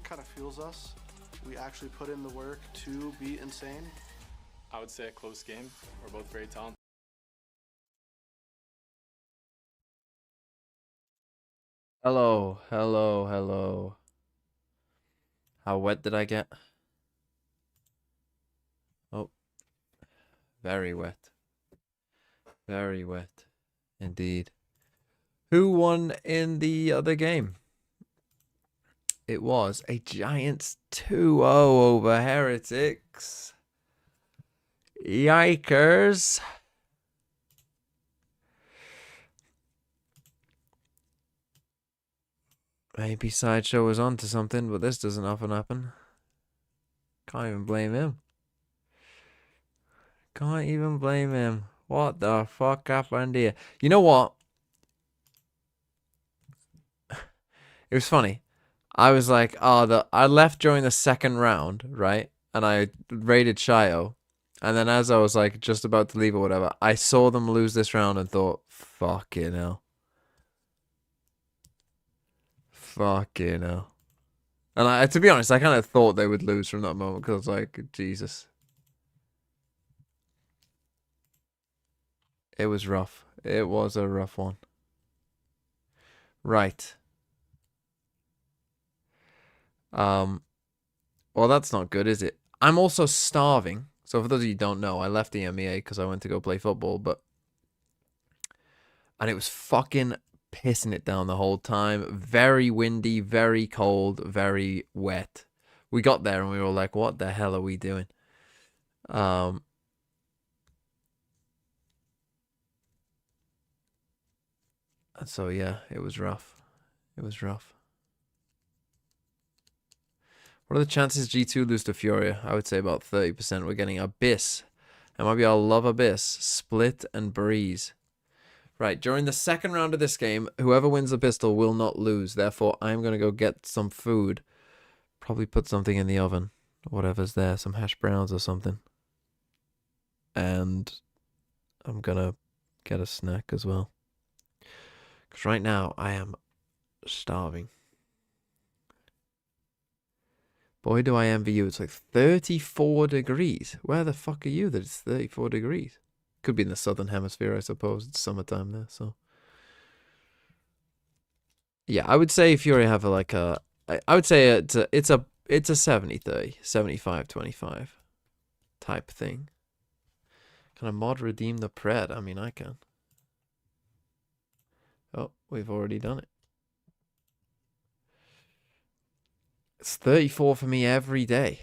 kind of fuels us. We actually put in the work to be insane. I would say a close game. We're both very talented. Hello, hello, hello. How wet did I get? Oh, very wet. Very wet. Indeed. Who won in the other game? It was a Giants 2-0 over Heretics. Yikers. Maybe Sideshow was onto something, but this doesn't often happen. Can't even blame him. Can't even blame him. What the fuck happened here? You know what? It was funny. I was like, I left during the second round, right? And I raided Shio. And then as I was like just about to leave or whatever, I saw them lose this round and thought, fucking hell. Fucking hell. And to be honest, I kind of thought they would lose from that moment because I was like, Jesus. It was rough. It was a rough one. Right. Well, that's not good, is it? I'm also starving. So for those of you who don't know, I left the MEA because I went to go play football, and it was fucking pissing it down the whole time. Very windy, very cold, very wet. We got there and we were like, what the hell are we doing? So yeah, it was rough. It was rough. What are the chances G2 lose to Furia? I would say about 30%. We're getting Abyss. MIBR love Abyss. Split and Breeze. Right, during the second round of this game, whoever wins the pistol will not lose. Therefore, I'm going to go get some food. Probably put something in the oven. Whatever's there. Some hash browns or something. And I'm going to get a snack as well. Because right now, I am starving. Boy, do I envy you. It's like 34 degrees. Where the fuck are you that it's 34 degrees? Could be in the southern hemisphere, I suppose. It's summertime there, so. Yeah, I would say Fury have I would say it's a 70-30, 75-25 type thing. Can a mod redeem the pred? I mean, I can. Oh, we've already done it. It's 34 for me every day.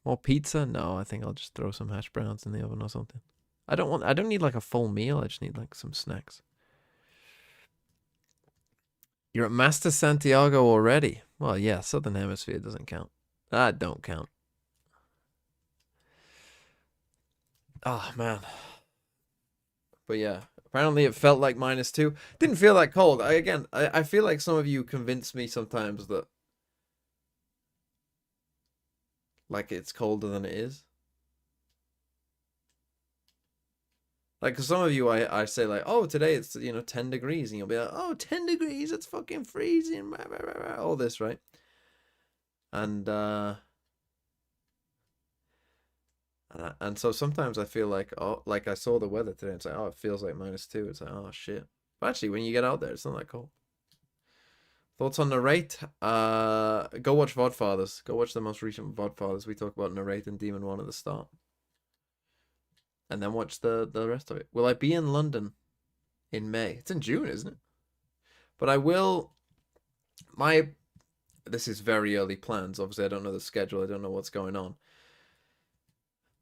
More pizza? No, I think I'll just throw some hash browns in the oven or something. I don't need like a full meal. I just need like some snacks. You're at Master Santiago already. Well, yeah, Southern Hemisphere doesn't count. That don't count. Oh, man. But yeah, apparently it felt like -2. Didn't feel that cold. I feel like some of you convince me sometimes that like it's colder than it is. Like, cause some of you, I say like, oh, today it's, 10 degrees. And you'll be like, oh, 10 degrees, it's fucking freezing. All this, right? And so sometimes I feel like, oh, like I saw the weather today. It's like, oh, it feels like -2. It's like, oh, shit. But actually, when you get out there, it's not that cold. Thoughts on Narrate? Go watch VODfathers. Go watch the most recent VODfathers. We talk about Narrate and Demon 1 at the start. And then watch the rest of it. Will I be in London in May? It's in June, isn't it? But I will... This is very early plans. Obviously, I don't know the schedule. I don't know what's going on.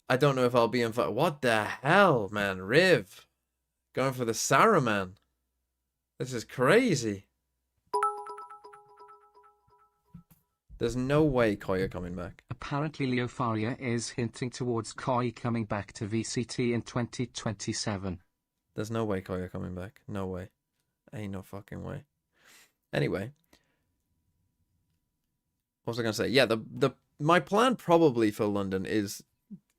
I don't know if I'll be invited. What the hell, man? Riv. Going for the Saruman. This is crazy. There's no way Koya coming back. Apparently Leo Faria is hinting towards Koi coming back to VCT in 2027. There's no way Koya coming back. No way. Ain't no fucking way. Anyway. What was I gonna say? Yeah, my plan probably for London is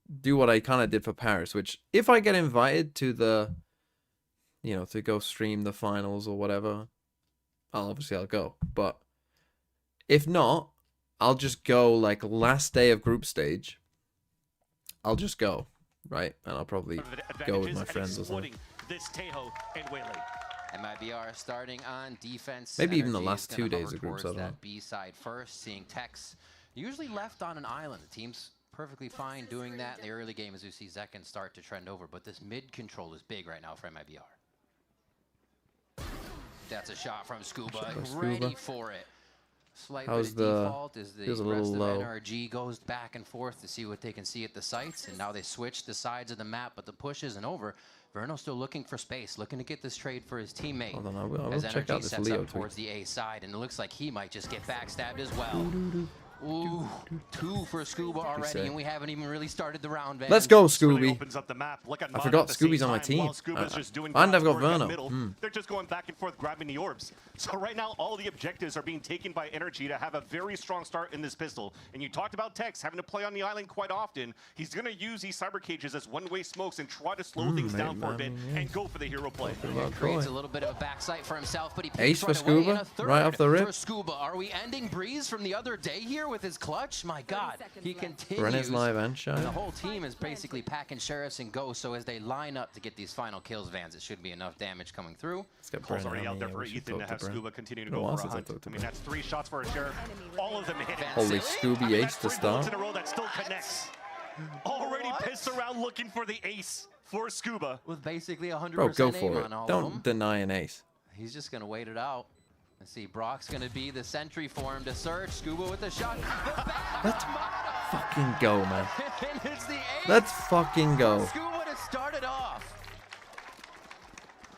do what I kind of did for Paris, which if I get invited to the, to go stream the finals or whatever, I'll go. But if not, I'll just go like last day of group stage. I'll just go, right? And I'll probably go with my friends or something. MIBR starting on defense. Maybe even the NRG last is 2 gonna days of hover groups, I towards don't know. that B side first, seeing Tex usually left on an island. The team's perfectly fine doing that in the early game as we see Zekken start to trend over, but this mid control is big right now for MIBR. That's a shot from Scuba, ready for it. Slight How's bit of the- default as the feels a rest little of low. NRG goes back and forth to see what they can see at the sites, and now they switch the sides of the map, but the push isn't over. Verno still looking for space, looking to get this trade for his teammate. Hold on, I will as check NRG out this sets Leo up towards tweet. the A side, and it looks like he might just get backstabbed as well. Ooh, 2 for Scuba already, and we haven't even really started the round, man. Let's go, Really Scooby. opens up the map. Look at I Mud forgot at the same Scooby's on my time, team. while Scuba's just doing And I've got work in the Verno. middle. They're just going back and forth grabbing the orbs. So right now, all the objectives are being taken by NRG to have a very strong start in this pistol. And you talked about Tex having to play on the island quite often. He's going to use these cyber cages as one-way smokes and try to slow things down for a bit and go for the hero play. Creates a little bit of a backside for himself, but he Ace peeks for right away, Scuba, and a third right off the rip. for Scuba. Are we ending Breeze from the other day here with his clutch? My God, he continues. Brenna's live and And the shine. whole team is basically packing sheriffs and ghosts, so as they line up to get these final kills, Vans, it should be enough damage coming through. Let's get Calls Brenna already on out there me. for We should Ethan to talk have to Brenna. Scuba continue to Been a go while for a since I hunt. talked to I mean, Brenna. that's 3 shots for a sheriff. All of them hit. Holy Scooby Ace to That's 3 bullets start. in a row that still connects. Already pissed around looking for the ace for Scuba. With basically 100% Bro, go aim for it. on all of Don't them. deny an ace. He's just going to wait it out. Let's see, Brock's going to be the sentry for him to search. Scuba with the shot. Let's fucking go, man. And it's the ace. Let's fucking go. Scuba to start it off.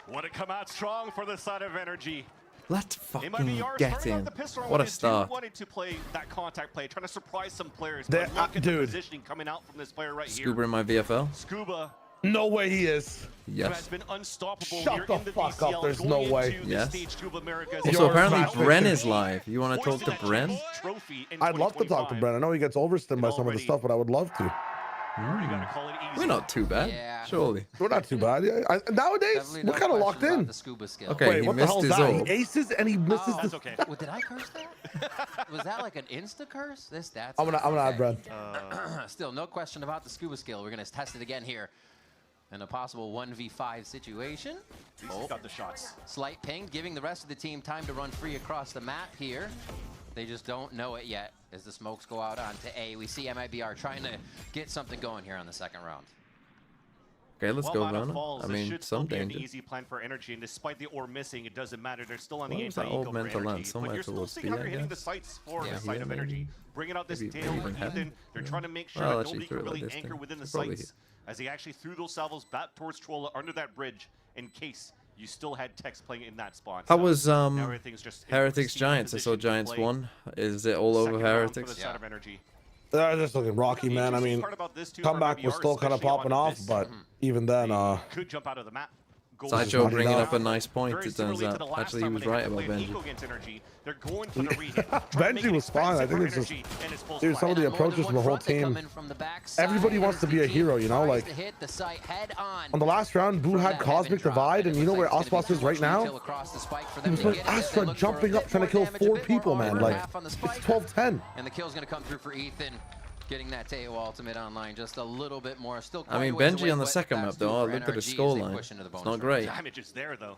Want to come out strong for the side of NRG. Let's They might fucking be get starting off in. the pistol What a round. start. Wanted to play that contact play, trying to surprise some players. That- But look at the dude. positioning coming out from this player right Scuba here. in my VFL? Scuba No way he is. who has Yes. been unstoppable Shut here the in the fuck up, BCL, there's going no way. into the Yes. Stage 2 of America's Also, You're apparently not Bren fishing. is live. You want to talk to Bren? Trophy in I'd love to talk to 2025. Brent. I know he gets overstimmed by some of the already- stuff, but I would love to. Already gotta call it easy. We're not too bad. Yeah. Surely. We're not too bad. Yeah, nowadays, Definitely we're no kind of question locked about in. the Scuba skill. Okay. Wait, he what the missed hell is his that? orb. He aces and he misses That's the... okay. Well, did I curse that? Was that like an insta curse? That's I'm gonna add Brent. Still, no question about the Scuba skill. We're going to test it again here in a possible 1v5 situation. He's got the shots. Slight ping, giving the rest of the team time to run free across the map here. They just don't know it yet as the smokes go out onto A. We see MIBR trying to get something going here on the second round. Okay, let's Well, go, out of Verna. falls, I this mean, should still some be an danger. easy plan for NRG, and despite the ore missing, it doesn't matter. They're still on the Where aim was that by old eco man for to land? NRG. Somewhere But you're still towards seeing B, how I they're hitting the guess. sights for Yeah, the side here, of maybe. NRG. Bringing out this Maybe tail for even heaven. Ethan. They're trying to make sure Well, that actually, nobody threw can it like really this anchor thing. within the Probably sights as they actually threw those salvos back towards Trolla under that bridge in case you still had Tex playing in that spot. How So was now everything's just in Heretics pristine Giants? I saw position to Giants play. won. Is it all over Second round for Heretics? the side of NRG. They're just looking rocky, The man. I interesting mean, part about this too for comeback was MIBR, still kind of especially popping on off, this, but even then, could jump out of the map. Goals Sideshow is bringing not up a enough. nice point, Very it turns similarly to out. the last Actually, he time was when they right had to about play an Benji. eco against NRG. They're going for the rehit. trying to Benji make it was fine. I expensive think for it's just- NRG and his full dude, some of squad. the approaches from the whole team. Everybody wants to be a hero, you know? Like, on the last round, Boo had Cosmic Divide, and you know where Oswas is right now? He was like Astra jumping up trying to kill 4 people, man. Like, it's 12-10. And the kill's going to come through for Ethan. Getting that Teo ultimate online just a little bit more. Still I mean, quite a ways Benji away, on the but second map, that's though. due Oh, for look at the NRG as they scoreline. push into the It's bonus not round. great. Damage is there though.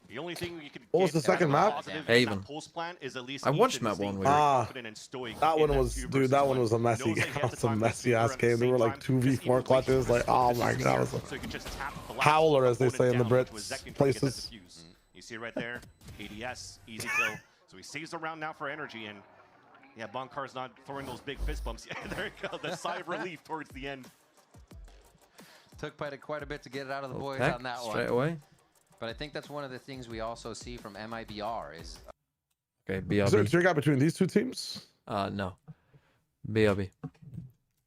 The only thing you can What was get the second as a map? positive in Haven. that post plan is at least I watched Ethan map staying one very with you. confident and stoic That in one that was, 2 dude, versus that one 1. was a messy, Knows that he that has was the a time to messy super ass at the game. There same were like time, 2v4 just even clutches. Like, oh my god. So you can just tap the last Howler, as they opponent say in the down, which was Brits Zekken trying to get that places. defuse. You see it right there, ADS, easy kill. So he saves the round now for NRG, and yeah, Bonkar's not throwing those big fist bumps. Yeah, there you go, the sigh of relief towards the end. Took quite a bit to get it out of the boys Heck, on that straight one. away. But I think that's one of the things we also see from MIBR is Okay, Is there BRB. a gap between these 2 teams? No. BRB.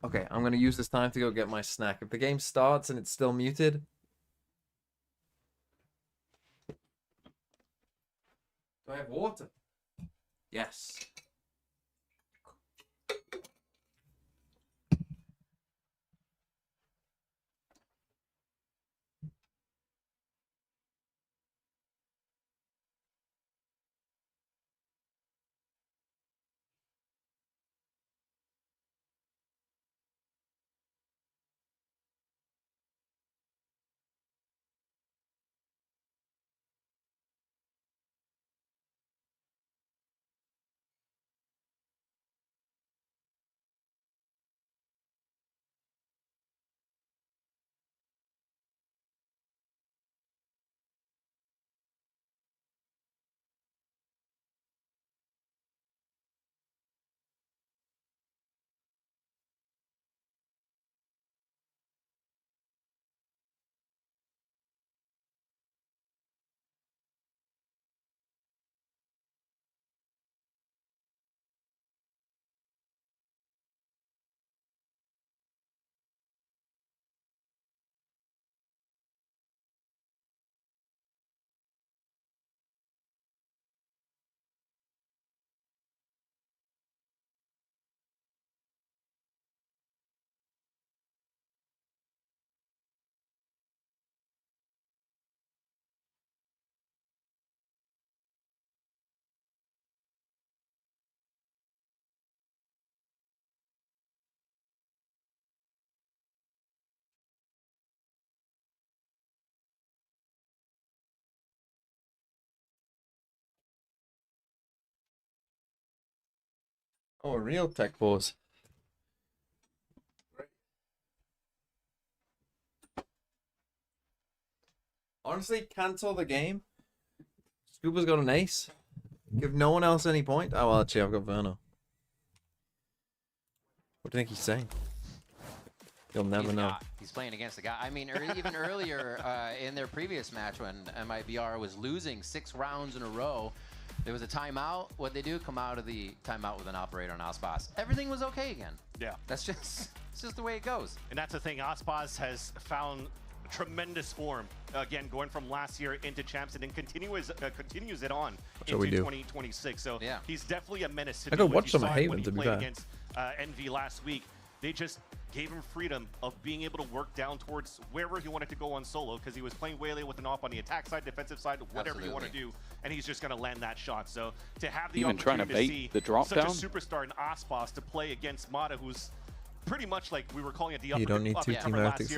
Okay, I'm gonna use this time to go get my snack. If the game starts and it's still muted. Do I have water? Yes. Oh, a real tech pause. Honestly, cancel the game. Scuba's got an ace. Give no one else any point. Oh, well, actually, I've got Verno. What do you think he's saying? You'll never know. He's playing against the guy. I mean, even earlier in their previous match when MIBR was losing 6 rounds in a row, there was a timeout. What'd they do? Come out of the timeout with an operator on Ospas. Everything was okay again. Yeah. It's just the way it goes. And that's the thing. Ospas has found tremendous form. Again, going from last year into champs and then continues it on into 2026. So yeah, he's definitely a menace to I do go watch some of Haven, to be fair. Against NV last week. They just gave him freedom of being able to work down towards wherever he wanted to go on solo, because he was playing Waylay with an op on the attack side, defensive side, whatever you want to do, and he's just going to land that shot. So to have the opportunity to see such a superstar in Ospas to play against Mata, who's pretty much like we were calling it the upper last year,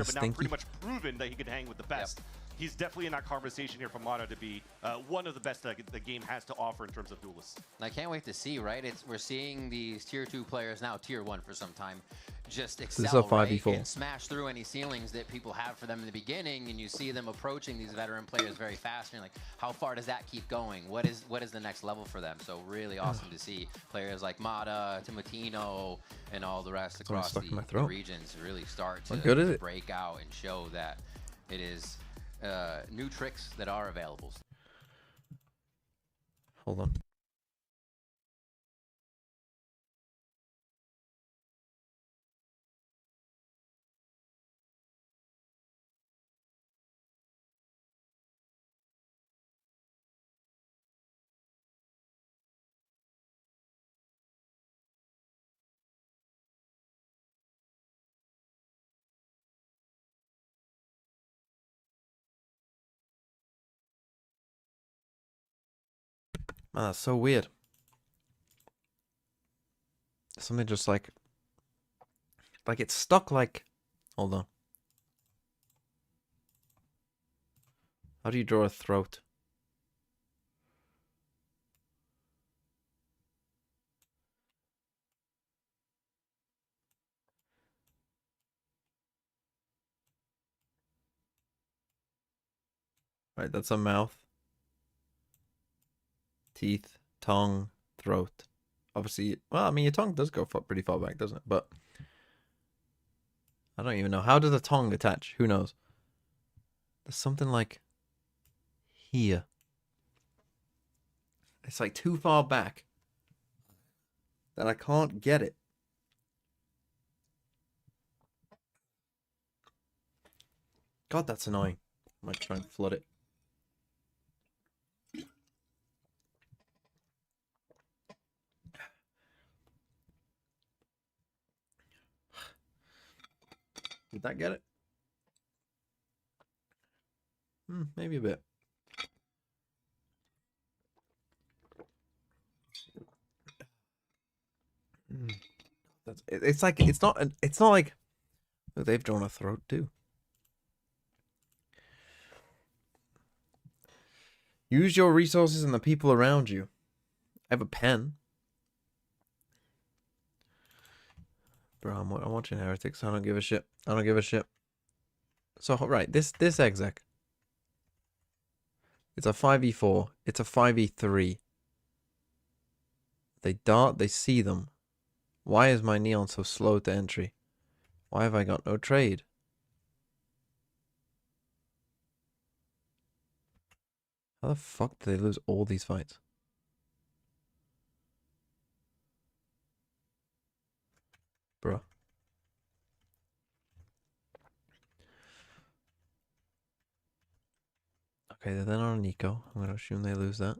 but now pretty much proven that he could hang with the best. He's definitely in that conversation here for Mata to be one of the best that the game has to offer in terms of duelists. I can't wait to see, right? We're seeing these tier 2 players, now tier 1 for some time, just excel, right? And smash through any ceilings that people have for them in the beginning, and you see them approaching these veteran players very fast, and you're like, how far does that keep going? What is the next level for them? So really awesome to see players like Mata, Timotino, and all the rest across the regions really start to break out and show that it is new tricks that are available. Hold on. Man, that's so weird. Something just like it's stuck like... Hold on. How do you draw a throat? Right, that's a mouth. Teeth, tongue, throat. Obviously, well, I mean, your tongue does go pretty far back, doesn't it? But I don't even know. How does the tongue attach? Who knows? There's something like here. It's like too far back that I can't get it. God, that's annoying. I might try and flood it. Did that get it? Maybe a bit. It's like it's not like they've drawn a throat too. Use your resources and the people around you. I have a pen. Bro, I'm watching Heretics. I don't give a shit. I don't give a shit. So, right, this exec. It's a 5v4. It's a 5v3. They dart, they see them. Why is my neon so slow to entry? Why have I got no trade? How the fuck did they lose all these fights? Bro. Okay, they're then on Nico. I'm gonna assume they lose that.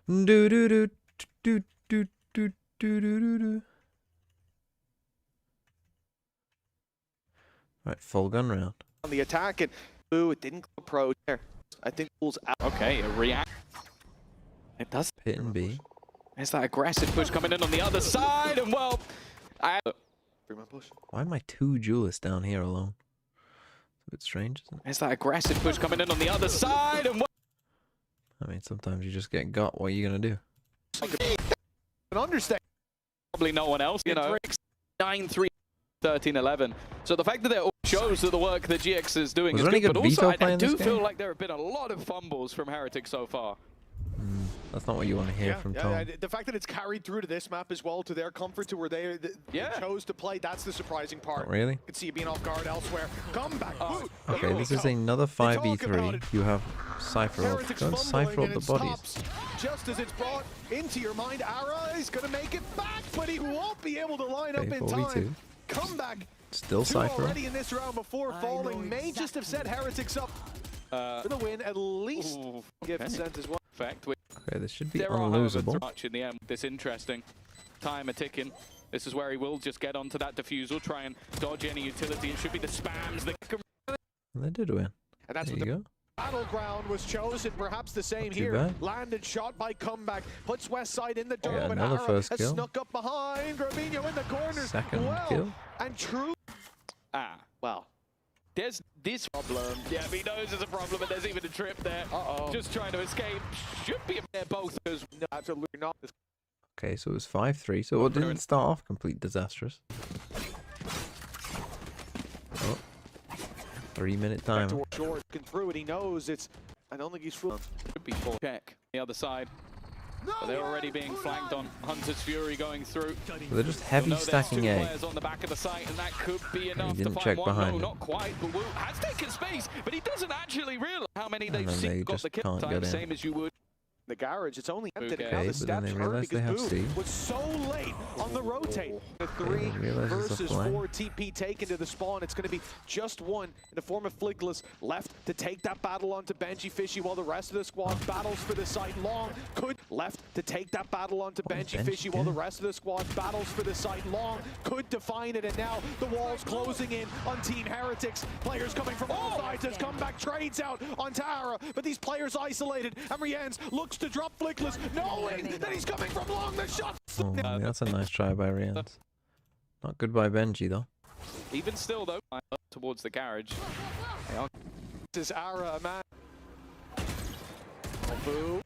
Do do do do do do do do do. Right, full gun round. On the attack, and ooh, it didn't go pro there. I think pulls out. Okay, a react. It does. Hit and B. There's that aggressive push coming in on the other side, and well, push. Why am I 2 duelists down here alone? It's a bit strange, isn't it? there's that aggressive push coming in on the other side, and well. I mean, sometimes you just get got. What are you gonna do? An understand. Probably no one else, you know. 9-3, 13-11. So the fact that it shows that the work that GX is doing is good, but also I do feel like there have been a lot of fumbles from Heretic so far. That's not what you want to hear from Tom. The fact that it's carried through to this map as well, to their comfort, to where they chose to play, that's the surprising part. Not really? You can see you being off guard elsewhere. Come back. Okay, this is another 5v3. You have Cypher off. Go and Cypher up the bodies. Just as it's brought into your mind, Ara is going to make it back, but he won't be able to line up in time. Comeback. Still Cypher. Already in this round before falling. May just have set Heretics up for the win. At least get sent as well. Okay, this should be unlosable. Much in the end. This interesting. Time a ticking. This is where he will just get onto that defusal, try and dodge any utility. It should be the spams that can... And they did win. And that's there what you the go. Battleground was chosen, perhaps the same here. Bad. Landed shot by Comeback, puts West Side in the dirt, Yeah, but another Ara first has kill. snuck up behind. Grabinho in the corners. Second kill. And True. Well, there's this problem. Yeah, he knows there's a problem, and there's even a trip there. Just trying to escape. Should be there both. No, absolutely not. Okay, so it was 5-3. So it didn't start off complete disastrous. Oh. 3-minute time. Short through it. He knows it's. I don't think he's full. Could be full check. The other side. But they're already being flanked on Hunter's Fury going through. So they're just heavy stacking A. Players on the back of the site, and that could be enough he didn't to check find one. behind No, him. not quite. But Wu has taken space, but he doesn't actually realize how many they've then seen. they Got just the kill can't time, get in. same as you would. The garage, it's only empty. Okay, Now the but then steps they hurt realize they because have Boo C. was so late on the rotate. The they 3 realize it's a versus flank. 4 TP taken to the spawn. It's going to be just one in the form of Flickless left to take that battle onto Benji Fishy while the rest of the squad battles for the site. Long could left to take that battle onto Benji Fishy while the rest of the squad battles for the site. Long could define it, and now the wall's closing in on Team Heretics. Players coming from all sides as Comeback trades out on Tara, but these players isolated. And Rians looks to drop Flickless, knowing that he's coming from long. The shot. Oh, that's a nice try by Rians. Not good by Benji though. Even still though, towards the garage. This is Ara, man. Boo.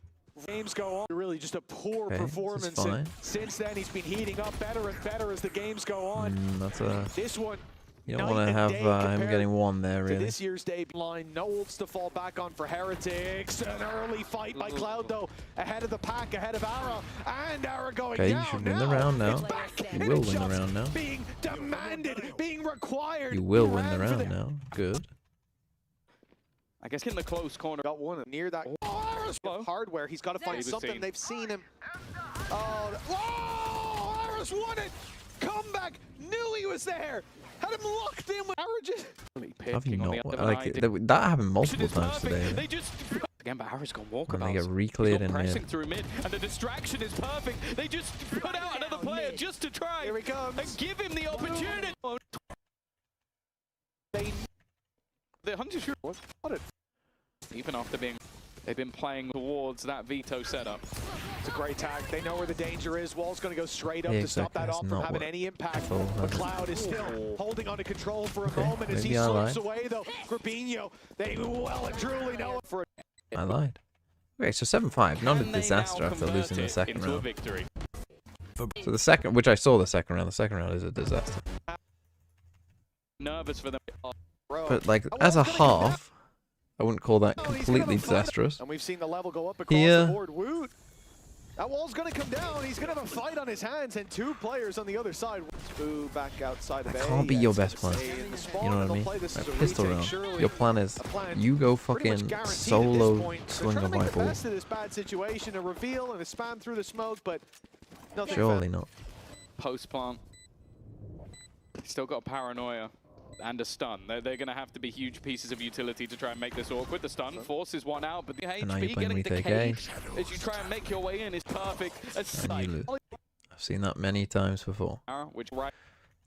Games go on. Really just a poor performance. And since then, he's been heating up better and better as the games go on. That's a. This one. You don't want to have him getting one there, really. This year's debut line, no ults to fall back on for Heretics. An early fight by Cloud, though, ahead of the pack, ahead of Ara, and Ara going down. Okay, you should win the round now. You will win the round now. Being demanded, being required. You will win the round now. Good. I guess in the close corner. Got one near that. Hardware, he's got to find something. They've seen him. Oh, Ara's won it. Comeback, knew he was there. Had him locked in with averages. Have you not? Like that happened multiple times today. They just again, but Ara's gone walkabouts. And they get re-cleared in pressing mid. through mid, and the distraction is perfect. They just put out another player just to try and give him the opportunity. The Hunter's Fury was spotted. Even after they've been playing towards that veto setup. It's a great tag. They know where the danger is. Wall's going to go straight up to stop that off from having any impact. But Cloud is still holding on to control for a moment as he slips away, though. Grabinho, they well and truly know it for I lied. Okay, so 7-5. Not a disaster after losing the second round. So the second, which I saw the second round is a disaster. Nervous for them. But like, as a half, I wouldn't call that completely disastrous. And we've seen the level go up across the board. Woot. That wall's going to come down. He's going to have a fight on his hands, and 2 players on the other side. Boo back outside of A. That can't be your best plan. You know what I mean? A pistol round. Your plan is you go fucking solo swing a rifle. Best of this bad situation, a reveal and a spam through the smoke, but nothing. Surely not. Post plant. Still got a paranoia. And a stun. They're going to have to be huge pieces of utility to try and make this awkward. The stun forces one out, but the HP getting decayed as you try and make your way in is perfect. And I've seen that many times before. That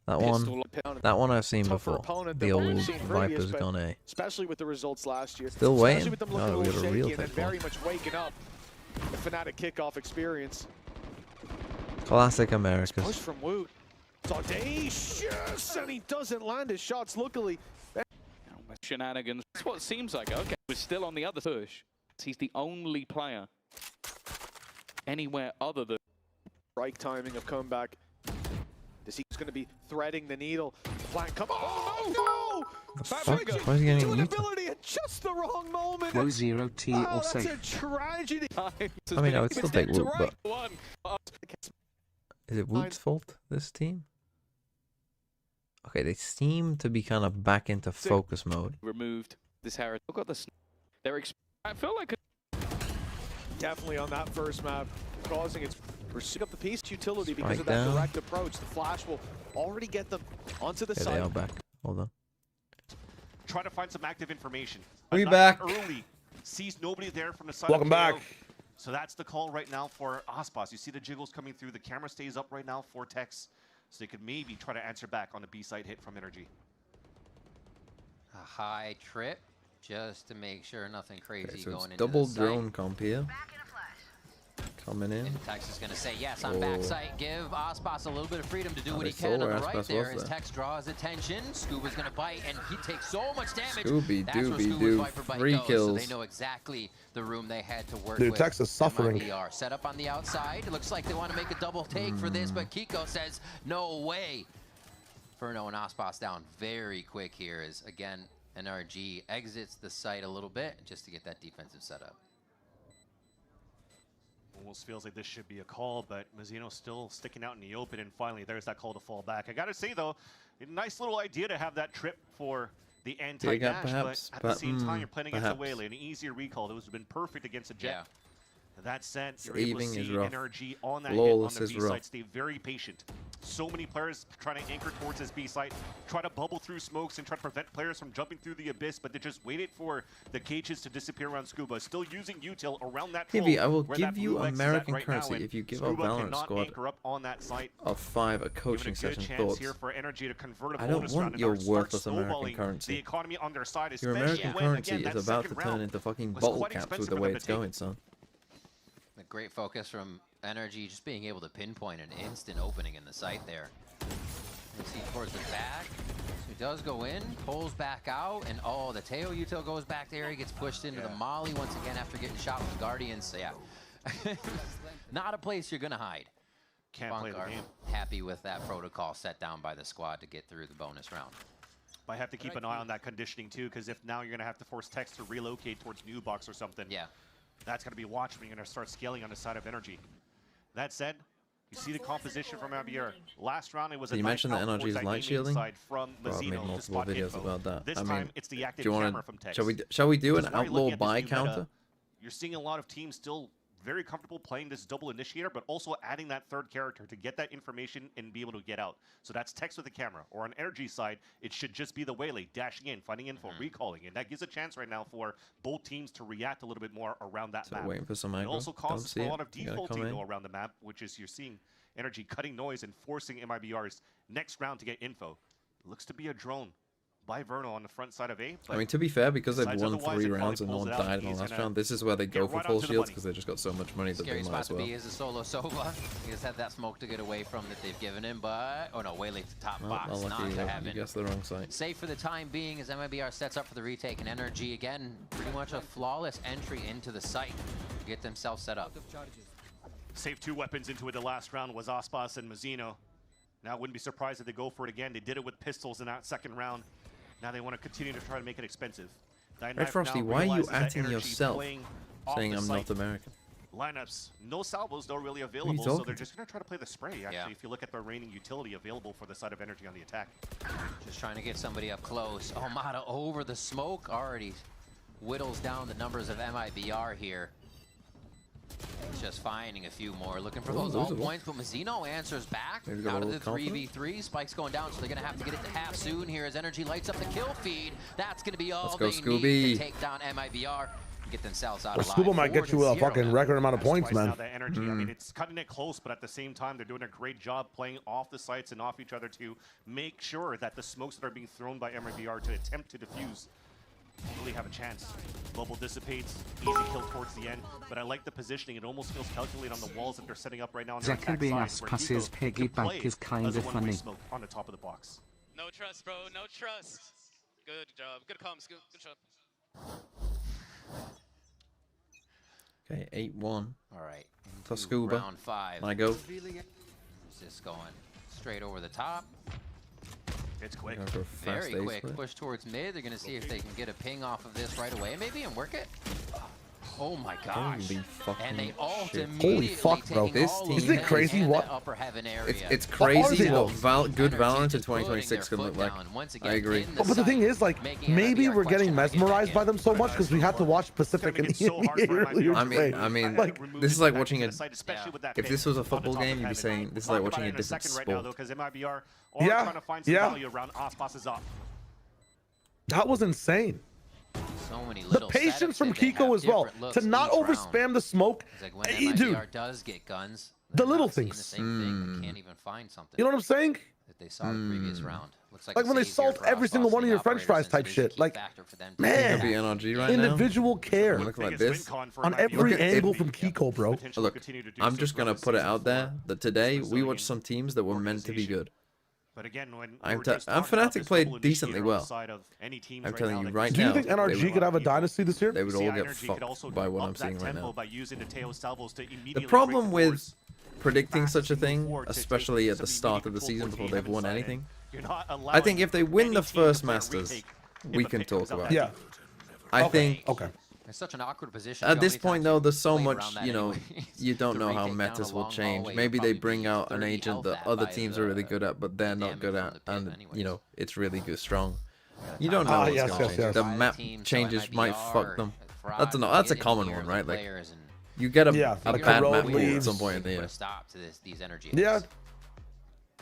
one I've seen before. The old Viper's gone A. Especially with the results last year. Still waiting. With them Oh, we got a real and then very much waking up. The Fnatic kickoff experience. Classic Americas. Push from Woot. It's audacious, and he doesn't land his shots. Luckily, shenanigans. That's what it seems like. Okay, we're still on the other push. He's the only player anywhere other than Right timing of comeback. This he's going to be threading the needle. The plan come. Oh no! Fuck, why is he getting muted? Ability at just the wrong moment. Woe 0T Oh, or that's safe. a tragedy. I mean, I would still take Woot, but is it Woot's fault, this team? Okay, they seem to be kind of back into focus mode. Removed this Harris. Look at this. I feel like Definitely on that first map, causing its pursuit up the piece utility because Spike of that down. direct approach. The flash will already get them onto the Yeah, side. they are back. Hold on. Try to find some active information. We Not back. early. Sees nobody there from the side. Welcome of KO. back. So that's the call right now for Aspas. You see the jiggles coming through. The camera stays up right now for Tex. So they could maybe try to answer back on the B-side hit from NRG. A high trip just to make sure nothing crazy Okay, so going it's into double the site. drone comp here. Coming in. And Tex is going to say, yes, on Oh. backside. Give Aspas a little bit of freedom to do Oh, what they he can saw on where the right Aspas there was as there. Tex draws attention. Scuba's going to bite, and he takes so much damage. Scooby That's where Dooby Scuba's Doo. Viper Bite 3 goes, so kills. they know exactly the room they had to work Dude, with. Tex is suffering. MIBR set up on the outside. It looks like they want to make a double take for this, but Kiko says, no way. Ferno and Aspas down very quick here as, again, NRG exits the site a little bit just to get that defensive setup. Almost feels like this should be a call, but Mazzino still sticking out in the open, and finally there's that call to fall back. I gotta say though, a nice little idea to have that trip for the anti-dash, perhaps, but at the same time you're playing against perhaps. a Waylay, an easier recall. That would have been perfect against a Jet. Yeah. That said, you're able to Saving is see rough. NRG on that Flawless hit on is the rough. B-side. Stay very patient. So many players trying to anchor towards this B-side, try to bubble through smokes and try to prevent players from jumping through the abyss, but they just waited for the cages to disappear around Scuba. Still using util around that troll. Hibby, I will where give that you blue X is at American right now, currency and if you give our Scuba Valorant cannot squad anchor up on that site. of 5 a Given coaching a good session. chance Thoughts? here for NRG to convert a I don't bonus want round and your start worthless American snowballing currency. the economy on their side, Your especially American when, currency again, is that about to second turn round into fucking was bottle quite caps with expensive the for way them it's to take. going, son. A great focus from NRG, just being able to pinpoint an instant opening in the site there. You see towards the back. So he does go in, pulls back out, and oh, the Teo util goes back there. He gets pushed into the Molly once again after getting shot with the Guardians. So yeah, not a place you're gonna hide. Can't play the Funkar game. happy with that protocol set down by the squad to get through the bonus round. But I have to keep an eye on that conditioning too, because if now you're going to have to force Tex to relocate towards New Box or something, Yeah. that's going to be watched when you're going to start scaling on the side of energy. That said, you see the composition from MIBR. Last round it was a You knife mentioned that out NRG's towards that light gaming shielding? side from Bro, I've made Mazzino to multiple spot videos info. about that. This I time mean, it's the active do you camera want from to? Tex. Shall we do an This is why you're outlaw looking at this buy new meta. counter? You're seeing a lot of teams still very comfortable playing this double initiator, but also adding that third character to get that information and be able to get out. So that's Tex with the camera. Or on energy side, it should just be the Waylay dashing in, finding info, recalling, and that gives a chance right now for both teams to react a little bit more around that So map. waiting for some It aggro. also Don't causes see a it. lot of You gotta defaulting come in. though around the map, which is you're seeing energy cutting noise and forcing MIBR's next round to get info. Looks to be a drone by Verno on the front side of A. I mean, to be fair, because they've besides won otherwise, 3 it probably rounds and no pulls one it out, died in the he's last gonna round, this is where they go get for right full onto the shields money. because they just got so much money that Scary they might spot as to well. be is a solo Sova. He just had that smoke to get away from that they've given him, but oh no, Waylay to top Well, box, not unlucky, to you heaven. guessed the wrong site. Safe for the time being as MIBR sets up for the retake, and NRG again, pretty much a flawless entry into the site to get themselves set up. Saved 2 weapons into it. The last round was Aspas and Mazzino. Now I wouldn't be surprised if they go for it again. They did it with pistols in that second round. Now they want to continue to try to make it expensive. Right, Frosty, why are you acting yourself, saying I'm North American? Lineups, no salvos though really available, so talking they're to? just going to try to play the spray, actually, Yeah. if you look at the remaining utility available for the side of energy on the attack. Just trying to get somebody up close. Oh, Mata over the smoke already whittles down the numbers of MIBR here. Just finding a few more, looking for those ult points, but Mazzino answers back. Maybe got Out a of the little confident. 3v3, Spike's going down, so they're gonna have to get it to half soon here as Energy lights up the kill feed. That's gonna be all Let's go, they need Scooby. to take down MIBR and get themselves out Well, alive. Scuba might get you a 4-0 fucking now. record amount of That's points, twice man. Now that energy, I mean, it's cutting it close, but at the same time, they're doing a great job playing off the sites and off each other to make sure that the smokes that are being thrown by MIBR to attempt to defuse really have a chance. Bubble dissipates, easy kill towards the end, but I like the positioning. It almost feels calculated on the walls that they're setting up right now on their attack Zachary side, where Aspas's Kiko can piggyback play is kinda as a one-way funny. smoke on the top of the box. No trust, bro. No trust. Good job. Good comms. Good job. Okay, 8-1. All right, to Scuba. Round 5. I go. Is this going straight over the top? It's quick. Very quick. Push towards mid. They're going to see if they can get a ping off of this right away, maybe, and work it. Oh my gosh. And they ult immediately. Holy fuck, bro. This team, isn't it crazy what? It's crazy what good Valorant in 2026 can look like. I agree. But the thing is, like, maybe we're getting mesmerized by them so much because we had to watch Pacific and earlier. I mean, like, this is like watching a. If this was a football game, you'd be saying this is like watching a different sport. Yeah. That was insane. So many the patience from Kiko as well to not overspam the smoke. Like hey, dude, does get guns, the little things. The same thing. They can't even find something. You know what I'm saying? That they saw the previous round. Looks like when they solved every single one of your French fries type shit. Like, man, NRG right individual care look like this on every angle from Kiko, bro. Look, I'm just gonna put it out there that today we watched some teams that were meant to be good. But again, when Fnatic played decently well. I'm telling you right now. Do you think NRG could have a dynasty this year? They would all get fucked by what I'm seeing right now. The problem with predicting such a thing, especially at the start of the season before they've won anything, I think if they win the first Masters, we can talk about it. Yeah. I think. Okay. It's such an awkward position. At this point, though, there's so much, you know, you don't know how metas will change. Maybe they bring out an agent that other teams are really good at, but they're not good at, and, you know, it's really good, strong. You don't know what's going to change. The map changes might fuck them. That's a common one, right? Like, you get a bad map pool at some point in the year. Yeah.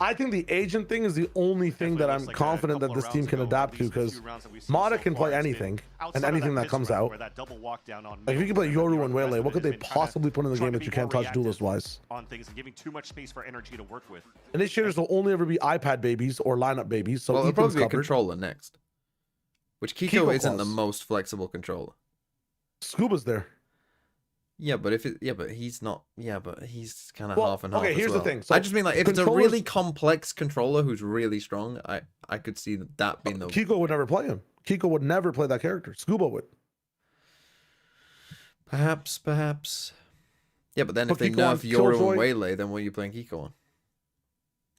I think the agent thing is the only thing that I'm confident that this team can adapt to, because Mata can play anything and anything that comes out. Like, if you can play Yoru and Wele, what could they possibly put in the game that you can't touch duelist-wise? Initiators will only ever be iPad babies or lineup babies, so it'll probably be a controller next. Which Kiko isn't the most flexible controller. Scuba's there. Yeah, but he's not. Yeah, but he's kind of half and half. Okay, here's the thing. So I just mean, like, if it's a really complex controller who's really strong, I could see that being the. Kiko would never play him. Kiko would never play that character. Scuba would. Perhaps. Yeah, but then if they nerf Yoru and Waylay, then what are you playing Kiko on?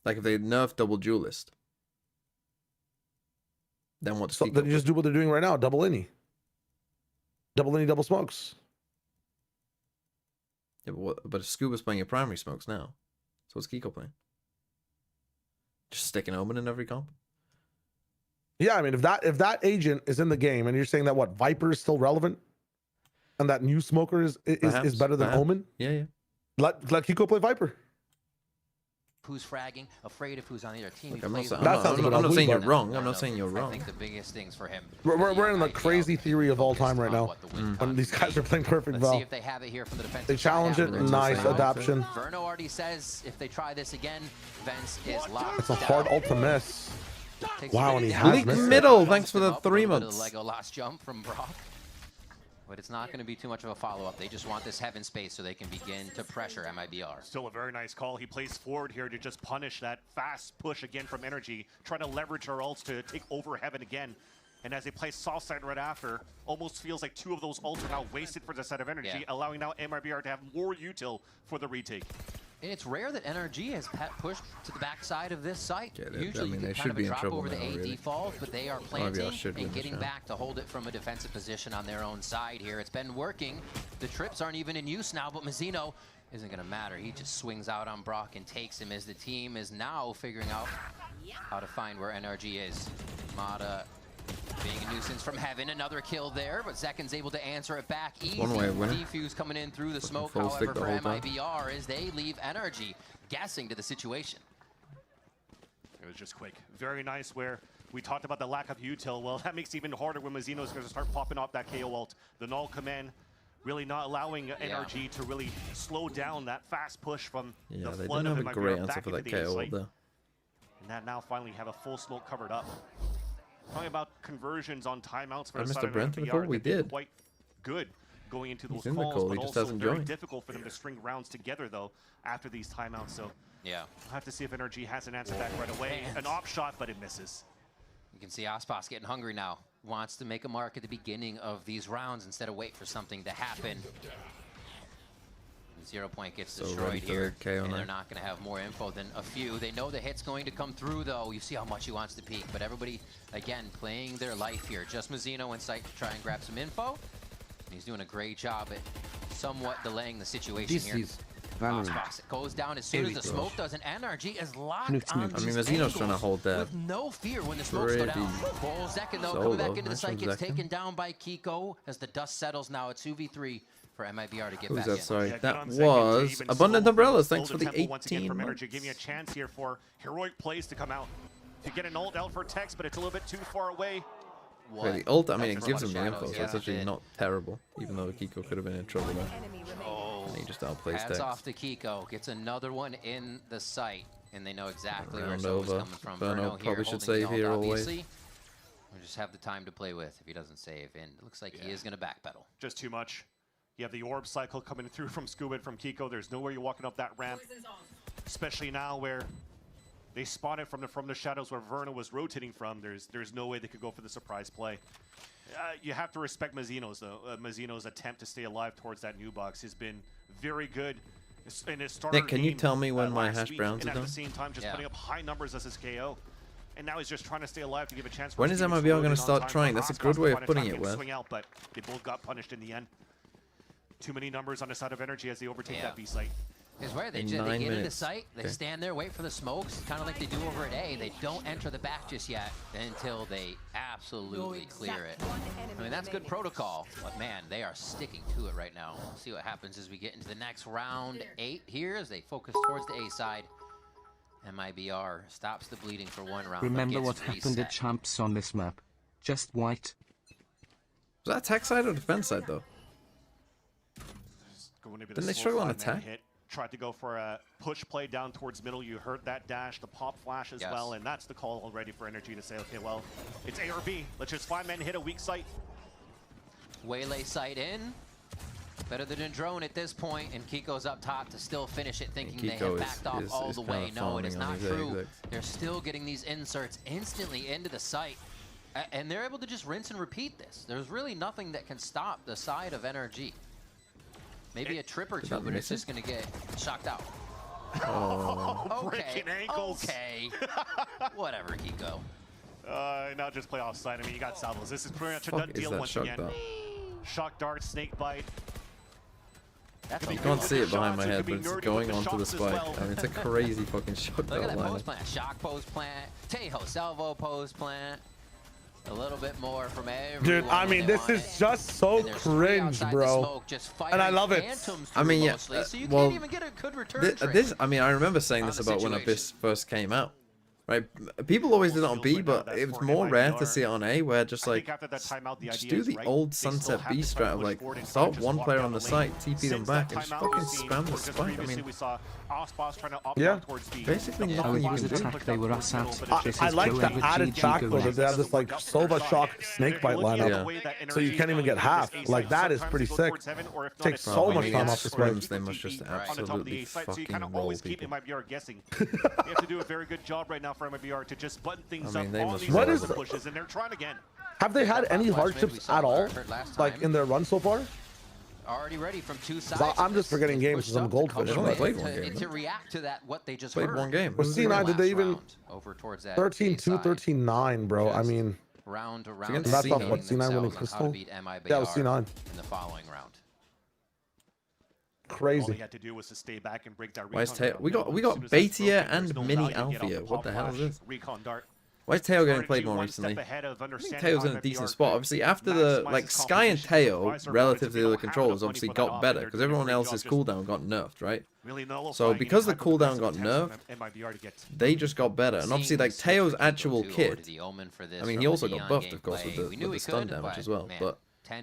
Like, if they nerf double duelist, then what's Kiko? Then you just do what they're doing right now. Double innie. Double innie, double smokes. Yeah, but Scuba's playing your primary smokes now. So what's Kiko playing? Just sticking Omen in every comp? Yeah, I mean, if that agent is in the game and you're saying that Viper is still relevant and that new smoker is better than Omen? Yeah. Let Kiko play Viper. Who's fragging, afraid of who's on the other team. Look, I'm not saying you're wrong. I'm not saying you're wrong. I think the biggest things for him. We're in the crazy theory of all time right now. And these guys are playing perfect Val. See if they have it here from the defensive they challenge it. Nice adaptation. Verno already says if they try this again, Vence is locked. It's a hard ult to miss. Wow, and he has missed middle. Thanks for the 3 months. Lego last jump from Brock. But it's not going to be too much of a follow-up. They just want this heaven space so they can begin to pressure MIBR. Still a very nice call. He plays forward here to just punish that fast push again from NRG, trying to leverage our ults to take over heaven again. And as they play soft side right after, almost feels like 2 of those ults are now wasted for the side of NRG, allowing now MIBR to have more util for the retake. And it's rare that NRG has pushed to the backside of this site. Yeah, usually they kind should of be a in drop trouble over the now, AD really. falls, but they are planting and getting shot. back to hold it from a defensive position on their own side here. It's been working. The trips aren't even in use now, but Mazzino isn't going to matter. He just swings out on Brock and takes him as the team is now figuring out how to find where NRG is. Mata being a nuisance from heaven, another kill there, but Zekin's able to answer it back easy. One-way winner. Defuse coming in through the smoke, however, for MIBR as they leave NRG guessing to the situation. It was just quick. Very nice where we talked about the lack of util. Well, that makes it even harder when Mazzino's going to start popping off that KO ult. The null command really not allowing NRG to really slow down that fast push from the flood of MIBR great answer back for into that the A KO site. ult there. And that now finally have a full smoke covered up. Talking about conversions on timeouts for I the missed side a of Brent in the MIBR, call? We they've been did. quite good going into those He's in the calls, call, but he just also hasn't very joined. difficult for them to string rounds together though after these timeouts. So yeah, we'll have to see if NRG has an answer back right away. An op shot, but it misses. You can see Aspas getting hungry now. Wants to make a mark at the beginning of these rounds instead of wait for something to happen. 0 point gets So destroyed ready for here, the KO and they're now. not going to have more info than a few. They know the hit's going to come through, though. You see how much he wants to peek, but everybody, again, playing their life here. Just Mazzino in sight to try and grab some info. And he's doing a great job at somewhat delaying the situation here. It goes down as soon as the smoke does, and NRG is locked on I mean, Mazzino's trying to hold that. with no fear when the smokes go down. Bolzek, though, coming back into the site, gets taken down by Kiko as the dust settles now. It's 2v3 for MIBR to get Who's back that? in. Sorry, Yeah, that good on was second. Abundant Umbrellas. Thanks for Hold the tempo once again 18 from months. NRG, giving a chance here for heroic plays to come out. To get an ult out for Tex, but it's a little bit too far away. Wait, the ult, I mean, it That's gives a him lot the of info, so shadows, it's actually yeah. not terrible, even though Kiko could have been in trouble there. And he just outplays Hats Tex. off to Kiko. Gets another one in the site, and they know exactly where Round someone's over. coming from. Burno Burno here probably should holding the save here ult, always. obviously. We just have the time to play with if he doesn't save, and it looks like he is going to backpedal. Just too much. You have the orb cycle coming through from Scuba and from Kiko. There's nowhere you're walking up that ramp, especially now where they spotted from the shadows where Verna was rotating from. There's no way they could go for the surprise play. You have to respect Mazzino's though. Mazzino's attempt to stay alive towards that new box has been very good. In his starter Nick, can you game, tell me when my last hash week, browns and are at done? the same time just putting up high numbers as his KO. And now he's just trying to stay alive to give a chance. When is MIBR going to start trying? That's a good way of putting it, Wes. Swing out, but they both got punished in the end. Too many numbers on the side of NRG as they overtake that B site. It's where they In get 9 into the minutes. site, they stand there, wait for the smokes, kind of like they do over at A. They don't enter the back just yet until they absolutely clear it. I mean, that's good protocol, but man, they are sticking to it right now. We'll see what happens as we get into the next round 8 here as they focus towards the A side. MIBR stops the bleeding for one round. Remember but what gets happened reset. at Champs on this map? Just white. Was that attack side or defense side, though? Didn't they struggle on attack? Tried to go for a push play down towards middle. You heard that dash, the pop flash as well, and that's the call already for NRG to say, okay, well, it's A or B. Let's just 5-man hit a weak site. Waylay site in. Better than a drone at this point, and Kiko's up top to still finish it, thinking they have backed off all the way. No, it is not true. They're still getting these inserts instantly into the site, and they're able to just rinse and repeat this. There's really nothing that can stop the side of NRG. Maybe a trip or two, but it's just going to get shocked out. Oh. Breaking ankles. Okay. Whatever, Kiko. Now just play offside. I mean, you got salvos. This is pretty much a Fuck done is deal that once shock again. dart? Shock dart, snake bite. You can't see it behind my head, but it's going onto the spike. I mean, it's a crazy fucking shock Look at dart that line. post plant. Shock post plant. Tejo salvo post plant. A little bit more from everyone. Dude, I mean, this is just so cringe, bro. And I love it. I mean, yeah. So you Well, can't even get a good return trade. this, I mean, I remember saying this about when Abyss first came out. Right, people always did it on B, but it was more rare to see it on A, where just like, just do the old Sunset B strat of like, start one player on the site, TP them back, and just fucking spam the spike. I mean, yeah, basically How nothing he you was can do. attacked, they were ass out. I like the added back though that they have this like Sova Shock Snakebite lineup, so you can't even get half. Like that is pretty sick. Takes so much time off the spike. They must just absolutely fucking roll people. MIBR guessing. They have to do a very good job right now for MIBR to just button things up on these What is pushes, and they're trying again. Have they had any hardships at all, like in their run so far? Already ready from two sides. I'm just forgetting games because I'm goldfish. They only played one game. To react to that, what they just Played heard. one game. Was C9, did they even over towards that 13-2, 13-9, bro? I mean, round to round. that's off what C9 winning Crystal. Yeah, it was C9 in the following round. Crazy. All he had to do was to stay back and break that Why is recon Teo? dart. We got As soon as that's Betia broken, there's and no Mini value to get off Althea. the What pop the hell is flash, this? Recon dart. Why is Teo getting Started played to more one step recently? ahead of I think understanding Teo's how in a MIBR decent could spot. Obviously, after the maximize his Sky and competition. Teo, Riser relative wanted to the other have enough controllers, money obviously for that got off, better they're because doing a everyone great else's job just cooldown got nerfed, right? really So nullifying because the any type of cooldown got aggressive nerfed, attempts from MIBR to get they just got better. And obviously, like Teo's actual kit. I mean, he also got buffed, of course, with the stun damage as well. But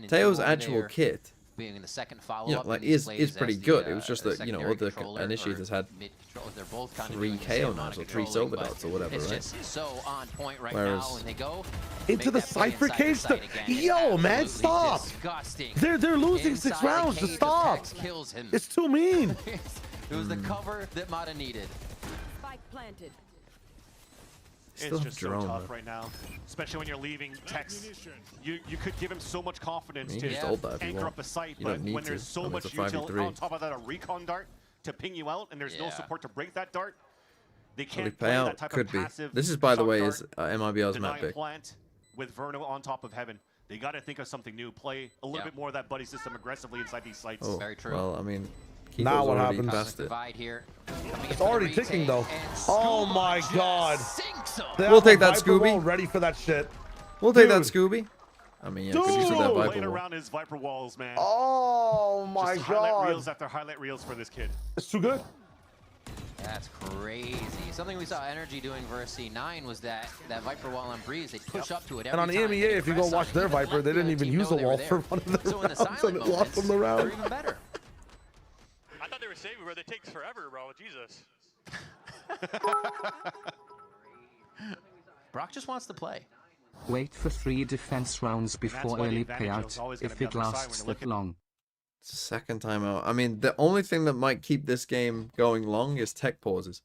Teo's actual kit, being in the second you know, like is pretty good. It was just that, you know, other initiators had 3 KO knives or 3 silver dots or whatever, it's right? just so on point right Whereas now when they go into the Cypher cage. Yo, man, stop! They're losing 6 rounds. Just stop! It's too mean. It was the cover that Mata needed. Spike planted. Still it's just drone, so tough though. right now, especially when you're leaving Tex. You could give him so much confidence You to can just ult that if you anchor want. up a site, You but don't need when to. there's so I mean, much it's a utility 5v3. on top of that, a recon dart to ping you out, and there's no support to break that dart. They Early can't play that payout type could of be. passive. This is, by the shock way, dart, is MIBR's map denying pick. plant with Verno on top of heaven. They got to think of something new. Play a little bit more of that buddy system aggressively inside these sites. Oh, Very true. well, I mean, Now Kiko's what already happens? past it. Divide here. It's already ticking though. Oh my god. We'll take that, Scooby. Ready for that shit. We'll take that, Dude. Scooby. I mean, yeah, because you said that Playing Viper wall. around his Viper walls, man. Oh my Just highlight god. reels after highlight reels for this kid. It's too good. That's crazy. Something we saw NRG doing versus C9 was that Viper wall on Breeze, they push up to it every And on time. EMEA, if you go watch their Viper, they didn't even use a wall for one of their So in the rounds, and silent it lost them the moments, round. they're even better. I thought they were saving where they takes forever, bro. Jesus. Brock just wants to play. Wait for 3 defense rounds before why the early advantage is payout always gonna if be it on their side when lasts you're that looking. long. It's the second time out. I mean, the only thing that might keep this game going long is tech pauses.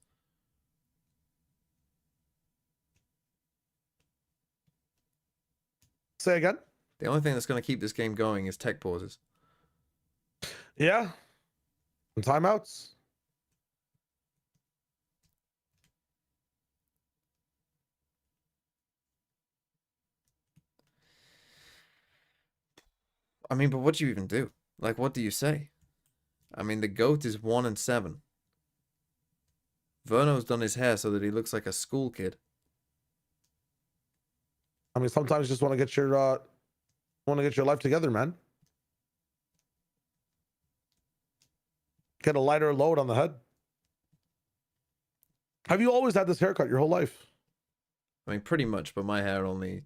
Say again? The only thing that's going to keep this game going is tech pauses. Yeah. And timeouts. I mean, but what do you even do? Like, what do you say? I mean, the GOAT is 1-7. Verno's done his hair so that he looks like a school kid. I mean, sometimes you just want to get your life together, man. Get a lighter load on the head. Have you always had this haircut your whole life? I mean, pretty much, but my hair only...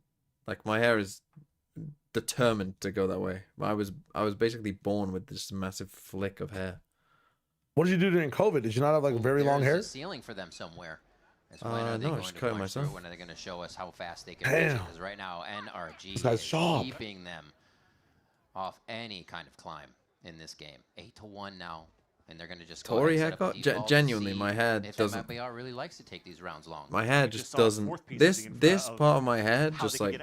Like, my hair is determined to go that way. I was basically born with this massive flick of hair. What did you do during COVID? Did you not have like very long hair? There's a ceiling for them somewhere. When are they no, I going just to cut it punch myself. through? When are they going to show us how fast they can reach it? Because right now, NRG This guy's is sharp. keeping them off any kind of climb in this game. 8-1 now, and they're going to just go Tory ahead and set up a haircut? default to Genuinely, see my hair if doesn't... MIBR really likes to take these rounds long. My hair just doesn't... This part of my hair, just like,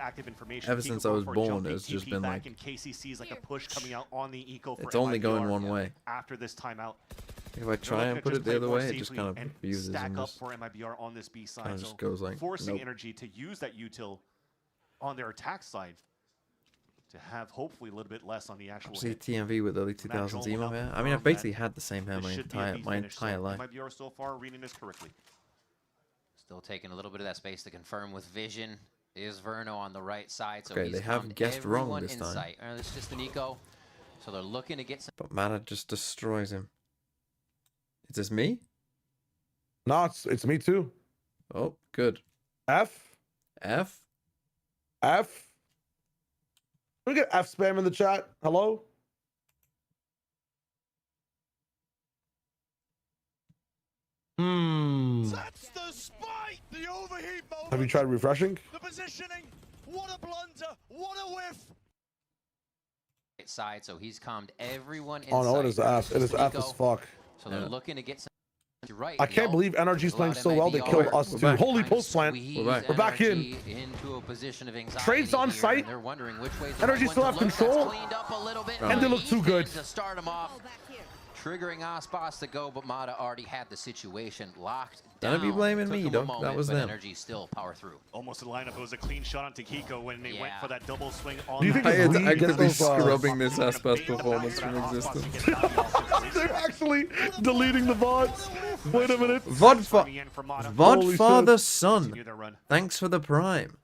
ever since I was born, it's just been like... KCC's like a push coming out on the eco for It's only going MIBR one way. after this timeout. If I try and put it the other way, it just kind of fuses stack and up just for MIBR on this B side. kind of just goes like, forcing nope. energy to use that util on their attack side to have hopefully a little bit less on the actual See hit. TMV with early 2000s emo hair. I mean, I've basically had the same hair This my should be a entire B my finish, so entire life. MIBR so far reading this correctly. Still taking a little bit of that space to confirm with vision. Is Verno on the right side? So Okay, he's they have found guessed wrong everyone this in time. sight. It's just an eco. So they're looking to get some. But Mana just destroys him. Is this me? No, it's me too. Oh, good. F. Can we get F spam in the chat? Hello? That's the spike! The overheat moment! Have you tried refreshing? The positioning! What a blunder! What a whiff! Side, so he's calmed everyone in Oh no, it is sight. F. It is F as fuck. So they're looking to get some right. I can't believe NRG's playing so well. They killed us too. Holy post plant. We're back in. Into a position of anxiety. Trades on here, site. and they're wondering which way NRG still have control. And they look too good. To start them off, triggering Ospas to go, but Mata already had the situation locked down. Don't be blaming me, though. That was them. NRG still power through. Almost in lineup. It was a clean shot on Kiko when they went for that double swing on. Do you think I it's Lee could be gets those, scrubbing this Aspas performance from existence. They're actually deleting the VODs. Wait a minute. Vodfather Son. Thanks for the prime.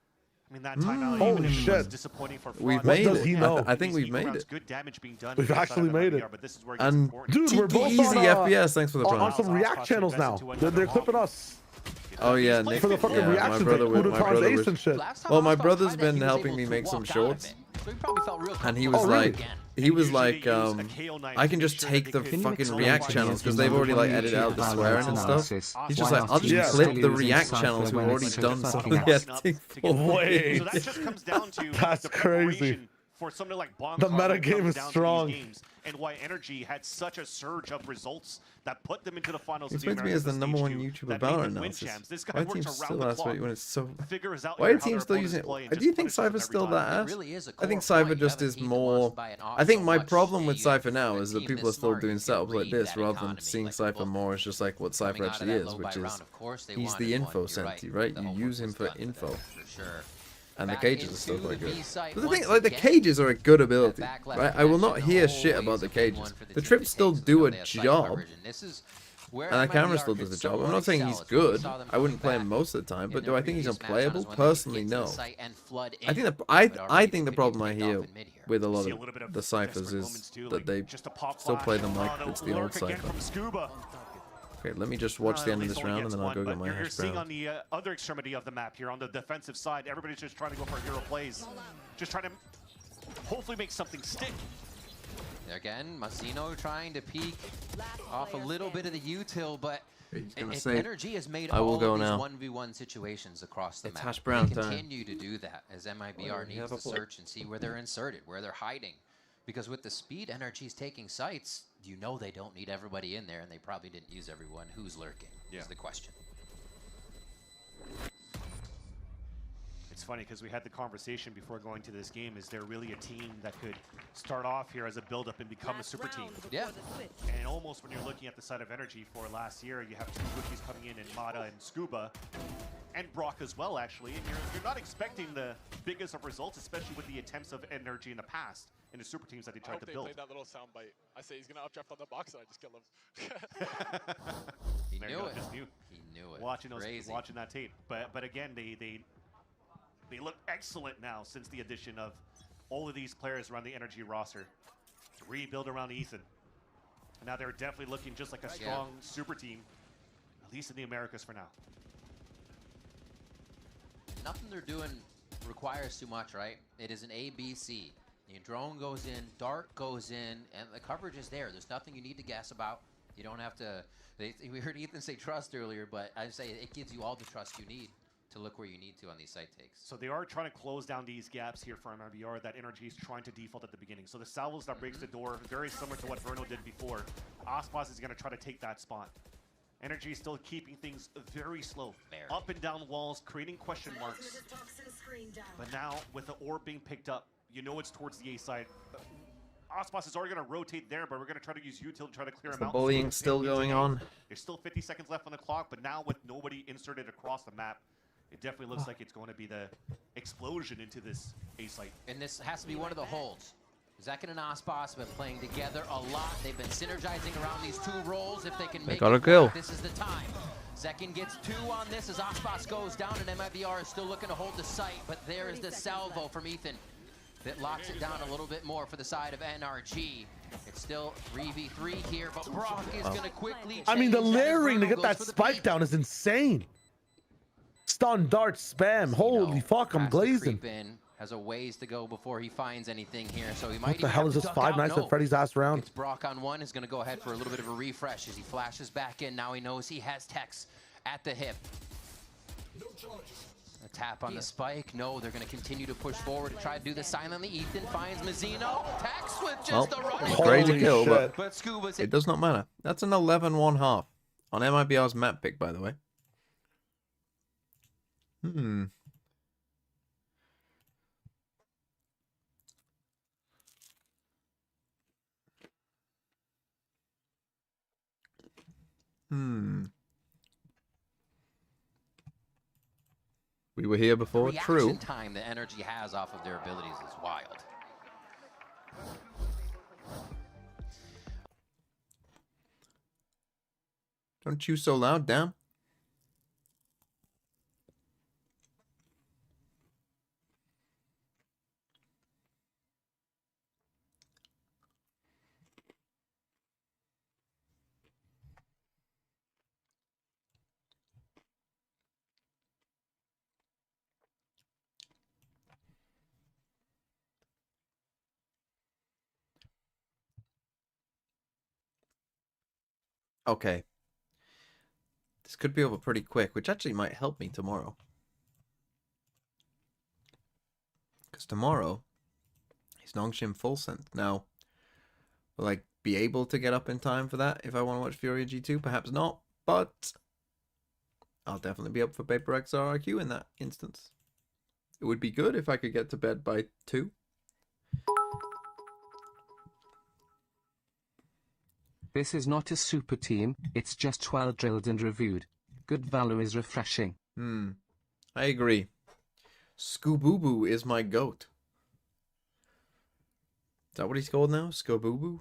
I mean, that timeout Holy was shit. disappointing for We've Fraud. made does it. he know? I think we've made it. Good damage being done We've inside actually of made MIBR, it. but this is where it gets And important. Dude, we're both easy on, FPS. Thanks for the on prime. some React channels now. They're clipping us. Oh yeah, Nick. For the fucking Yeah, my reactions, brother like was. My Udokan's brother ace was. and shit. Well, my brother's been helping me make some shorts, and he was like, I can just take the fucking React channels because they've already like edited out the swearing and stuff. He's just like, I'll just clip the React channels who've already done some of the editing for me. Wait, So that just comes down to that's the crazy. preparation for something like Bon The Carlo meta game comes is down to strong. these games, and why NRG had such a surge of results that put them into the finals. He of the supposed to be as Americas the number one Stage 2, YouTuber that Valorant made them win analysis. champs. This guy Why works teams around still the ask clock, when it's so? figures out Why here are how their teams still opponents using? play, and Do just you think punishes them Cypher's every still time. that It ass? really is a I think core Cypher point. You just haven't is seen them more. lost by an I think so my much. problem with Hey, Cypher if now a is that team people this are still smart, doing you can setups like read this that rather than economy seeing like a Cypher book. more as just like what Coming Cypher out of actually that is, low which buy is round, of course they he's wanted the one. info You're senti, right. right? The You homework use him was for done info. for sure. And the Back cages are still into quite the good. B-site But the thing, once like the again. cages are a good ability, That back left right? I will not connection, hear shit always about the a big cages. one for the The team trips to still take, so do now a they have site job, coverage, and this is where and the camera MIBR still could does a job. I'm somewhat not saying excel. he's It's when we good. saw them I wouldn't coming play him back most of the time, in but their do I think he's previous match unplayable? runs when they could Personally, get to the no. site and flood I think in, the but already I think the could be problem I picked hear off in mid here. with a lot See of a little bit of the ciphers desperate is moments too, that like they just a pop still play them flash. like Oh, no, it's the old lurk again cypher. from Scuba. Okay, let me just watch the At end of least this only round and gets then I'll one, go but get my you're hash seeing brown. on the other extremity of the map here on the defensive side, everybody's just trying to go for hero plays, just trying to hopefully make something stick. Again, Mazzino trying to peek off a little bit of the util, but He's gonna say, NRG has made I will all go of these now. 1v1 situations across the It's map. hash brown They time. continue to do that as MIBR needs to search and see where they're inserted, where they're hiding. Because with the speed NRG's taking sites, you know they don't need everybody in there, and they probably didn't use everyone. Who's lurking is the question. It's funny because we had the conversation before going to this game. Is there really a team that could start off here as a build-up and become a super team? Yeah. And almost when you're looking at the side of NRG for last year, you have two rookies coming in Mata and Scuba, and Brock as well, actually. And you're not expecting the biggest of results, especially with the attempts of NRG in the past in the super teams that they tried to build. They played that little soundbite. I say he's gonna updraft on the box, and I just kill him. He There knew you go, it. just knew. He knew it. Watching Crazy. watching that tape, but again, they look excellent now since the addition of all of these players around the NRG roster. Rebuild around Ethan. And now they're definitely looking just like a strong super team, at least in the Americas for now. Nothing they're doing requires too much, right? It is an ABC. Your drone goes in, dart goes in, and the coverage is there. There's nothing you need to guess about. You don't have to. We heard Ethan say trust earlier, but I say it gives you all the trust you need to look where you need to on these site takes. So they are trying to close down these gaps here for MIBR that NRG is trying to default at the beginning. So the salvos that breaks the door, very similar to what Verno did before. Ospas is going to try to take that spot. NRG is still keeping things very slow. Up and down walls, creating question marks. But now, with the orb being picked up, you know it's towards the A side. Ospas is already going to rotate there, but we're going to try to use util to try to clear him out. The bullying still going on. There's still 50 seconds left on the clock, but now with nobody inserted across the map, it definitely looks like it's going to be the explosion into this A site. And this has to be one of the holds. Zekin and Ospas have been playing together a lot. They've been synergizing around these two roles. If they can make got a it kill. work, this is the time. Zekin gets 2 on this as Ospas goes down, and MIBR is still looking to hold the site, but there is the salvo from Ethan that locks it down a little bit more for the side of NRG. It's still 3v3 here, but Brock is going to quickly I mean, the change that as layering to Verno get goes that for the spike peek. down is insane. Stun, dart, spam. Holy fuck, I'm Has to glazing. creep in, has a ways to go before he finds anything here, so he might What the even hell have is to this? duck 5 out. nights No. at Freddy's ass round? It's Brock on 1, is going to go ahead for a little bit of a refresh as he flashes back in. Now he knows he has Tex at the hip. A tap on the spike. No, they're going to continue to push forward to try to do this silently. Ethan finds Mazzino. Tex with just a run. Crazy kill, But Scuba's it does not matter. That's an 11-1 half on MIBR's map pick, by the way. We were here before, the true. reaction time that NRG has off of their abilities is wild. Don't chew so loud, damn. Okay. This could be over pretty quick, which actually might help me tomorrow. Because tomorrow is It's Nongshim full sent. Now, will I be able to get up in time for that if I want to watch Fury G2? Perhaps not, but I'll definitely be up for Paper XRRQ in that instance. It would be good if I could get to bed by 2. This is not a super team, it's just well drilled and reviewed. Good value is refreshing. I agree. Scoobooboo is my goat. Is that what he's called now? Scoobooboo?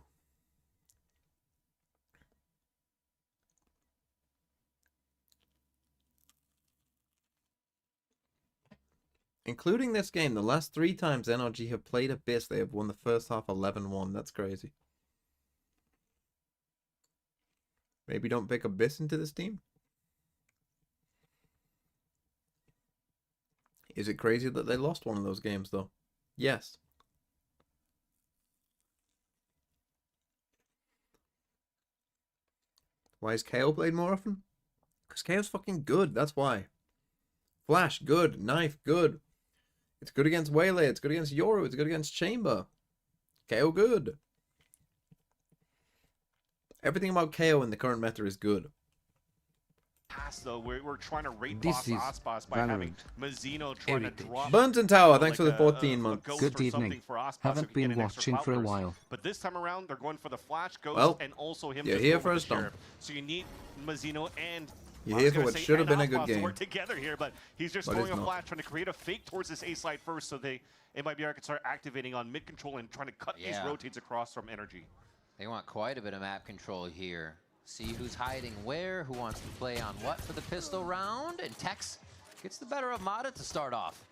Including this game, the last 3 times NRG have played Abyss, they have won the first half 11-1. That's crazy. Maybe don't pick Abyss into this team? Is it crazy that they lost one of those games, though? Yes. Why is KO played more often? Because KO's fucking good, that's why. Flash, good. Knife, good. It's good against Waylay, it's good against Yoru, it's good against Chamber. KO good. Everything about KO in the current meta is good. Though we're trying to rate boss Aspas by having Mazzino trying to drop Burns and Tower, thanks for the 14 months. Good evening. Haven't been watching for a while. But this time around, they're going for the Flash Ghost and also him. You're here for a stomp. So you need Mazzino and you're here for what should have been a good game. Work together here, but he's just throwing a flash, trying to create a fake towards this A side first, so MIBR can start activating on mid control and trying to cut these rotates across from NRG. They want quite a bit of map control here. See who's hiding where, who wants to play on what for the pistol round, and Tex gets the better of Mata to start off.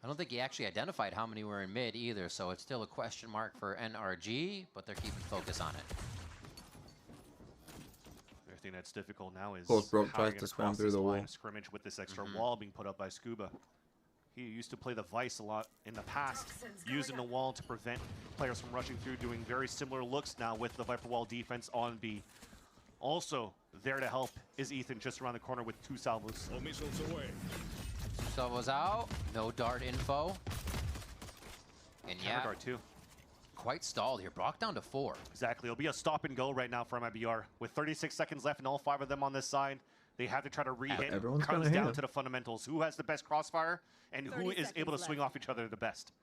I don't think he actually identified how many were in mid either, so it's still a question mark for NRG, but they're keeping focus on it. Everything that's difficult now is Broke tries to spam through the wall. Scrimmage with this extra wall being put up by Scuba. He used to play the Vice a lot in the past, using the wall to prevent players from rushing through, doing very similar looks now with the Viper Wall defense on B. Also, there to help is Ethan just around the corner with 2 salvos. 2 salvos out, no dart info. And yeah, dart too. Quite stalled here. Brock down to 4. Exactly. It'll be a stop and go right now for MIBR. With 36 seconds left and all 5 of them on this side, they have to try to re-hit. Everyone's comes down to the fundamentals. Who has the best crossfire and who is able to swing off each other the best.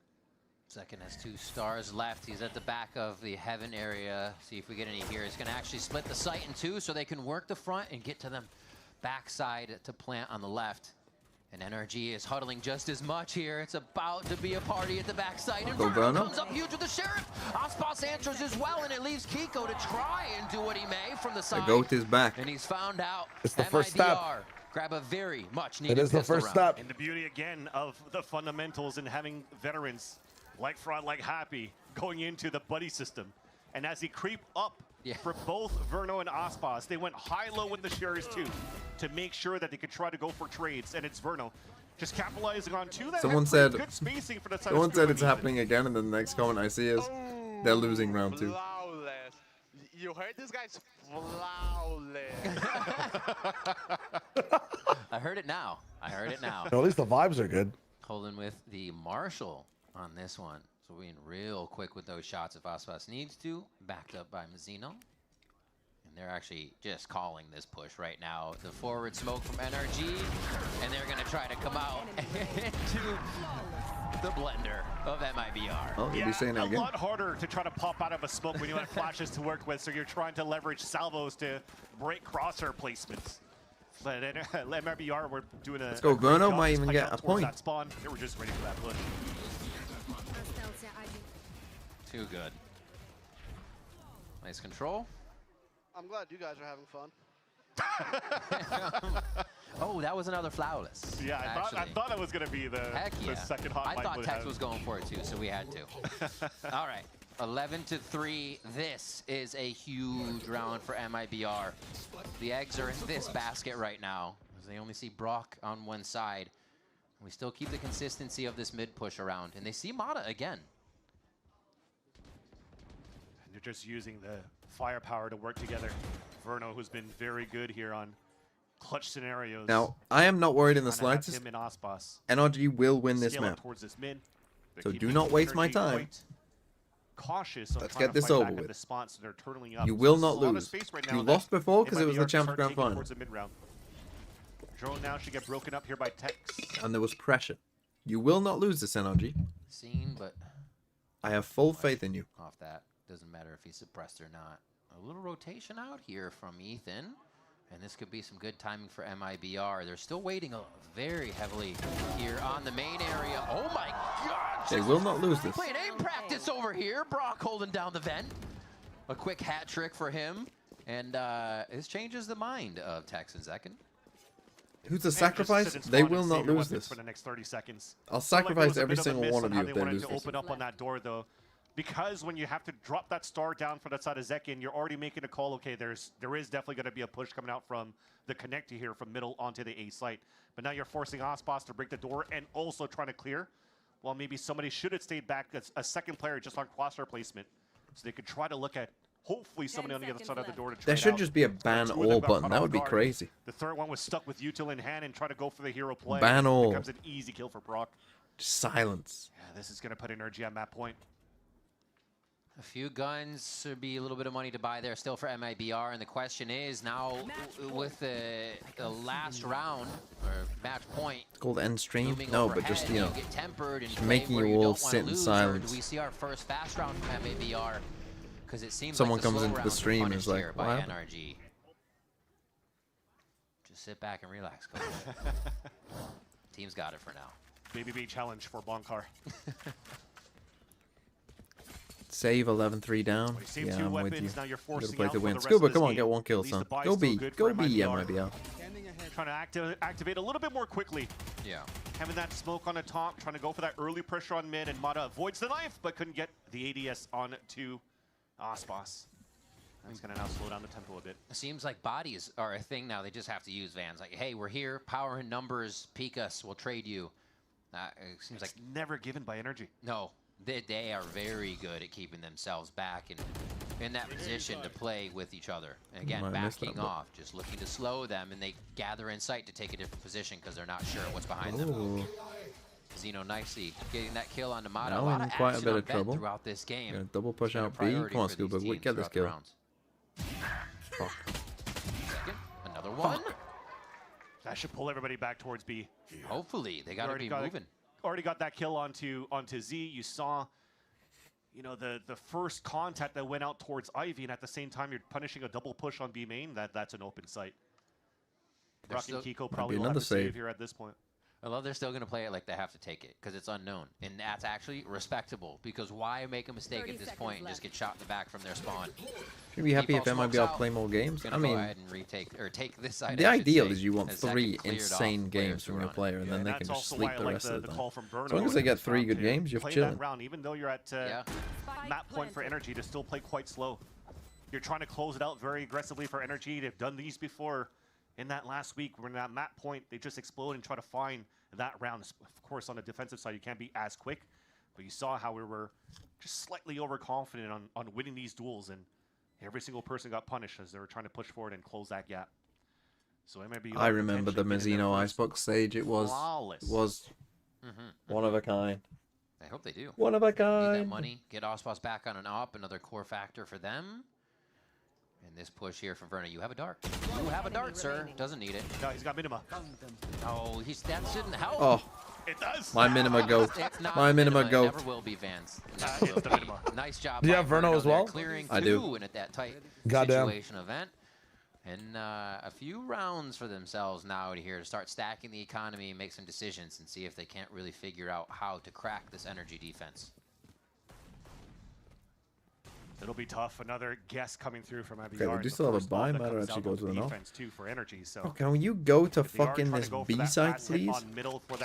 Second has 2 stars left. He's at the back of the heaven area. See if we get any here. He's going to actually split the site in 2 so they can work the front and get to them backside to plant on the left. And NRG is huddling just as much here. It's about to be a party at the backside. And Verno comes up huge with the Sheriff. Aspas answers as well, and it leaves Kiko to try and do what he may from the side. The GOAT is back. And he's found out. It's the first step. Grab a very much needed It is the first step. And the beauty again of the fundamentals and having veterans like Fraud, like Happy going into the buddy system. And as he creep up for both Verno and Aspas, they went high-low with the Sherries too to make sure that they could try to go for trades. And it's Verno just capitalizing on 2 that someone said, good spacing for the side. Someone said it's happening again, and then the next comment I see is they're losing round 2. Flawless. You heard this guy's flawless. I heard it now. I heard it now. At least the vibes are good. Holding with the Marshall on this one. So we're being real quick with those shots if Aspas needs to. Backed up by Mazzino. And they're actually just calling this push right now. The forward smoke from NRG. And they're going to try to come out into the blender of MIBR. Oh, you'll be saying that again. A lot harder to try to pop out of a smoke when you have flashes to work with. So you're trying to leverage salvos to break crosshair placements. But MIBR, we're doing a... Let's go, Verno might even get a point. That spawn. They were just ready for that push. Too good. Nice control. I'm glad you guys are having fun. Oh, that was another flawless. Yeah, I thought it was going to be the second hot. I thought Tex was going for it too, so we had to. All right, 11-3. This is a huge round for MIBR. The eggs are in this basket right now, as they only see Brock on one side. We still keep the consistency of this mid push around, and they see Mata again. And they're just using the firepower to work together. Verno, who's been very good here on clutch scenarios. Now, I am not worried in the slightest. Him and Aspas NRG will win this map. Towards this mid. So do not waste my time. cautious. Let's get this over with. The spot, so they're turtling up. You will not lose. You lost before because it was the Champions Grand Final. Drone now should get broken up here by Tex. And there was pressure. You will not lose this NRG. Seen, but I have full faith in you. Off that. Doesn't matter if he's suppressed or not. A little rotation out here from Ethan. And this could be some good timing for MIBR. They're still waiting very heavily here on the main area. Oh my God! They will not lose this. Playing aim practice over here. Brock holding down the vent. A quick hat trick for him. And this changes the mind of Tex and Zekin. Who's the sacrifice? They will not lose this. For the next 30 seconds. I'll sacrifice every single one of you if they lose to this. Open up on that door though, because when you have to drop that star down for that side of Zekin, you're already making a call. Okay, there is definitely going to be a push coming out from the connector here from middle onto the A site. But now you're forcing Ospas to break the door and also trying to clear. Well, maybe somebody should have stayed back. That's a second player just on crosshair placement, so they could try to look at. Hopefully somebody on the other side of the door to trade There should out. just be a ban all button. That would be crazy. The third one was stuck with util in hand and try to go for the hero play. Ban all. Becomes an easy kill for Brock. Just silence. Yeah, this is going to put NRG on that point. A few guns would be a little bit of money to buy there still for MIBR, and the question is now with the last round or match point. It's called end stream. No, but just you know, get tempered and just making you all sit in silence. Do we see our first fast round from MIBR? Because it seems someone like the comes slow into the rounds stream and are is like, punished "What by happened?" NRG. Just sit back and relax, coach. Team's got it for now. Baby B challenge for Bonkar. Save 11-3 down. Yeah, I'm with you. Now you're You gotta forcing play out to for win. the rest Scuba, of this come on, game. get one kill, At least son. the buy's Go still B, good go for B, MIBR. MIBR. Trying to activate a little bit more quickly. Yeah. Having that smoke on the top, trying to go for that early pressure on mid, and Mata avoids the knife, but couldn't get the ADS on to Ospas. He's going to now slow down the tempo a bit. It seems like bodies are a thing now. They just have to use Vans. Like, hey, we're here, power in numbers, peek us, we'll trade you. It seems it's like never given by NRG. No, they are very good at keeping themselves back and in that position to play with each other. And again, backing off, just looking to slow them, and they gather in sight to take a different position because they're not sure what's behind them. Zeno nicely getting that kill on Namada. Now in quite a bit of trouble. Throughout this game. Gonna double push out B. Come on, Scuba, get this kill. Fuck. Another one. That should pull everybody back towards B. Hopefully, they got to be moving. Already got that kill onto Z. You saw, you know, the first contact that went out towards Ivy, and at the same time you're punishing a double push on B main. That's an open site. Brock and Kiko probably will have to save here at this point. I love they're still going to play it like they have to take it because it's unknown. And that's actually respectable because why make a mistake at this point and just get shot in the back from their spawn? Should be happy if MIBR play more games. I mean, go ahead and retake, or take this side, the ideal is you want 3 insane games from your player, and then they can just sleep the rest of the time. As long as they get 3 good games, you're chilling. Even though you're at map point for NRG to still play quite slow. You're trying to close it out very aggressively for NRG. They've done these before. In that last week, when that map point, they just explode and try to find that round. Of course, on the defensive side, you can't be as quick, but you saw how we were just slightly overconfident on winning these duels, and every single person got punished as they were trying to push forward and close that gap. So maybe I remember the Mizzino Icebox stage. It was one of a kind. I hope they do. One of a kind. Need that money. Get Ospas back on an op. Another core factor for them. And this push here from Verna. You have a dart. You have a dart, sir. Doesn't need it. No, he's got minima. Oh, that shouldn't help. Oh. It does. My minima go. My minima go. Never will be, Vans. Nice job. Do you have Verno as well? Clearing I do. And at that tight Goddamn. situation event. And a few rounds for themselves now here to start stacking the economy and make some decisions and see if they can't really figure out how to crack this energy defense. It'll be tough. Another guess coming through from MIBR. Okay, we do still have a buy. Matter actually goes with an off. Too for NRG, so okay, can you go to fucking this B side, please?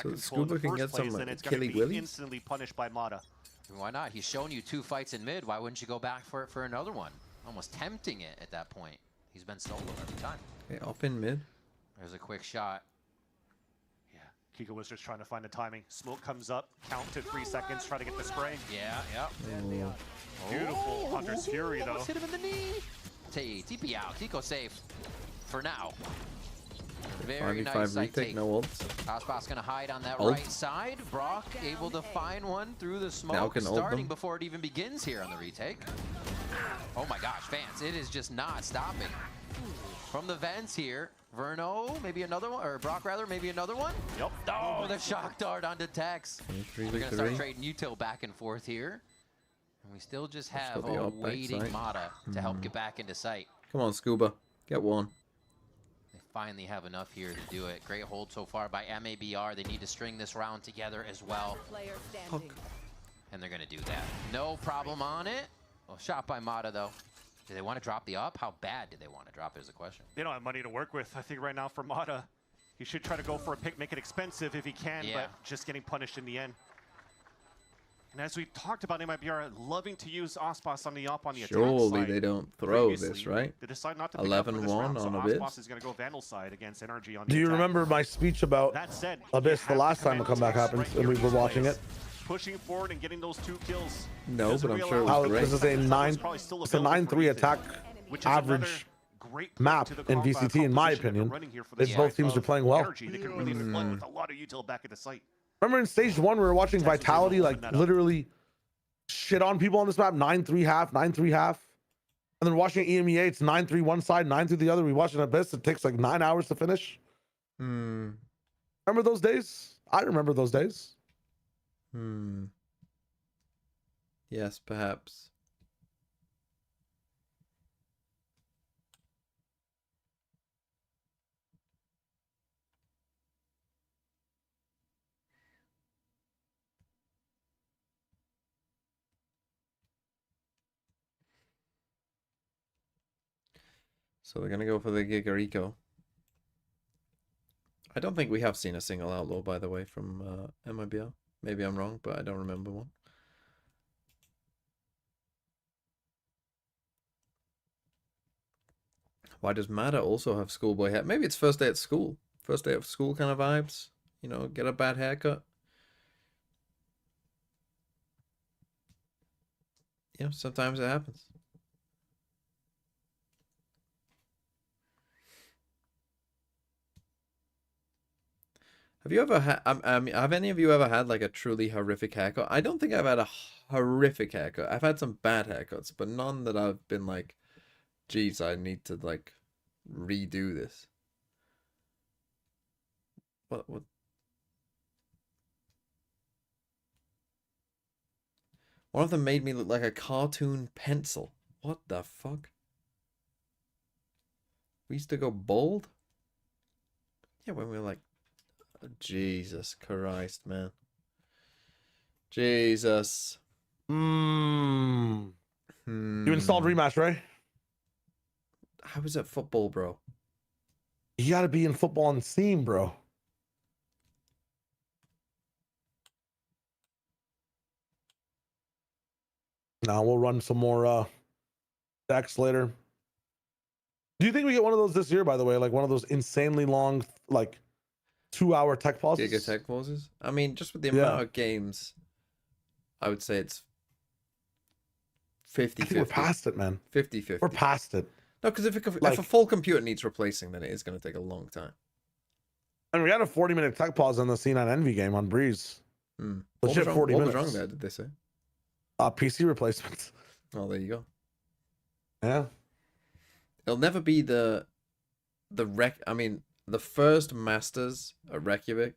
So Scuba can get some killy willies. Instantly punished by Mata. Why not? He's shown you 2 fights in mid. Why wouldn't you go back for another one? Almost tempting it at that point. He's been solo every time. Okay, up in mid. There's a quick shot. Yeah, Kiko was just trying to find the timing. Smoke comes up, count to 3 seconds, try to get the spray. Yeah. Beautiful Hunter's Fury, though. Hit him in the knee. TP out. Kiko safe for now. Very 5v5 nice site retake, take. no ults. Osbot's gonna hide on that Ult. right side. Brock able to find one through the Now smoke, can ult starting them. before it even begins here on the retake. Oh my gosh, fans, it is just not stopping. From the vents here, Verno, maybe another one, or Brock rather, maybe another one? Yep. Oh, the shock dart onto Tex. 3v3. We're gonna start trading util back and forth here. And we still just have got the a ult back waiting side. Mata to help get back into sight. Come on, Scuba. Get one. They finally have enough here to do it. Great hold so far by MIBR. They need to string this round together as well. And they're going to do that. No problem on it. Well, shot by Mata, though. Do they want to drop the up? How bad do they want to drop is the question. They don't have money to work with. I think right now for Mata, he should try to go for a pick, make it expensive if he can, but just getting punished in the end. And as we talked about, MIBR loving to use Osbos on the up on the attack Surely side. they don't throw Previously, this, right? They decide not to pick up for this 11-1 round, so on Abyss. Osbos is going to go Vandal side against NRG on the Do you attack. remember my speech about That said, Abyss the last time a comeback happened and we were watching it? Pushing forward and getting those 2 kills. No, but I'm sure it was great. This is a 9-3 attack average map in VCT, in my opinion. Both teams are playing well. They can really flood with a lot of util back at the site. Remember in stage 1 we were watching Vitality like literally shit on people on this map, 9-3 half, 9-3 half. And then watching EMEA, it's 9-3 one side, 9-3 the other. We watch an Abyss, it takes like 9 hours to finish. Remember those days? I remember those days. Yes, perhaps. So they're going to go for the Giga-Rico. I don't think we have seen a single outlaw, by the way, from MIBR. Maybe I'm wrong, but I don't remember one. Why does Mata also have schoolboy hair? Maybe it's first day at school. First day of school kind of vibes. You know, get a bad haircut. Yeah, sometimes it happens. Have you ever had, have any of you ever had like a truly horrific haircut? I don't think I've had a horrific haircut. I've had some bad haircuts, but none that I've been like, geez, I need to like redo this. What? One of them made me look like a cartoon pencil. What the fuck? We used to go bald? Yeah, when we were like, Jesus Christ, man. Jesus. You installed Rematch, right? How is it football, bro? You gotta be in football on Steam, bro. Now we'll run some more decks later. Do you think we get one of those this year, by the way? Like one of those insanely long, like 2-hour tech pauses? Giga tech pauses? I mean, just with the amount of games, I would say it's 50-50. We're past it, man. 50-50. We're past it. No, because if a full computer needs replacing, then it is going to take a long time. And we had a 40-minute tech pause on the C9 Envy game on Breeze. Legit 40 minutes. What was wrong there, did they say? PC replacements. Oh, there you go. Yeah. It'll never be the first Masters at Reykjavik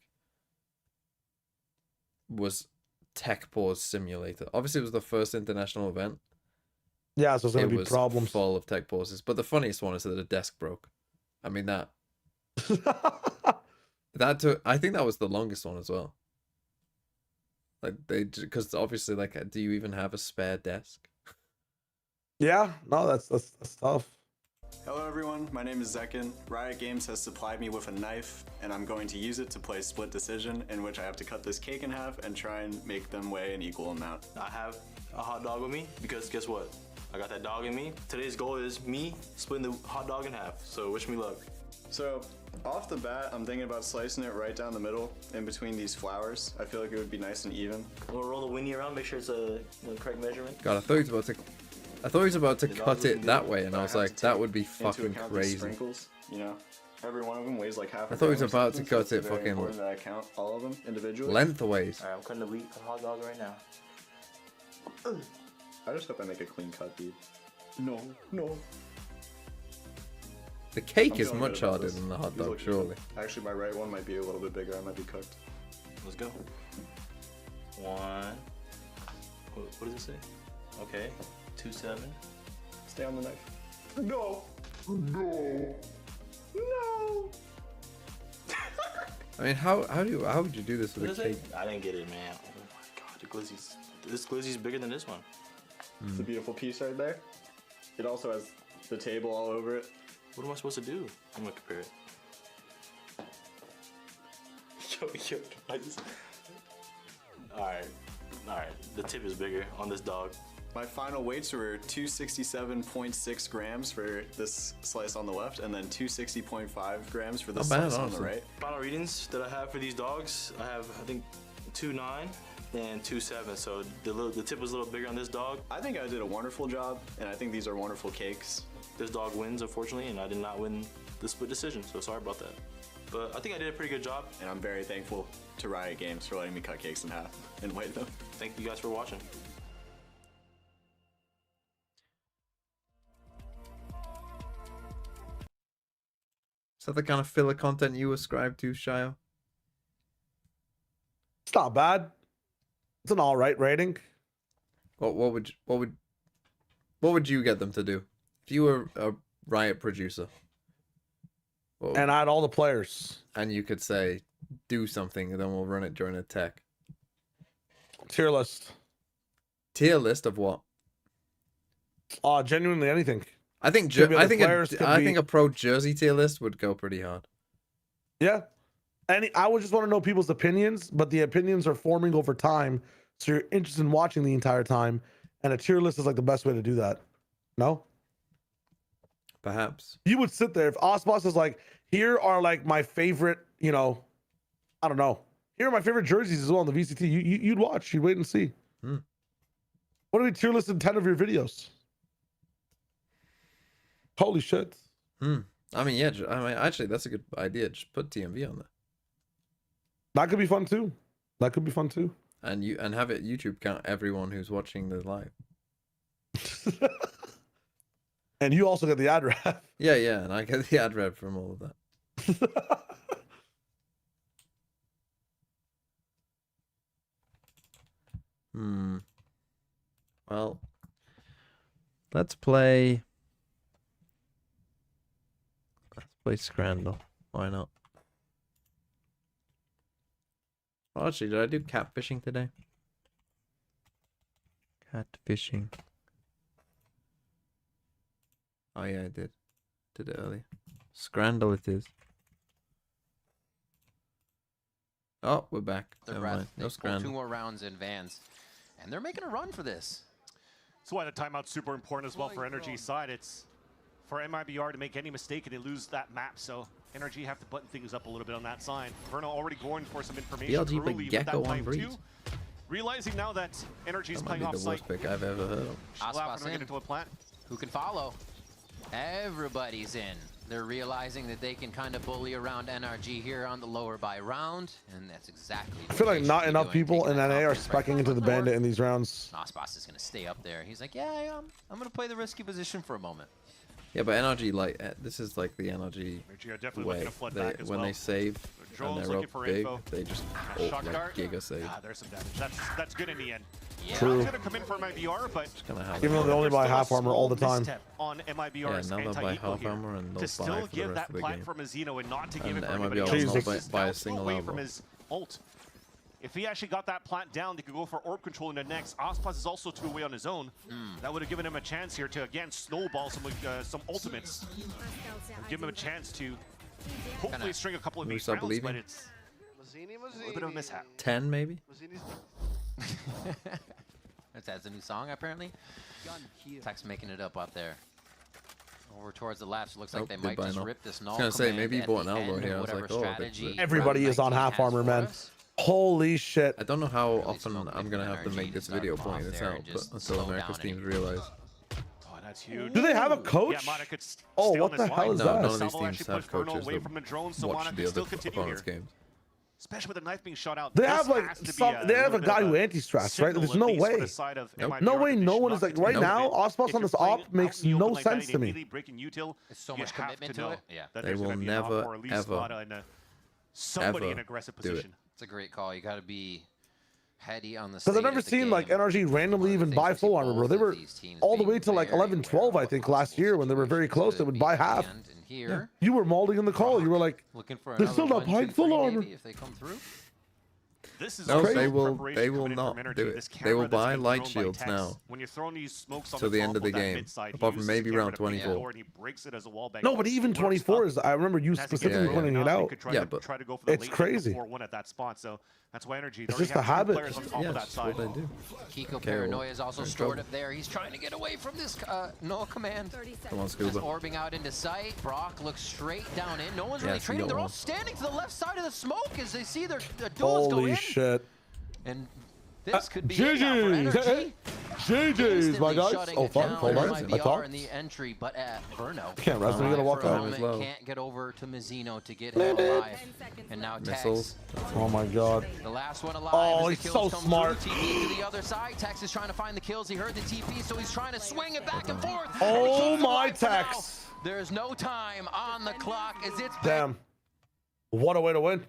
was Tech Pause Simulator. Obviously, it was the first international event. Yeah, so it's going to be problems. Full of tech pauses. But the funniest one is that the desk broke. I mean, that took, I think that was the longest one as well. Like, because obviously, like, do you even have a spare desk? Yeah, no, that's tough. Hello everyone, my name is Zekin. Riot Games has supplied me with a knife, and I'm going to use it to play Split Decision, in which I have to cut this cake in half and try and make them weigh an equal amount. I have a hot dog with me, because guess what? I got that dog in me. Today's goal is me splitting the hot dog in half, so wish me luck. So, off the bat, I'm thinking about slicing it right down the middle, in between these flowers. I feel like it would be nice and even. We'll roll the winnie around, make sure it's the correct measurement. God, I thought he was about to cut it that way, and I was like, that would be fucking crazy. Sprinkles, you know, Every one of them weighs like half. I thought he was about to cut it's it very fucking important that I count all of them individually. lengthways. Alright, I'm cutting the wheat hot dog right now. I just hope I make a clean cut, dude. No, no. The cake I'm is feeling much good about harder this. than the hot He's dog, looking surely. good. Actually, my right one might be a little bit bigger. I might be cooked. Let's go. 1. What does it say? Okay. 2-7. Stay on the knife. No. No. No. I mean, how would you do this What with does a it cake? say? I didn't get it, man. Oh my god, the glizzy's. This glizzy's bigger than this one. It's a beautiful piece right there. It also has the table all over it. What am I supposed to do? I'm gonna compare it. Yo, Alright. The tip is bigger on this dog. My final weights were 267.6 grams for this slice on the left, and then 260.5 grams for this slice on the right. Final readings that I have for these dogs, I have, I think, 2.9 and 2.7. So the tip was a little bigger on this dog. I think I did a wonderful job, and I think these are wonderful cakes. This dog wins, unfortunately, and I did not win the split decision, so sorry about that. But I think I did a pretty good job. And I'm very thankful to Riot Games for letting me cut cakes in half and weigh them. Thank you guys for watching. Is that the kind of filler content you ascribe to, Shio? It's not bad. It's an all right rating. What would you get them to do if you were a Riot producer? And add all the players. And you could say, do something, and then we'll run it during a tech. Tier list. Tier list of what? Genuinely anything. I think a pro jersey tier list would go pretty hard. Yeah. I would just want to know people's opinions, but the opinions are forming over time, so you're interested in watching the entire time, and a tier list is like the best way to do that. No? Perhaps. You would sit there if Osboss is like, here are like my favorite, I don't know. Here are my favorite jerseys as well on the VCT. You'd watch. You'd wait and see. What do we tier list in 10 of your videos? Holy shit. I mean, yeah. I mean, actually, that's a good idea. Just put TMV on there. That could be fun too. And have it YouTube count everyone who's watching the live. And you also get the ad rev. Yeah, and I get the ad rev from all of that. Well, let's play Scrandle. Why not? Oh, actually, did I do catfishing today? Catfishing. Oh yeah, I did. Did it earlier. Scrandle it is. Oh, we're back. Never mind. No Scrandle. 2 more rounds in Vans, and they're making a run for this. So why the timeout's super important as well for NRG side. It's for MIBR to make any mistake and they lose that map, so NRG have to button things up a little bit on that side. Verno already going for some information BLG early with Gecko that on Breeze. too. Realizing now that NRG is playing That might be the off-site. worst pick I've ever heard of. Ospas Get in. into a plant. Who can follow? Everybody's in. They're realizing that they can kind of bully around NRG here on the lower by round, and that's exactly I feel like not enough people in NA are speccing into the Bandit in these rounds. Ospas is going to stay up there. He's like, yeah, I am. I'm going to play the risky position for a moment. Yeah, but NRG, like, this is like the NRG are definitely way. looking to flood back as When well. they save Joel's and they're looking up for big, info. they just Shock dart. giga save. There's some damage. That's good in the end. Yeah. True. It's going to come in for MIBR, but Even though they only buy half armor all the time. on MIBR's Yeah, now they'll buy anti-eco half here. armor and they'll To buy still for the give rest that of the plant game. from Azino and not to give And it for MIBR anybody will else. not He's buy a now single away level. from his ult. If he actually got that plant down, they could go for orb control in the next. Ospas is also 2 away on his own. That would have given him a chance here to, again, snowball some ultimates. Give him a chance to hopefully string a couple of Can we these stop rounds, but believing? it's a little bit of a mishap. 10 maybe? That's a new song, apparently. Tech's making it up out there. Over towards the left, looks like they might goodbye, just no. rip this I null was gonna say, command maybe he at bought the an elbow end here. of I was like, whatever oh, strategy Everybody round is on 19 half has armor, for man. us. Holy shit. I don't know how Really often smoke I'm gonna have to NRG make this start video from pointing off this there out, and but just until slow America's down any- teams realize. Oh, That's huge. Do they have a coach? Yeah, Mana could Oh, stay what on the this hell line. is No, that? none of these Salvo teams actually have pushed Bruno coaches away that from the drone, so watch Mana the could other still continue opponent's here. games. Especially with the knife being shot out. They this have like has to be some. They have a little bit guy of who anti-strats, right? signal, There's at no least for way. the side of Nope. MIBR No way. that they No should one not is like continue right with now. it. Osmos If on you're this playing op out makes in the no open like that sense and to you're me. immediately breaking util, There's so you much have commitment to to know it. Yeah. that They there's will gonna be an never, op or at least ever, Mana in somebody in ever aggressive do it. position. It's a great call. You got to be heady on the Because I've stage never of the seen game. like NRG randomly even buy full armor, bro. They were all the way to like 11, 12, I think, last year when they were very close. They would buy half. And here, You were molding in the call. You were like, looking for they're another still not 1, buying 2, full 3 armor. maybe if they come through. This is No, also they will preparation coming in not from NRG. do it. This They will camera that's buy been light thrown by shields Tex, now when you're throwing these smokes on till the end top of the that game, mid-side, he apart from uses maybe the camera round to peek the 24. door and he breaks it as a wall bang. No, but even 24 is. I remember you specifically pointing it out. Yeah, but try to go for the it's late crazy. 4-1 at that spot. So that's why NRG. It's just a habit. Players on top of that Yes, side. what they do. Kiko Paranoia is also stored up there. He's trying to get away from this null command. Come on, Just Scuba. orbing out into sight. Brock looks straight down in. No one's really Yes, you trading. got They're all one. standing to the left side of the smoke as they see their duels go Holy in. shit. And this could be it now for NRG. GG's, my Instantly guys. shutting Oh, it fuck. down. Hold on. MIBR I thought. in the entry, but at Verno. Can't rest. We gotta walk For a out. moment, low. can't get over to Mizzino to get him alive. And now Tex. Missiles. Oh my god. The last one alive. Oh, as the he's kills so come smart. Through. TP to the other side. Tex is trying to find the kills. He heard the TP, so he's trying to swing it back and forth. Oh And my alive for now. Tex. There's no time on the clock as it's Damn. What a way to win.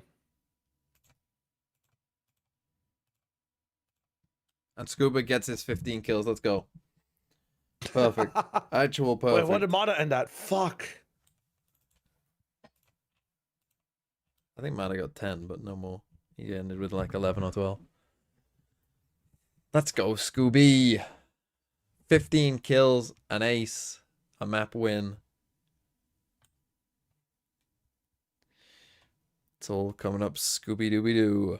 And Scuba gets his 15 kills. Let's go. Perfect. Actual perfect. Wait, what did Mana end at? Fuck. I think Mana got 10, but no more. He ended with like 11 or 12. Let's go, Scooby. 15 kills, an ace, a map win. It's all coming up Scooby-Dooby-Doo.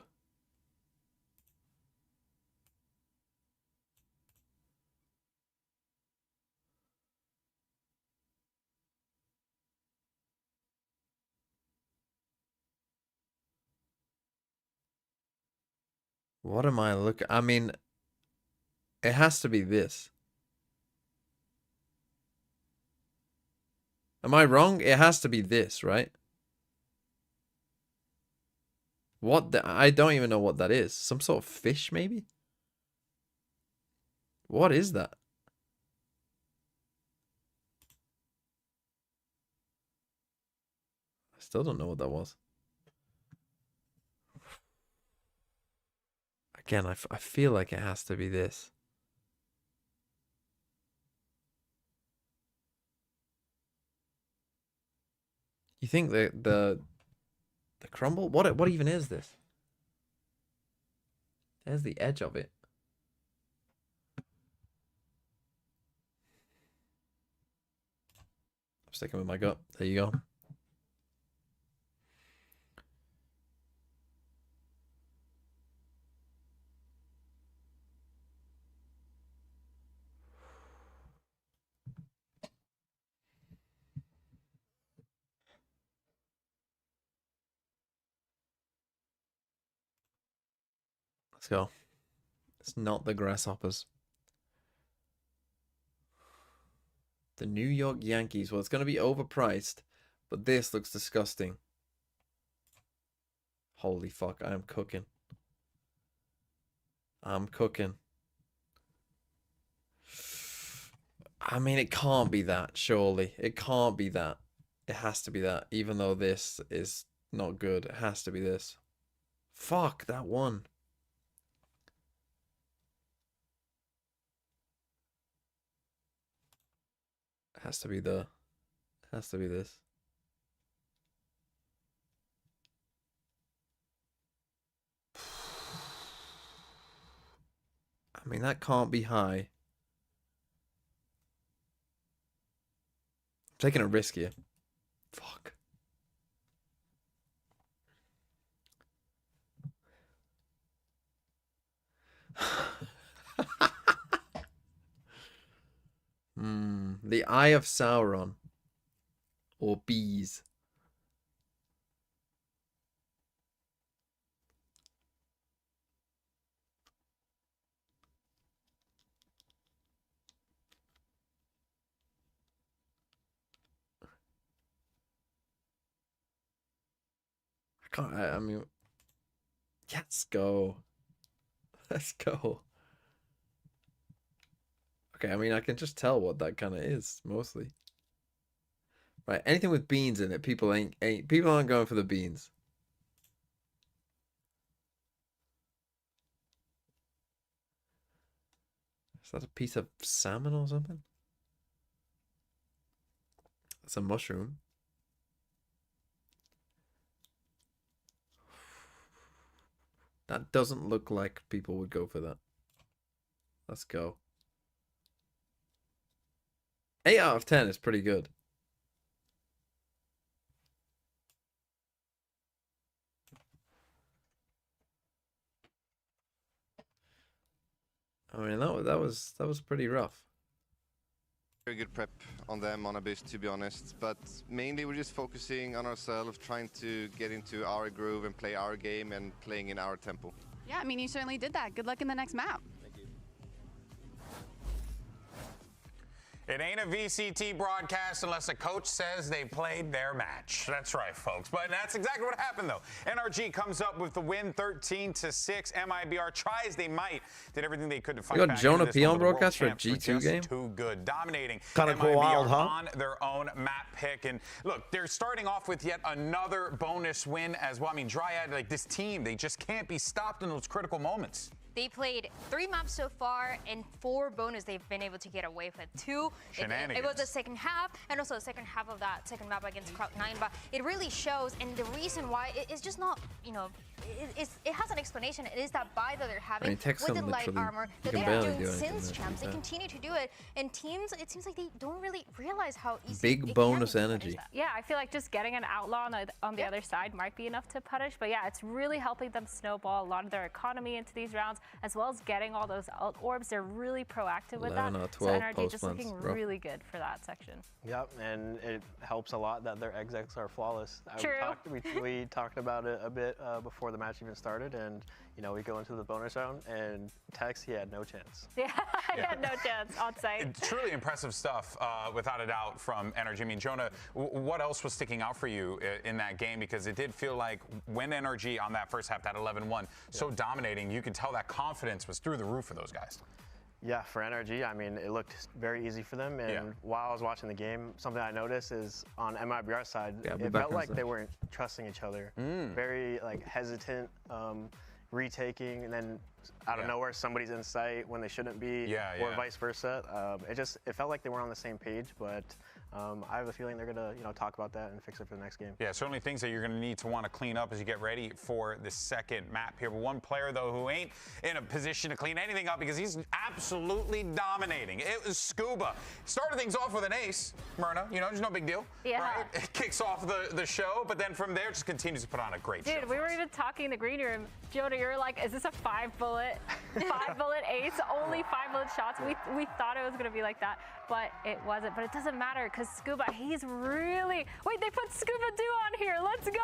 What am I looking? I mean, it has to be this. Am I wrong? It has to be this, right? What the? I don't even know what that is. Some sort of fish, maybe? What is that? I still don't know what that was. Again, I feel like it has to be this. You think the crumble? What even is this? There's the edge of it. I'm sticking with my gut. There you go. Let's go. It's not the Grasshoppers. The New York Yankees. Well, it's going to be overpriced, but this looks disgusting. Holy fuck, I am cooking. I'm cooking. I mean, it can't be that, surely. It can't be that. It has to be that, even though this is not good. It has to be this. Fuck, that one. Has to be has to be this. I mean, that can't be high. I'm taking a risk here. Fuck. The Eye of Sauron. Or bees. I mean, let's go. Let's go. Okay, I mean, I can just tell what that kind of is mostly. Right, anything with beans in it, people aren't going for the beans. Is that a piece of salmon or something? That's a mushroom. That doesn't look like people would go for that. Let's go. 8 out of 10 is pretty good. I mean, that was pretty rough. Very good prep on them on Abyss, to be honest, but mainly we're just focusing on ourselves, trying to get into our groove and play our game and playing in our tempo. Yeah, I mean, you certainly did that. Good luck in the next map. It ain't a VCT broadcast unless a coach says they played their match. That's right, folks. But that's exactly what happened, though. NRG comes up with the win, 13-6. MIBR try as they might, did everything they could to fight back. You got Jonah P on broadcast for a G2 game? Too good, dominating. Kind of wild, huh? On their own map pick, and look, they're starting off with yet another bonus win as well. I mean, Dryad, like this team, they just can't be stopped in those critical moments. They played 3 maps so far, and 4 bonus they've been able to get away with. 2, it was the second half, and also the second half of that second map against Cloud9. But it really shows, and the reason why it's just not, you know, it has an explanation. It is that buy that they're having with the light armor that they've been doing since champs. They continue to do it, and teams, it seems like they don't really realize how easy. Big bonus energy. Yeah, I feel like just getting an outlaw on the other side might be enough to punish, but yeah, it's really helping them snowball a lot of their economy into these rounds, as well as getting all those orbs. They're really proactive with that. So NRG just looking really good for that section. Yep, and it helps a lot that their execs are flawless. True. We talked about it a bit before the match even started, and you know, we go into the bonus round, and Tex, he had no chance. Yeah, he had no chance on site. It's truly impressive stuff, without a doubt, from NRG. I mean, Jonah, what else was sticking out for you in that game? Because it did feel like when NRG on that first half, that 11-1, so dominating, you could tell that confidence was through the roof for those guys. Yeah, for NRG, I mean, it looked very easy for them. And while I was watching the game, something I noticed is on MIBR side, it felt like they weren't trusting each other. Very like hesitant, retaking, and then out of nowhere somebody's in sight when they shouldn't be, or vice versa. It felt like they weren't on the same page, but I have a feeling they're gonna, you know, talk about that and fix it for the next game. Yeah, certainly things that you're gonna need to want to clean up as you get ready for the second map here. But one player though who ain't in a position to clean anything up because he's absolutely dominating. It was Scuba. Started things off with an ace, Myrna. You know, there's no big deal. Yeah. Right? It kicks off the show, but then from there just continues to put on a great show. Dude, we were even talking in the green room. Jonah, you're like, is this a 5-bullet ace? Only 5-bullet shots. We thought it was gonna be like that, but it wasn't. But it doesn't matter because Scuba, he's really. Wait, they put Scuba Doo on here. Let's go.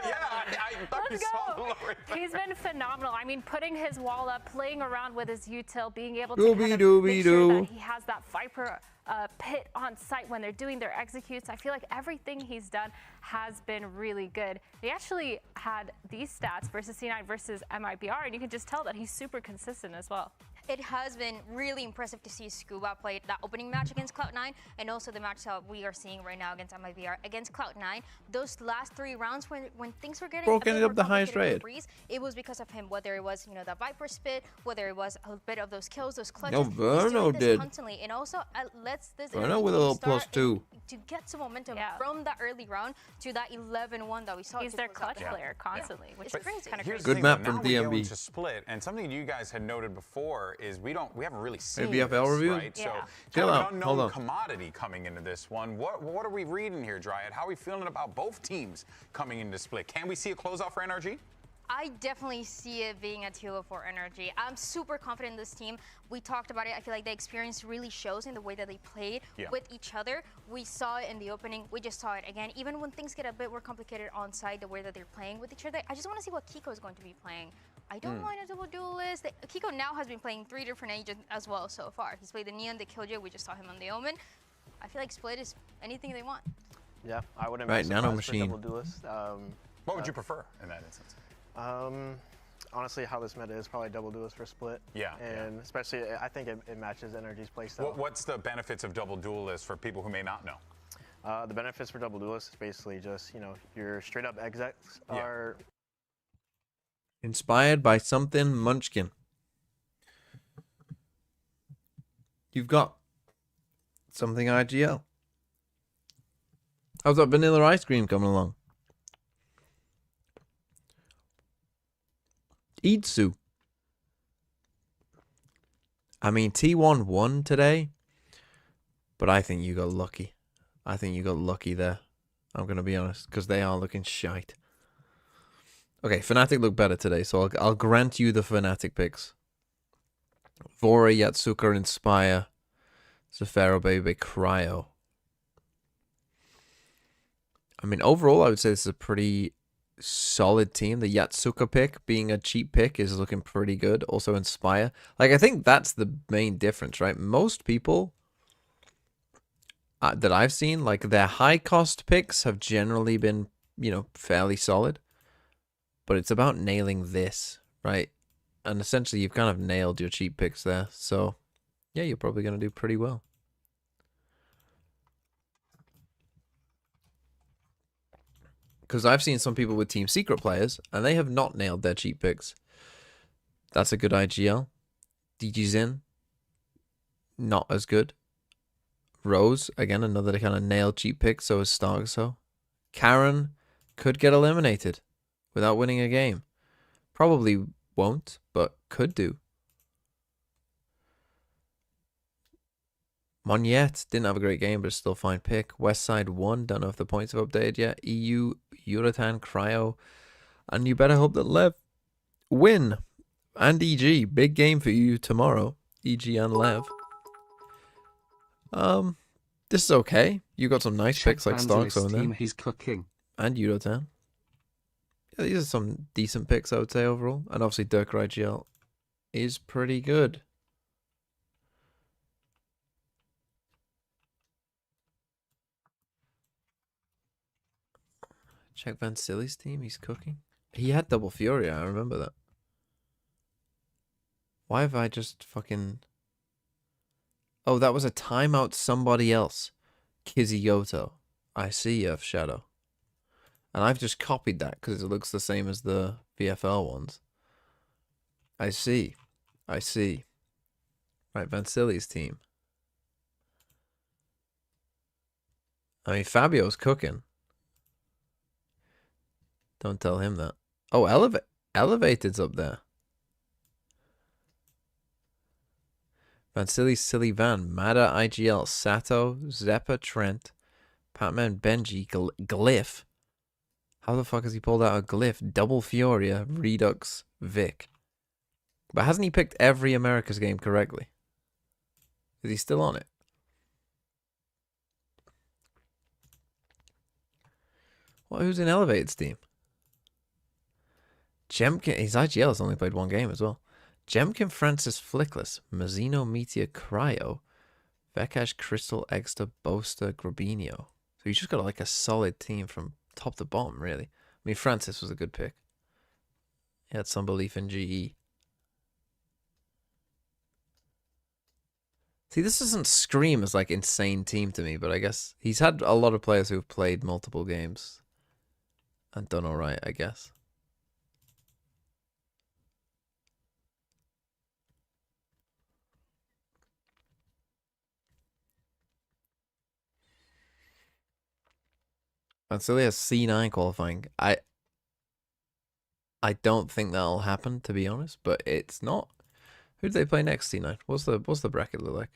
Yeah, I thought you saw the lower thing. He's been phenomenal. I mean, putting his wall up, playing around with his util, being able to kind of make sure that he has that Viper pit on site when they're doing their executes. I feel like everything he's done has been really good. He actually had these stats versus C9 versus MIBR, and you can just tell that he's super consistent as well. It has been really impressive to see Scuba play that opening match against Cloud9, and also the match that we are seeing right now against MIBR against Cloud9. Those last 3 rounds when things were getting up the highest rate, it was because of him. Whether it was, you know, the Viper spit, whether it was a bit of those kills, those clutches. No, Verno did constantly, and also lets this Verno with a little +2 to get some momentum from that early round to that 11-1 that we saw. He's their clutch player constantly, which is crazy. Kind of crazy. Good map from DMB. To split, and something you guys had noted before is we haven't really seen BFL review, right? So kind of an unknown commodity coming into this one. What are we reading here, Dryad? How are we feeling about both teams coming into split? Can we see a closeout for NRG? I definitely see it being a 2-0 for NRG. I'm super confident in this team. We talked about it. I feel like the experience really shows in the way that they played with each other. We saw it in the opening. We just saw it again. Even when things get a bit more complicated on site, the way that they're playing with each other, I just want to see what Kiko is going to be playing. I don't mind a double duelist. Kiko now has been playing 3 different agents as well so far. He's played the Neon, the Killjoy. We just saw him on the Omen. I feel like Split is anything they want. Yeah, I wouldn't be surprised for double duelist. What would you prefer in that instance? Honestly, how this meta is probably double duelist for split. Yeah. And especially, I think it matches NRG's playstyle. What's the benefits of double duelist for people who may not know? The benefits for double duelist is basically just, you know, your straight up execs are... Inspired by something Munchkin. You've got something IGL. How's that vanilla ice cream coming along? Itsu. I mean, T1 won today, but I think you got lucky. I think you got lucky there. I'm going to be honest, because they are looking shite. Okay, Fnatic looked better today, so I'll grant you the Fnatic picks. Vora, Yatsuka, Inspire, Zafiro, Baby, Cryo. I mean, overall, I would say this is a pretty solid team. The Yatsuka pick, being a cheap pick, is looking pretty good. Also, Inspire. Like, I think that's the main difference, right? Most people that I've seen, like, their high-cost picks have generally been, you know, fairly solid. But it's about nailing this, right? And essentially, you've kind of nailed your cheap picks there. So, yeah, you're probably going to do pretty well. Because I've seen some people with Team Secret players, and they have not nailed their cheap picks. That's a good IGL. DG Zin, not as good. Rose, again, another kind of nailed cheap pick, so is Stargso. Karen could get eliminated without winning a game. Probably won't, but could do. Moniette didn't have a great game, but still fine pick. Westside won. Don't know if the points have updated yet. EU, Yuratan, Cryo. And you better hope that Lev win. And EG. Big game for you tomorrow. EG and Lev. This is okay. You got some nice picks like Starkso in there. He's cooking. And Yuratan. Yeah, these are some decent picks, I would say, overall. And obviously, Dirk IGL is pretty good. Check Van Silly's team. He's cooking. He had double Fury. I remember that. Why have I just fucking... Oh, that was a timeout somebody else. Kizioto. I see you, Shadow. And I've just copied that because it looks the same as the VFL ones. I see. I see. Right, Van Silly's team. I mean, Fabio's cooking. Don't tell him that. Oh, Elevated's up there. Van Silly Van, Mada IGL, Sato, Zeppa, Trent, Patman, Benji, Glyph. How the fuck has he pulled out a Glyph? Double Fioria, Redux, Vic. But hasn't he picked every America's game correctly? Is he still on it? Well, who's in Elevated's team? Jemkin, his IGL has only played one game as well. Jemkin, Francis, Flickless, Mazzino, Meteor, Cryo, Vekash, Crystal, Exter, Boaster, Grabinho. So you just got like a solid team from top to bottom, really. I mean, Francis was a good pick. He had some belief in GE. See, this doesn't scream as like insane team to me, but I guess he's had a lot of players who've played multiple games and done all right, I guess. Vancilia has C9 qualifying. I don't think that'll happen, to be honest, but it's not. Who do they play next, C9? What's the bracket look like?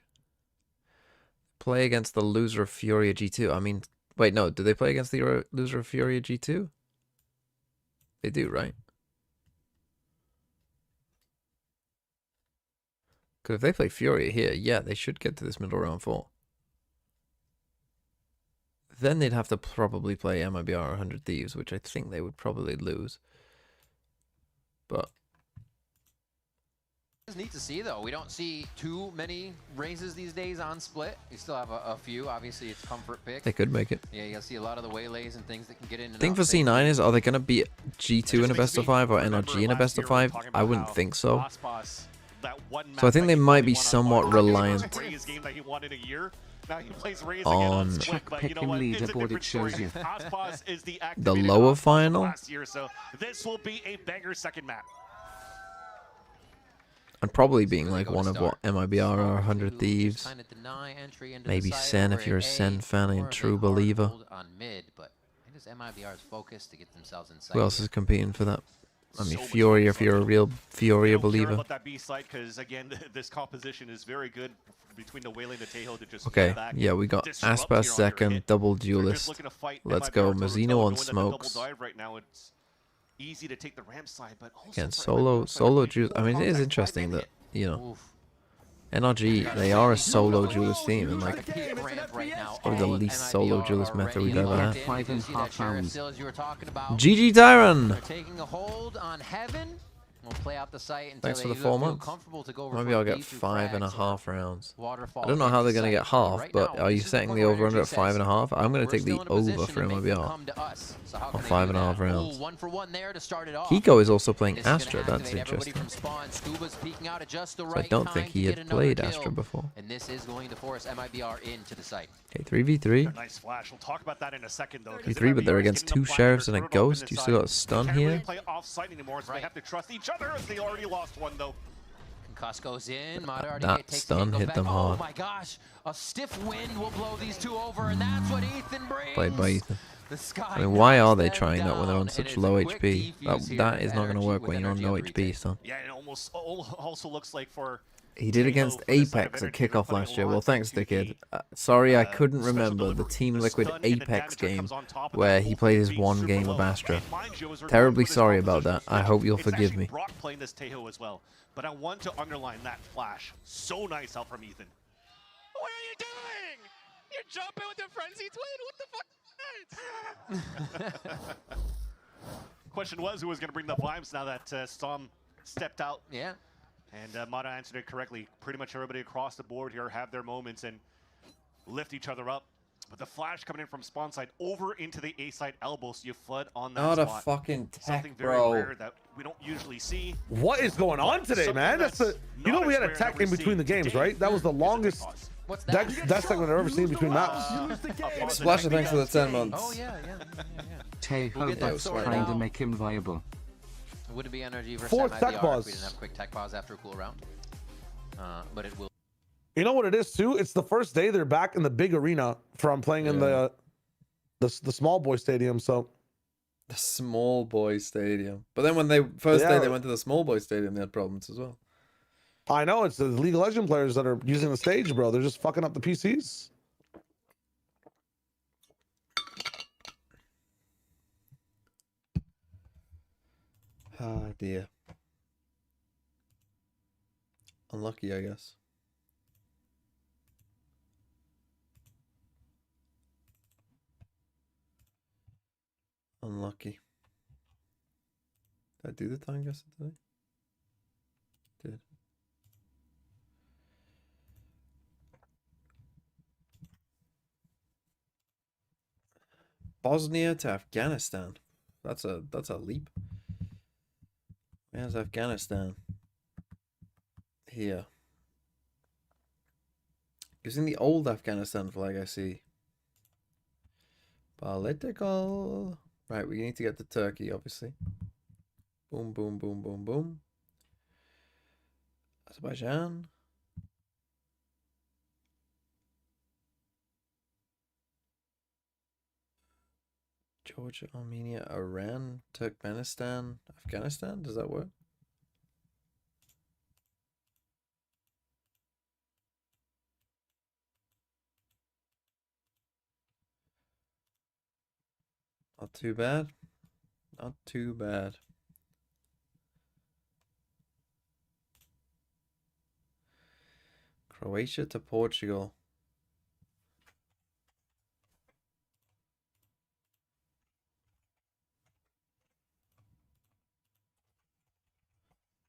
Play against the loser of Furia G2. I mean, wait, no, do they play against the loser of Furia G2? They do, right? Because if they play Furia here, yeah, they should get to this middle round 4. Then they'd have to probably play MIBR 100 Thieves, which I think they would probably lose. But It's neat to see, though. We don't see too many raises these days on split. You still have a few. Obviously, it's comfort pick. They could make it. Yeah, you'll see a lot of the waylays and things that can get in. The thing for C9 is, are they going to beat G2 in a best of 5 or NRG in a best of 5? I wouldn't think so. So I think they might be somewhat reliant on the lower final. And probably being like one of what MIBR or 100 Thieves. Maybe Sen if you're a Sen fan and true believer. Who else is competing for that? I mean, Fury if you're a real Fury believer. Okay, yeah, we got Aspas second, double duelist. Let's go. Mazzino on smokes. Easy to take the ramp side, but again, solo duel. I mean, it is interesting that, you know, NRG, they are a solo duelist team, and like, probably the least solo duelist method we've ever had. 5.5 rounds. GG Tyron! Taking a hold on Heaven. We'll play out the site until Thanks for the they 4 feel months. comfortable to go over Maybe for I'll get deep through 5.5 rounds. Waterfall I don't know how they're against going to the get site. half, Right but now, are you this is setting what the over under at Energy 5.5? I'm going to We're take still the in a over position for to make them MIBR come to us. So how on can they do 5.5 that? rounds. Ooh, 1 for 1 there to start it off. Kiko is also playing This is gonna Astra. That's activate everybody interesting. from spawn. Scuba's peeking out at just the So I right don't time think he to get had another played kill. Astra before. And this is going to force MIBR into the site. Okay, 3v3. Nice flash. We'll talk about that in a second, though. 3v3, but they're against 2 sheriffs and a ghost. You still got a stun Can't really here. play off-site anymore, so they have to trust each other as they already lost one, though. Concuss goes in. Mata That takes stun goes hit back. them Oh hard. my gosh. A stiff wind will blow these two over, and that's what Ethan brings. Played by Ethan. The sky I mean, why are they knocks trying them that when they're on down, such and low it's a quick HP? defuse here That is at not going to NRG work with when you're on NRG no on the HP, retake. son. Yeah, it almost also looks like for He did against Apex at kickoff last year. Well, thanks, Dickhead. Sorry, I couldn't remember the Team Liquid Apex game where he played his 1 game of Astra. Terribly sorry about that. I hope you'll forgive me. Brock playing this Tejo as well, but I want to underline that flash. So nice out from Ethan. What are you doing? You're jumping with the frenzy twin. What the fuck? Question was who was going to bring the vibes now that Storm stepped out. Yeah. And Mata answered it correctly. Pretty much everybody across the board here have their moments and lift each other up. But the flash coming in from spawn side over into the A side elbow, so you flood on that Not a spot. fucking Something tech, very bro. rare that we don't usually see. What is going on today, man? That's the you know we had a tech in between the games, right? That was the longest death segment I've ever seen between maps. Splasher, thanks for the 10 months. Oh, yeah. Tejo, that's trying to make him viable. It wouldn't be NRG versus Fourth MIBR tech if pause. we didn't have a quick tech pause after a cool round. But it will. You know what it is too? It's the first day they're back in the big arena from playing in the small boy stadium. So the small boy stadium. But then when they first day they went to the small boy stadium, they had problems as well. I know it's the League of Legends players that are using the stage, bro. They're just fucking up the PCs. Ah, dear. Unlucky, I guess. Unlucky. Did I do the time guess today? Did. Bosnia to Afghanistan. That's a leap. Where's Afghanistan? Here. Using the old Afghanistan flag, I see. Political. Right, we need to get to Turkey, obviously. Boom, boom, boom, boom, boom. Azerbaijan. Georgia, Armenia, Iran, Turkmenistan, Afghanistan. Does that work? Not too bad. Not too bad. Croatia to Portugal.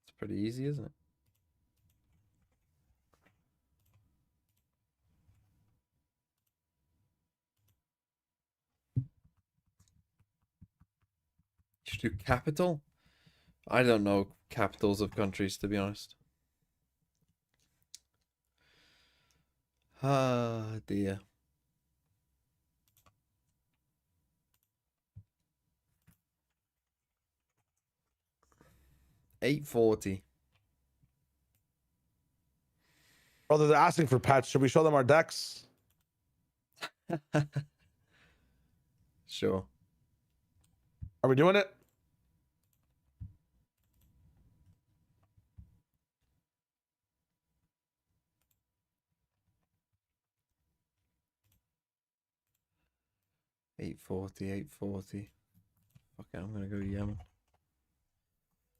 It's pretty easy, isn't it? Your capital? I don't know capitals of countries, to be honest. Ah, dear. $840. Brother, they're asking for pets. Should we show them our decks? Sure. Are we doing it? $840. Okay, I'm gonna go Yemen.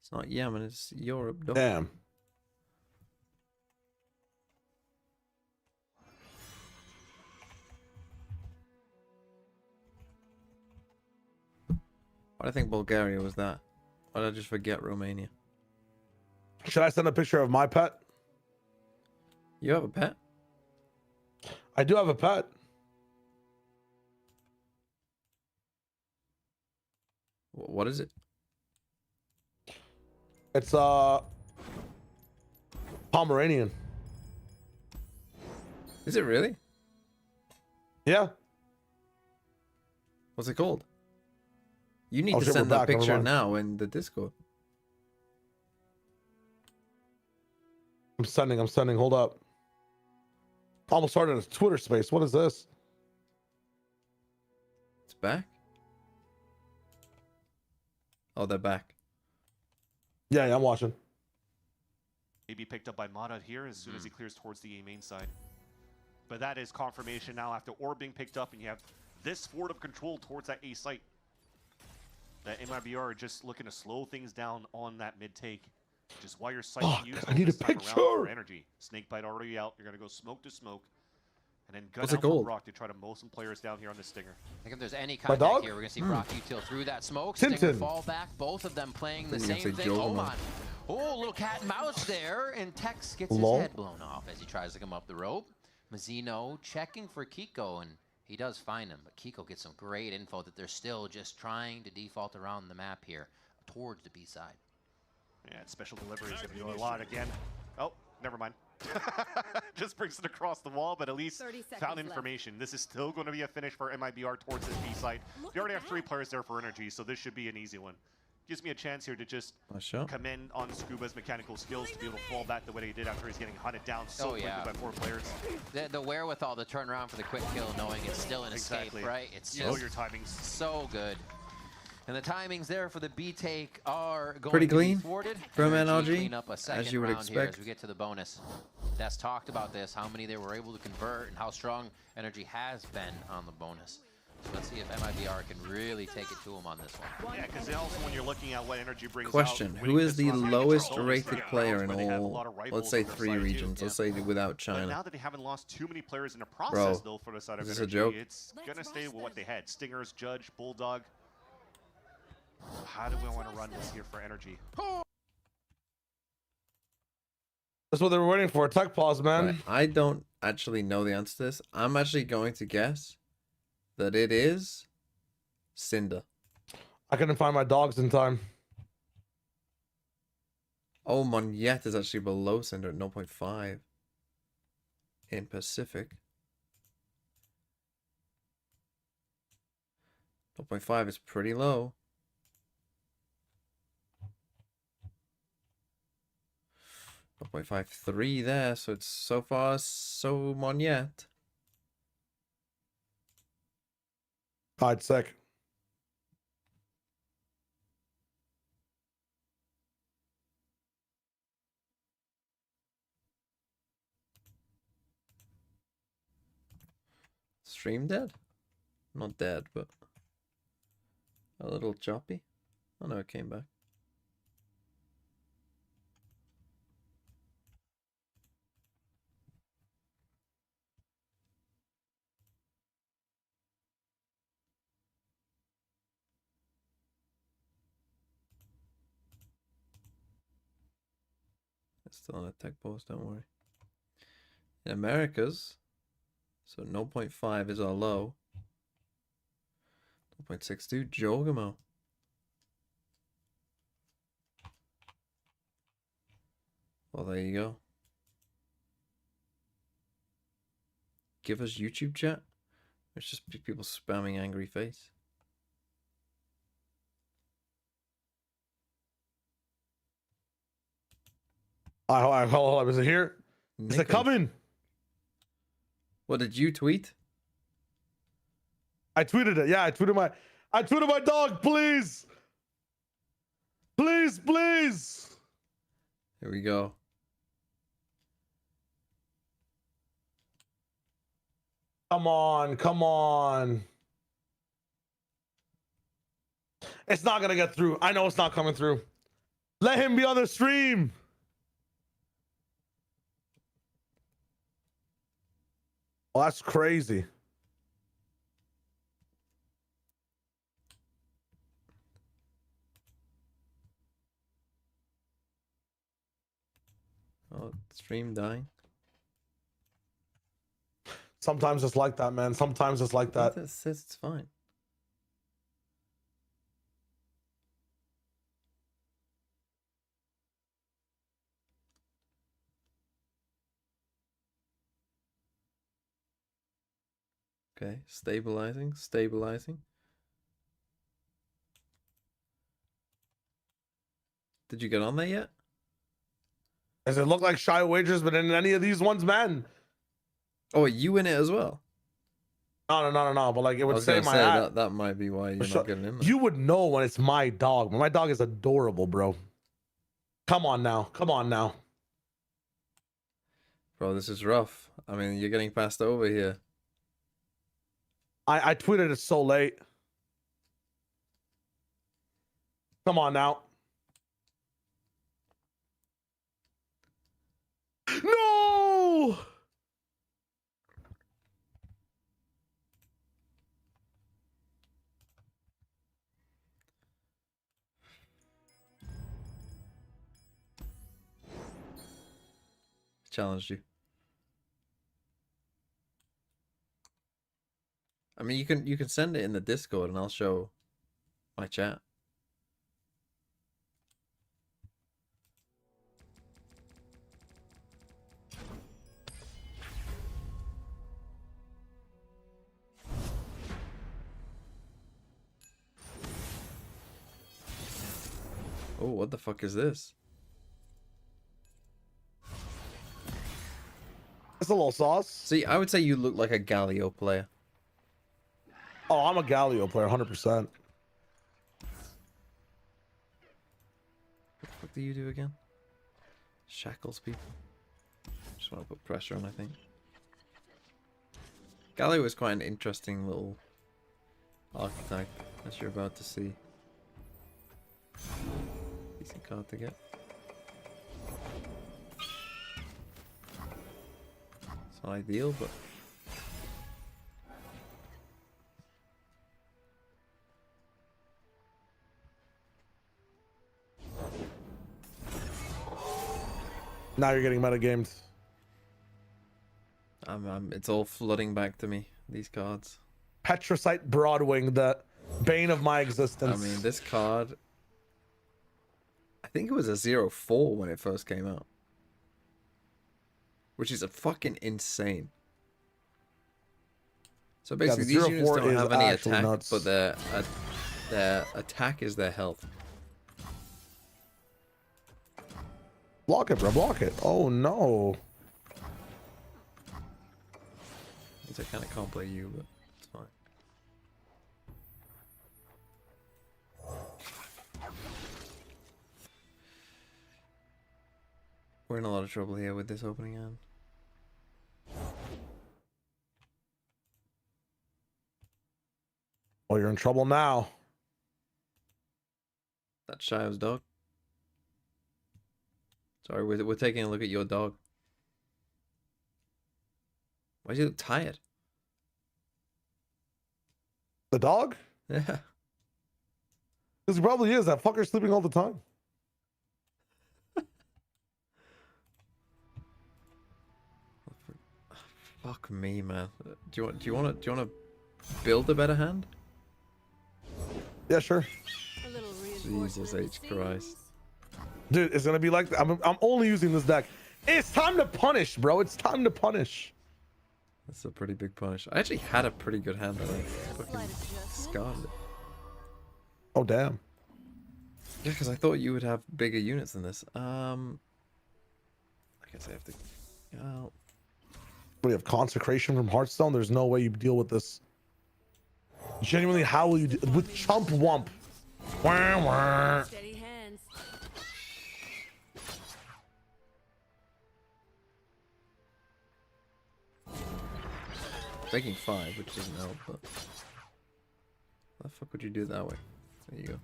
It's not Yemen, it's Europe, though. Damn. I think Bulgaria was that. Why did I just forget Romania? Should I send a picture of my pet? You have a pet? I do have a pet. What is it? It's Pomeranian. Is it really? Yeah. What's it called? You need Oh, to shit, send we're that back, never picture mind. now in the Discord. I'm sending. Hold up. Almost started a Twitter space. What is this? It's back? Oh, they're back. Yeah, I'm watching. Maybe picked up by Mata here as soon as he clears towards the A main side. But that is confirmation now after orb being picked up and you have this forward of control towards that A site. That MIBR are just looking to slow things down on that mid take. Which is why you're sighting you. I need a this time around picture. for energy. Snake bite already out. You're gonna go smoke to smoke. And then gun What's out it from called? Brock to try to mow some players down here on the Stinger. I think if there's any My contact dog? here, we're going to see Brock Util through that smoke. Tintin. Stinger fall back. Both of them playing the I think same you're gonna say thing. Joel, Oh, man. my. Oh, little cat and mouse there. And Tex gets Lol. his head blown off as he tries to come up the rope. Mazzino checking for Kiko, and he does find him. But Kiko gets some great info that they're still just trying to default around the map here towards the B side. Yeah, special delivery is going to do a lot again. Oh, never mind. Just brings it across the wall, but at least found information. This is still going to be a finish for MIBR towards this B side. They already have 3 players there for energy, so this should be an easy one. Gives me a chance here to just commend on Scuba's mechanical skills to be able to fall back the way he did after he's getting hunted down so quickly by 4 players. The wherewithal to turn around for the quick kill, knowing it's still an escape, right? It's You know just your timings. so good. And the timings there for the B take are going Pretty to be clean thwarted. from NRG NRG, clean up a second as you would round here expect. as we get to the bonus. That's talked about this, how many they were able to convert and how strong NRG has been on the bonus. So let's see if MIBR can really take it to them on this one. Yeah, because also when you're looking at what energy brings Question: out, Who is the winning this lowest round, rated player in but they have a lot of all, rivals let's say, on their 3 side, too. regions? Let's say without But China. now that they haven't lost too many players in the process, though, for the side of is this a energy, joke? it's going to stay with what they had. Stingers, Judge, Bulldog. How do we want to run this here for energy? That's what they were waiting for. Tech pause, man. Right, I don't actually know the answer to this. I'm actually going to guess that it is Cinder. I couldn't find my dogs in time. Oh, Monyet is actually below Cinder at 0.5 in Pacific. 0.5 is pretty low. 0.53 there, so it's so far so Monyet. Hide sec. Stream dead? Not dead, but a little choppy. Oh no, it came back. It's still on a tech post, don't worry. In Americas, so 0.5 is our low. 0.62, Jogamo. Well, there you go. Give us YouTube chat. It's just people spamming angry face. Hold on, is it here? Is it coming? What did you tweet? I tweeted it. Yeah, I tweeted my dog, please. Please, please. Here we go. Come on, come on. It's not gonna get through. I know it's not coming through. Let him be on the stream. Oh, that's crazy. Oh, stream dying. Sometimes it's like that, man. Sometimes it's like that. It says it's fine. Okay, stabilizing, stabilizing. Did you get on there yet? Does it look like Shy Wagers been in any of these ones, man? Oh, are you in it as well? No. But like it would say my ad. That might be why you're not getting in there. You would know when it's my dog. My dog is adorable, bro. Come on now. Come on now. Bro, this is rough. I mean, you're getting passed over here. I tweeted it so late. Come on now. No! Challenged you. I mean, you can send it in the Discord and I'll show my chat. Oh, what the fuck is this? It's a little sauce. See, I would say you look like a Galio player. Oh, I'm a Galio player, 100%. What the fuck do you do again? Shackles people. Just want to put pressure on, I think. Galio is quite an interesting little archetype, as you're about to see. Decent card to get. It's not ideal, but... Now you're getting metagamed. It's all flooding back to me, these cards. Petrocite Broadwing, the bane of my existence. I mean, this card... I think it was a 0-4 when it first came out. Which is a fucking insane. So basically, these units don't have any attack, nuts. But their attack is their health. Block it, bro. Block it. Oh, no. I kind of can't play you, but it's fine. We're in a lot of trouble here with this opening hand. Oh, you're in trouble now. That's Shio's dog. Sorry, we're taking a look at your dog. Why does he look tired? The dog? Yeah. Because he probably is. That fucker's sleeping all the time. Fuck me, man. Do you want to build a better hand? Yeah, sure. Jesus H Christ. Dude, it's gonna be like I'm only using this deck. It's time to punish, bro. It's time to punish. That's a pretty big punish. I actually had a pretty good hand that I fucking discarded it. Oh damn. Yeah, because I thought you would have bigger units than this. I guess I have to. Oh. We have Consecration from Hearthstone. There's no way you deal with this. Genuinely, how will you do with Chump Wump? Wah, wah. Steady hands. Making 5, which doesn't help, but how the fuck would you do it that way? There you go.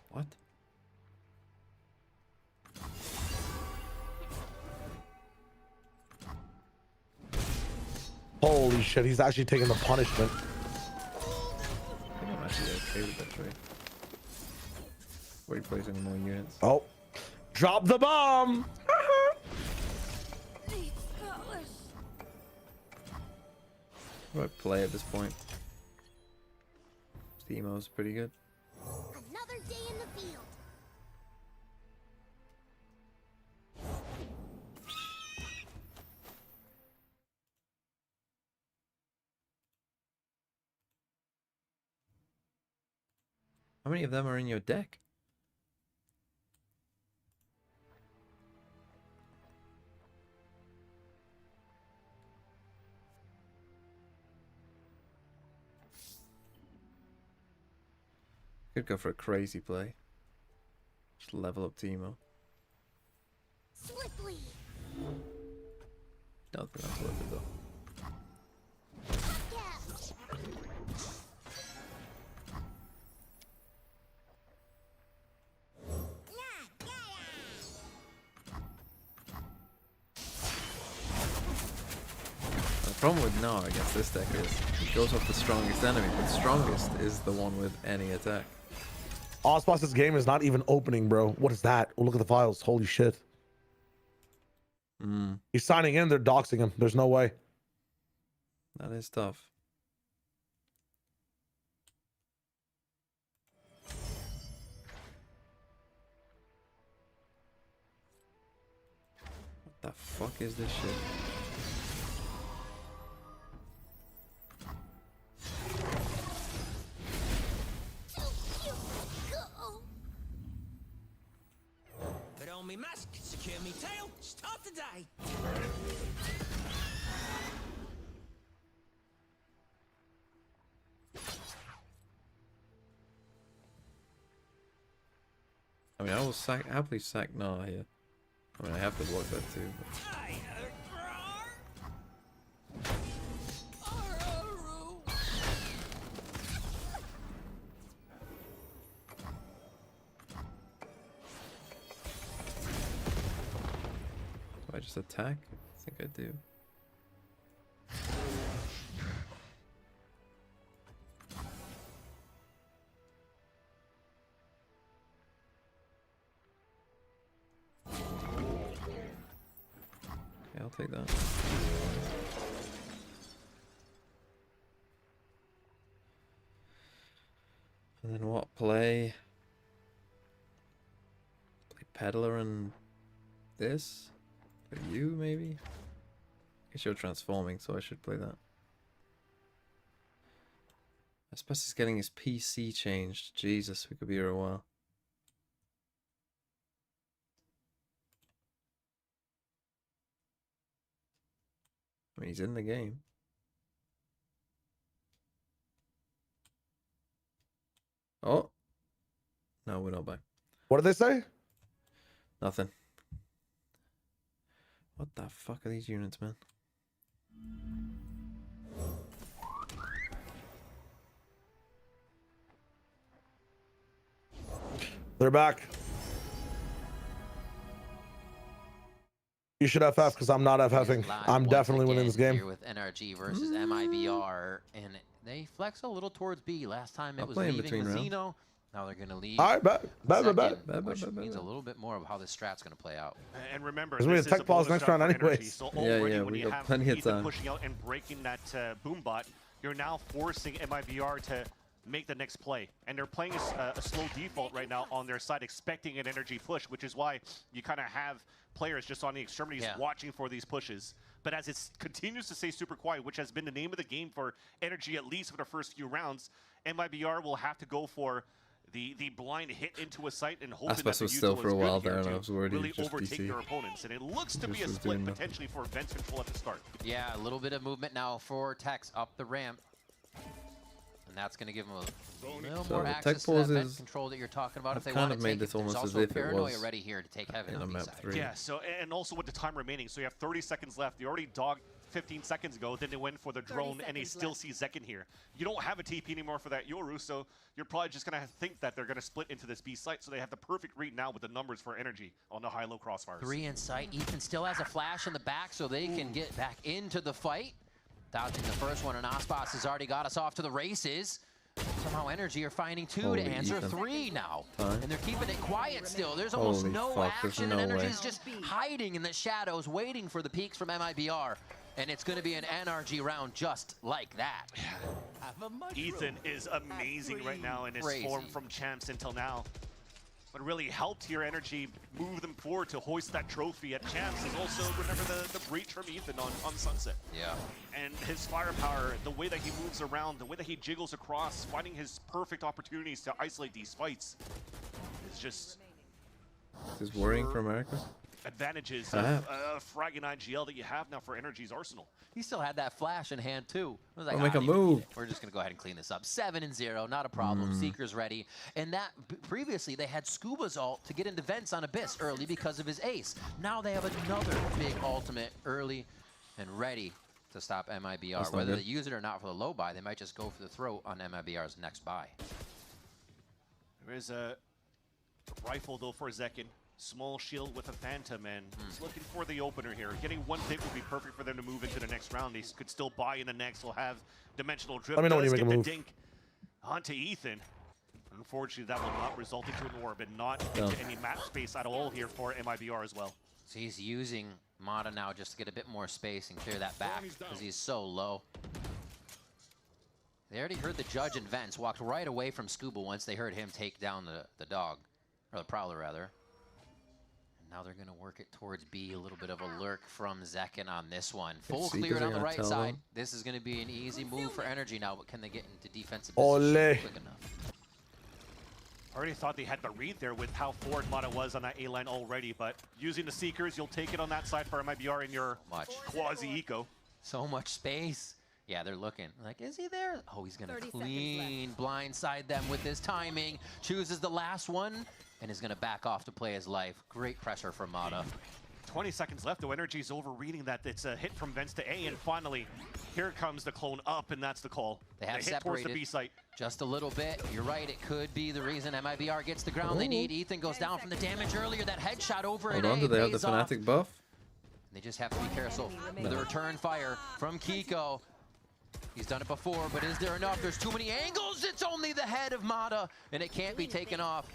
What? Holy shit, he's actually taking the punishment. I think I'm actually okay with that trade. Where he plays any more units. Oh, drop the bomb! What do I play at this point? Steamo's pretty good. Another day in the field. How many of them are in your deck? Could go for a crazy play. Just level up Teemo. Swiftly. Don't think that's worth it though. The problem with Gnar against this deck is it goes off the strongest enemy, but strongest is the one with any attack. Osmos's game is not even opening, bro. What is that? Oh, look at the files. Holy shit. He's signing in. They're doxing him. There's no way. That is tough. What the fuck is this shit? Put on me mask, secure me tail, start the day. I mean, I will happily sack Gnar here. I mean, I have to block that too. But... Do I just attack? I think I do. Okay, I'll take that. And then what? Play Peddler and this? For you, maybe? I guess you're transforming, so I should play that. I suppose he's getting his PC changed. Jesus, we could be here a while. I mean, he's in the game. Oh. No, we're not back. What did they say? Nothing. What the fuck are these units, man? They're back. You should FF because I'm not FFing. I'm definitely winning this game. Here with NRG versus MIBR, and they flex a little towards B. Last time it was leaving the Xeno. Now they're going to leave. All right, bet. Which means a little bit more of how this strat's going to play out. And remember, this is tech pause next round anyways. So yeah, when we you got have plenty of Ethan time. pushing out and breaking that boom bot, you're now forcing MIBR to make the next play. And they're playing a slow default right now on their side, expecting an energy push, which is why you kind of have players just on the extremities watching for these pushes. But as it continues to stay super quiet, which has been the name of the game for energy, at least for the first few rounds, MIBR will have to go for the blind hit into a site and hoping that the was still util for is a while good there, here and I to was worried really he'd just overtake DC. their opponents. And it looks to be a Just was split doing potentially for Vents Control at the start. Yeah, a little bit of movement now for Tex up the ramp. And that's going to give them a little more access to that vent control that you're talking about if they want to take it. There's also paranoia ready here to take Heaven on the side. Yeah, so, and also with the time remaining, so you have 30 seconds left. You already dogged 15 seconds ago, then they went for the drone, and they still see Zekin here. You don't have a TP anymore for that Yoru, so you're probably just going to think that they're going to split into this B site, so they have the perfect read now with the numbers for energy on the high-low crossfires. 3 in sight. Ethan still has a flash in the back, so they can get back into the fight. Dodging the first one, and Ospas has already got us off to the races. Somehow Energy are finding 2 to answer Ethan. 3 now. And they're keeping it quiet still. There's almost no action, and Energy's just hiding in the shadows, waiting for the peaks from MIBR. And it's going to be an NRG round just like that. Ethan is amazing right now in his form from champs until now. What really helped here, Energy move them forward to hoist that trophy at champs is also, remember, the breach from Ethan on Sunset. Yeah. And his firepower, the way that he moves around, the way that he jiggles across, finding his perfect opportunities to isolate these fights is just... Is worrying for America? Advantages of fragging IGL that you have now for Energy's arsenal. He still had that flash in hand too. I was like, make a move. We're just gonna go ahead and clean this up. 7-0, not a problem. Seeker's ready. And that previously they had Scuba's ult to get into vents on Abyss early because of his ace. Now they have another big ultimate early and ready to stop MIBR. Whether they use it or not for the low buy, they might just go for the throat on MIBR's next buy. There is a rifle though for Zekin. Small shield with a Phantom, and he's looking for the opener here. Getting one pick would be perfect for them to move into the next round. They could still buy in the next. They'll have Dimensional Drift. Let me know when you Does make a get move. the dink onto Ethan. Unfortunately, that will not result into an orb and not into any map space at all here for MIBR as well. So he's using Mata now just to get a bit more space and clear that back because he's so low. They already heard the Judge and Vents, walked right away from Scuba once they heard him take down the dog, or the Prowler rather. Now they're going to work it towards B. A little bit of a lurk from Zekin on this one. Full cleared on the right side. This is going to be an easy move for Energy now, but can they get into defensive position quick enough? I already thought they had the read there with how forward Mata was on that A line already, but using the Seekers, you'll take it on that side for MIBR in your quasi-eco. So much space. Yeah, they're looking. Like, is he there? Oh, he's going to clean blindside them with his timing. Chooses the last one. And is going to back off to play his life. Great pressure from Mata. 20 seconds left, though. Energy's overreading that. It's a hit from Vents to A, and finally, here comes the clone up, and that's the call. They have hit separated towards the B site. Just a little bit. You're right, it could be the reason MIBR gets the ground they need. Ethan goes down from the damage earlier. That headshot over Hold at on, A do they have the pays off. Fnatic buff? They just have to be careful for the return fire from Kiko. He's done it before, but is there enough? There's too many angles. It's only the head of Mata, and it can't be taken off.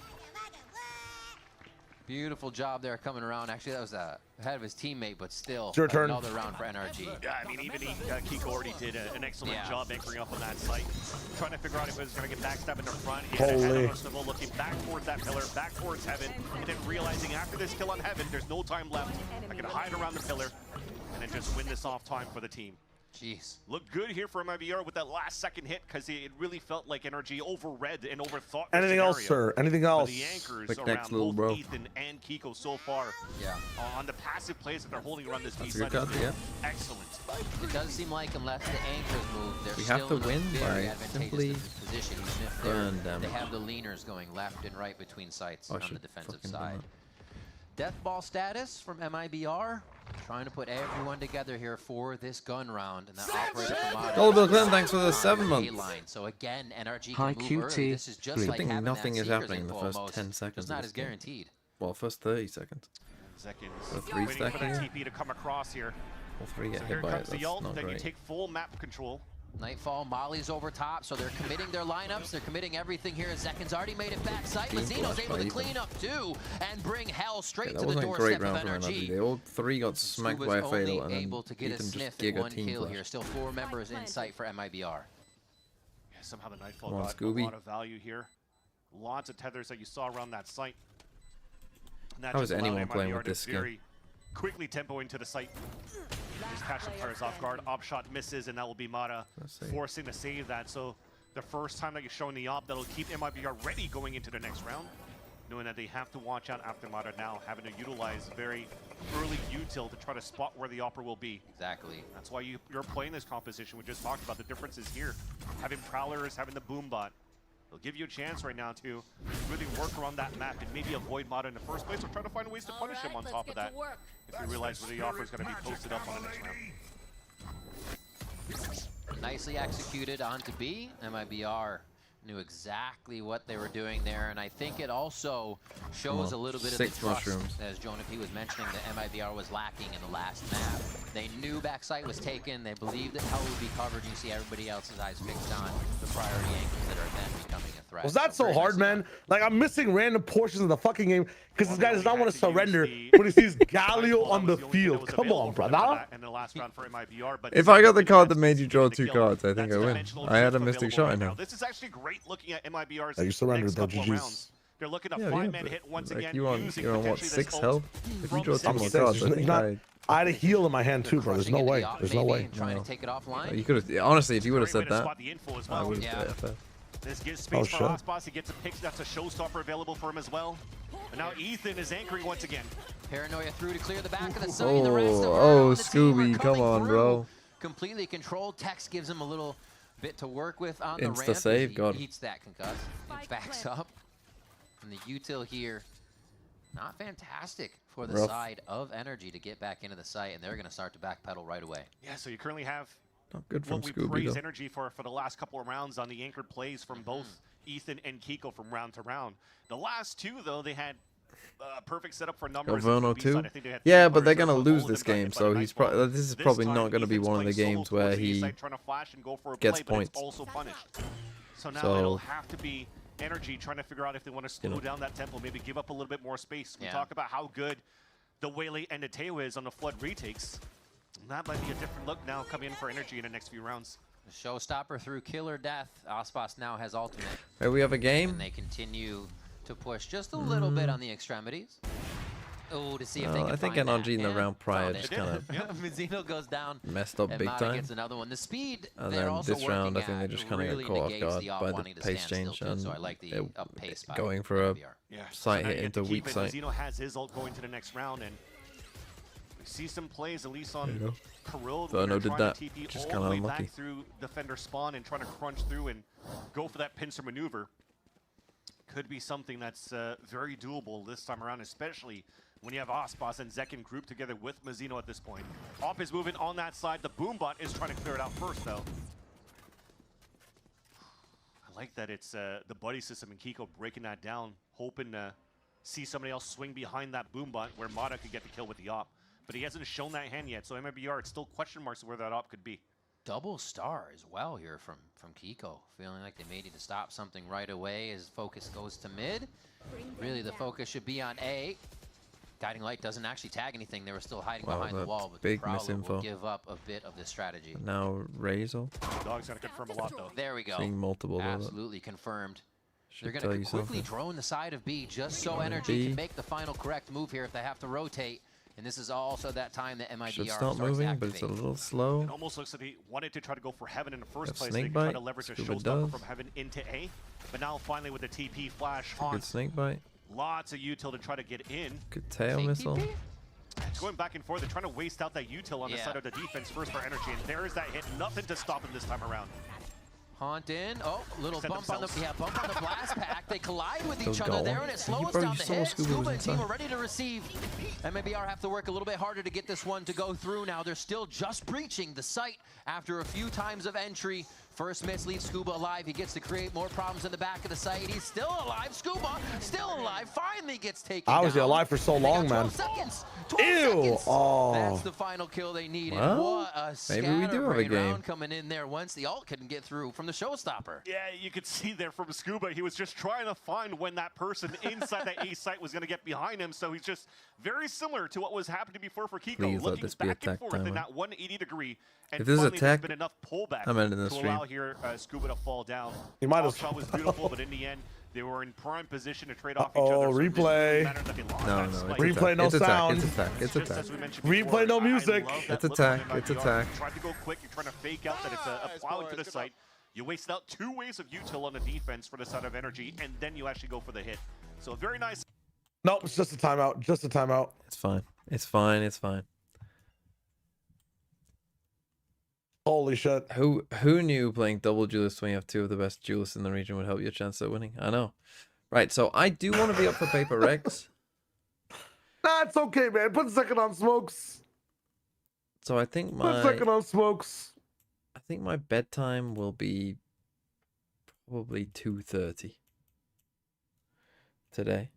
Beautiful job there coming around. Actually, that was ahead of his teammate, but still It's your turn. Another round for NRG. Yeah, I mean, even Kiko already did an excellent job anchoring up on that site. Trying to figure out if it was going to get backstabbed in the front. He had a head on Snivel, looking back towards that pillar, back towards Heaven, and then realizing after this kill on Heaven, there's no time left. I can hide around the pillar and then just win this off time for the team. Jeez. Looked good here for MIBR with that last second hit because it really felt like NRG overread and overthought. Anything else, sir? Anything else? But the anchors around both Ethan and Kiko so far on the passive plays that they're holding around this piece. Excellent. It does seem like unless the anchors move, they're We still have to in a win very by advantageous simply position. Even if they have the leaners going left and right between sites on the defensive side. Death ball status from MIBR. Trying to put everyone together here for this gun round. And that operator from Oh, Bill Clinton, thanks for the 7 months. So again, NRG Hi, can move early. This is just like having nothing that is Seekers happening in the info first almost. 10 seconds. It's not as guaranteed. Well, first 30 seconds. Seconds. So 3 waiting for that seconds. TP to come across here. All 3 get So hit here by it. comes the That's ult, not then you great. take full map control. Nightfall, Molly's over top, so they're committing their lineups. They're committing everything here. Zekin's already made it back site. Mazzino's able to clean up too and bring hell straight to the doorstep of NRG. They all three got smacked by a fatal, and able to get a sniff at one kill here. Still 4 members in sight for MIBR. Yeah, somehow the Nightfall got a lot of value here. Lots of tethers that you saw around that site. How is anyone playing with this skin? Very quickly tempo into the site. Just catch the players off guard. Op shot misses, and that will be Mata forcing to save that. So the first time that you're showing the op, that'll keep MIBR ready going into the next round, knowing that they have to watch out after Mata now, having to utilize very early util to try to spot where the opera will be. Exactly. That's why you're playing this composition. We just talked about the differences here. Having Prowlers, having the Boom Bot. They'll give you a chance right now to really work around that map and maybe avoid Mata in the first place, or try to find ways to punish him on top of that if you realize where the offer is going to be posted up on the next round. Nicely executed onto B. MIBR knew exactly what they were doing there, and I think it also shows a little bit of the trust, as Jonah P was mentioning, that MIBR was lacking in the last map. They knew backside was taken, they believed that hell would be covered, and you see everybody else's eyes fixed on the priority angles that are then becoming a threat. Was that so hard, man? Like, I'm missing random portions of the fucking game because this guy does not want to surrender when he sees Galio on the field. Come on, brother. If I got the card that made you draw 2 cards, I think I win. I had a mystic shot in him. This is actually great looking at MIBR's you surrendered, next couple of rounds. They're looking to five-man hit once like again. You want what, 6 health? If you draw 2 more cards, I think I had a heal in my hand too, bro. There's no way. There's no way. Trying to take it offline. You could have, honestly, if you would have said that, I would have said This gives space for Osboss. He gets a pick. That's a showstopper available for him as well. And now Ethan is anchoring once again. Paranoia through to clear the back of the site. The rest of Scooby, come on, bro. Completely controlled. Tex gives him a little bit to work with on the ramp. Insta-save, God. He eats that concuss. It backs up. And the util here, not fantastic for the side of NRG to get back into the site, and they're going to start to backpedal right away. Yeah, so you currently have not good from what we praise NRG for the last couple of rounds on the anchored plays from both Ethan and Kiko from round to round. The last 2, though, they had perfect setup for numbers. Verno too. Yeah, but they're gonna lose this game, so he's probably this is probably not gonna be one of the games where he gets points. So now it'll have to be NRG trying to figure out if they want to slow down that tempo, maybe give up a little bit more space. We talk about how good the Waylay and Nateo is on the Flood retakes. And that might be a different look now coming in for NRG in the next few rounds. Showstopper through Killer Death. Osboss now has ultimate. Hey, we have a game. And they continue to push just a little bit on the extremities. Oh, to see if they can I think find NRG in the round prior just kind of Mazzino goes down. Messed up big time. Gets another one. The speed. And then this round, I think they just kind of got caught off guard by the pace change and so I like the up pace going for a side hit into weak side. Mazzino has his ult going to the next round, and we see some plays at least on Kirill. Verno did that, just kind of unlucky. Back through defender spawn and trying to crunch through and go for that pincer maneuver. Could be something that's very doable this time around, especially when you have Osboss and Zekin grouped together with Mazzino at this point. Op is moving on that side. The Boombot is trying to clear it out first, though. I like that it's the buddy system and Kiko breaking that down, hoping to see somebody else swing behind that Boombot where Mata could get the kill with the op. But he hasn't shown that hand yet, so MIBR, it's still question marks where that op could be. Double star as well here from Kiko. Feeling like they may need to stop something right away as focus goes to mid. Really, the focus should be on A. Guiding Light doesn't actually tag anything. They were still hiding behind the wall, but the Prowler will give up a bit of this strategy. Now Razor. Dog's gonna confirm a lot, though. There we go. Seeing multiple. Absolutely confirmed. They're going to quickly drone the side of B just so NRG can make the final correct move here if they have to rotate. And this is also that time that MIBR should start moving, but it's a little slow. It almost looks like he wanted to try to go for Heaven in the first place. They try to leverage a showstopper from Heaven into A. But now finally with the TP flash on. Good snake bite. Lots of util to try to get in. Good tail missile. It's going back and forth. They're trying to waste out that util on the side of the defense first for NRG. And there is that hit. Nothing to stop him this time around. Haunt in. Oh, little bump on the bump on the blast pack. They collide with each other there, and it slows down the hit. Scuba and team are ready to receive. MIBR have to work a little bit harder to get this one to go through now. They're still just breaching the site after a few times of entry First miss leaves Scuba alive. He gets to create more problems in the back of the site. He's still alive. Scuba still alive. Finally gets taken down. I was alive for so long, man. 12 seconds. Ew. Seconds. Oh. That's the final kill they needed. Well, what a maybe we do have a scatterbrain game. round coming in there once the ult couldn't get through from the showstopper. Yeah, you could see there from Scuba, he was just trying to find when that person inside that A site was going to get behind him. So he's just very similar to what was happening before for Kiko. Please let looking this be back and attack forth time, in right? that 180 degree. And If this is finally, there's attack, been enough pullback I'm ending the to stream. allow here Scuba to fall down. He might have. Shot was beautiful, but in the end, they were in prime position to trade off each Oh, other. So it replay. didn't matter that they lost No, that no, spike. it's Replay, attack. no It's attack. sound. It's attack. It's Just attack. as we mentioned Replay, before, no I music. love that It's look attack. from It's MIBR. attack. You tried to go quick. You're trying to fake out that it's a plow into the site. You wasted out 2 ways of util on the defense for the side of NRG, and then you actually go for the hit. So very nice. Nope, it's just a timeout. Just a timeout. It's fine. It's fine. It's fine. Holy shit. Who knew playing double duelists when you have two of the best duelists in the region would help your chance at winning? I know. Right, so I do want to be up for Paper Rex. Nah, it's okay, man. Put a second on Smokes. So I think Put a second on Smokes. I think my bedtime will be probably 2:30 today.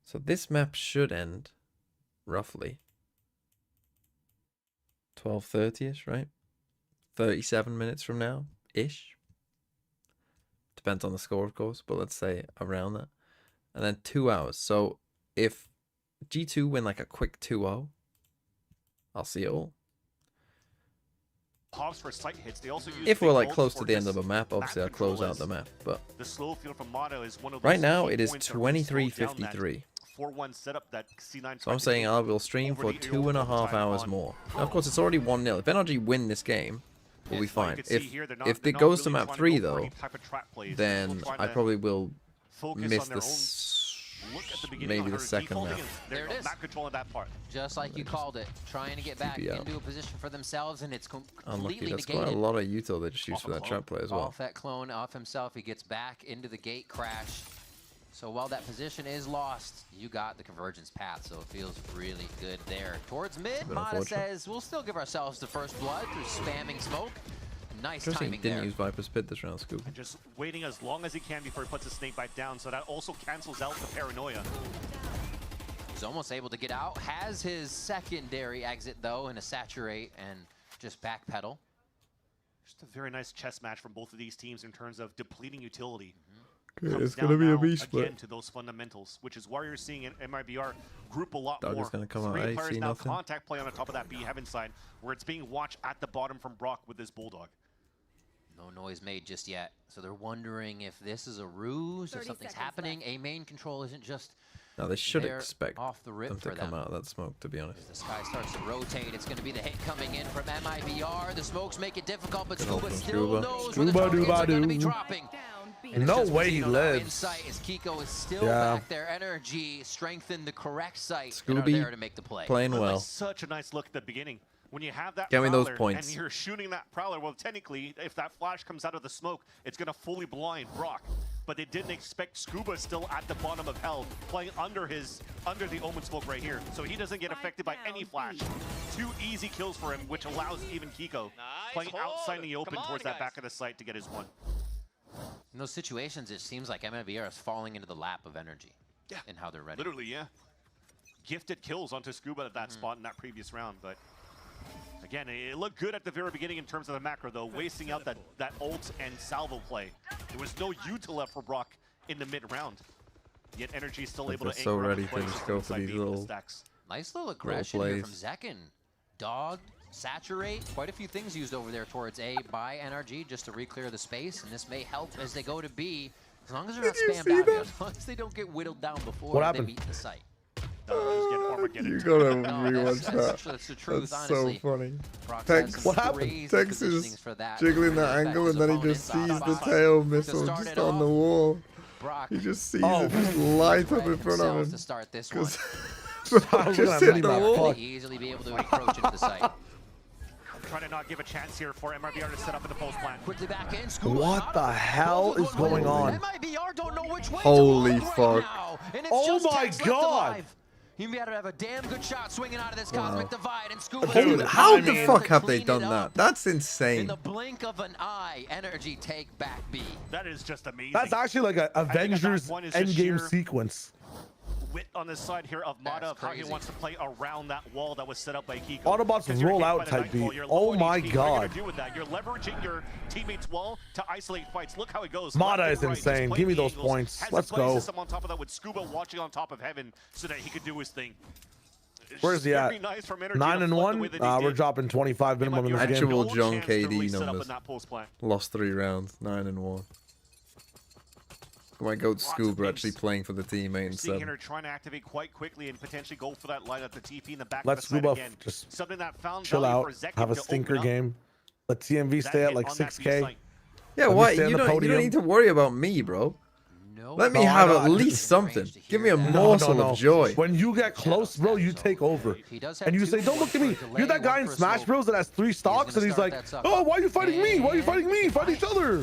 So this map should end roughly 12:30ish, right? 37 minutes from now ish. Depends on the score, of course, but let's say around that. And then 2 hours. So if G2 win like a quick 2-0, I'll see it all. Hobbs for sight hits. They also use If we're like big close ults to for the end this of a map, obviously I'll map close out control the map. But the slow field from Mono is one of right those now key it is points that really slowed down that 23:53. 4-1 setup that C9 So I'm saying I will stream for 2.5 hours more. Now, of course, it's already 1-0. If NRG win this game, we'll be fine. If it goes to map 3 though, then I probably will miss maybe the second map. There it is. Map control in that part. Just like you called it, trying to get back into a position for themselves, and it's Unlucky. completely That's quite a negated. lot of util they just used for that trap play as well. Off that clone, off himself, he gets back into the gate crash. So while that position is lost, you got the convergence path, so it feels really good there. Towards mid, Mata says, we'll still give ourselves the first blood through spamming smoke. Nice timing didn't there. use Viper's Pit this round, Scoop. And just waiting as long as he can before he puts his snake bite down, so that also cancels out the paranoia. He's almost able to get out. Has his secondary exit, though, in a saturate and just backpedal. Just a very nice chess match from both of these teams in terms of depleting utility. Okay, it's gonna be a B split. Again to those fundamentals, which is why you're seeing in MIBR group a lot Dog more. is gonna come out. 3 I players see now nothing. contact play on the top of that B heaven side, where it's being watched at the bottom from Brock with his Bulldog. No noise made just yet. So they're wondering if this is a ruse, if something's happening. A main control isn't just No, they should there expect off the rip them to for come them. out of that smoke, to be honest. The sky starts to rotate. It's going to be the hit coming in from MIBR. The smokes make it difficult, but Good Scuba old still Scuba. knows where the targets are going to be dropping. And No it's just way he Rosino now lives. Insight as Kiko is still Yeah. back there. NRG strengthened the correct site Scooby and are there to make the play. playing That well. was such a nice look at the beginning. When you have that Get me those Prowler points. and you're shooting that Prowler, well, technically, if that flash comes out of the smoke, it's going to fully blind Brock. But they didn't expect Scuba still at the bottom of hell, playing under the Omen smoke right here. So he doesn't get affected by any flash. 2 easy kills for him, which allows even Kiko playing outside in the open towards that back of the site to get his 1. In those situations, it seems like MIBR is falling into the lap of energy in how they're ready. Literally, yeah. Gifted kills onto Scuba at that spot in that previous round, but again, it looked good at the very beginning in terms of the macro, though, wasting out that ult and salvo play. There was no util left for Brock in the mid-round. Yet NRG still Like able they're to so anchor ready up to plays just go for inside these B with the little stacks. Nice little aggression here from plays. Zekin. Dog, saturate, quite a few things used over there towards A by NRG just to re-clear the space, and this may help as they go to B. As long as they're not spammed out here, as long as they don't get whittled down before they beat the site. You gotta rewatch that. That's the truth, That's honestly. so funny. Brock Tex, has what some happened? crazy Tex is positionings for that. jiggling that Affect angle his and then he opponent just inside sees the spot. tail To missile start just it on the off, wall. Brock He just sees it just light up in front of him. to start this one. Brock just hit the wall. Easily be able to encroach into the site. Trying to not give a chance here for MIBR to set up in the post plan. Quickly back in. What the hell is going on? MIBR don't know which way Holy to walk fuck. right now, and it's Oh just my Tex left God. alive. He better have a damn good shot swinging out of this Cosmic Divide. And Scuba Dude, how the fuck have they done that? That's insane. In the blink of an eye, NRG take back B. That is just amazing. That's actually like a Avengers Endgame sequence. Wit on the side here of Mata of how he wants to play around that wall that was set up by Kiko. Autobots roll out type beat. Oh my god. You're leveraging your teammate's wall to isolate fights. Look how it goes. Mata is insane. Give me those points. Let's go. On top of that with Scuba watching on top of heaven so that he could do his thing. Where's he at? 9-1. We're dropping 25 minimum in this game. Actual John KD numbers. Lost 3 rounds. 9-1. My goat Scuba actually playing for the teammate and seeing stuff. her trying to activate quite quickly and potentially go for that line at the TP in the back. Let Scuba just chill out, have a stinker game. Let TMV stay at like 6K. Yeah, why? You don't need to worry about me, bro. Let me have at least something. Give me a morsel of joy. When you get close, bro, you take over. And you say, don't look at me. You're that guy in Smash Bros that has 3 stocks and he's like, oh, why are you fighting me? Why are you fighting me? Fight each other.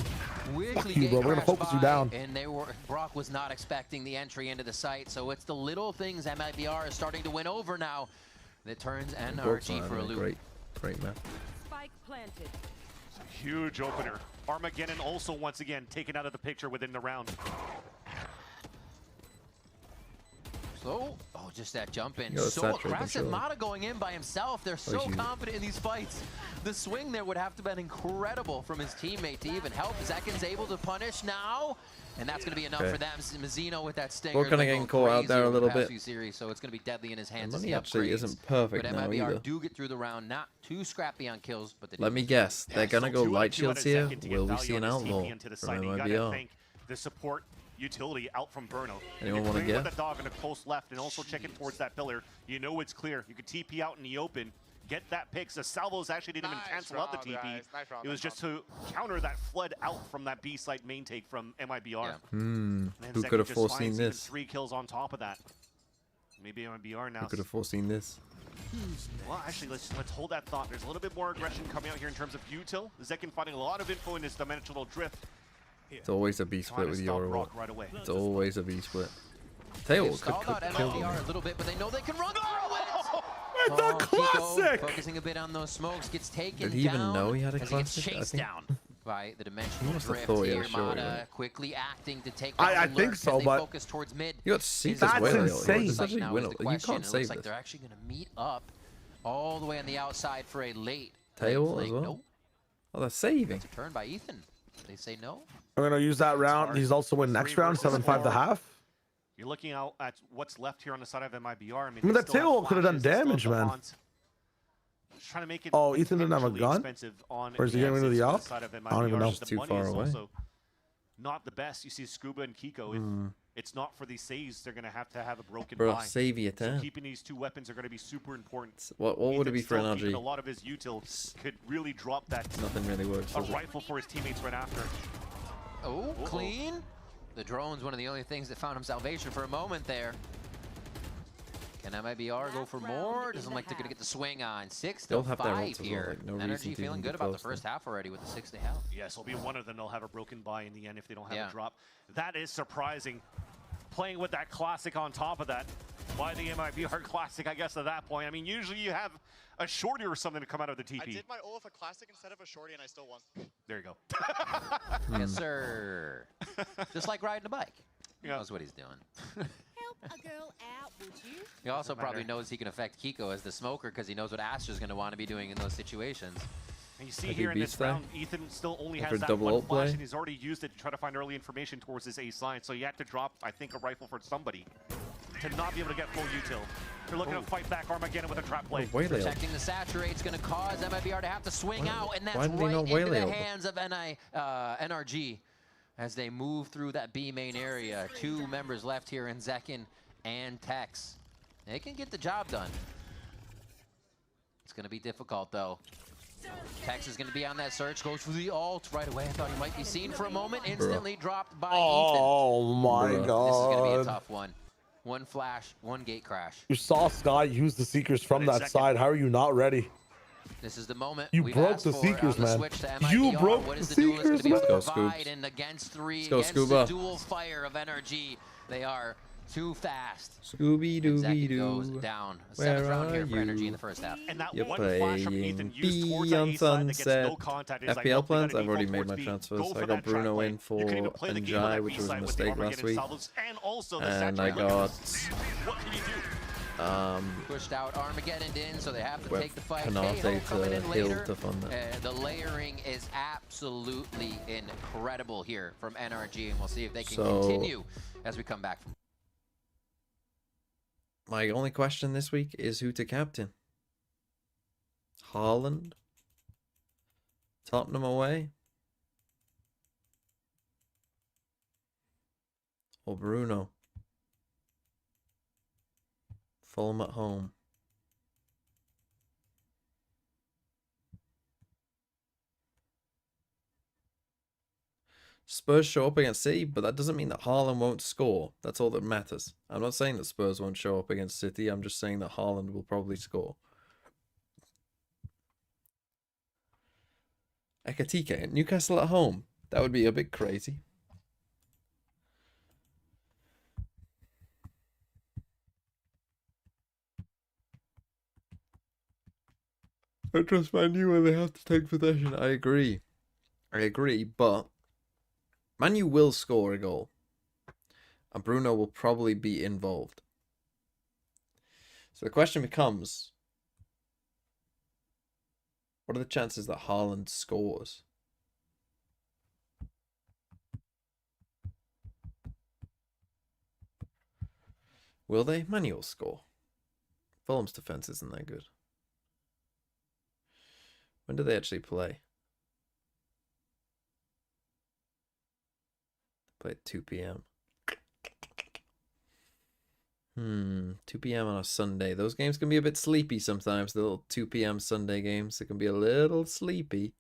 Fuck you, bro. We're going to focus you down. And Brock was not expecting the entry into the site, so it's the little things MIBR is starting to win over now that turns NRG for a loop. Great man. Spike planted. It's a huge opener. Armageddon also once again taken out of the picture within the round. So, just that jump in. So aggressive. Mata going in by himself. They're so confident in these fights. The swing there would have to have been incredible from his teammate to even help. Zekin's able to punish now. And that's going to be enough for them. Mazzino with that stinger. We're kind of getting caught out there a little bit. Series, so it's going to be deadly in his hands. Money actually isn't perfect but now MIBR either. do get through the round. Not too scrappy on kills. But let me guess. They're going to go light shields here. Will we see an outlaw from MIBR? The support utility out from Burno. Anyone want to get? The dog in a close left and also checking towards that pillar. You know it's clear. You could TP out in the open. Get that pick. The salvos actually didn't even cancel out the TP. It was just to counter that flood out from that B site main take from MIBR. Who could have foreseen this? 3 kills on top of that. Maybe MIBR now. Who could have foreseen this? Well, actually, let's hold that thought. There's a little bit more aggression coming out here in terms of util. Zekin finding a lot of info in this dimensional drift. It's always a B split with Yoru. It's always a B split. Tail could kill them. A little bit, but they know they can run through it. It's a classic! Focusing a bit on those smokes, gets taken down. Did he even know he had a classic? He gets chased down by the dimensional drift here. Mata quickly acting to take I think so, but focus towards mid. You got seats that's insane. You can't save this. Like they're actually going to meet up all the way on the outside for a late Tail as well. Nope. Oh, they're saving. It's a turn by Ethan. They say no. We're going to use that round. He's also in next round, 7-5 the half. You're looking out at what's left here on the side of MIBR. I mean that tail could have done damage, man. Trying to make it Ethan didn't have a gun? Or is he getting rid of the op? I don't even know. It's too far away. Not the best. You see Scuba and Kiko. If it's not for these saves, they're going to have a broken Bro, buy. save your time. So keeping these 2 weapons are going to be super important. What would it be for NRG? A lot of his util could really drop that. Nothing really works. A rifle for his teammates right after. Oh, clean. The drone's one of the only things that found him salvation for a moment there. Can MIBR go for more? Doesn't like they're going to get the swing on. 6-5 here. Like, no NRG feeling good about the first half already with the 6 they have. Yes, it'll be one of them. They'll have a broken buy in the end if they don't have a drop. That is surprising. Playing with that classic on top of that. Why the MIBR classic, I guess, at that point? I mean, usually you have a shorty or something to come out of the TP. I did my ult with a classic instead of a shorty, and I still won. There you go. Yes, sir. Just like riding a bike. He knows what he's doing. Help a girl out, would you? He also probably knows he can affect Kiko as the smoker because he knows what Astra's going to want to be doing in those situations. And you see here in this round, Ethan still only has that one flash, and he's already used it to try to find early information towards his ace line. So you have to drop, I think, a rifle for somebody to not be able to get full util. They're looking to fight back Armageddon with a trap play. Protecting the saturate's going to cause MIBR to have to swing out, and that's right into the hands of NRG as they move through that B main area. 2 members left here in Zekin and Tex. They can get the job done. It's going to be difficult, though. Tex is going to be on that search, goes for the ult right away. I thought he might be seen for a moment, instantly dropped by Ethan. Oh my god. This is going to be a tough one. 1 flash, 1 gate crash. You saw Sky use the Seekers from that side. How are you not ready? This is the moment. You broke the Seekers, man. You broke the Seekers, man. Let's go, Scuba. Against 3, against the dual fire of NRG. They are Too fast. Scooby-Dooby-Doo. Goes down. Seventh round here for NRG in the first half. And that You're one flash from Ethan playing used towards B that on A side that gets Sunset. no contact. It's like, FPL nope, we plans? gotta I've already default made my towards B. transfers. Go for I got that track Bruno play. in for You can even play the game on Njai, that which B was a side with the mistake last Armageddon week. salvos and also the And I saturate. got What can you do? Pushed out Armageddon in, so they have to With take the fight. Canate KO coming in to later. Hill to fund that. The layering is absolutely incredible here from NRG, and we'll see if they can continue as we come back from. My only question this week is who to captain. Haaland? Tottenham away? Or Bruno? Fulham at home. Spurs show up against City, but that doesn't mean that Haaland won't score. That's all that matters. I'm not saying that Spurs won't show up against City. I'm just saying that Haaland will probably score. Ekatike, Newcastle at home. That would be a bit crazy. I trust Man U when they have to take possession. I agree, but Man U will score a goal. And Bruno will probably be involved. So the question becomes, what are the chances that Haaland scores? Will they? Man U will score. Fulham's defense isn't that good. When do they actually play? Play at 2 p.m. 2 p.m. on a Sunday. Those games can be a bit sleepy sometimes. The little 2 p.m. Sunday games. They can be a little sleepy.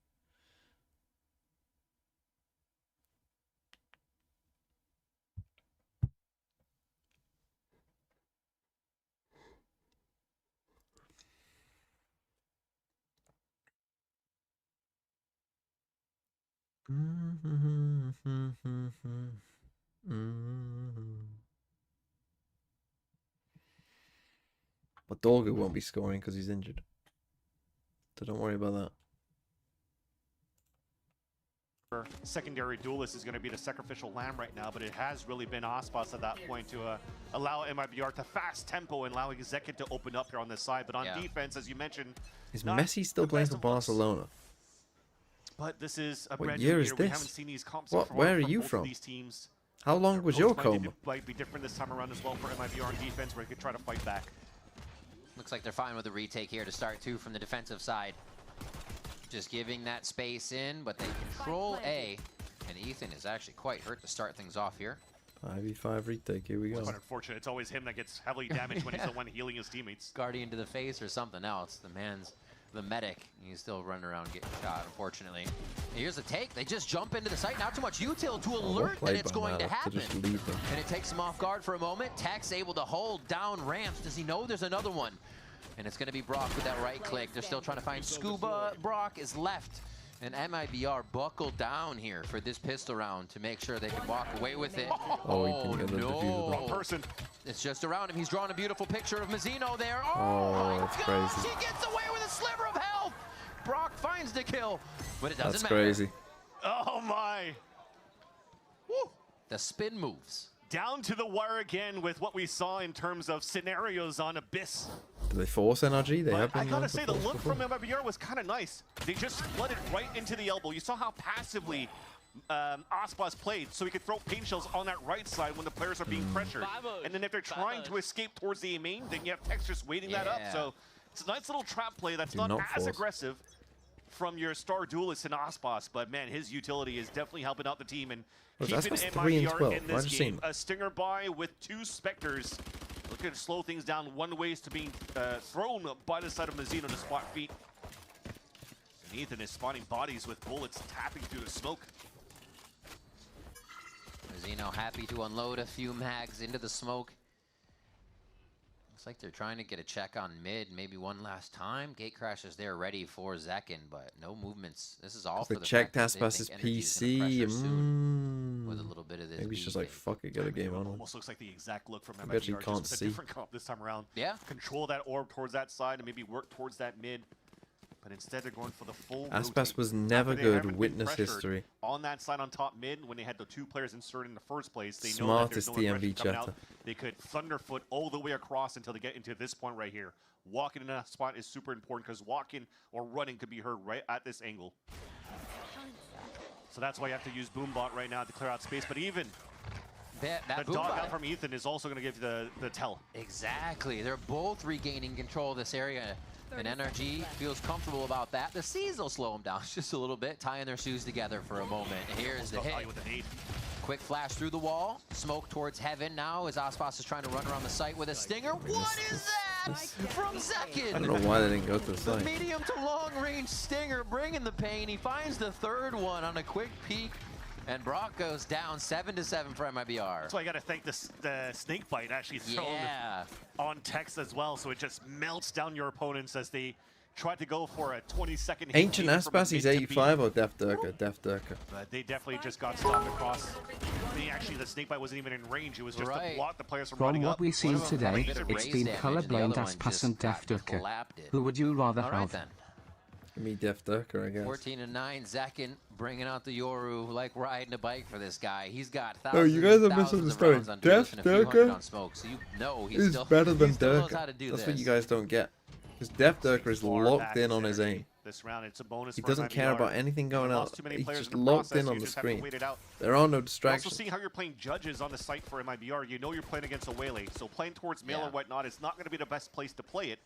But Dorgu won't be scoring because he's injured. So don't worry about that. Secondary duelist is going to be the sacrificial lamb right now, but it has really been Aspas at that point to allow MIBR to fast tempo and allowing Zeket to open up here on this side. But on defense, as you mentioned, is Messi still playing for Barcelona? But this is a what brand year new is year. this? We haven't seen these comps Where are you from? These teams. How long was your coma? Might be different this time around as well for MIBR on defense, where they could try to fight back. Looks like they're fine with the retake here to start too from the defensive side. Just giving that space in, but they control A. And Ethan is actually quite hurt to start things off here. 5v5 retake, here we go. It's unfortunate. It's always him that gets heavily damaged when he's the one healing his teammates. Guardian to the face or something else. The man's the medic. He's still running around getting shot, unfortunately. Here's the take. They just jump into the site. Not too much util to alert that it's going to happen. And it takes him off guard for a moment. Tech's able to hold down ramps. Does he know there's another one? And it's going to be Brock with that right click. They're still trying to find Scuba. Brock is left. And MIBR buckled down here for this pistol round to make sure they can walk away with it. Oh, he can get no. Wrong person. It's just around him. He's drawing a beautiful picture of Mazzino there. Oh, that's crazy. He gets away with a sliver of health. Brock finds the kill, but it doesn't that's matter. Crazy. Oh, my. Woo. The spin moves. Down to the wire again with what we saw in terms of scenarios on Abyss. Do they force NRG? They have been. I gotta say, the look from MIBR was kind of nice. They just flooded right into the elbow. You saw how passively Aspas played, so he could throw paint shells on that right side when the players are being pressured. And then if they're trying to escape towards the A main, then you have Tex just waiting that up. So it's a nice little trap play that's not as aggressive from your star duelist in Aspas, but man, his utility is definitely helping out the team and keeping MIBR in this game. A stinger buy with 2 Spectres. Looking to slow things down. One ways to being thrown by the side of Mazzino to spot feet. And Ethan is spotting bodies with bullets tapping through the smoke. Mazzino happy to unload a few mags into the smoke. Looks like they're trying to get a check on mid, maybe one last time. Gate crashes there ready for Zekin, but no movements. This is all for the checked fact that they Aspas' think NRG is gonna pressure soon with a little bit of this. Maybe he's just like, fuck it, get a game on him. Almost looks like the exact look from I bet you MIBR, can't just with see. a different comp this time around. Yeah. Control that orb towards that side and maybe work towards that mid. But instead they're going for the full Aspas rotate. was never After they good. haven't been Witness pressured history. On that side on top mid, when they had the 2 players inserted in the first place, they know that there's Smartest no aggression DMV coming chatter. out. They could thunderfoot all the way across until they get into this point right here. Walking in a spot is super important because walking or running could be heard right at this angle. So that's why you have to use Boombot right now to clear out space. But even that the dog out from Ethan is also going to give you the tell. Exactly. They're both regaining control of this area. And NRG feels comfortable about that. The C's will slow them down just a little bit, tying their shoes together for a moment. Here's the hit. Quick flash through the wall. Smoke towards heaven now as Aspas is trying to run around the site with a stinger. What is that from Zekin? I don't know why they didn't go to the The site. medium to long range stinger bringing the pain. He finds the third one on a quick peek. And Brock goes down 7-7 for MIBR. That's why you got to thank the snake bite actually thrown on text as well, so it just melts down your opponents as they try to go for a 20-second hit. Ancient Aspas, he's 85 or Def Durka? Def Durka. But they definitely just got stopped across. Actually, the snake bite wasn't even in range. It was just to block the players from running From what up. we've seen today, it's been colorblind Aspas and Def Durka. Who would you rather have? Give me Def Durka, I guess. 14-9, Zekin bringing out the Yoru like riding a bike for this guy. He's got Oh, you guys are misunderstanding. Def Durka so you know is better than Durka. That's That's what you guys don't get. Because Def Durka is locked in on his aim. This round, it's a bonus. He doesn't care about anything going out. He's just locked in on the screen. There are no distractions. Also seeing how you're playing judges on the site for MIBR, you know you're playing against a Waylay, so playing towards Mail or whatnot is not going to be the best place to play it.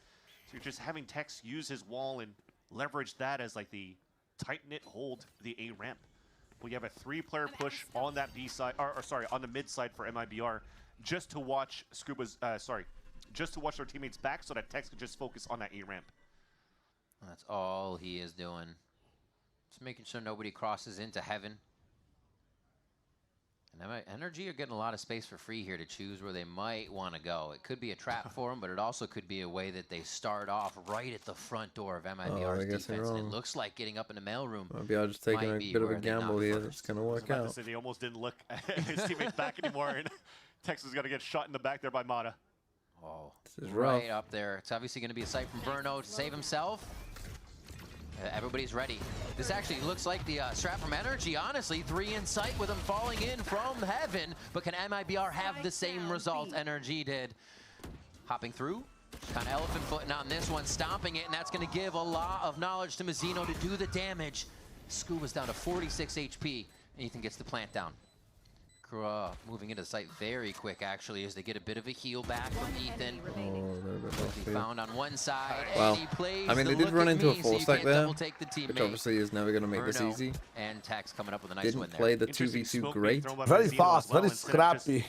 So you're just having Tex use his wall and leverage that as like the tight-knit hold the A ramp. We have a 3-player push on that B side, or sorry, on the mid side for MIBR, just to watch Scuba's, just to watch their teammates back so that Tex can just focus on that A ramp. That's all he is doing. Just making sure nobody crosses into heaven. And NRG are getting a lot of space for free here to choose where they might want to go. It could be a trap for them, but it also could be a way that they start off right at the front door of MIBR's defense. And it looks like getting up in the mailroom. MIBR just taking a bit of a gamble here. That's going to work out. He almost didn't look at his teammates back anymore, and Tex is going to get shot in the back there by Mata. Oh, this is right up there. It's obviously going to be a sight from Verno to save himself. Everybody's ready. This actually looks like the strat from NRG, honestly. 3 in sight with him falling in from heaven. But can MIBR have the same result NRG did? Hopping through, kind of elephant footing on this one, stomping it, and that's going to give a lot of knowledge to Mazzino to do the damage. Scuba's down to 46 HP, and Ethan gets the plant down. Moving into the site very quick, actually, as they get a bit of a heal back from Ethan. He found on one side, well, and he plays I mean, they did run into a 4-stack there, which obviously is never going to make this easy. And Tex coming up with a nice Didn't win there. play the 2v2 great. Very fast, very scrappy.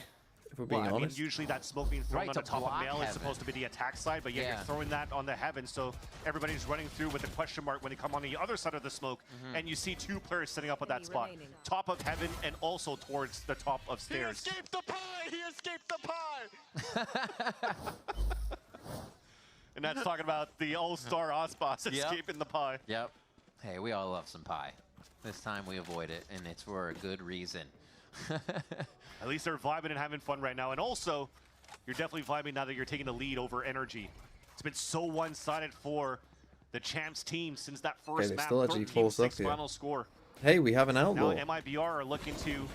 If we're being honest. Usually that smoke being thrown on the top of Mail is supposed to be the attack side, but yeah, you're throwing that on the heaven, so everybody's running through with a question mark when they come on the other side of the smoke, and you see 2 players setting up at that spot. Top of heaven and also towards the top of stairs. He escaped the pie! He escaped the pie! And that's talking about the all-star Aspas escaping the pie. Yep. Hey, we all love some pie. This time we avoid it, and it's for a good reason. At least they're vibing and having fun right now. And also, you're definitely vibing now that you're taking the lead over NRG. It's been so one-sided for the champs team since that first map. Still actually pulls up here. Final score. Hey, we have an outlaw. Now MIBR are looking to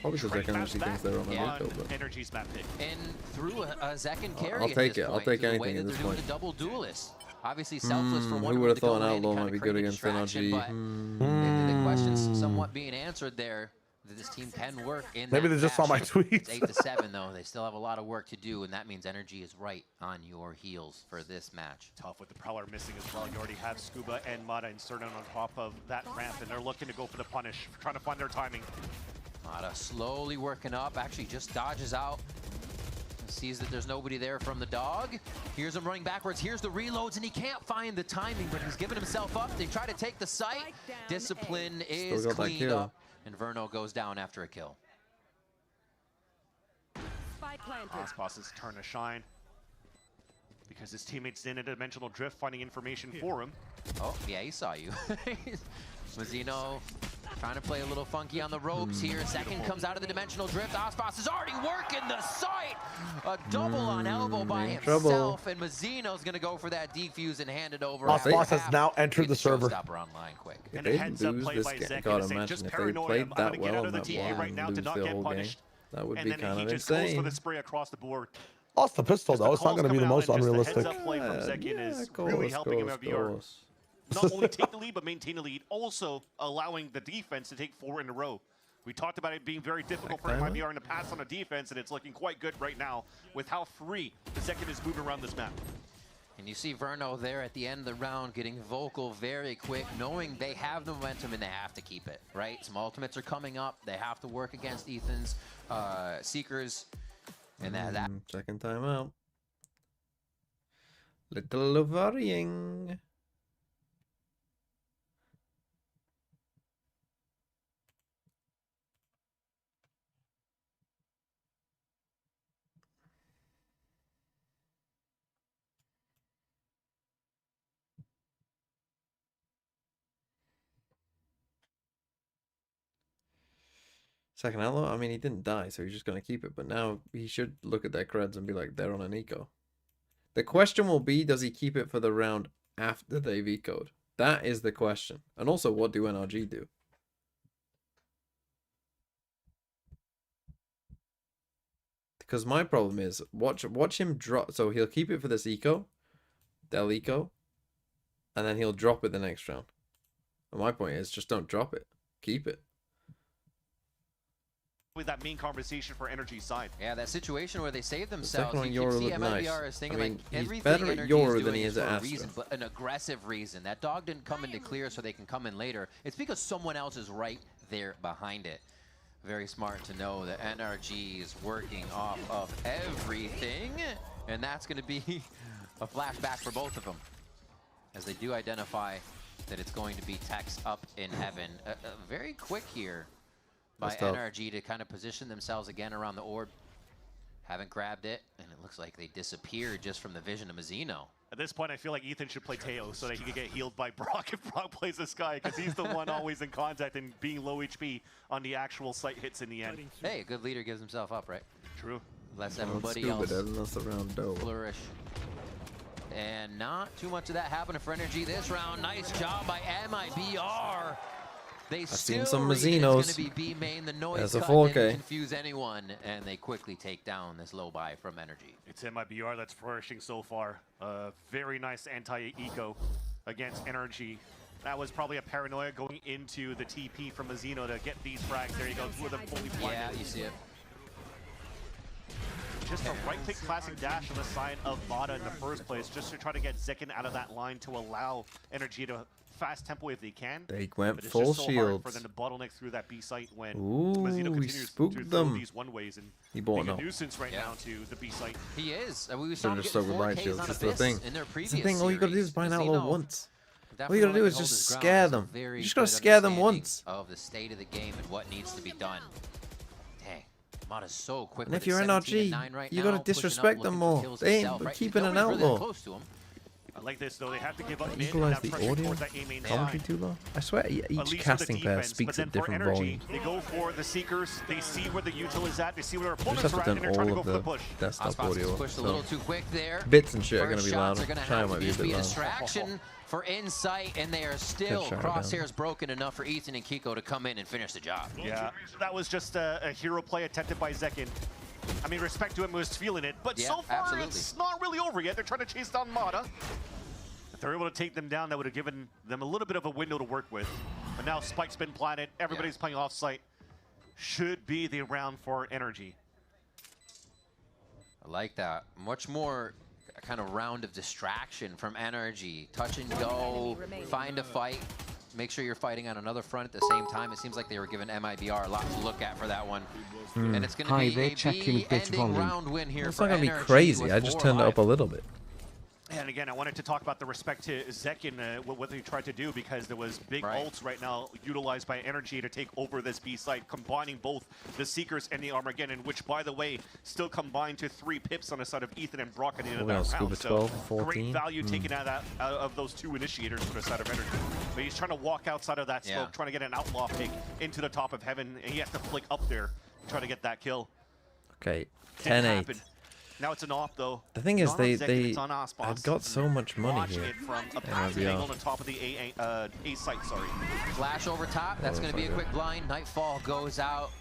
probably because Zekin actually thinks they're on the Rico, but NRG's map pick. And through a Zekin carry. I'll take it. I'll take anything at this point. The double duelist. Obviously selfless for one. Who would have thought an outlaw might be good against NRG? The question's somewhat being answered there. That this team can work in Maybe they just saw my tweets. It's 8-7 though. They still have a lot of work to do, and that means NRG is right on your heels for this match. Tough with the Prowler missing as well. You already have Scuba and Mata inserted on top of that ramp, and they're looking to go for the punish, trying to find their timing. Mata slowly working up, actually just dodges out. Sees that there's nobody there from the dog. Here's him running backwards. Here's the reloads, and he can't find the timing, but he's giving himself up. They try to take the site. Discipline is cleaned up. And Verno goes down after a kill. Aspas' turn to shine. because his teammates in a dimensional drift finding information for him. Oh, yeah, he saw you. Mazzino trying to play a little funky on the ropes here. Second comes out of the dimensional drift. Ospas is already working the site. A double on elbow by himself, and Mazzino's going to go for that defuse and hand it over. Ospas has now entered the server. Online quick. And a heads up play by Zekin saying, just paranoia, I'm going to get out of the TA right now to not get punished. That would and be then kind he of just insane. goes for the spray across the board. Lost the pistol though. It's not going to be the most unrealistic. The heads up play from Zekin is really helping MIBR not only take the lead, but maintain the lead. Also allowing the defense to take 4 in a row. We talked about it being very difficult for MIBR in the past on the defense, and it's looking quite good right now with how free Zekin is moving around this map. And you see Verno there at the end of the round getting vocal very quick, knowing they have the momentum and they have to keep it, right? Some ultimates are coming up. They have to work against Ethan's Seekers. And that second time out. Little worrying. Second outlaw, I mean, he didn't die, so he's just going to keep it. But now he should look at their creds and be like, they're on an eco. The question will be, does he keep it for the round after they've ecoed? That is the question. And also, what do NRG do? Because my problem is, watch him drop. So he'll keep it for this eco. They'll eco. And then he'll drop it the next round. And my point is, just don't drop it. Keep it. With that main conversation for NRG side. Yeah, that situation where they save themselves. The second one, you Yoru see looked MIBR nice. is thinking I mean, like he's everything better at NRG Yoru is than he doing is for at a Astra. reason, but an aggressive reason. That dog didn't come into clear so they can come in later. It's because someone else is right there behind it. Very smart to know that NRG is working off of everything, and that's going to be a flashback for both of them, as they do identify that it's going to be Tex up in heaven. Very quick here by NRG to kind of position themselves again around the orb. Haven't grabbed it, and it looks like they disappeared just from the vision of Mazzino. At this point, I feel like Ethan should play Teo so that he can get healed by Brock if Brock plays this guy, because he's the one always in contact and being low HP on the actual site hits in the end. Hey, a good leader gives himself up, right? True. Lets everybody else flourish. And not too much of that happening for NRG this round. Nice job by MIBR. I've seen some Mazzinos. The noise As a cut 4K. didn't confuse anyone, and they quickly take down this low buy from NRG. It's MIBR that's flourishing so far. Very nice anti-eco against NRG. That was probably a paranoia going into the TP from Mazzino to get these frags. There you go, with them fully blinded. Yeah, you see it. Just a right-click classic dash on the side of Vada in the first place, just to try to get Zekin out of that line to allow NRG to fast tempo if they can. They went but it's full just so shields. hard for them to bottleneck through that B site when Ooh, Mazzino we continues spooked to them. throw these one-ways and He being bought a no. nuisance right now to the B site. He is. We saw him Just getting over right 4Ks shields. on That's the Abyss thing. in their That's previous the thing. All you gotta do is series. buy an outlaw Mazzino once. All definitely you gotta do learned is to hold just his scare ground. them. Very You just gotta good scare them understanding once. of the state of the game and what needs to be done. Dang, Mata's so quick. And with if it, you're 17 NRG, and 9 right you now, gotta pushing up, disrespect them looking for more. kills They ain't himself, right? keeping an Nobody's really that outlaw. close to him. I like this though. They have to give up mid and Equalize have the pressure audio. towards that A main Commentary side. too low. I swear, At each least for the casting player defense, speaks but at then different for NRG, volume. they go for the Seekers. They see where the util is at. They see where their You just opponents have are to at, and turn they're trying to all go of for the the push. desktop Ospas audio. pushed a So little too quick there. bits and shit are First gonna be shots louder. are gonna China have might be a just bit be a louder. distraction for Insight, and they are still Good shot, crosshairs broken enough for Ethan and Kiko to come in and finish the job. Yeah, that was just a hero play attempted by Zekin. I mean, respect to him, was feeling it, but Yeah, so far absolutely. it's not really over yet. They're trying to chase down Mata. If they're able to take them down, that would have given them a little bit of a window to work with. But now Spike's been planted. Everybody's playing off-site. Should be the round for NRG. I like that. Much more kind of round of distraction from NRG. Touch and go, find a fight. Make sure you're fighting on another front at the same time. It seems like they were giving MIBR a lot to look at for that one. And it's going to be a B-ending round win here It's for not gonna be NRG crazy. with I just 4 turned it live. up a little bit. And again, I wanted to talk about the respect to Zekin, what they tried to do, because there was big ults right now utilized by NRG to take over this B site, combining both the Seekers and the Armageddon, which, by the way, still combined to 3 pips on the side of Ethan and Brock at the end of that round. So 14. great value taken out of those 2 initiators for the side of NRG. But he's trying to walk outside of that smoke, trying to get an outlaw pick into the top of heaven, and he has to flick up there to try to get that kill. Okay, 10-8. Now it's an off though. The thing is, they I've got so much money here. It from a passing angle on top of the A site, sorry. Flash over top. That's going to be a quick blind. Nightfall goes out.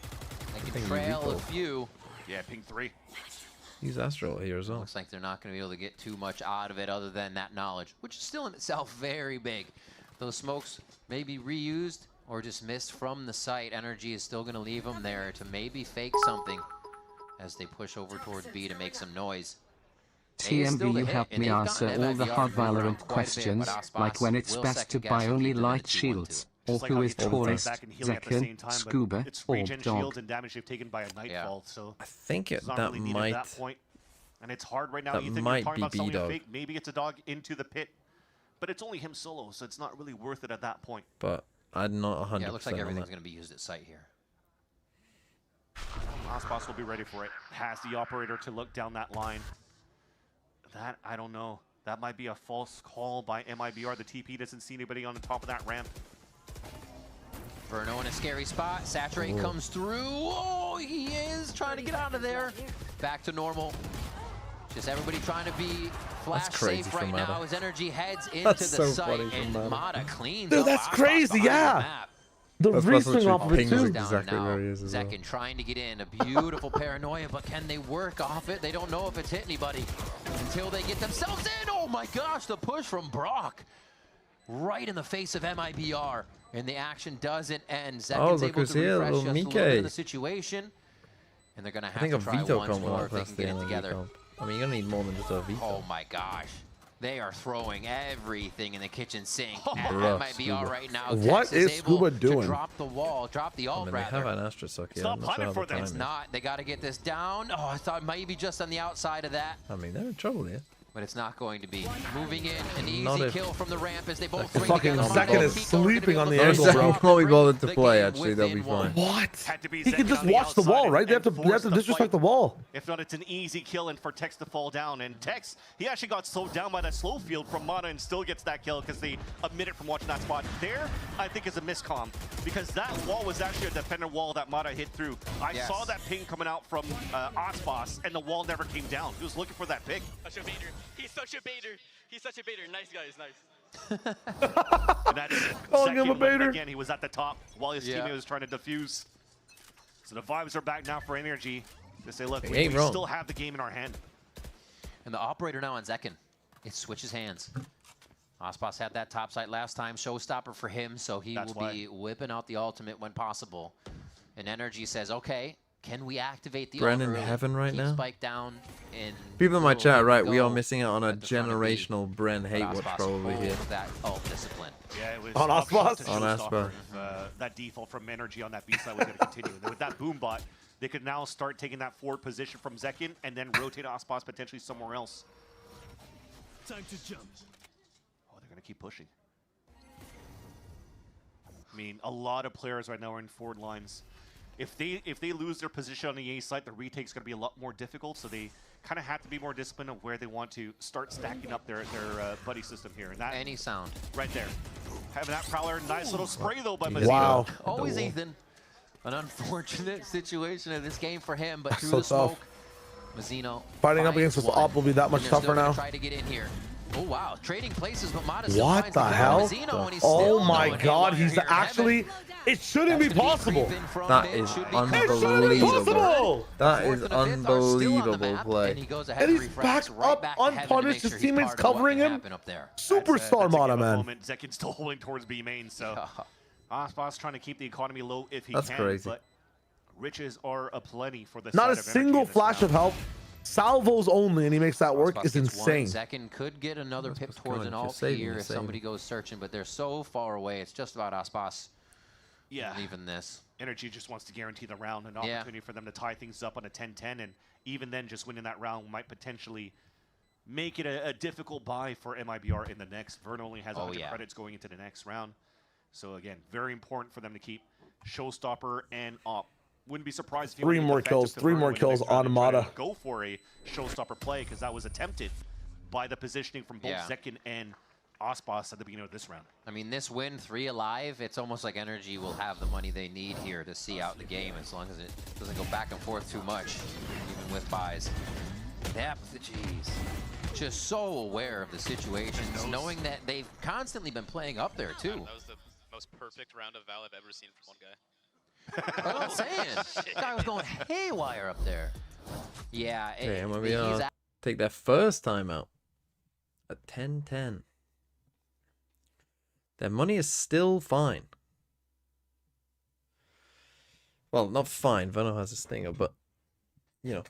They can trail a few. Yeah, ping 3. Use Astral here as well. Looks like they're not going to be able to get too much out of it other than that knowledge, which is still in itself very big. Those smokes may be reused or just missed from the site. NRG is still going to leave them there to maybe fake something as they push over towards B to make some noise. TMB, you help me answer all the hard Valorant questions, like when it's best to buy only light shields, or who is tallest, Zekin, Scuba, or Dog. And damage they've taken by a Nightfall, so I think that really might. At that point. And it's hard right now. That Ethan, might you're talking be about B-Dog. fake. Maybe it's a dog into the pit, but it's only him solo, so it's not really worth it at that point. But I'm not 100%. Yeah, it looks like everything's going to be used at site here. Aspas will be ready for it. Has the operator to look down that line. That, I don't know. That might be a false call by MIBR. The TP doesn't see anybody on the top of that ramp. Verno in a scary spot. Saturate comes through. Oh, he is trying to get out of there. Back to normal. Just everybody trying to be flash safe right now as NRG heads into the site. And Mata cleans up. Dude, that's crazy, yeah. The reswing off of it too. Exactly where he is as well. Zekin trying to get in. A beautiful paranoia, but can they work off it? They don't know if it's hit anybody until they get themselves in. Oh my gosh, the push from Brock. Right in the face of MIBR. And the action doesn't end. Zekin's able to refresh just a little bit of the situation. And they're going to have to try once more if they can get it together. I mean, you're going to need more than just a Vito. Oh my gosh. They are throwing everything in the kitchen sink. That might be all right now. What is Scuba doing? To drop the wall, drop the ult, they have an Astra suck here. Stop planning for them. It's not. They got to get this down. Oh, I thought maybe just on the outside of that. I mean, they're in trouble here. But it's not going to be. Moving in, an easy kill from the ramp as they both the fucking Zekin is sleeping on the angle, bro. Won't be bothered to play, actually. They'll be fine. What? He can just watch the wall, right? They have to disrespect the wall. If not, it's an easy kill and for Tex to fall down. And Tex, he actually got slowed down by that slow field from Mana and still gets that kill because they omit it from watching that spot. There, I think, is a miscomm because that wall was actually a defender wall that Mana hit through. I saw that ping coming out from Aspas, and the wall never came down. He was looking for that pick. Such a baiter. He's such a baiter. He's such a baiter. Nice guys, nice. And that is calling him a baiter. Again, he was at the top while his teammate was trying to defuse. So the vibes are back now for NRG. They say, look, we still have the game in our hand. And the operator now on Zekin. It switches hands. Aspas had that top site last time. Showstopper for him, so he will be whipping out the ultimate when possible. And NRG says, okay, can we activate the Bren in heaven right now? Spike down and people in my chat, right? We are missing out on a generational Bren hate watch probably here. That ult discipline. Yeah, it was on Aspas. On Aspas. That default from NRG on that B side was going to continue. And with that boom bot, they could now start taking that forward position from Zekin and then rotate Aspas potentially somewhere else. Time to jump. Oh, they're going to keep pushing. I mean, a lot of players right now are in forward lines. If they lose their position on the A site, the retake's going to be a lot more difficult. So they kind of have to be more disciplined of where they want to start stacking up their buddy system here. And that any sound right there, having that prowler, nice little spray though by Mazzino. Wow, always Ethan. An unfortunate situation in this game for him, but through so the smoke, tough. Mazzino Fighting up against this op will be that much tougher now. Try to get in here. Oh wow, trading places, but Mata what the hell? Oh my God, he's actually. It shouldn't be possible. That is unbelievable. That is unbelievable play. And he's back up unpunished. His teammates covering him. Superstar Mata, man. Zekin's still holding towards B main, so Aspas trying to keep the economy low if he can. That's crazy. But riches are aplenty for the not a single flash of help. Salvos only, and he makes that work is insane. Zekin could get another pip towards an ult here if somebody goes searching, but they're so far away. It's just about Aspas. Leaving this. NRG just wants to guarantee the round, an opportunity for them to tie things up on a 10-10, and even then, just winning that round might potentially make it a difficult buy for MIBR in the next. Vern only has 100 credits going into the next round. So again, very important for them to keep Showstopper and Op. Wouldn't be surprised if you 3 more kills, 3 more kills on Mata. Go for a Showstopper play because that was attempted by the positioning from both Zekin and Ospas at the beginning of this round. I mean, this win, 3 alive, it's almost like NRG will have the money they need here to see out the game as long as it doesn't go back and forth too much, even with buys. Depth, jeez. Just so aware of the situations, knowing that they've constantly been playing up there, too. That was the most perfect round of Val I've ever seen from one guy. That's what I'm saying. This guy was going haywire up there. Yeah. MIBR take their first time out at 10-10. Their money is still fine. Well, not fine. Veno has a stinger, but you know,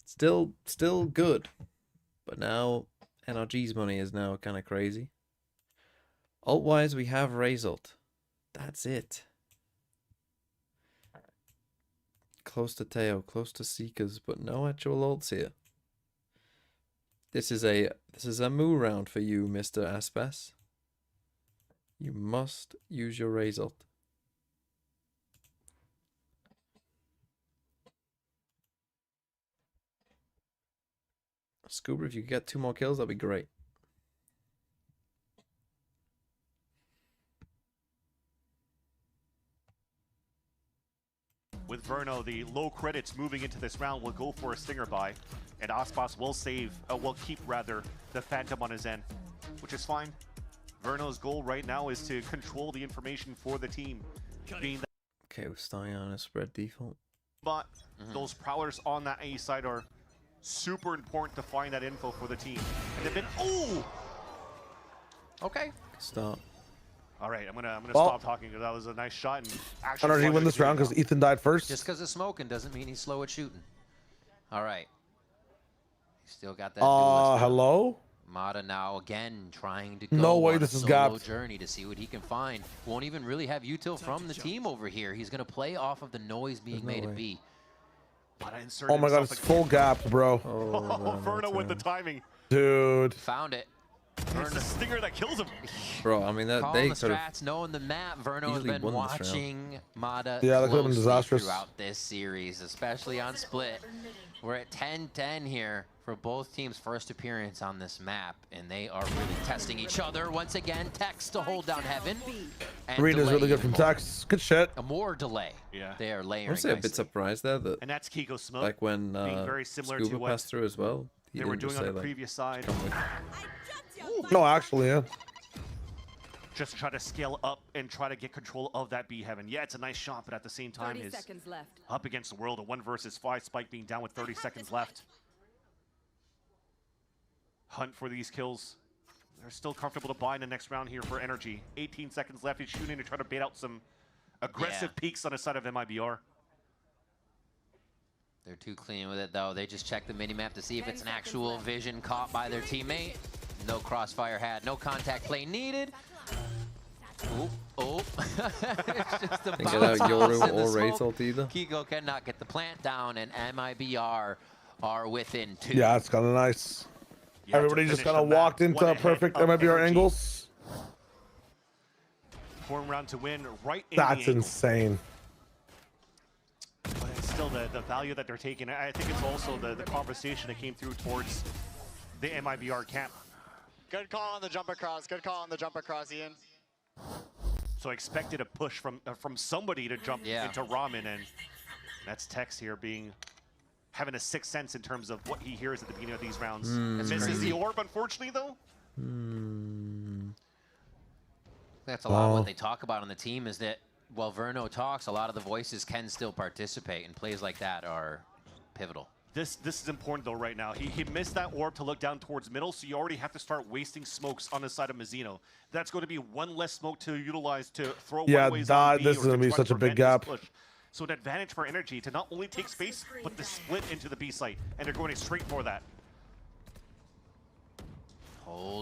still good. But now NRG's money is now kind of crazy. Alt-wise, we have Result. That's it. Close to Teo, close to Seekers, but no actual ults here. This is a moo round for you, Mr. Aspas. You must use your Result. Scuba, if you get 2 more kills, that'd be great. With Verno, the low credits moving into this round will go for a stinger buy, and Ospas will keep the Phantom on his end, which is fine. Verno's goal right now is to control the information for the team, being that okay, we're starting on a spread default. But those prowlers on that A side are super important to find that info for the team. And they've been okay. Stop. All right, I'm gonna stop talking because that was a nice shot. And actually, NRG win this round because Ethan died first. Just because it's smoking doesn't mean he's slow at shooting. All right. He still got that. Hello. Mata now again trying to go no way on this a is solo gapped. journey to see what he can find. Won't even really have util from the team over here. He's gonna play off of the noise being made at B. Oh my god, it's full gapped, bro. Oh, Verno with the timing. Dude. Found it. It's the stinger that kills him. Bro, I mean, that they could have knowing the map. Verno has been watching Mata that could have been disastrous throughout this series, especially on Split. We're at 10-10 here for both teams' first appearance on this map, and they are really testing each other once again. Tex to hold down Heaven. Green is really good from Tex. Good shit. A more delay. Yeah. They are layering. I'm a bit surprised there that. And that's Kiko Smoke. Like when being very similar Scuba to what passed through as well. They were doing on the previous side. No, actually, yeah. Just try to scale up and try to get control of that B Heaven. Yeah, it's a nice shot, but at the same time, is up against the world. A 1 versus 5. Spike being down with 30 seconds left. Hunt for these kills. They're still comfortable to buy in the next round here for NRG. 18 seconds left. He's shooting to try to bait out some aggressive peaks on the side of MIBR. They're too clean with it, though. They just check the minimap to see if it's an actual vision caught by their teammate. No crossfire had, no contact play needed. Oh. It's just a Get out Yoru or Result either. Kiko cannot get the plant down, and MIBR are within 2. Yeah, it's kind of nice. Yeah, everybody just kind of walked into perfect MIBR angles. Form round to win right in That's insane. But it's still the value that they're taking. I think it's also the conversation that came through towards the MIBR camp. Good call on the jump across. Good call on the jump across, Ian. So expected a push from somebody to jump into Ramen, and that's Tex here having a sixth sense in terms of what he hears at the beginning of these rounds. Misses the orb, unfortunately, though. That's a lot of what they talk about on the team is that while Verno talks, a lot of the voices can still participate, and plays like that are pivotal. This is important, though, right now. He missed that orb to look down towards middle, so you already have to start wasting smokes on the side of Mizzino. That's going to be one less smoke to utilize to throw one-ways on B, this is going to be such a big gap. So an advantage for NRG to not only take space, but to split into the B site, and they're going straight for that.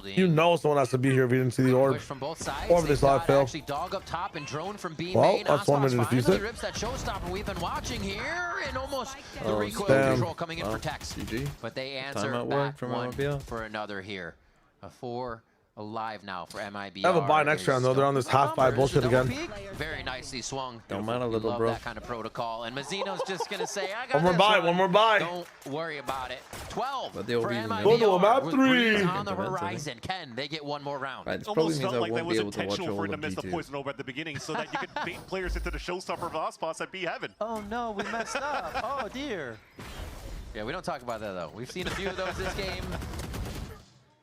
You know someone has to be here if you didn't see the orb. From both sides. Or if this live fail. Actually, dog up top and drone from B Well, main. that's 1 minute to defuse it. Rips that showstopper we've been watching here, and almost the recoil control coming in for Tex. GG. But they answer back one for another here. A 4 alive now for MIBR. I have a buy next round though. They're on this half-buy bullshit again. Very nicely swung. Don't mind a little, love bro. that kind of protocol. And Mazzino's just gonna say, I got one more buy. Don't worry about it. 12 but for MIBR. Go to a map 3 on the horizon. Ken, they get one more round. Right, Almost felt like that was intentional for him to miss the poison over at the beginning so that you could bait players into the showstopper of Ospas at B Heaven. Oh no, we messed up. Oh dear. Yeah, we don't talk about that though. We've seen a few of those this game.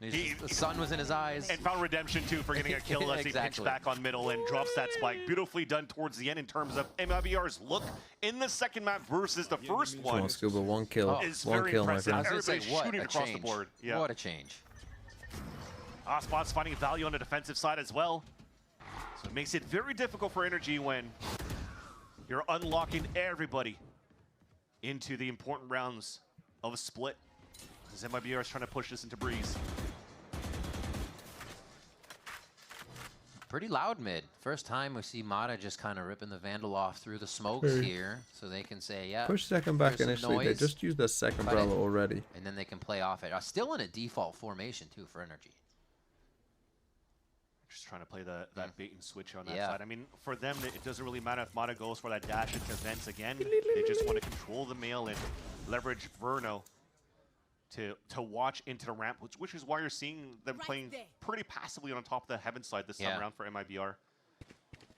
The sun was in his eyes. And found redemption too for getting a kill as he pitched back on middle and drops that spike. Beautifully done towards the end in terms of MIBR's look in the second map versus the first one. Come on, Scuba, one kill. Is one very kill, my impressive. friend. Everybody's shooting across the board. Yeah. What a change. Ospots finding value on the defensive side as well. So it makes it very difficult for NRG when you're unlocking everybody into the important rounds of a split. As MIBR is trying to push this into Breeze. Pretty loud mid. First time we see Mata just kind of ripping the Vandal off through the smokes here, so they can say, yeah. Push second back initially. They just used their second umbrella already. And then they can play off it. Still in a default formation too for NRG. Just trying to play that bait and switch on that side. I mean, for them, it doesn't really matter if Mata goes for that dash into vents again. They just want to control the mail and leverage Verno to watch into the ramp, which is why you're seeing them playing pretty passively on top of the Heaven side this time around for MIBR.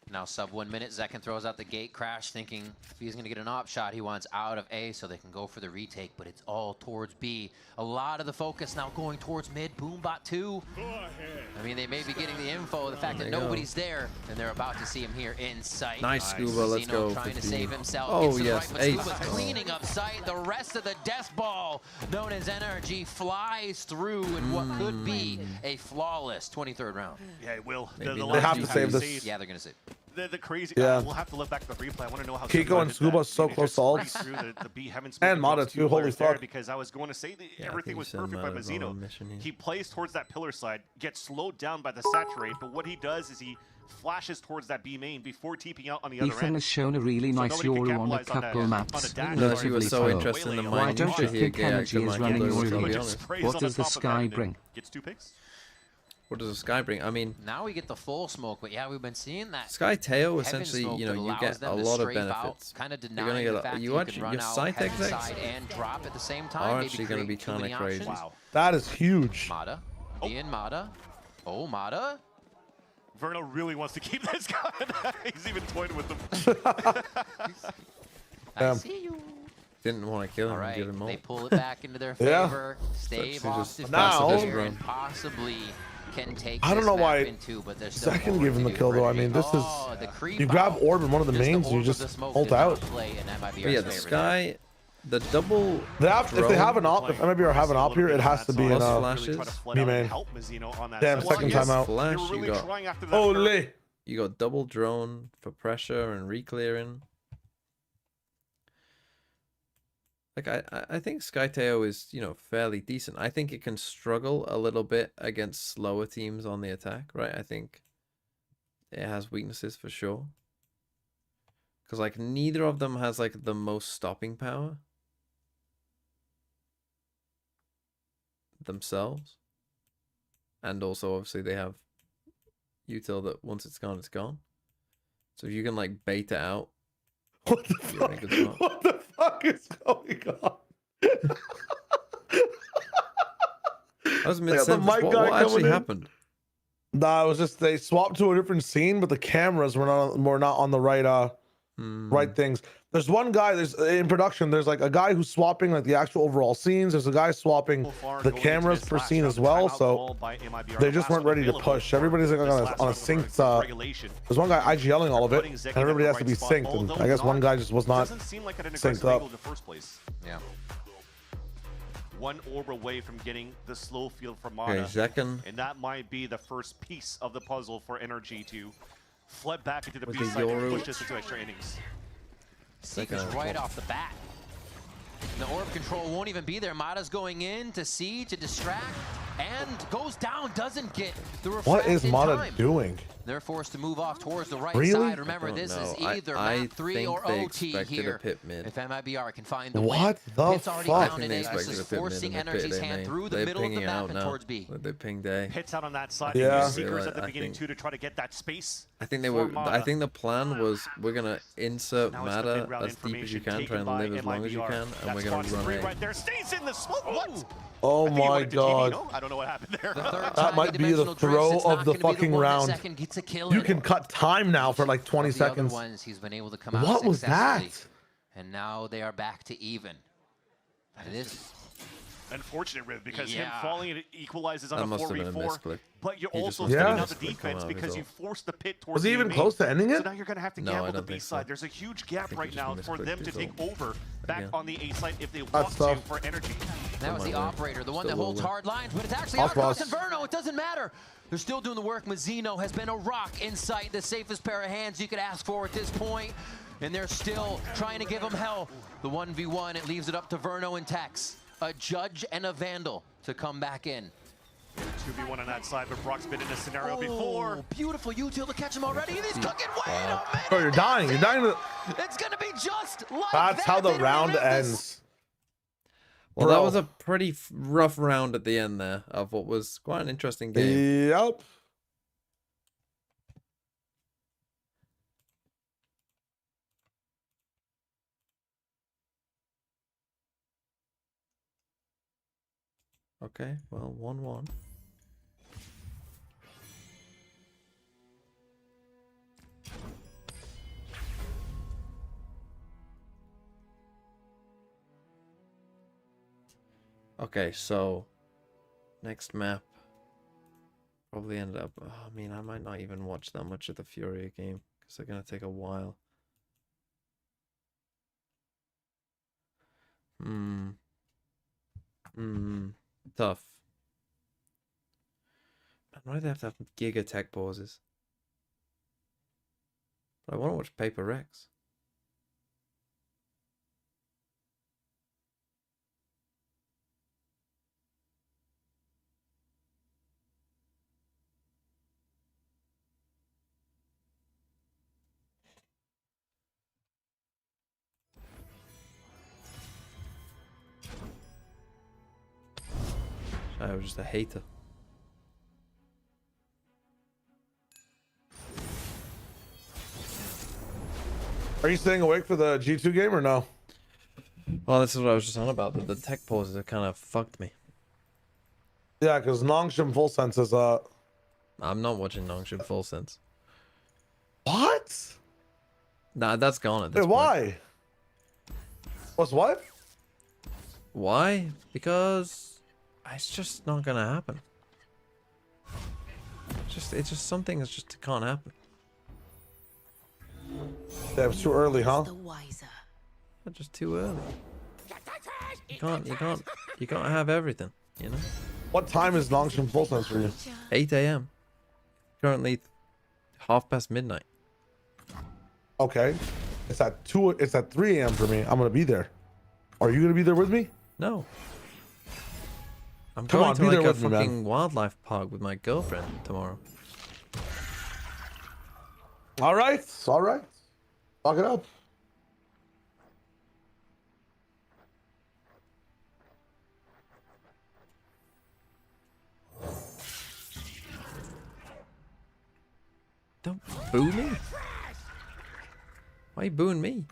Now sub 1 minute, Zekin throws out the gate crash thinking if he's going to get an op shot, he wants out of A so they can go for the retake, but it's all towards B. A lot of the focus now going towards mid, Boombot 2. I mean, they may be getting the info, the fact that nobody's there, and they're about to see him here in sight. Nice, Scuba, let's go. Trying to save himself. Oh, yes, right, but Scuba's cleaning up sight. The rest of the death ball, known as NRG, flies through in what could be a flawless 23rd round. Yeah, it will. They have to save this. Yeah, they're going to save. The crazy. Yeah. We'll have to look back at the replay. I want to know how. Kiko and Scuba so close to ults. And Mata too. Holy fuck. Because I was going to say that everything was perfect by Mazzino. He plays towards that pillar side, gets slowed down by the saturate, but what he does is he flashes towards that B main before TPing out on the other Ethan end. has shown a really nice Yoru on a couple maps. No, she was so interested in Why mine. don't you think NRG is running Yoru? What does the sky bring? Gets 2 picks. What does the sky bring? I mean, now we get the full smoke, but yeah, we've been seeing that. Sky Tail, essentially, you know, you get a lot of benefits. Kind of You're gonna get your scythe execs and drop at the same time. Are actually gonna be kind of crazy. Wow. That is huge. Mata, Ian Mata. Oh, Mata. Verno really wants to keep this guy. He's even toying with them. I see you. Didn't want to kill him. All right, Give him they pull it back into their favor. Stave off the and possibly can take. I don't know why into, but Second give him the kill though. I mean, this is you grab orb in one of the mains and you just ult out. But yeah, the sky, the double. If they have an op, if MIBR have an op here, it has to be in B main. Damn, second time out. Flash, you got. Ole. You got double drone for pressure and re-clearing. Like I think Skyteo is, you know, fairly decent. I think it can struggle a little bit against slower teams on the attack, right? I think it has weaknesses for sure. Because like neither of them has like the most stopping power themselves. And also obviously they have util that once it's gone, it's gone. So if you can like bait it out, what the fuck? What the fuck is going on? That was mid-sentence. What actually happened? Nah, it was just they swapped to a different scene, but the cameras were not on the right right things. There's one guy. There's in production. There's like a guy who's swapping like the actual overall scenes. There's a guy swapping the cameras per scene as well. So they just weren't ready to push. Everybody's like on a synced. There's one guy IGLing all of it, and everybody has to be synced. And I guess one guy just was not synced up. Yeah. One orb away from getting the slow field from Mata. Okay, Zekin. And that might be the first piece of the puzzle for NRG to flip back into the B side and push this into extra innings. Seekers right off the bat. The orb control won't even be there. Mata's going in to see, to distract, and goes down, doesn't get the refract. What is Mata time. doing? They're forced to move off towards the right Really? side. Remember, this is know. either I map 3 or OT here. If MIBR can find the what win. the Pit's already fuck? counted it. This is forcing NRG's hand through the middle of the map and towards B. They pinged A. Hits out on that side. Yeah. Seekers at the beginning too to try to get that space. I think they were. I think the plan was we're gonna insert Mata as deep as you can, try and live as long as you can, and we're gonna run A. Right there, stays in the smoke. What? Oh my god. I don't know what happened there. That might be the throw of the fucking round. You can cut time now for like 20 seconds. He's been able to come out What was that? And now they are back to even. That is unfortunate, Riv, because him falling, it equalizes on a 4v4. But you're He also just stepping missed out the the defense come out because as you well. forced the pit towards Was he the even main. close to ending it? So now you're going to have to No, gamble I the don't B think so. side. There's a huge gap think right he now just for them to misclicked take his over back Again. on the A side if they That's want to tough. for energy. That was the operator, the one that Still holds will hard lines, but it's actually Off Arcos boss. and Verno. It doesn't matter. They're still doing the work. Mazzino has been a rock in sight, the safest pair of hands you could ask for at this point, and they're still trying to give him hell. The 1v1, it leaves it up to Verno and Tex, a judge and a vandal to come back in. 2v1 on that side, but Brock's been in this scenario before. Beautiful util to catch him already, and he's cooking. Wait a minute. Oh, you're dying. You're dying. It's going to be just like That's that. how the They don't round have this. ends. Well, Bro. that was a pretty rough round at the end there of what was quite an interesting game. Yep. Okay, well, 1-1. Okay, so next map probably ended up. I mean, I might not even watch that much of the Furia game because they're gonna take a while. Tough. Man, why do they have to have Giga Tech pauses? But I want to watch Paper Rex. I was just a hater. Are you staying awake for the G2 game or no? Well, this is what I was just on about. The tech pauses have kind of fucked me. Yeah, because Nongshim Full Sense is I'm not watching Nongshim Full Sense. What? Nah, that's gone at this Wait, point. why? What's what? Why? Because it's just not gonna happen. It's just something that's just can't happen. Yeah, it was too early, huh? Not just too early. You can't have everything, you know? What time is Nongshim Full Sense for you? 8 a.m. Currently midnight. Okay. It's at 3 a.m. for me. I'm gonna be there. Are you gonna be there with me? No. I'm Come going on, to be like there a with me, man. fucking wildlife park with my girlfriend tomorrow. All right. All right. Lock it up. Don't boo me. Why are you booing me?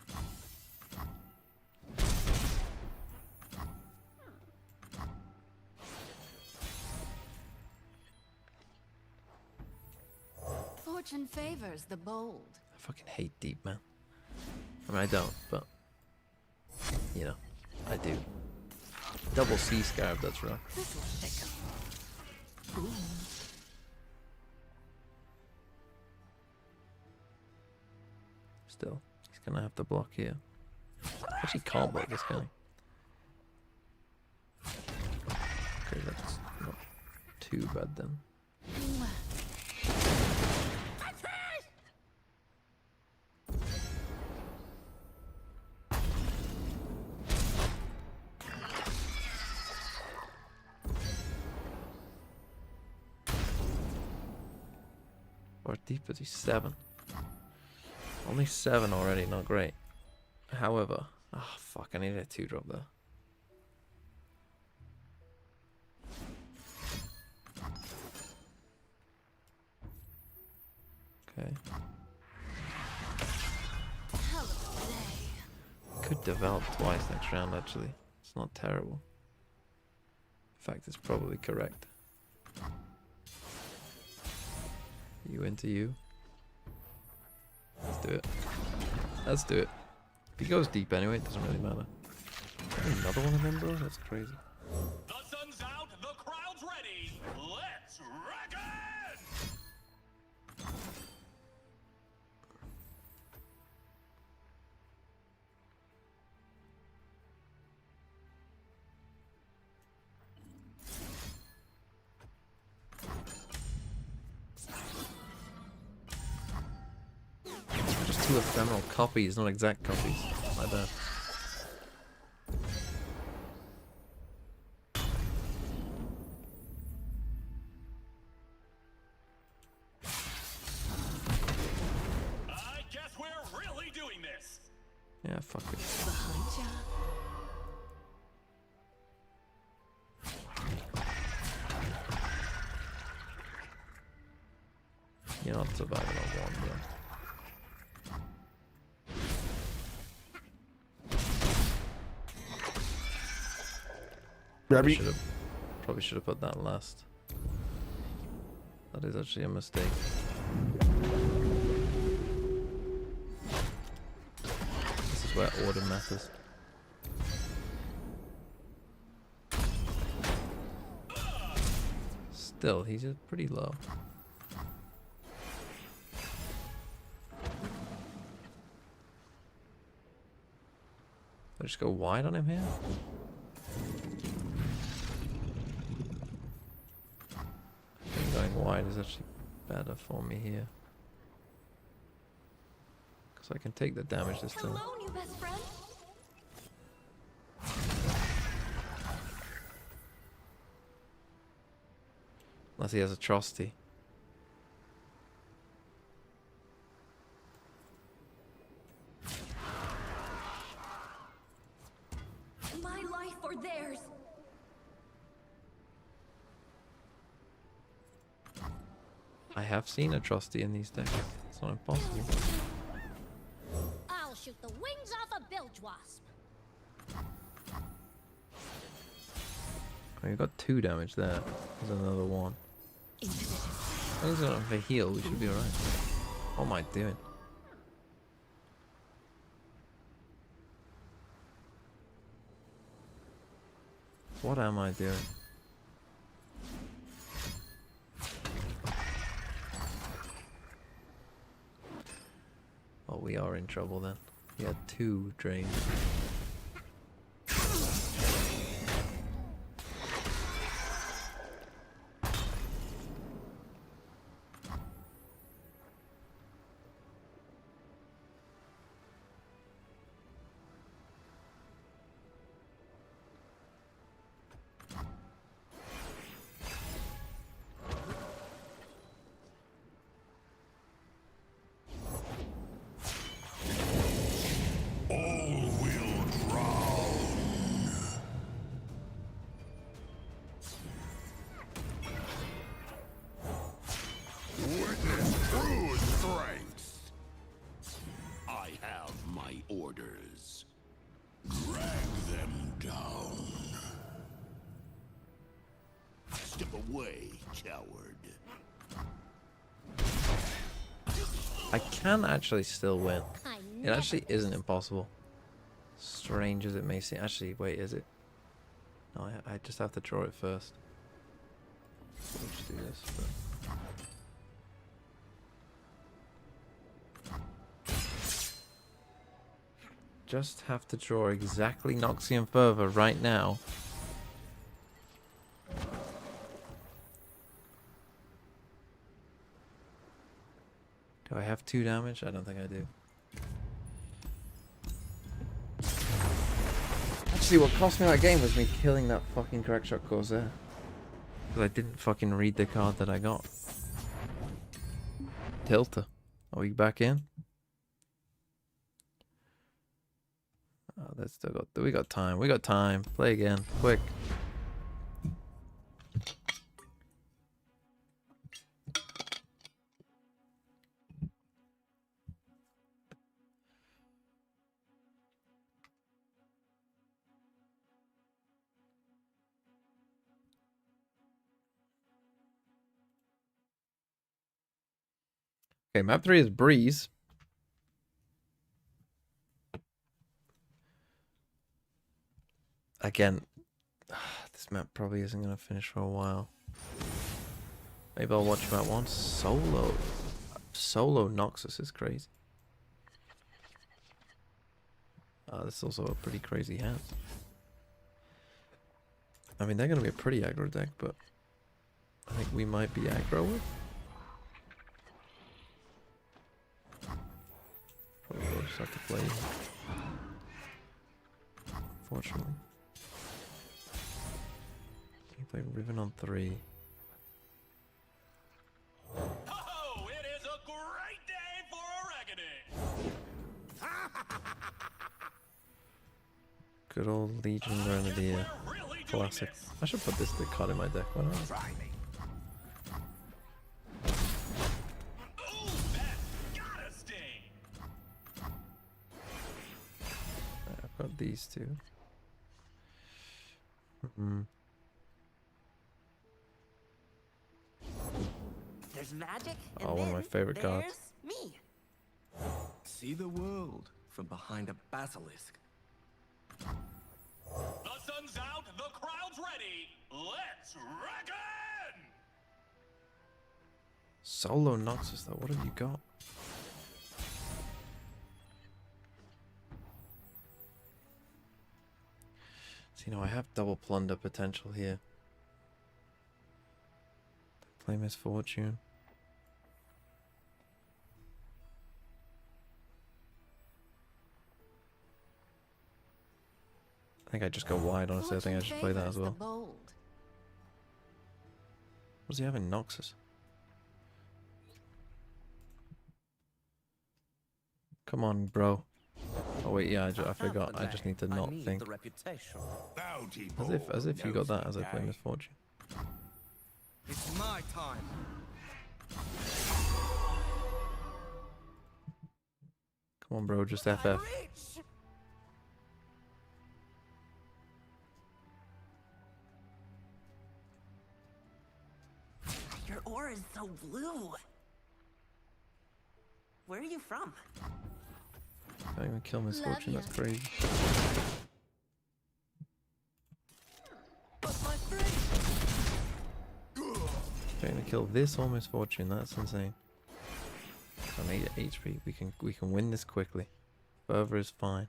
Fortune favors the bold. I fucking hate deep, man. I mean, I don't, but you know, I do. Double C scarab, that's right. Still, he's gonna have to block here. Actually, can't block this guy. Okay, that's not too bad then. Or deep is he? 7. Only 7 already, not great. However, oh fuck, I needed a 2-drop there. Okay. Could develop twice next round actually. It's not terrible. In fact, it's probably correct. You into you. Let's do it. Let's do it. If he goes deep anyway, it doesn't really matter. Another one of them, bro? That's crazy. The sun's out, the crowd's ready. Let's wreck it! Just 2 ephemeral copies, not exact copies. My bad. I guess we're really doing this. Yeah, fuck it. You're not surviving on 1, bro. Probably should have put that last. That is actually a mistake. This is where order matters. Still, he's pretty low. I just go wide on him here? I think going wide is actually better for me here. Because I can take the damage this time. Hello, new best friend. Unless he has atrocity. My life or theirs. I have seen atrocity in these decks. It's not impossible. I'll shoot the wings off a bilge wasp. Oh, you got 2 damage there. There's another 1. As long as I don't have a heal, we should be alright. What am I doing? What am I doing? Oh, we are in trouble then. We had 2 drains. Orders. Drag them down. Step away, coward. I can actually still win. It actually isn't impossible. Strange as it may seem. Actually, wait, is it? No, I just have to draw it first. We'll just do this. But... just have to draw exactly Noxian Fervor right now. Do I have 2 damage? I don't think I do. Actually, what cost me that game was me killing that fucking Crackshot Corsair. Because I didn't fucking read the card that I got. Tilter. Are we back in? Oh, that's still got. We got time. We got time. Play again, quick. Okay, map 3 is Breeze. Again, this map probably isn't going to finish for a while. Maybe I'll watch map 1. Solo Noxus is crazy. This is also a pretty crazy hand. I mean, they're going to be a pretty aggro deck, but I think we might be aggro with. We'll just have to play. Fortunately. Can you play Riven on 3? Oh, it is a great day for a reckoning. Good old Legion Grenadier. Classic. I should put this card in my deck. Why not? I've got these two. There's magic. Oh, one of my favorite cards. Me. See the world from behind a basilisk. The sun's out, the crowd's ready. Let's reckon! Solo Noxus though, what have you got? So, you know, I have double plunder potential here. Play Misfortune. I think I just go wide, honestly. I think I should play that as well. What does he have in Noxus? Come on, bro. Oh wait, yeah, I forgot. I just need to not think. As if you got that as I play Misfortune. It's my time. Come on, bro, just FF. Your aura is so blue. Where are you from? Can't even kill Misfortune, that's crazy. Trying to kill this or Misfortune, that's insane. On 8 HP, we can win this quickly. Further is fine.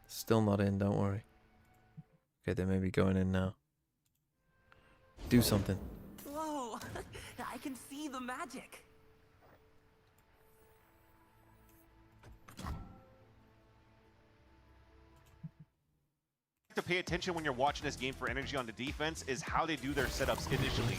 Still not in, don't worry. Okay, they may be going in now. Do something. Whoa, I can see the magic. To pay attention when you're watching this game for NRG on the defense is how they do their setups initially,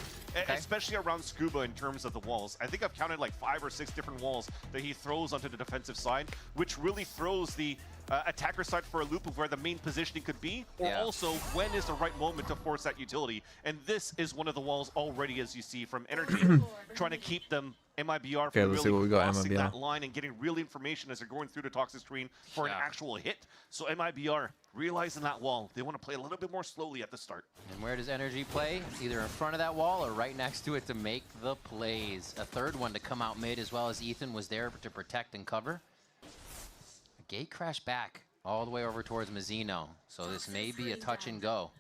especially around Scuba in terms of the walls. I think I've counted like 5 or 6 different walls that he throws onto the defensive side, which really throws the attacker side for a loop of where the main positioning could be, or also when is the right moment to force that utility. And this is one of the walls already, as you see, from NRG, trying to keep them MIBR from really crossing that line and getting real information as they're going through the toxic screen for an actual hit. So MIBR realizing that wall, they want to play a little bit more slowly at the start. And where does NRG play? Either in front of that wall or right next to it to make the plays. A third one to come out mid, as well as Ethan was there to protect and cover. A gate crash back all the way over towards Mazzino. So this may be a touch and go.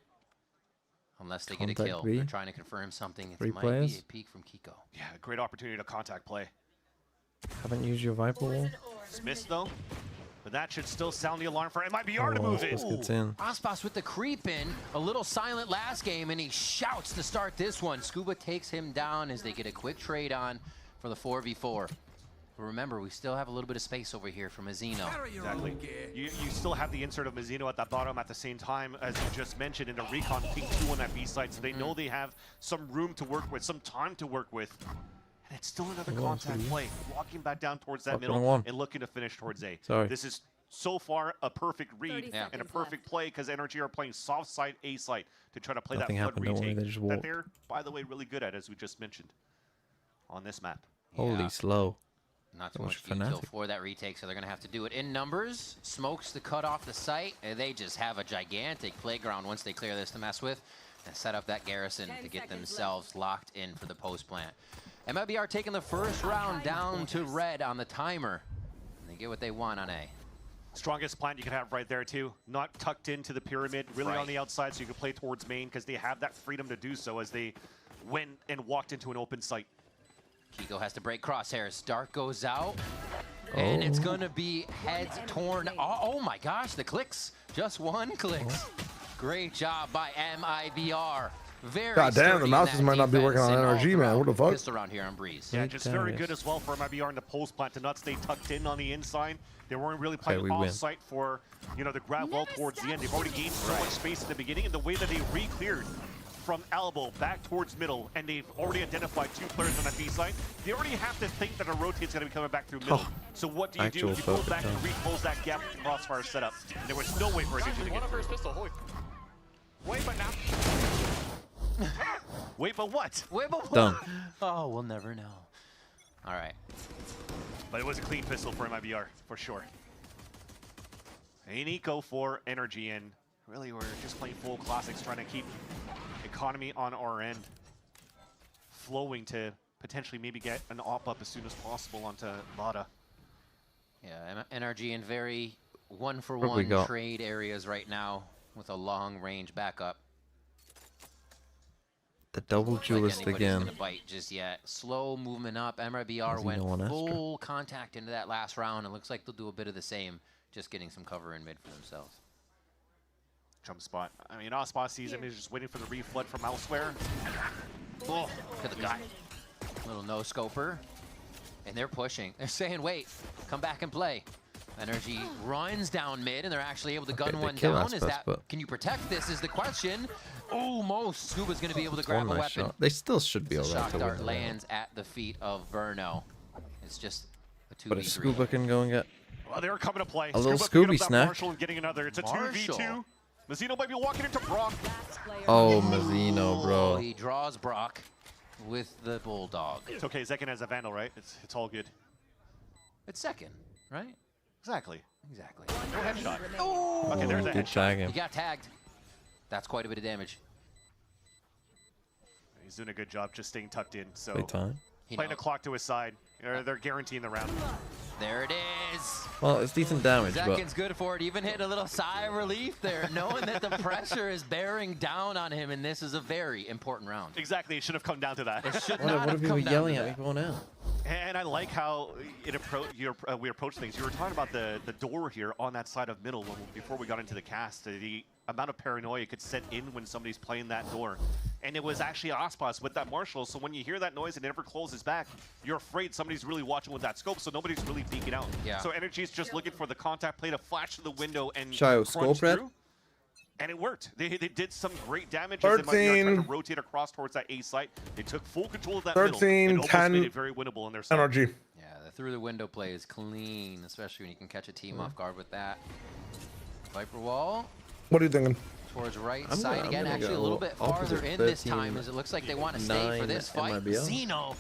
Unless they get a kill. They're trying to confirm something. It might be a peek from Kiko. Yeah, great opportunity to contact play. Haven't used your Viper wall. Smith though. But that should still sound the alarm for MIBR to move in. Aspas with the creep in. A little silent last game, and he shouts to start this one. Scuba takes him down as they get a quick trade on for the 4v4. But remember, we still have a little bit of space over here for Mazzino. Exactly. You still have the insert of Mazzino at the bottom at the same time, as you just mentioned, in the recon ping 2 on that B side, so they know they have some room to work with, some time to work with. And it's still another contact play, walking back down towards that middle and looking to finish towards A. Sorry. This is so far a perfect read and a perfect play because NRG are playing soft side, A side to try to play that flood retake that they're, by the way, really good at, as we just mentioned on this map. Holy slow. Not too much util for that retake, so they're going to have to do it in numbers. Smokes to cut off the site, and they just have a gigantic playground once they clear this to mess with and set up that garrison to get themselves locked in for the post plant. MIBR taking the first round down to red on the timer. And they get what they want on A. Strongest plant you can have right there, too. Not tucked into the pyramid, really on the outside, so you can play towards main because they have that freedom to do so as they went and walked into an open site. Kiko has to break crosshairs. Dark goes out, and it's going to be heads torn. Oh my gosh, the clicks. Just one clicks. Great job by MIBR. God damn, the mouses might not be working on NRG, man. What the fuck? Just around here on Breeze. Yeah, just very good as well for MIBR in the post plant to not stay tucked in on the inside. They weren't really playing off-site for, you know, the grab well towards the end. They've already gained so much space in the beginning, and the way that they re-cleared from elbow back towards middle, and they've already identified 2 players on that B side, they already have to think that a rotate's going to be coming back through middle. So what do? You pull back and re-close that gap with the crossfire setup. And there was no way for a ninja to get through. Pistol, holy. Wait, but now. Wait, but what? Wait, but what? Done. Oh, we'll never know. All right. But it was a clean pistol for MIBR, for sure. Ain't eco for NRG, and really we're just playing full classics, trying to keep economy on our end flowing to potentially maybe get an op up as soon as possible onto Lada. Yeah, NRG in very one-for-one trade areas right now with a long-range backup. The double duelist again. Gonna bite just yet. Slow movement up. MIBR went full contact into that last round. It looks like they'll do a bit of the same, just getting some cover in mid for themselves. Jump spot. I mean, Ospa sees him. He's just waiting for the reflood from elsewhere. Oh, look at the guy. Little no-scoper. And they're pushing. They're saying, wait, come back and play. NRG runs down mid, and they're actually able to gun one down. Can you protect this is the question. Almost. Scuba's going to be able to grab a weapon. Shot. They still should be all right. Shock dart lands at the feet of Verno. It's just a 2v3. But if Scuba can go and get well, they were coming to play. a little Scooby snack. Marshall and getting another. It's a 2v2. Mazzino might be walking into Brock. Oh, Mazzino, bro. He draws Brock with the Bulldog. It's okay. Zekin has a Vandal, right? It's all good. It's second, right? Exactly. Exactly. No headshot. Oh, okay, there's a headshot. He got tagged. That's quite a bit of damage. He's doing a good job just staying tucked in. So playing the clock to his side. They're guaranteeing the round. There it is. Well, it's decent damage, Zekin's good for it. Even hit a little sigh of relief there, knowing that the pressure is bearing down on him, and this is a very important round. Exactly. It should have come down to that. It should not have come down yelling to at me going out. And I like how we approach things. You were talking about the door here on that side of middle before we got into the cast. The amount of paranoia could set in when somebody's playing that door. And it was actually Aspas with that Marshall. So when you hear that noise and it never closes back, you're afraid somebody's really watching with that scope. So nobody's really peeking out. Yeah. So NRG's just looking for the contact play to flash to the window and scope through. And it worked. They did some great damage as they might be trying to rotate across towards that A site. They took full control of that middle and almost made it very winnable in their side. NRG. Yeah, the through the window play is clean, especially when you can catch a team off guard with that. Viper wall. What are you thinking? Towards right side again, actually a little bit farther in this time as it looks like they want to stay for this fight. Zeno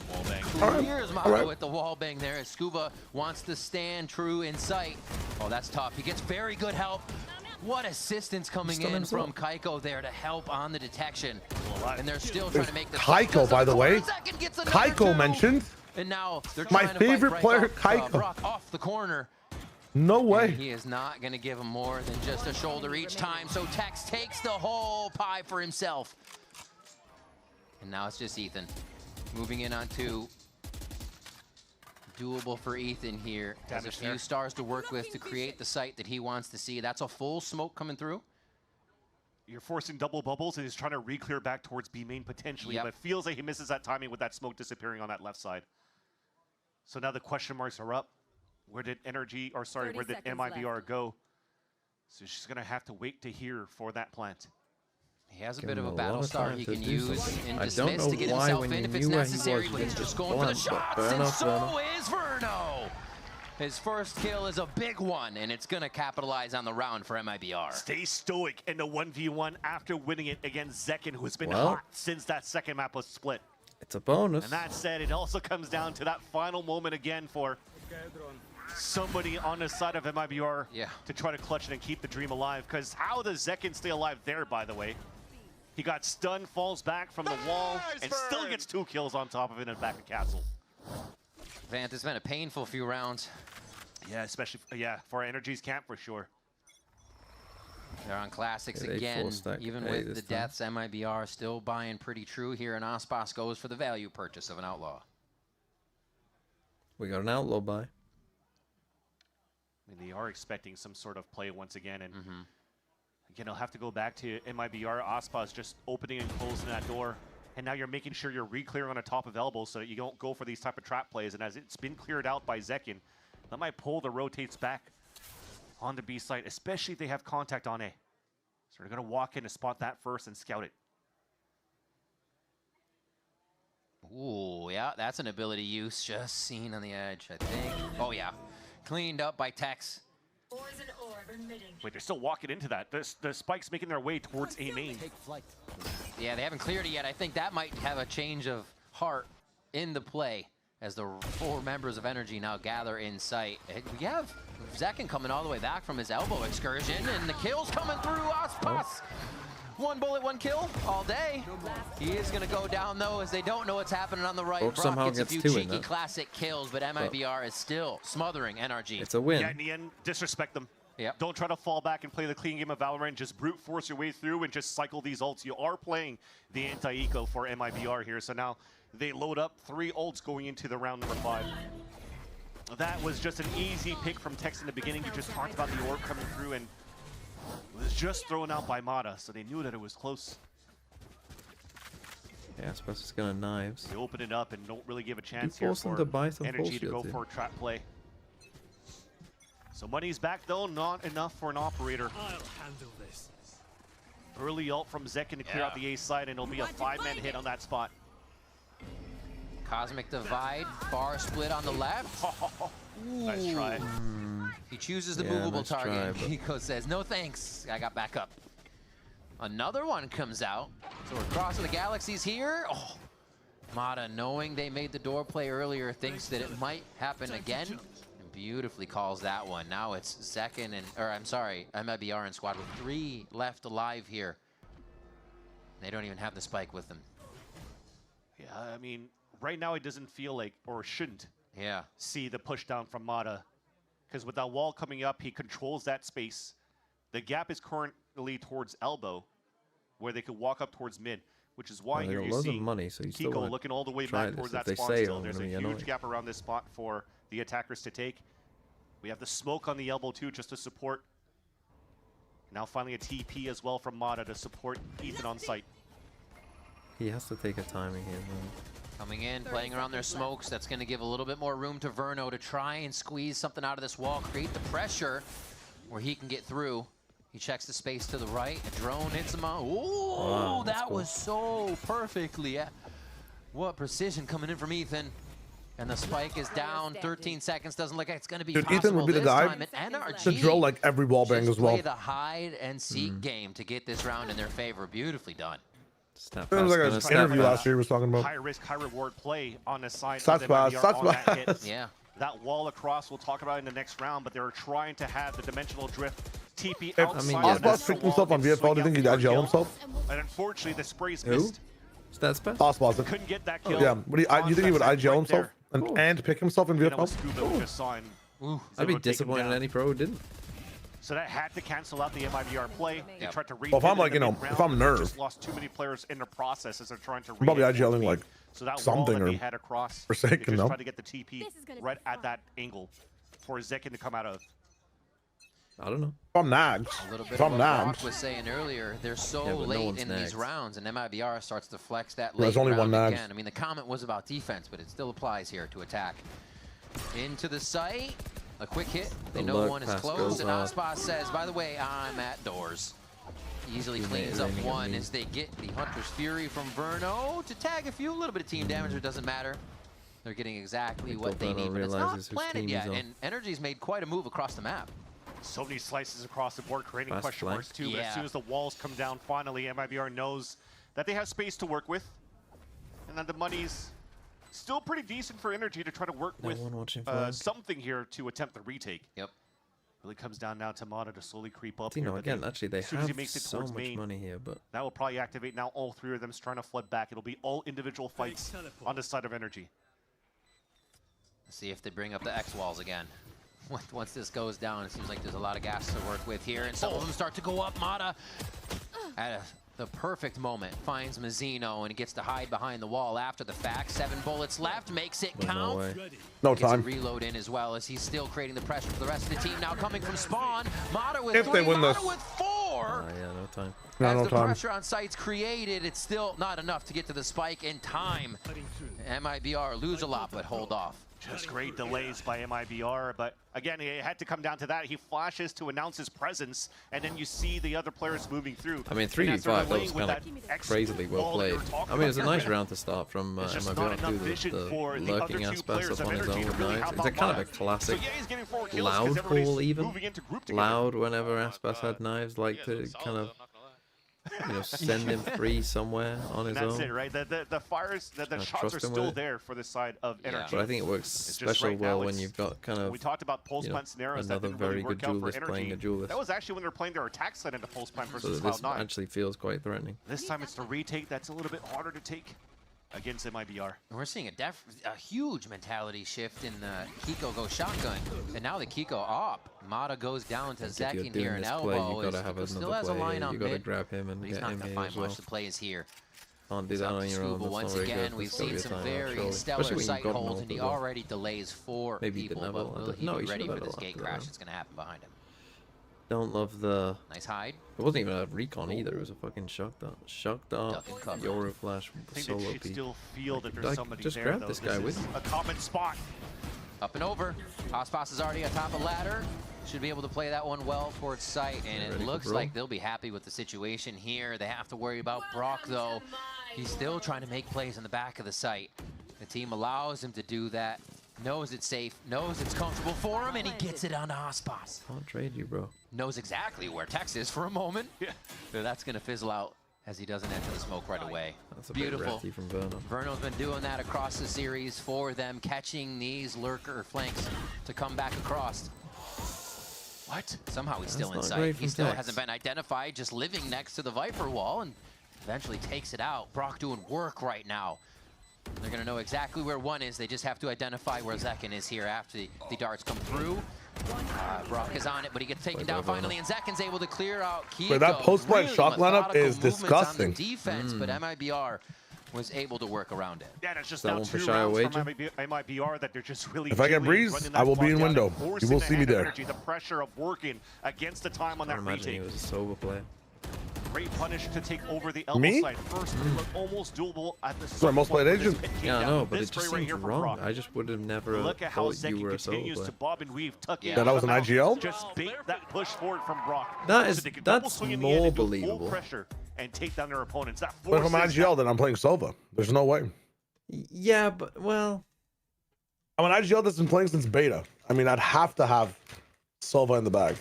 clears Mako with the wall bang there as Scuba wants to stand true in sight. Oh, that's tough. He gets very good help. What assistance coming in from Kaiko there to help on the detection. And they're still trying to make the Kaiko, by the way. Kaiko mentioned. And now they're my trying to favorite fight player, Brock Kaiko. Off the corner. No way. And he is not going to give him more than just a shoulder each time. So Tex takes the whole pie for himself. And now it's just Ethan. Moving in on 2. Doable for Ethan here. Has a few stars to work with to create the site that he wants to see. That's a full smoke coming through. You're forcing double bubbles, and he's trying to re-clear back towards B main potentially, but it feels like he misses that timing with that smoke disappearing on that left side. So now the question marks are up. Where did NRG, or sorry, where did MIBR go? So she's going to have to wait to hear for that plant. He has a bit of a battle star he can use in Dismiss to get himself in if it's necessary, but he's just going for the shots, and so is Verno. His first kill is a big one, and it's going to capitalize on the round for MIBR. Stay stoic in the 1v1 after winning it against Zekin, who has been hot since that second map was split. It's a bonus. And that said, it also comes down to that final moment again for somebody on the side of MIBR to try to clutch it and keep the dream alive. Because how does Zekin stay alive there, by the way? He got stunned, falls back from the wall, and still gets 2 kills on top of it and back at Castle. Vant, it's been a painful few rounds. Yeah, especially for NRG's camp for sure. They're on classics again. Even with the deaths, MIBR still buying pretty true here, and Aspas goes for the value purchase of an outlaw. We got an outlaw buy. I mean, they are expecting some sort of play once again, and again, I'll have to go back to MIBR. Aspas just opening and closing that door, and now you're making sure you're re-clearing on the top of elbow so that you don't go for these type of trap plays. And as it's been cleared out by Zekin, that might pull the rotates back on the B site, especially if they have contact on A. So they're going to walk in to spot that first and scout it. Ooh, yeah, that's an ability use just seen on the edge, I think. Oh, yeah. Cleaned up by Tex. Wait, they're still walking into that. The spike's making their way towards A main. Yeah, they haven't cleared it yet. I think that might have a change of heart in the play as the 4 members of NRG now gather in sight. We have Zekin coming all the way back from his elbow excursion, and the kill's coming through Aspas. 1 bullet, 1 kill all day. He is going to go down, though, as they don't know what's happening on the right. Brock gets a few cheeky classic kills, but MIBR is still smothering NRG. It's a win. Yeah, in the end, disrespect them. Don't try to fall back and play the clean game of Valorant. Just brute force your way through and just cycle these ults. You are playing the anti-eco for MIBR here. So now they load up 3 ults going into the round number 5. That was just an easy pick from Tex in the beginning. You just talked about the orb coming through, and it was just thrown out by Mata, so they knew that it was close. Yeah, I suppose it's gonna knives. They open it up and don't really give a chance here for NRG to go for a trap play. So money's back though, not enough for an operator. I'll handle this. Early ult from Zekin to clear out the A side, and it'll be a 5-man hit on that spot. Cosmic Divide, bar split on the left. Nice try. He chooses the movable target. Hiko says, no thanks, I got back up. Another one comes out. So we're crossing the galaxies here. Oh, Mata, knowing they made the door play earlier, thinks that it might happen again. And beautifully calls that one. Now it's Zekin MIBR and squad with 3 left alive here. They don't even have the spike with them. Yeah, I mean, right now it doesn't feel like, or shouldn't, see the push down from Mata. Because with that wall coming up, he controls that space. The gap is currently towards elbow, where they could walk up towards mid, which is why here you see Kiko looking all the way back towards that spawn still. There's a huge gap around this spot for the attackers to take. We have the smoke on the elbow too, just to support. Now finally a TP as well from Mata to support Ethan on site. He has to take a timing here, man. Coming in, playing around their smokes. That's going to give a little bit more room to Verno to try and squeeze something out of this wall, create the pressure where he can get through. He checks the space to the right. A drone hits him out. Ooh, wow, that was so perfectly. What precision coming in from Ethan. And the spike is down. 13 seconds. Doesn't look like it's going to be possible. Ethan would be the guy to drill like every wall bang as well. Play the hide and seek game to get this round in their favor. Beautifully done. It was like an interview last year he was talking about. High risk, high reward play on the side. Yeah. That wall across we'll talk about in the next round, but they're trying to have the dimensional drift TP if outside. Aspas picked himself on VFL, do you think he'd agile himself? And unfortunately, the spray's missed. Is that Spaz? Aspas. Couldn't get that kill. Yeah, but you think he would IGL himself and pick himself in VFL? I'd be disappointed in any pro who didn't. So that had to cancel out the MIBR play. They tried to well, if I'm like, if I'm nerve, just lost too many players in the process as they're trying to. I'm probably IGLing like so that something or had across. Forsaken, just try to get the TP right at that angle for Zekin to come out of. I don't know. If I'm nagged. A little bit of what Brock was saying earlier, they're so late in these rounds, and MIBR starts to flex that late There's only round one nag. again. I mean, the comment was about defense, but it still applies here to attack. Into the site. A quick hit. They know one is close. And Aspas says, by the way, I'm at doors. Easily cleans up one as they get the Hunter's Fury from Verno to tag a little bit of team damage, but it doesn't matter. They're getting exactly what they need, but it's not planted yet, and NRG's made quite a move across the map. So many slices across the board, creating question marks too, but as soon as the walls come down, finally, MIBR knows that they have space to work with, and that the money's still pretty decent for NRG to try to work with something here to attempt the retake. Yep. Really comes down now to Mata to slowly creep up. You know, again, actually, they have so much main, money here, but that will probably activate now. All three of them trying to flood back. It'll be all individual fights on the side of NRG. Let's see if they bring up the X walls again. Once this goes down, it seems like there's a lot of gas to work with here, and some of them start to go up. Mata at the perfect moment finds Mazzino and he gets to hide behind the wall after the fact. 7 bullets left, makes it count. No time. Gets a reload in as well as he's still creating the pressure for the rest of the team. Now coming from spawn, Mata with 3, Mata with 4. Yeah, no time. As the pressure on site's created, it's still not enough to get to the spike in time. MIBR lose a lot, but hold off. Just great delays by MIBR, but again, it had to come down to that. He flashes to announce his presence, and then you see the other players moving through. I mean, 3v5, that was kind of crazily well played. I mean, it was a nice round to start from MIBR too. The lurking Aspas up on his own with knives. It's a kind of a classic loud call even. Loud whenever Aspas had knives, like to kind of, you know, send him free somewhere on his own. That's it, right? The fires, the shots are still there for the side of NRG. But I think it works special well when you've got kind of, we talked about pulse plant scenarios that didn't really work out for NRG. That was actually when they were playing their attack side into pulse plant versus Cloud9. This actually feels quite threatening. This time it's the retake that's a little bit harder to take against MIBR. We're seeing a huge mentality shift in the Kiko go shotgun, and now the Kiko op. Mata goes down to Zekin here, an elbow. You gotta have still has a line on you gotta grab him and he's get not him gonna here find as well. much. The play is here. Can't do that on your own. Once again, we've seen some very stellar sight holds, and he already delays 4 people. But will he be ready for this gate crash that's gonna happen behind him? Don't love the nice hide. It wasn't even a recon either. It was a fucking shock dart. Shock dart. Euro flash. Solo P. Still feel that there's somebody just there, grab though. this guy with a common spot. Up and over. Aspas is already atop a ladder. Should be able to play that one well towards sight, and it looks like they'll be happy with the situation here. They have to worry about Brock though. He's still trying to make plays in the back of the site. The team allows him to do that. Knows it's safe, knows it's comfortable for him, and he gets it onto Aspas. Can't trade you, bro. Knows exactly where Tex is for a moment. Yeah. So that's going to fizzle out as he doesn't enter the smoke right away. That's a beautiful. bit from Verno. Verno's been doing that across the series for them, catching these lurker flanks to come back across. What? Somehow he's still in sight. He still hasn't been identified, just living next to the Viper wall, and eventually takes it out. Brock doing work right now. They're going to know exactly where one is. They just have to identify where Zekin is here after the darts come through. Brock is on it, but he gets taken down finally, and Zekin's able to clear out Kiko. Wait, that post-plant shot lineup is disgusting. Defense, but MIBR was able to work around it. Yeah, it's just now 2 rounds from MIBR that they're just really. If I get breeze, I will be in window. You will see me there. The pressure of working against the time on that retake. He was a solo player. Great punish to take over the elbow side. First, they look almost doable at the start. Most played agent. Yeah, I know, but it just seems wrong. I just would have never thought you were a solo player. To bob and weave, tuck in. Yeah, that was an IGL? Just bait that push forward from Brock. That's more believable. Pressure and take down their opponents. But if I'm IGL, then I'm playing Sova. There's no way. Yeah, but, well. I'm an IGL that's been playing since beta. I mean, I'd have to have Sova in the bag.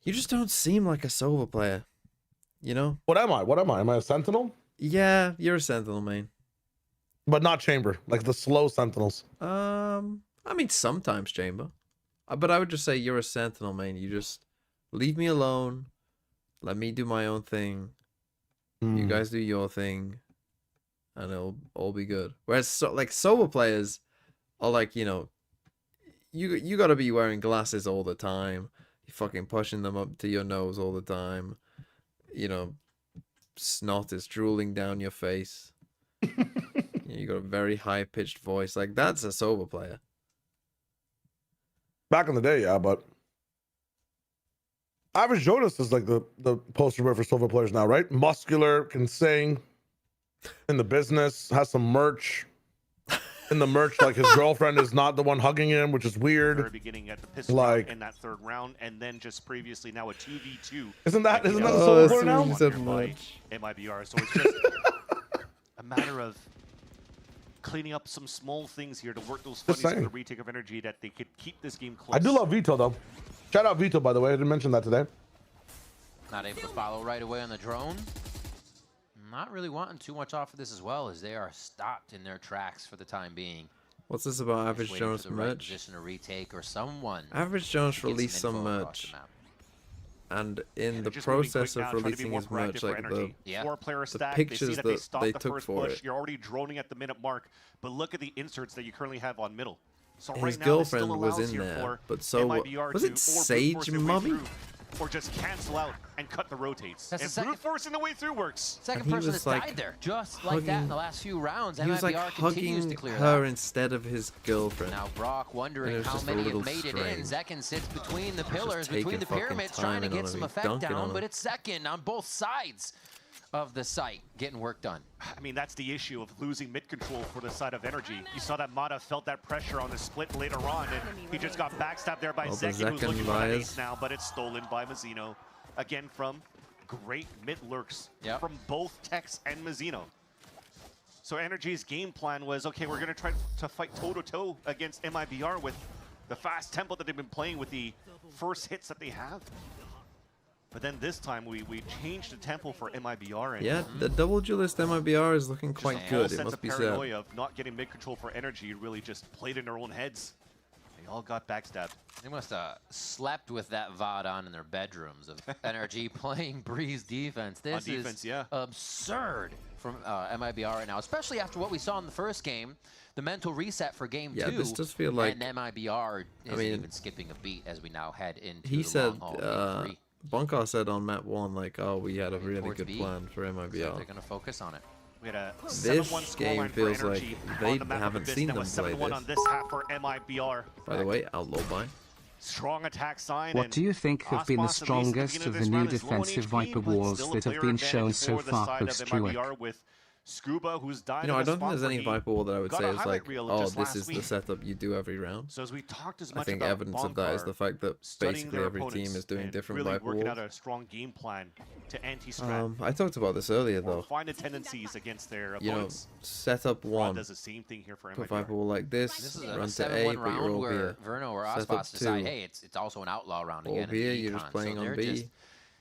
You just don't seem like a Sova player. You know? What am I? What am I? Am I a Sentinel? Yeah, you're a Sentinel main. But not Chamber, like the slow Sentinels. I mean, sometimes Chamber. But I would just say you're a Sentinel main. You just leave me alone. Let me do my own thing. You guys do your thing. And it'll all be good. Whereas, like, Solo players are like, you know, you got to be wearing glasses all the time. You're fucking pushing them up to your nose all the time. You know, snot is drooling down your face. You got a very high-pitched voice. Like, that's a sober player. Back in the day, yeah, but Average Jonas is like the poster boy for Silver players now, right? Muscular, can sing, in the business, has some merch. in the merch, like his girlfriend is not the one hugging him, which is weird. Very beginning at the pistol like in that third round, and then just previously now a 2v2. Isn't that a soul blur now? MIBR. So it's just a matter of cleaning up some small things here to work those funnies for the retake of NRG that they could keep this game close. I do love Vito though. Shout out Vito, by the way. I didn't mention that today. Not able to follow right away on the drone. Not really wanting too much off of this as well, as they are stopped in their tracks for the time being. What's this about Average Jones for the right merch? position to retake, or someone. Average Jones released some merch, and in the process of releasing his merch, like the pictures that they took for it, you're already droning at the minute mark, but look at the inserts that you currently have on middle. So his right now, girlfriend was in there, but so was it Sage Mummy? Or just cancel out and cut the rotates. That's and brute forcing the way through works. Second person that's died there, just like that in the last few rounds. He was like hugging her instead of his girlfriend. Now Brock wondering how many have made it in. Zekin sits between the pillars, between the pyramids, trying to get some effect down, but it's Zekin on both sides of the site getting work done. I mean, that's the issue of losing mid control for the side of NRG. You saw that Mata felt that pressure on the split later on, and he just got backstabbed there by Zekin, who's looking for that ace now, but it's stolen by Mazzino. Again, from great mid lurks from both Tex and Mazzino. So NRG's game plan was, okay, we're going to try to fight toe-to-toe against MIBR with the fast tempo that they've been playing with the first hits that they have. But then this time we changed the tempo for MIBR. And yeah, the double duelist MIBR is looking quite good. It must be said. Paranoia of not getting mid control for NRG really just played in their own heads. They all got backstabbed. They must have slept with that VOD on in their bedrooms of NRG playing Breeze defense. This is absurd from MIBR right now, especially after what we saw in the first game. The mental reset for game 2. This does feel like, and MIBR isn't even skipping a beat as we now head into he the said, long haul game 3. Bunkar said on map 1, like, oh, we had a really good plan for MIBR. So they're going to focus on it. We had a this game feels like they haven't seen them play this. On this half for MIBR. By the way, outlaw buy. Strong attack sign. What do you think have been the strongest of the new defensive Viper walls that have been shown so far post-Truick? Scuba, who's died. You know, I don't think there's any Viper wall that I would say is like, oh, this is the setup you do every round. So as we talked as much I think about evidence of that is the fact that basically every team is doing different really Viper working walls. out a strong game plan to anti-strat. I talked about this earlier though. Find the tendencies against their opponents. You know, setup 1. Does the same thing here for put Viper wall like this is run a to A, but you're all where B. Verno or Osbos decide, hey, it's also an outlaw round again. B, you're just playing on B.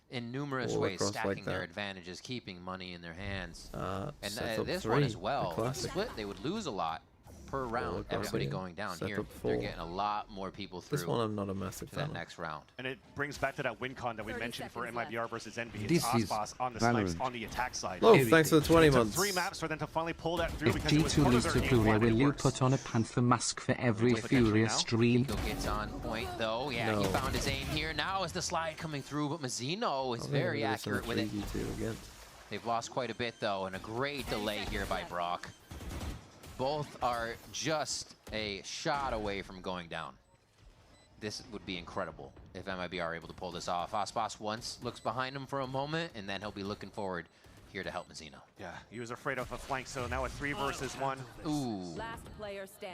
In numerous ways, stacking their advantages, keeping money in their hands. And this one as well, split, they would lose a lot per round, everybody going down. Here, they're getting a lot more people through. This one I'm not a massive fan that next round. And it brings back to that win con that we mentioned for MIBR versus Envy. It's Osbos on the snipes on the attack side. Oh, thanks for the 20 months. 3 maps for them to finally pull that through. If G2 lose to Furia, will you put on a Panther mask for every Furia stream? Nico gets on point though. Yeah, he found his aim here. Now is the slide coming through, but Mazzino is very accurate with it. They've lost quite a bit though, and a great delay here by Brock. Both are just a shot away from going down. This would be incredible if MIBR are able to pull this off. Osbos once looks behind him for a moment, and then he'll be looking forward here to help Mazzino. Yeah, he was afraid of a flank, so now a 3 versus 1. Ooh.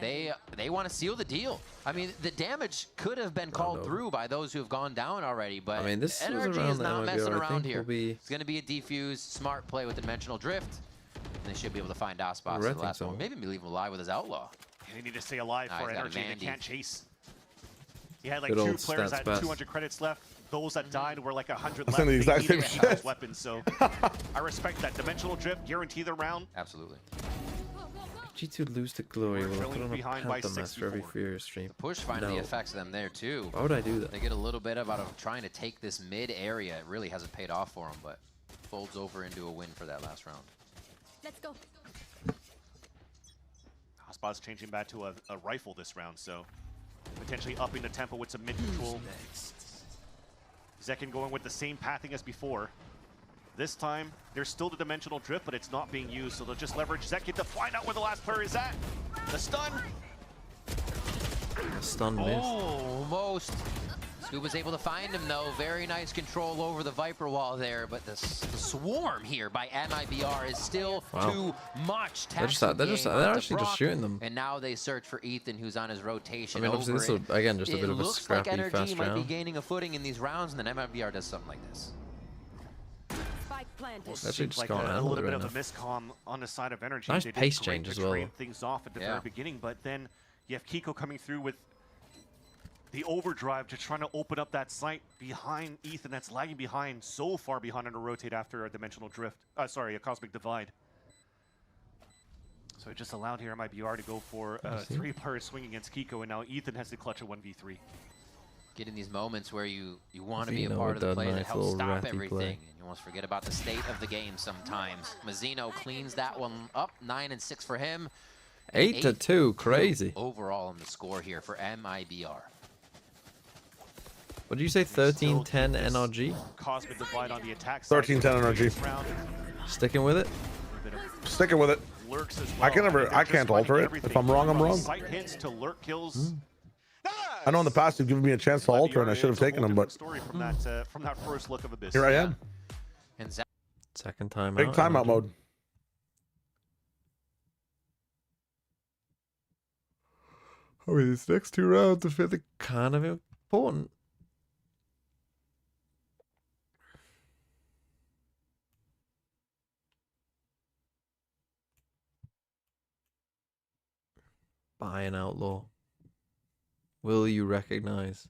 They want to seal the deal. I mean, the damage could have been called through by those who have gone down already, but I mean, this NRG is not messing around here. Be... It's going to be a defuse, smart play with Dimensional Drift. And they should be able to find Osbos in the last one. Maybe leave him alive with his outlaw. They need to stay alive for NRG. They can't chase. He had like Good 2 players that had 200 credits left. Those that died were like 100 left. The exact same shit. Weapons, so I respect that. Dimensional Drift, guarantee the round. Absolutely. G2 lose to Glory. We'll put on a Panther mask for every Furia stream. The push finally affects them there too. Why would I do that? They get a little bit out of trying to take this mid area. It really hasn't paid off for them, but folds over into a win for that last round. Let's go. Osbos changing back to a rifle this round, so potentially upping the tempo with some mid control. Zekin going with the same pathing as before. This time, there's still the Dimensional Drift, but it's not being used, so they'll just leverage Zekin to find out where the last player is at. The stun. Stun missed. Almost was able to find him, though. Very nice control over the Viper wall there, but the swarm here by MIBR is still too much. They're actually just shooting them. And now they search for Ethan, who's on his rotation. I mean, obviously this is, again, just a bit of a scrappy, like NRG fast might round. be gaining a footing in these rounds, and then MIBR does something like this. Actually just like gone a out little bit right of now. a miscomm on the side of NRG. Nice They did pace great change to as well. trade things off at the very beginning, but then you have Kiko coming through with the overdrive to trying to open up that site behind Ethan that's lagging behind, so far behind on a rotate after a dimensional drift. Sorry, a cosmic divide. So it just allowed here MIBR to go for a 3-player swing against Kiko, and now Ethan has to clutch a 1v3. Getting these moments where you want to be a part of the play that helps stop everything, and you almost forget about the state of the game sometimes. Mazzino cleans that one up, 9 and 6 for him. 8-2, crazy. Overall on the score here for MIBR. What did you say? 13-10 NRG. Cosmic divide on the attack. 13-10 NRG. Sticking with it. Sticking with it. Lurks as I can never. I can't alter it. If I'm wrong, I'm wrong. Sight hits to lurk kills. I know in the past you've given me a chance to alter, and I should have taken them, but story from that first look of Abyss. here I am. And Second time Big out. timeout mode. I mean, these next 2 rounds, I feel like kind of important. Buy an outlaw. Will you recognize?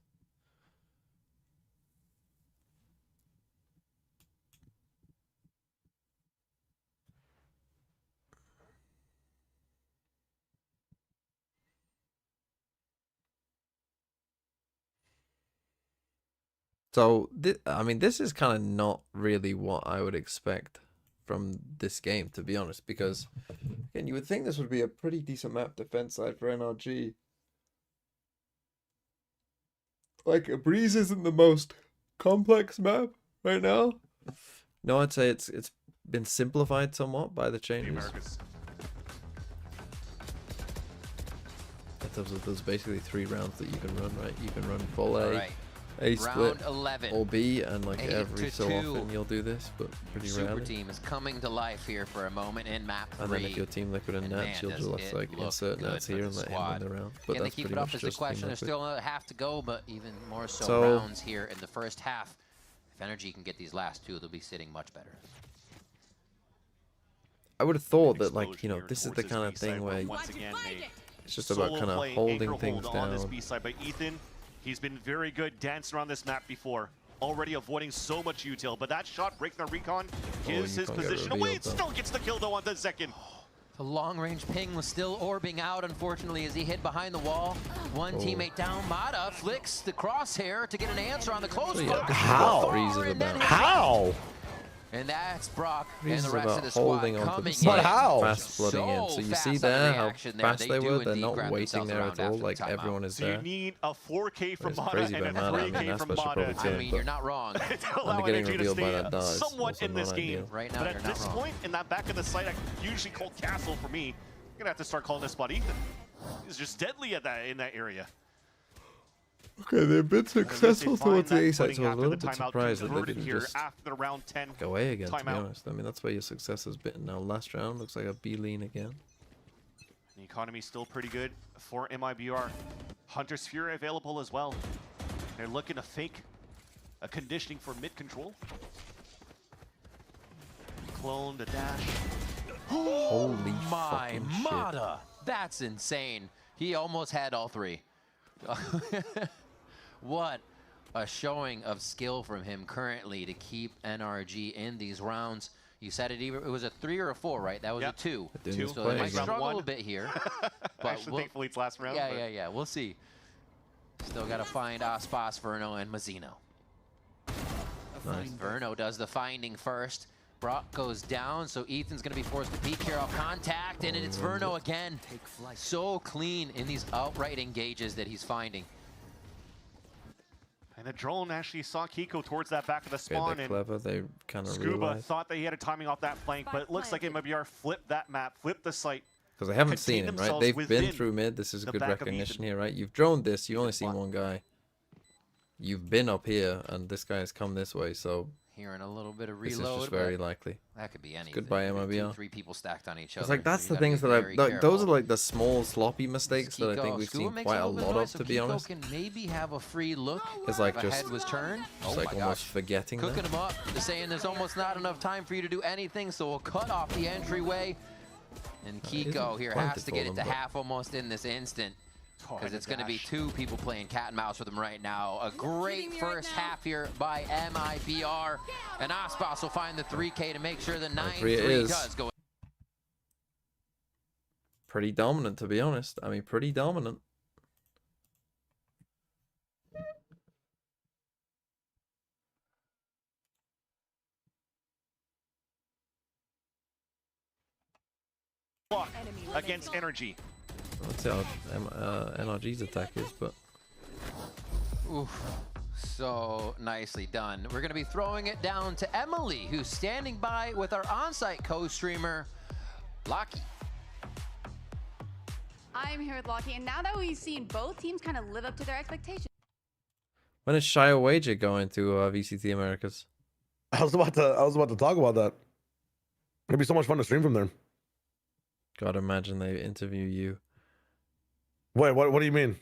So, I mean, this is kind of not really what I would expect from this game, to be honest, because, again, you would think this would be a pretty decent map defense side for NRG. Like, a Breeze isn't the most complex map right now. No, I'd say it's been simplified somewhat by the changes. In terms of there's basically 3 rounds that you can run, right? You can run full A, A split, 11, or B, and like every so often you'll do this, but pretty rarely. Super team is coming to life here for a moment in map 3. And then if your team liquid and nats, you'll just like insert nats here and let him win the round. But Can they that's keep pretty it up much is the just question. There's team still a half to go, but even more so rounds here in the first half. If NRG can get these last 2, they'll be sitting much better. I would have thought that, like, you know, this is the kind of thing where it's just about kind of holding things down. On this B side by Ethan. He's been very good dancing around this map before. Already avoiding so much util, but that shot breaking the recon gives his position away. It still gets the kill though on the second. The long-range ping was still orbing out, unfortunately, as he hid behind the wall. One teammate down. Mata flicks the crosshair to get an answer on the close box. How? How? And that's Brock Breeze and the is rest of about the squad holding on to coming the in. side, how? fast flooding in. So you see there how fast they were. They're not waiting there at all. Like everyone is So there. you need a 4K from It's Mata crazy and a by Mata. I mean, 3K that's from what should Mata. probably I mean, you're not wrong. To allow And getting NRG to revealed by stay that dive is somewhat also in this not game. ideal. Right now, But you're at not this wrong. point, in that back of the site, I usually call Castle for me. I'm gonna have to start calling this spot Ethan. He's just deadly at that in that area. Okay, they've been successful towards the A side, so I was a little bit timeout surprised that they converted didn't here just after the round 10 go away again, to be timeout. honest. I mean, that's where your success has been. Now, last round looks like a B-lean again. The economy's still pretty good for MIBR. Hunter's Fury available as well. They're looking to fake a conditioning for mid control. Clone to dash. Holy My fucking shit. Mata! That's insane. He almost had all 3. What a showing of skill from him currently to keep NRG in these rounds. You said it was a 3 or a 4, right? That was a 2. So they might struggle a bit here. But Actually, thankfully it's last round. Yeah. We'll see. Still got to find Aspas, Verno, and Mazzino. Nice. Verno does the finding first. Brock goes down, so Ethan's going to be forced to peek here off contact, and it's Verno again. So clean in these outright engages that he's finding. And the drone actually saw Kiko towards that back of the Okay, spawn. they're And clever. They kind of Scuba realize. thought that he had a timing off that flank, but it looks like MIBR flipped that map, flipped the site. Because they haven't seen him, right? They've been through mid. This is a good recognition here, right? You've droned this. You've only seen one guy. you've been up here and this guy has come this way, so hearing a little bit of this reload. is just very likely. That could be anything. Goodbye, MIBR. 3 people stacked on each other. It's like that's so the things that like, those are like the small sloppy mistakes that I think we've seen quite a lot of, to be honest. Can maybe have a free look. It's like if a head was turned. Just like almost forgetting them. Cooking them up, saying there's almost not enough time for you to do anything, so we'll cut off the entryway. And Kiko here has to get it to half almost in this instant. Because it's going to be 2 people playing cat and mouse with him right now. A great first half here by MIBR. And Aspas will find the 3K to make sure the 9-3 does go. Pretty dominant, to be honest. I mean, pretty dominant. Against NRG. Let's see how NRG's attack is, but... Oof. So nicely done. We're going to be throwing it down to Emily, who's standing by with our on-site co-streamer, Lockie. I'm here with Lockie, and now that we've seen both teams kind of live up to their expectations. When is Shia Wager going to VCT Americas? I was about to talk about that. It'd be so much fun to stream from there. Gotta imagine they interview you. Wait, what do you mean?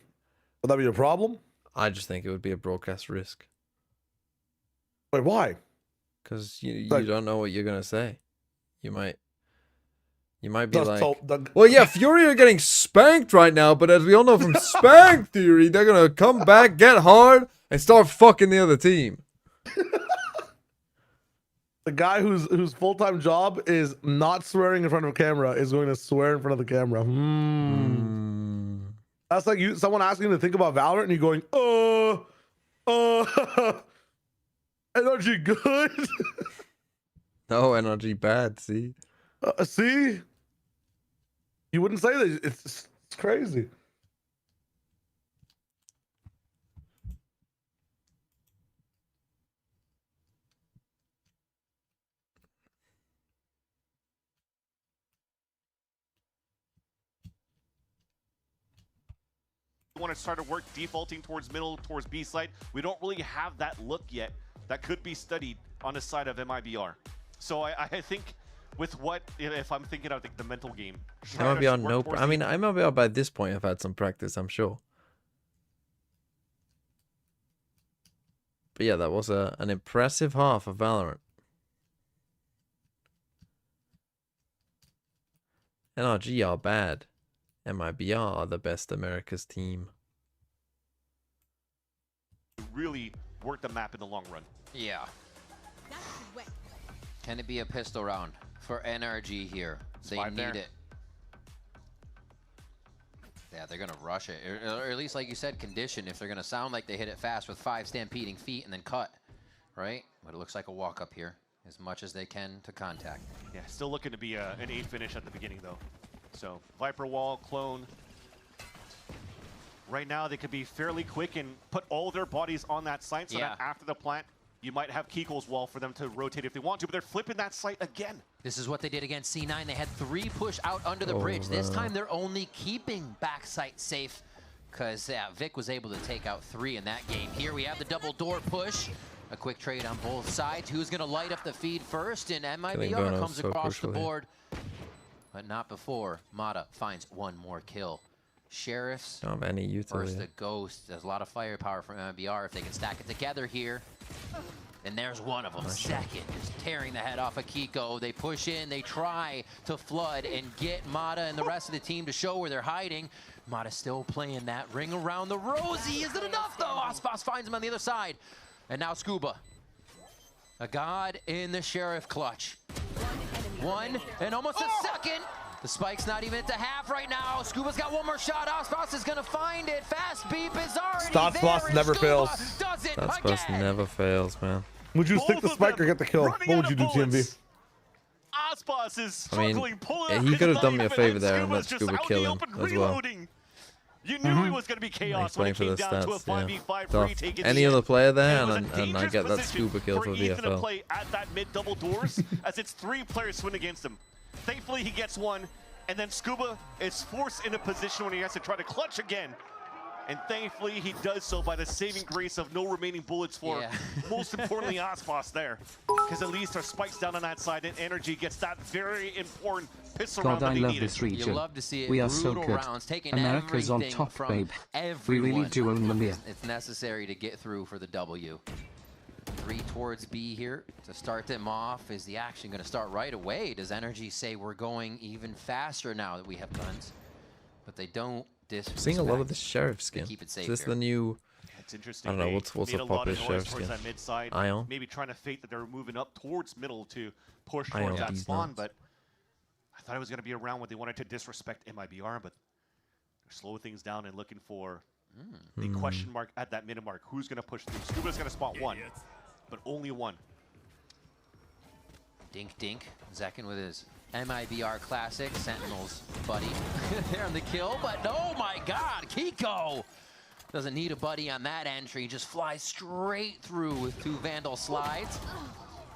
Would that be a problem? I just think it would be a broadcast risk. Wait, why? Because you don't know what you're gonna say. You might be like, well, yeah, Fury are getting spanked right now, but as we all know from Spank Theory, they're gonna come back, get hard, and start fucking the other team. The guy whose full-time job is not swearing in front of a camera is going to swear in front of the camera. That's like someone asking you to think about Valorant and you going, NRG good? No, NRG bad, see? See? You wouldn't say that. It's crazy. Want to start to work defaulting towards middle, towards B side. We don't really have that look yet that could be studied on the side of MIBR. So I think with what, if I'm thinking of the mental game. MIBR, nope. I mean, MIBR by this point have had some practice, I'm sure. But yeah, that was an impressive half of Valorant. NRG are bad. MIBR are the best America's team. Really work the map in the long run. Yeah. Can it be a pistol round for NRG here? They need it. Yeah, they're going to rush it. Or at least, like you said, condition if they're going to sound like they hit it fast with 5 stampeding feet and then cut. Right? But it looks like a walk up here. As much as they can to contact. Yeah, still looking to be an 8 finish at the beginning, though. So, Viper Wall, Clone. Right now, they could be fairly quick and put all their bodies on that site so that after the plant, you might have Kiko's Wall for them to rotate if they want to, but they're flipping that site again. This is what they did against C9. They had 3 push out under the bridge. This time, they're only keeping backside safe because Vic was able to take out 3 in that game. Here we have the double door push. A quick trade on both sides. Who's going to light up the feed first? And MIBR comes across the board. But not before Mata finds 1 more kill. Sheriffs don't have any utility. First the Ghost. There's a lot of firepower from MIBR if they can stack it together here. And there's one of them. Second is tearing the head off of Kiko. They push in. They try to flood and get Mata and the rest of the team to show where they're hiding. Mata still playing that ring around the rosy. Is it enough though? Aspas finds him on the other side. And now Scuba. A god in the Sheriff clutch. 1 and almost a second. The spike's not even at the half right now. Scuba's got 1 more shot. Aspas is gonna find it. Fast beep is already Statsboss never fails. Statsboss never fails, man. Would you stick the spike or get the kill? What would you do, TMV? Aspas is I struggling, mean, he could have done me a favor there and let Scuba kill him as well. You knew it was going to be chaos when it came down to a 5v5 retake. Any other player there, and I get that Scuba kill for Ethan to VFL. play at that mid double doors as it's 3 players swing against him. Thankfully, he gets 1, and then Scuba is forced in a position when he has to try to clutch again. And thankfully, he does so by the saving grace of no remaining bullets for, most importantly, Aspas there. Because at least our spikes down on that side, and NRG gets that very important pistol round that I he love needed. this region. You love to see it. We are so Brutal good. rounds, taking America's on everything top, from babe. We everyone. really do own the mirror. It's necessary to get through for the W. 3 towards B here to start them off. Is the action going to start right away? Does NRG say we're going even faster now that we have guns? But they don't disrespect. Seeing a lot of the sheriff skin. Keep it safe Is this here. the new? It's interesting. I don't know They what's made a a lot popular of noise sheriff towards skin. that mid side. Ion. Maybe trying to fake that they're moving up towards middle to push Ion towards that these spawn. nuts. But I thought it was going to be a round where they wanted to disrespect MIBR, but they're slowing things down and looking for the question mark at that minute mark. Who's going to push through? Scuba's going to spot one, but only one. Dink dink. Zekin with his MIBR classic. Sentinels, buddy. There on the kill, but oh my god, Kiko! Doesn't need a buddy on that entry, just flies straight through with 2 Vandal slides.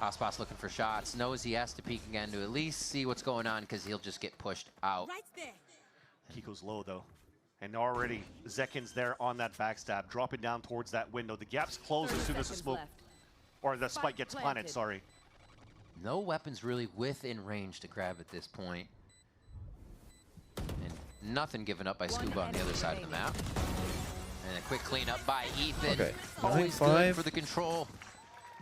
Aspas looking for shots, knows he has to peek again to at least see what's going on because he'll just get pushed out. Right there. Kiko's low though. And already Zekin's there on that backstab, dropping down towards that window. The gap's closed as soon as the smoke, or the spike gets planted, sorry. No weapons really within range to grab at this point. And nothing given up by Scuba on the other side of the map. And a quick cleanup by Ethan. Okay. Always 9-5. good for the control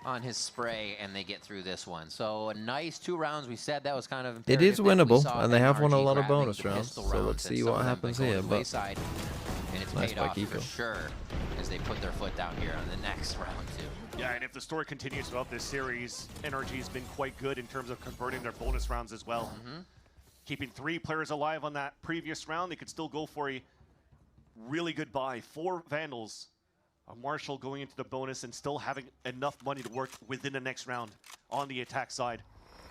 on his spray, and they get through this one. So a nice 2 rounds. We said that was kind of It is imperative that we winnable, saw and they have won a NRG lot of grabbing bonus the rounds. pistol So rounds, let's and see some what of them happens been going here. to But wayside, and it's nice paid by off for Kiko. sure as they put their foot down here on the next round too. Yeah, and if the story continues throughout this series, NRG's been quite good in terms of converting their bonus rounds as well. Keeping 3 players alive on that previous round, they could still go for a really good buy. 4 Vandals. A Marshall going into the bonus and still having enough money to work within the next round on the attack side.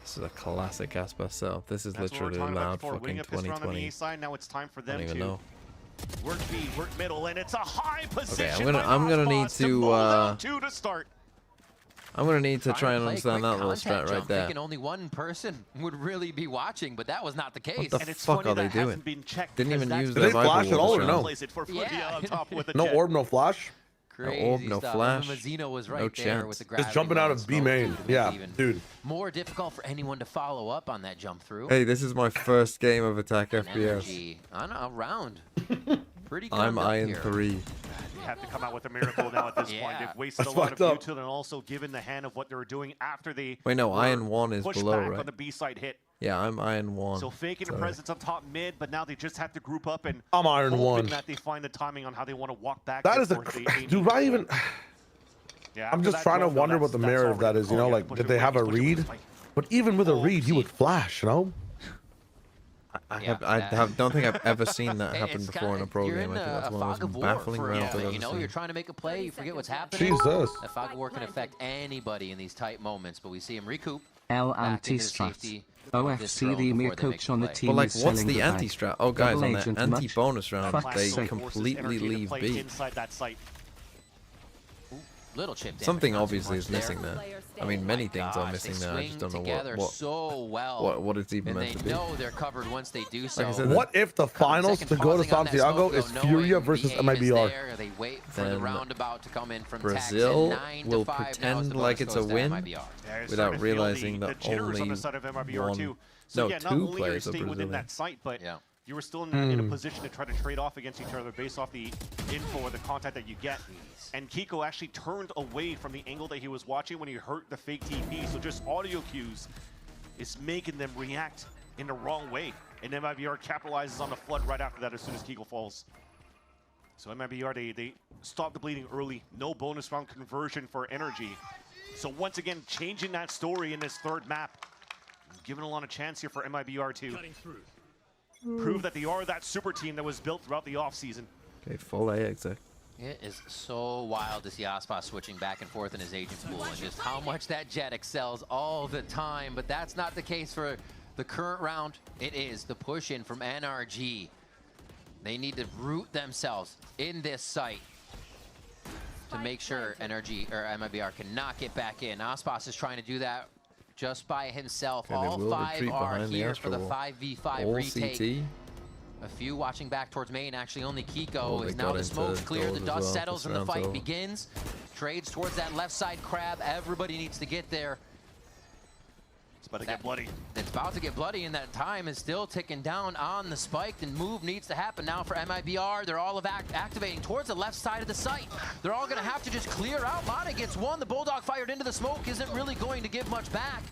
this is a classic Aspas setup. This is That's what we're literally talking about loud before. Winning fucking a pistol round on the 2020. A side, now it's time for I them don't even to know. work B, work middle, and it's a high position. Okay, I'm gonna need to 2 to start. I'm gonna need to try and play understand quick that little content strat right jump, there. Thinking only one person would really be watching, but that was not the case. What the fuck are they doing? Didn't even use Did their they flash Viper at all or Wars no? round. Plays it for Flavia on top with a No jet. orb, no flash. No orb, no stuff. flash. Mazzino was right No there chance. with the It's gravity jumping out and of B smoke main. to make Yeah, it even dude. more difficult for anyone to follow up on that jump through. Hey, this is my first game of Attack FPS. NRG on a round. Pretty I'm gunned up Iron here. 3. They have to come out with a miracle now at this point. They've wasted That's a lot of fucked up. util and also given the hand of what they were doing after they Wait, no, were Iron 1 is pushed below, back right? on the B side hit. Yeah, I'm Iron 1. So faking a Sorry. presence up top mid, but now they just have to group up and I'm Iron hoping 1. that they find the timing on how they want to walk back. That is a. before they aim Dude, I even. Yeah, I'm after just that trying to drone, though, wonder what the that's merit all of that we is. can You know, call. You like, push did it they away, have a push it away, read? spike. But even with a read, he would flash. You know. I don't think I've ever seen that happen It's before in a pro you're game. I think that's a one of fog the of most war baffling for a rounds I've moment. ever You know, seen. you're trying to make a play, you forget what's happening. Jesus. That fog of war can affect anybody in these tight moments, but we see him recoup. L back into anti-strat. safety of this OFC drone the mere before they make coach the on the play. team But like, is what's selling the the bag. anti-strat? Oh, guys, Double on the agent anti-bonus round, Fuck's they sake. completely leave B. Inside that site. Little chip damage, Something not too obviously much is missing there. there. I mean, many things are Gosh, missing they there. I swing just don't know together so well. what it's even and meant they to be. know they're covered once they do so. Like I said, What if the finals to go to Santiago is Furia versus MIBR? They wait for the Then roundabout to come in from Brazil Tex, will 9-5 now as pretend the like bonus it's a goes to win MIBR. Yeah, you're without starting to feel realizing the that jitters on only the side of MIBR one, too. So no, yeah, not 2 only are you players are staying within Brazilian. that site, but you were still in a position to try to trade off against each other based off the info or the contact that you get. And Kiko actually turned away from the angle that he was watching when he heard the fake TP. So just audio cues is making them react in the wrong way. And MIBR capitalizes on the flood right after that as soon as Kiko falls. So MIBR, they stop the bleeding early. No bonus round conversion for NRG. So once again, changing that story in this third map. Giving a lot of chance here for MIBR to prove that they are that super team that was built throughout the offseason. Okay, full A exec. It is so wild to see Aspas switching back and forth in his agent pool and just how much that jet excels all the time. But that's not the case for the current round. It is the push in from NRG. They need to root themselves in this site to make sure NRG or MIBR cannot get back in. Aspas is trying to do that just by himself. Okay, all they will 5 retreat are behind the here for the Astro Wall. 5v5 All retake. CT. A few watching back towards main. Actually, only Kiko is now the smoke's clear. The dust settles and the fight begins. Trades towards that left side crab. Everybody needs to get there. It's about to get bloody. It's about to get bloody, and that time is still ticking down on the spike. And move needs to happen now for MIBR. They're all activating towards the left side of the site. They're all going to have to just clear out. Mana gets one. The Bulldog fired into the smoke isn't really going to give much back.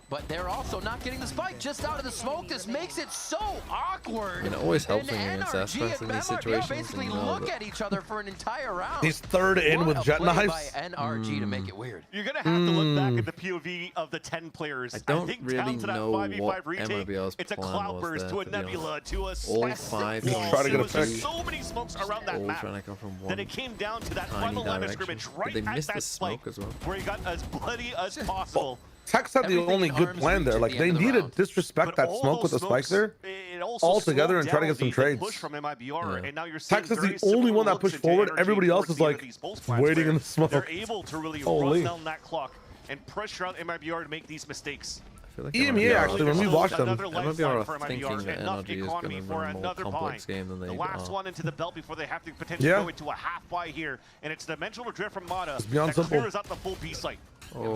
But they're also not getting the spike just out of the smoke. This makes it so awkward. It always helps when you're against Aspas in these situations. Basically look at each other for an entire round. He's third in with jet knives. By NRG to make it weird. You're gonna have to look back at the POV of the 10 players. I don't think really down to that know 5v5 what retake, MIBR's it's a plan cloud was burst there, to a nebula to a all five wall. try to get a There pick. was so many smokes around that map trying to go from one that it came down to that tiny final line of direction. scrimmage But right they at missed the that smoke spike as well. where he got as bloody as possible. Tex had the only good plan there. Like, they need to disrespect that smoke with the spike there all together and try to get some trades. Push from MIBR, and now you're Tex is the only one that pushed forward. Everybody else is like waiting in the smoke. They're able to really run down that clock and pressure out MIBR to make these mistakes. I feel like EMEA actually, when we watched them, MIBR are thinking that NRG is going to run a more complex game than they the last are. one into the belt before they have to potentially go into a half buy here, and it's dimensional drift from Mata that clears out the full B site.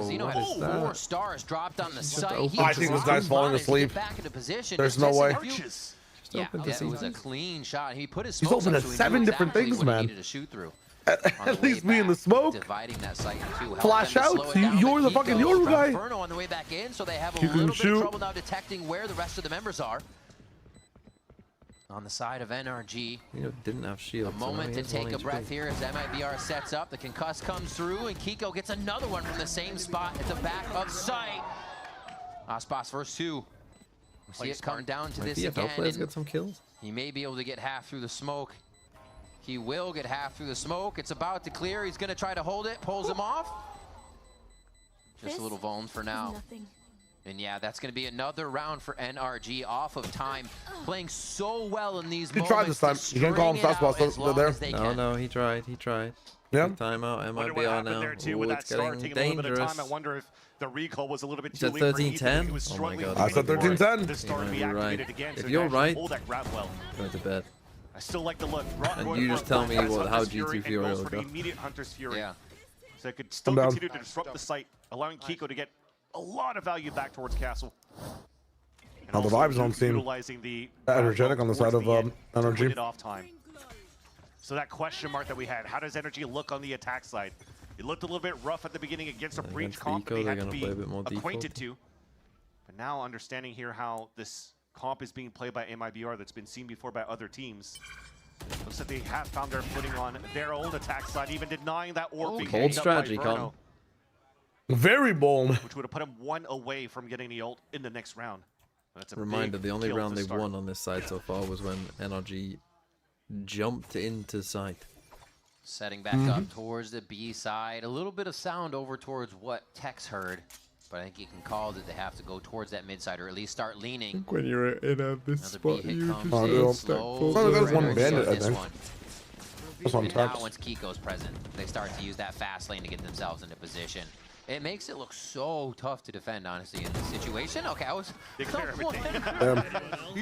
Zeno has 4 stars dropped on the site. I think this guy's falling asleep. Back into position. There's no way. Yeah, it was a clean shot. He put his He's smokes open up, to so he 7 knew different exactly things, what he man. needed to shoot through. At least me in the smoke. Dividing that site in two. Flash out. You're the fucking Yoru guy. Inferno on the way back in, so they have a You can little bit shoot. of trouble now detecting where the rest of the members are. On the side of NRG, didn't have shield. a moment to take a breath here as MIBR sets up. The concuss comes through, and Kiko gets another one from the same spot at the back of sight. Aspas versus 2. We see it come down to this again. Players get some kills. He may be able to get half through the smoke. He will get half through the smoke. It's about to clear. He's going to try to hold it. Pulls him off. Just a little vuln for now. And yeah, that's going to be another round for NRG off of time. Playing so well in these moments. He tried this time. You can't call him fastball there. No, he tried. He tried. Yeah. Timeout. Wonder what MIBR happened now. there too Ooh, with it's that star getting taking a little bit of dangerous. time. I wonder if the recall was a little bit Is too that late for 13-10? He was Oh my struggling God. I said 13-10. The star Yeah, be you're right. activated again, If so you're he right, hold that grab well. go to bed. I still like the look. And you just tell me how G2 Fury will for the go. immediate Hunter's Fury. Yeah. So it could still continue to disrupt the site, allowing Kiko to get a lot of value back towards Castle. Now the vibes don't seem energetic on the side of NRG. Off time. So that question mark that we had, how does NRG look on the attack side? It looked a little bit rough at the beginning against a breach comp that they had to be acquainted to. But now understanding here how this comp is being played by MIBR that's been seen before by other teams. Looks like they have found their footing on their own attack side, even denying that orb being Bold strategy, Colin. Very bold. Which would have put him 1 away from getting the ult in the next round. That's a Reminder, the only kill round to they've start. won on this side so far was when NRG jumped into sight. Setting back up towards the B side. A little bit of sound over towards what Tex heard. But I think he can call that they have to go towards that mid side or at least start leaning. When you're in this spot, you just there's one bandit, I think. That's on Now Tex. once Kiko's present, they start to use that fast lane to get themselves into position. It makes it look so tough to defend, honestly, in this situation. Okay, I was... You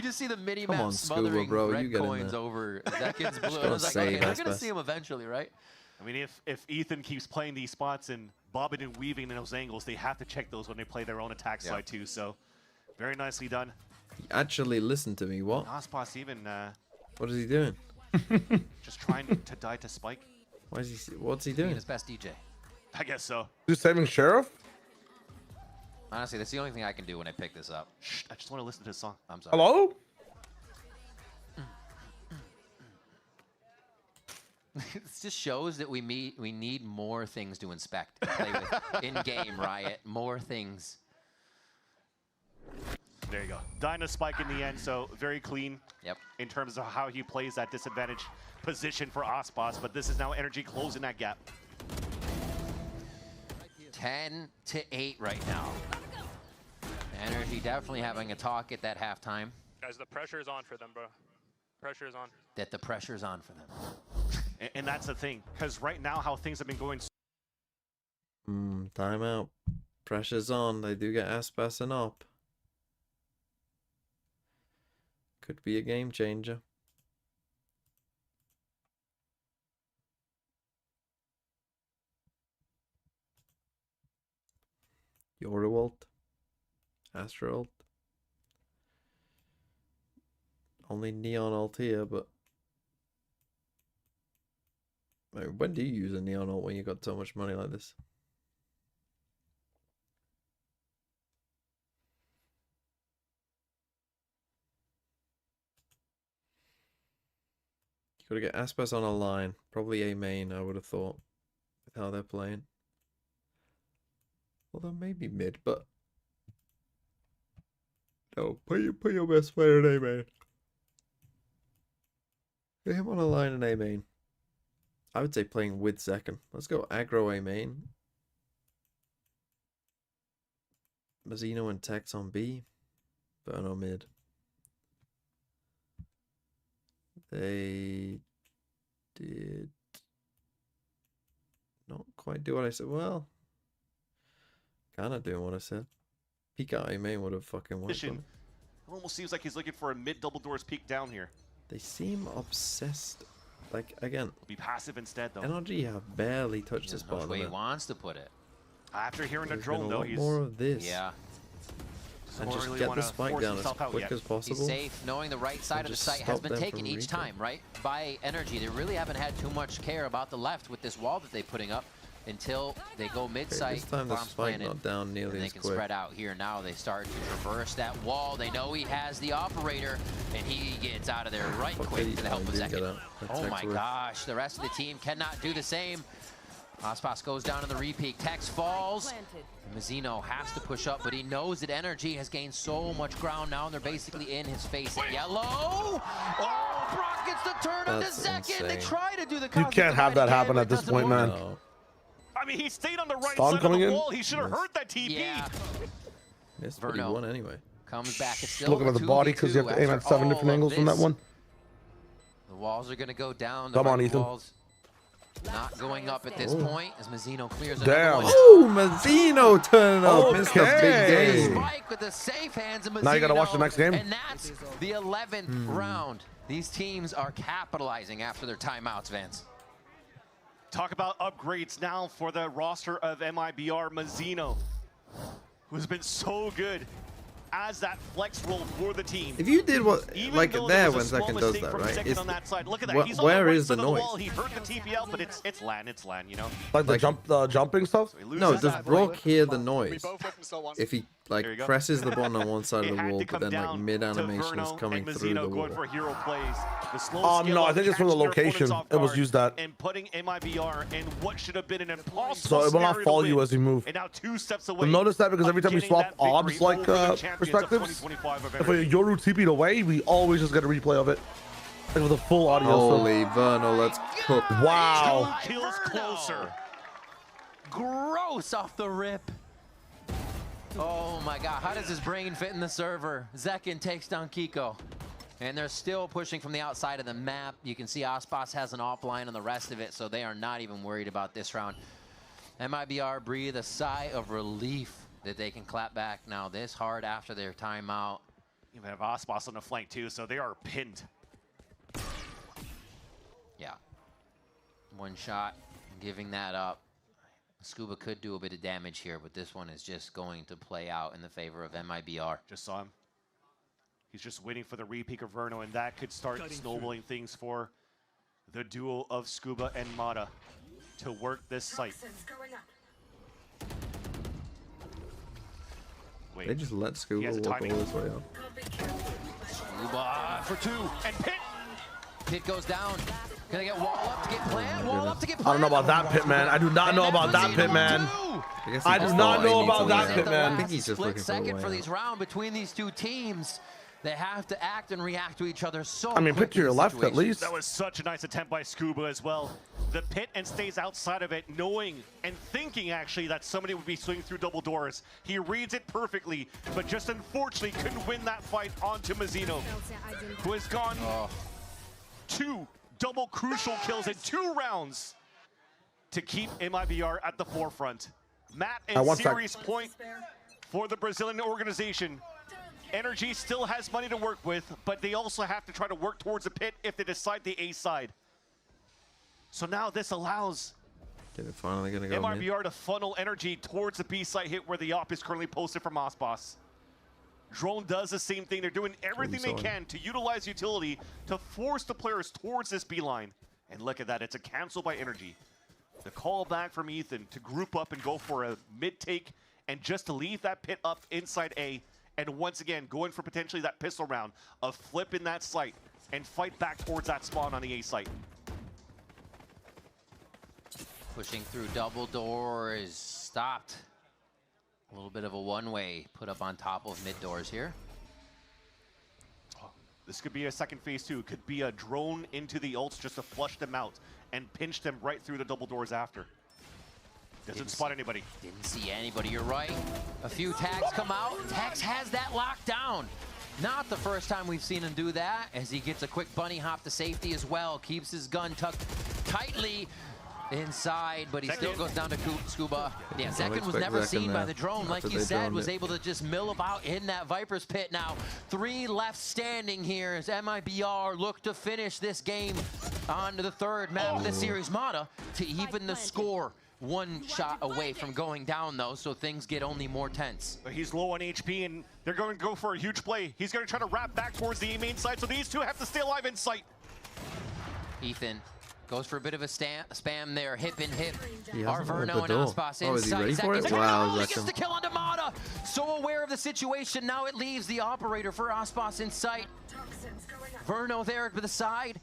just see the mini-map smothering red coins over Zekin's blue. I was like, okay, they're going to see him eventually, right? I mean, if Ethan keeps playing these spots and bobbing and weaving in those angles, they have to check those when they play their own attack side too. So, very nicely done. He actually listened to me. What? Aspas even... what is he doing? just trying to die to Spike. Why is he? What's he doing? Being his best DJ. I guess so. Who's saving Sheriff? Honestly, that's the only thing I can do when I pick this up. Shh, I just want to listen to his song. I'm sorry. Hello? It just shows that we need more things to inspect and play with in-game, Riot. More things. There you go. Dyna Spike in the end, so very clean in terms of how he plays that disadvantage position for Aspas, but this is now NRG closing that gap. 10-8 right now. NRG definitely having a talk at that halftime. Guys, the pressure is on for them, bro. Pressure is on. That the pressure's on for them. And that's the thing, because right now how things have been going. Timeout. Pressure's on. They do get Aspas and up. Could be a game changer. Yorewalt. Astroalt. Only Neon ult here, but when do you use a Neon ult when you got so much money like this? You gotta get Aspas on a line. Probably a main, I would have thought, with how they're playing. Although maybe mid, but no, put your best player in A main. Get him on a line in A main. I would say playing with second. Let's go aggro A main. Mazzino and Tex on B. Verno mid. They did not quite do what I said. Well, kind of doing what I said. Peek out A main would have fucking worked. It almost seems like he's looking for a mid double doors peek down here. They seem obsessed. Like, again, be passive instead though. NRG have barely touched this part of way it. He wants to put it. After hearing the There's drone been a though, lot he's more of this. Yeah. And just really get the spike down as quick as possible. He's safe, knowing the right side of the site has been taken each time, right? By NRG. They really haven't had too much care about the left with this wall that they're putting up until they go mid-site. This time the spike not down nearly they as can quick. spread out here now. They start to traverse that wall. They know he has the operator, and he gets out of there right quick to the help of Zekin. Oh my gosh, the rest of the team cannot do the same. Aspas goes down in the repeat. Tex falls. Mazzino has to push up, but he knows that NRG has gained so much ground now, and they're basically in his face at yellow. Oh, Brock gets the turn of the second. They try to do the You can't have that happen at this point, man. No. I mean, he stayed on the right Stun side of coming the in? wall. He should have heard that TP. Yeah. Missed, but he won anyway. Comes back. It's still Looking at the body because you have to aim at 7 different angles from that one. The walls are going to go down. The Come on, Ethan. walls not going up at this point as Mazzino clears it. Damn. Oh, Mazzino turning up. Missed a big game. Spike with the safe hands of Mazzino. Now you got to watch the next game. And that's the 11th round. These teams are capitalizing after their timeouts, Vance. Talk about upgrades now for the roster of MIBR. Mazzino, who's been so good as that flex role for the team. If you did what, Even like though there there when was a small Zekin does mistake that, from right? Zekin It's, on that side. Look at that. He's on where the right is the side of noise? wall. He hurt the TPL, but it's LAN, you know? Like the jumping stuff? No, does Brock hear the noise if he like presses the button on one side of the wall, but then like mid animation is coming through the going wall? for hero plays. The slow No, I think it's from the location. It was used that. And putting MIBR in what should have been an impossible So it will not follow you as you move. And now 2 steps away. You'll notice that because every time we swap obs like perspectives, if a Yoru TP'd away, we always just get a replay of it. Like with a full audio. Holy Verno, let's cook. Wow. 2 kills closer. Gross off the rip. Oh my god, how does his brain fit in the server? Zekin takes down Kiko. And they're still pushing from the outside of the map. You can see Aspas has an offline on the rest of it, so they are not even worried about this round. MIBR breathe a sigh of relief that they can clap back now this hard after their timeout. You have Aspas on the flank too, so they are pinned. Yeah. One shot, giving that up. Scuba could do a bit of damage here, but this one is just going to play out in the favor of MIBR. Just saw him. He's just waiting for the repeak of Verno, and that could start snowballing things for the duo of Scuba and Mata to work this site. Wait. They just let Scuba walk all this way up. Scuba for 2, and Pit! Pit goes down. Can they get wall up to get plant? Wall up to get plant? I don't know about that, Pit Man. I do not know about that, Pit Man. I do not know about that, Pit Man. I think he's just looking for a second way for out. these rounds between these two teams. They have to act and react to each other so I mean, quick put to your in left at least. That was such a nice attempt by Scuba as well. The pit and stays outside of it, knowing and thinking actually that somebody would be swinging through double doors. He reads it perfectly, but just unfortunately couldn't win that fight onto Mazzino, who has gone 2 double crucial kills in 2 rounds to keep MIBR at the forefront. Map and series point for the Brazilian organization. NRG still has money to work with, but they also have to try to work towards a pit if they decide the A side. So now this allows finally gonna go MIBR to funnel energy towards the B side hit where the op is currently posted from Osboss. Drone does the same thing. They're doing everything they can to utilize utility to force the players towards this B line. And look at that, it's a cancel by Energy. The call back from Ethan to group up and go for a mid take and just to leave that pit up inside A. And once again, going for potentially that pistol round of flipping that site and fight back towards that spawn on the A site. Pushing through double door is stopped. A little bit of a one-way put up on top of mid doors here. This could be a second phase too. Could be a drone into the ults just to flush them out and pinch them right through the double doors after. Doesn't spot anybody. Didn't see anybody, you're right. A few tags come out. Tex has that locked down. Not the first time we've seen him do that, as he gets a quick bunny hop to safety as well. Keeps his gun tucked tightly inside, but he still goes down to Scuba. Yeah, Zekin was never seen by the drone, like you said, was able to just mill about in that Viper's pit. Now, 3 left standing here as MIBR look to finish this game on to the third map of the series. Mata to even the score. 1 shot away from going down, though, so things get only more tense. He's low on HP, and they're going to go for a huge play. He's going to try to wrap back towards the main side, so these two have to stay alive in sight. Ethan goes for a bit of a spam there, hip and hip. Arverno and Ospas inside. Is he ready for it? Wow, he gets the kill onto Mata. So aware of the situation, now it leaves the operator for Ospas in sight. Verno there to the side.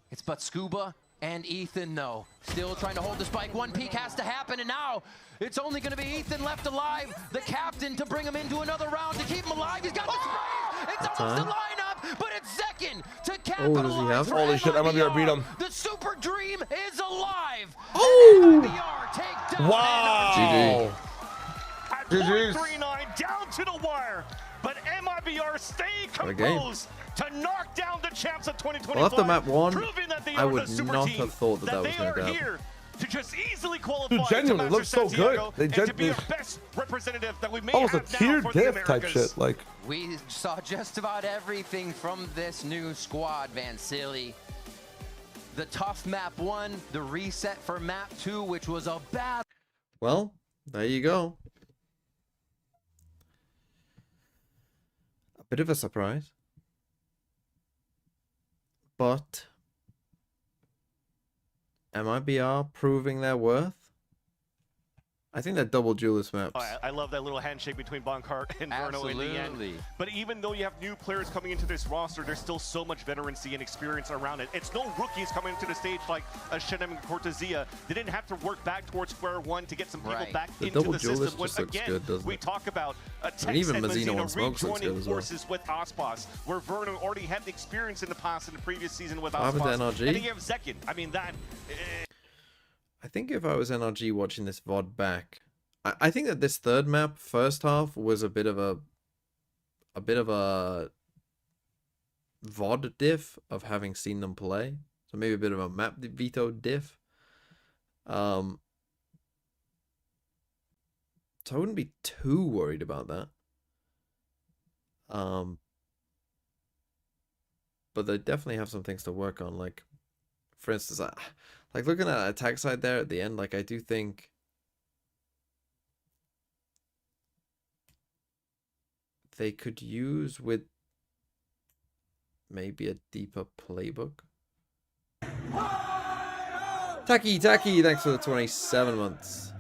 It's but Scuba and Ethan, though. Still trying to hold the spike. 1 peek has to happen, and now it's only going to be Ethan left alive. The captain to bring him into another round to keep him alive. He's got the spray. It's almost the lineup, but it's Zekin to capitalize. Does he have it? Holy shit, MIBR beat him. The super dream is alive. Oh! MIBR take down wow. At 0.39 down to the wire, but MIBR staying composed to knock down the champs of 2025. Well, after map 1, proving that they I are would the super not team, have thought that was going to happen. here to just easily qualify. Dude, genuinely, to looks so Santiago good. They and to be the best representative that we may almost have a tier now for the diff type Americas. shit. Like, we saw just about everything from this new squad, Van Silly. The tough map 1, the reset for map 2, which was a bad. Well, there you go. A bit of a surprise. But MIBR proving their worth? I think that double duelist maps. Oh, I love that little handshake between Bonkart and Verno in the end. But even though you have new players coming into this roster, there's still so much veterancy and experience around it. It's no rookies coming to the stage like a Shenem and Cortezia. They didn't have to work back towards square one to get some people back into the system. When, again, good, doesn't we it? talk about a Tex even and Mazzino on Mazzino smokes looks good rejoining as well. forces with Ospas, where Verno already had the experience in the past in the previous season with What happened to Ospas. NRG? And then you have Zekin. I mean, that... I think if I was NRG watching this VOD back, I think that this third map, first half, was a bit of a VOD diff of having seen them play. So maybe a bit of a map veto diff. So I wouldn't be too worried about that. But they definitely have some things to work on. Like, for instance, like looking at attack side there at the end, like I do think they could use with maybe a deeper playbook. Taki, thanks for the 27 months.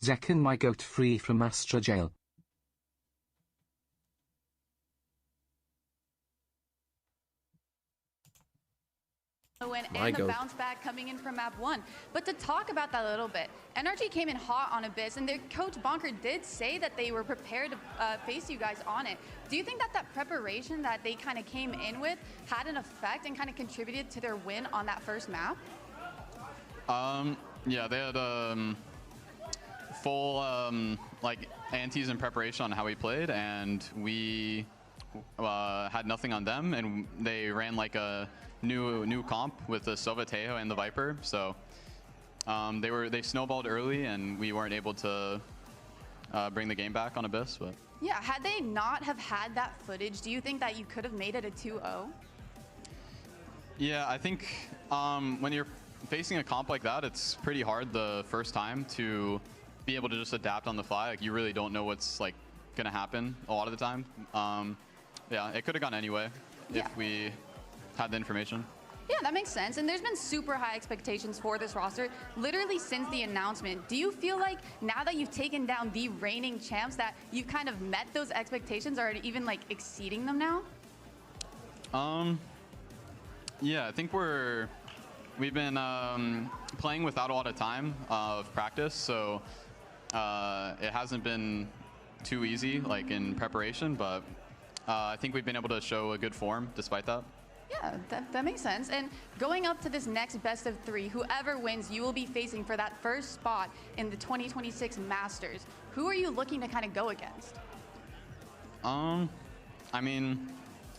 Zekin, my goat, free from Astra jail. And the bounce back coming in from map 1. But to talk about that a little bit, NRG came in hot on Abyss, and their coach Bonker did say that they were prepared to face you guys on it. Do you think that that preparation that they kind of came in with had an effect and kind of contributed to their win on that first map? Yeah, they had full like antes in preparation on how we played, and we had nothing on them, and they ran like a new comp with the Sova Tejo and the Viper, so they snowballed early, and we weren't able to bring the game back on Abyss. But Yeah, had they not have had that footage, do you think that you could have made it a 2-0? Yeah, I think when you're facing a comp like that, it's pretty hard the first time to be able to just adapt on the fly. Like, you really don't know what's like gonna happen a lot of the time. Yeah, it could have gone anyway if we had the information. Yeah, that makes sense. And there's been super high expectations for this roster literally since the announcement. Do you feel like now that you've taken down the reigning champs that you've kind of met those expectations or even like exceeding them now? Yeah, I think we've been playing without a lot of time of practice, so it hasn't been too easy like in preparation, but I think we've been able to show a good form despite that. Yeah, that makes sense. And going up to this next best of 3, whoever wins, you will be facing for that first spot in the 2026 Masters. Who are you looking to kind of go against? I mean,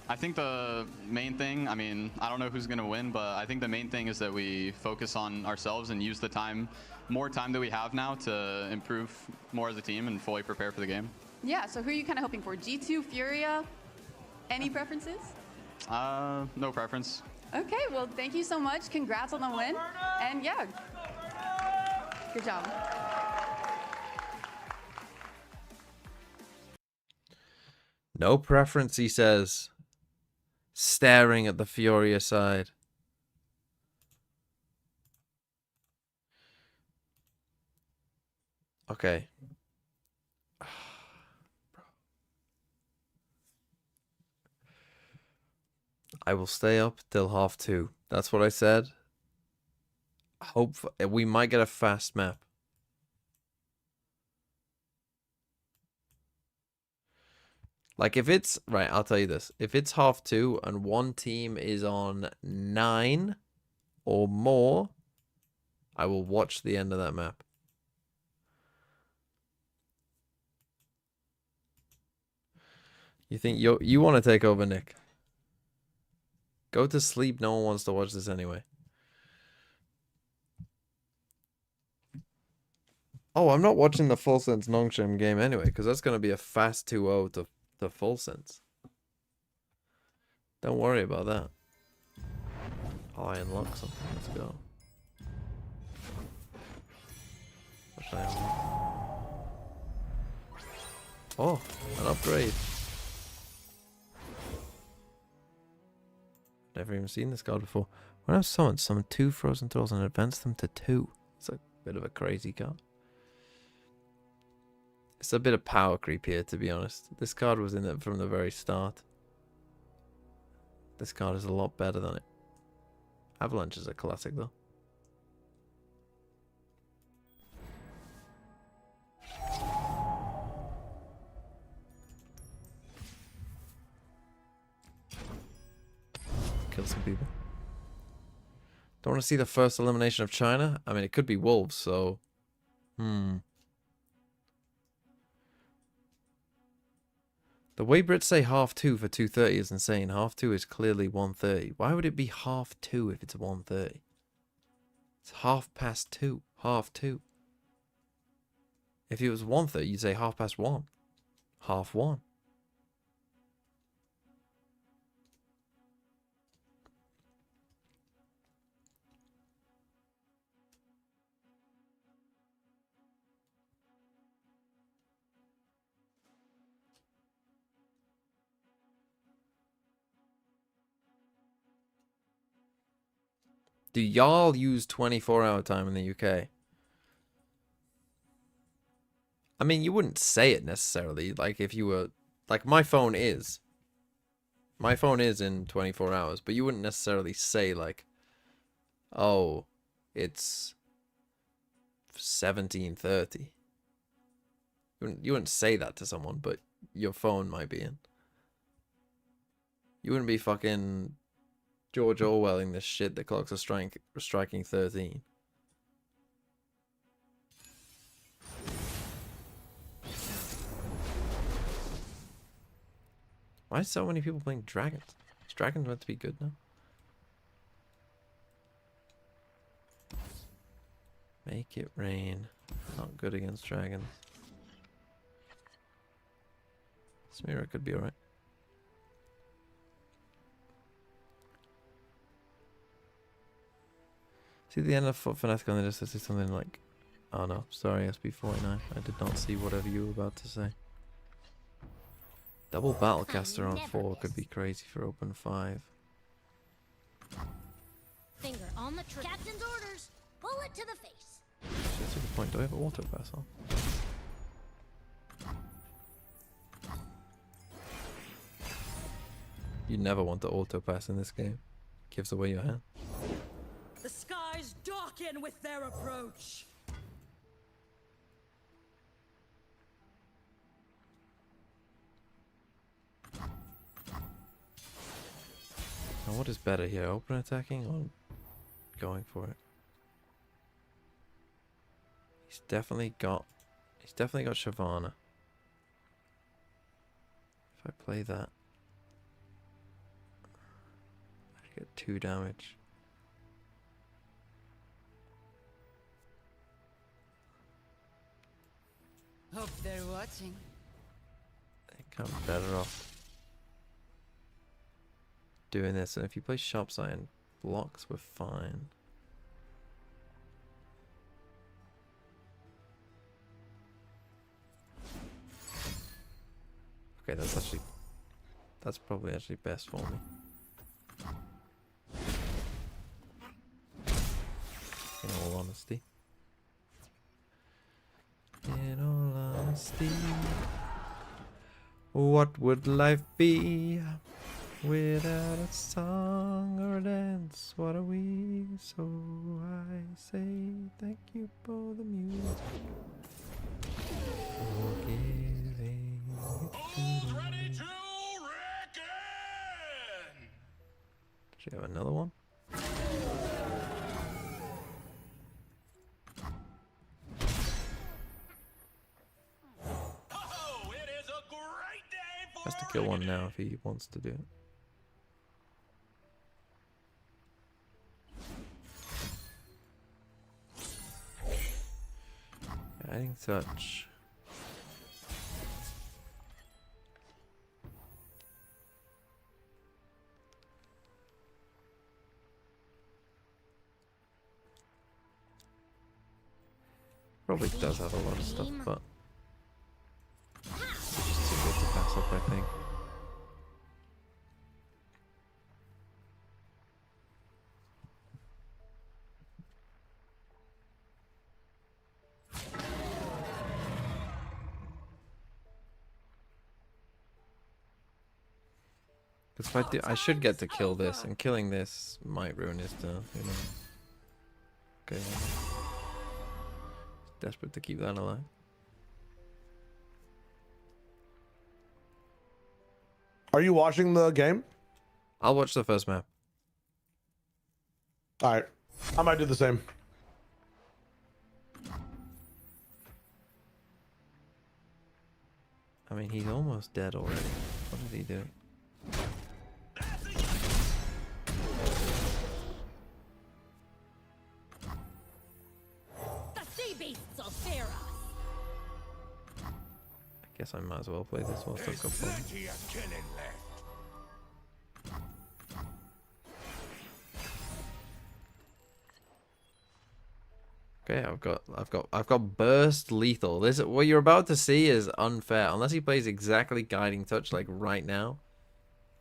I think the main thing, I mean, I don't know who's going to win, but I think the main thing is that we focus on ourselves and use the time, more time that we have now to improve more as a team and fully prepare for the game. Yeah, so who are you kind of hoping for? G2, Furia? Any preferences? No preference. Okay, well, thank you so much. Congrats on the win. And yeah, good job. No preference, he says, staring at the Furia side. Okay. I will stay up till 2:30. That's what I said. Hope we might get a fast map. Like if it's right, I'll tell you this. If it's 2:30 and one team is on 9 or more, I will watch the end of that map. You think you want to take over, Nick? Go to sleep. No one wants to watch this anyway. Oh, I'm not watching the Full Sense Nongshim game anyway, because that's going to be a fast 2-0 to Full Sense. Don't worry about that. Oh, I unlocked something. Let's go. What should I unlock? Oh, an upgrade. Never even seen this card before. When I've summoned 2 Frozen Thralls and advanced them to 2. It's a bit of a crazy card. It's a bit of power creep here, to be honest. This card was in it from the very start. This card is a lot better than it. Avalanche is a classic, though. Kill some people. Don't want to see the first elimination of China? I mean, it could be Wolves, so... The way Brits say 2:30 for 2:30 is insane. 2:30 is clearly 1:30. Why would it be 2:30 if it's 1:30? It's 2:30. 2:30. If it was 1:30, you'd say 1:30. 1:30. Do y'all use 24-hour time in the UK? I mean, you wouldn't say it necessarily. Like, if you were... Like, my phone is. My phone is in 24 hours. But you wouldn't necessarily say, like... Oh, it's 17:30. You wouldn't say that to someone, but your phone might be in. You wouldn't be fucking... George Orwelling this shit. The clocks are striking 13. Why are so many people playing dragons? Is dragons meant to be good now? Make it rain. Not good against dragons. Samira could be alright. See the end of Fnatic on the just says something like, oh no, sorry SB49, I did not see whatever you were about to say. Double Battlecaster on 4 could be crazy for open 5. Finger on the trigger. Captain's orders. Bullet to the face. That's a good point. Do I have auto pass on? You never want the auto pass in this game. Gives away your hand. The skies darken with their approach. Now what is better here? Open attacking or going for it? He's definitely got Shyvana. If I play that, I get 2 damage. Hope they're watching. I think I'm better off doing this, and if you play Sharpsight and blocks, we're fine. Okay, that's probably actually best for me. In all honesty. In all honesty, what would life be without a song or a dance? What are we? So I say thank you for the music. For giving it to Ready me. to reckon. Do you have another one? Has to kill one now if he wants to do it. Adding touch. Probably does have a lot of stuff, but it's just too good to pass up, I think. Because if I do, I should get to kill this, and killing this might ruin his turn, you know. Okay. Desperate to keep that alive. Are you watching the game? I'll watch the first map. Alright. I might do the same. I mean, he's almost dead already. What did he do? The sea beasts will fear us. I guess I might as well play this whilst I've got fun. Okay, I've got burst lethal. This, what you're about to see is unfair. Unless he plays exactly guiding touch like right now,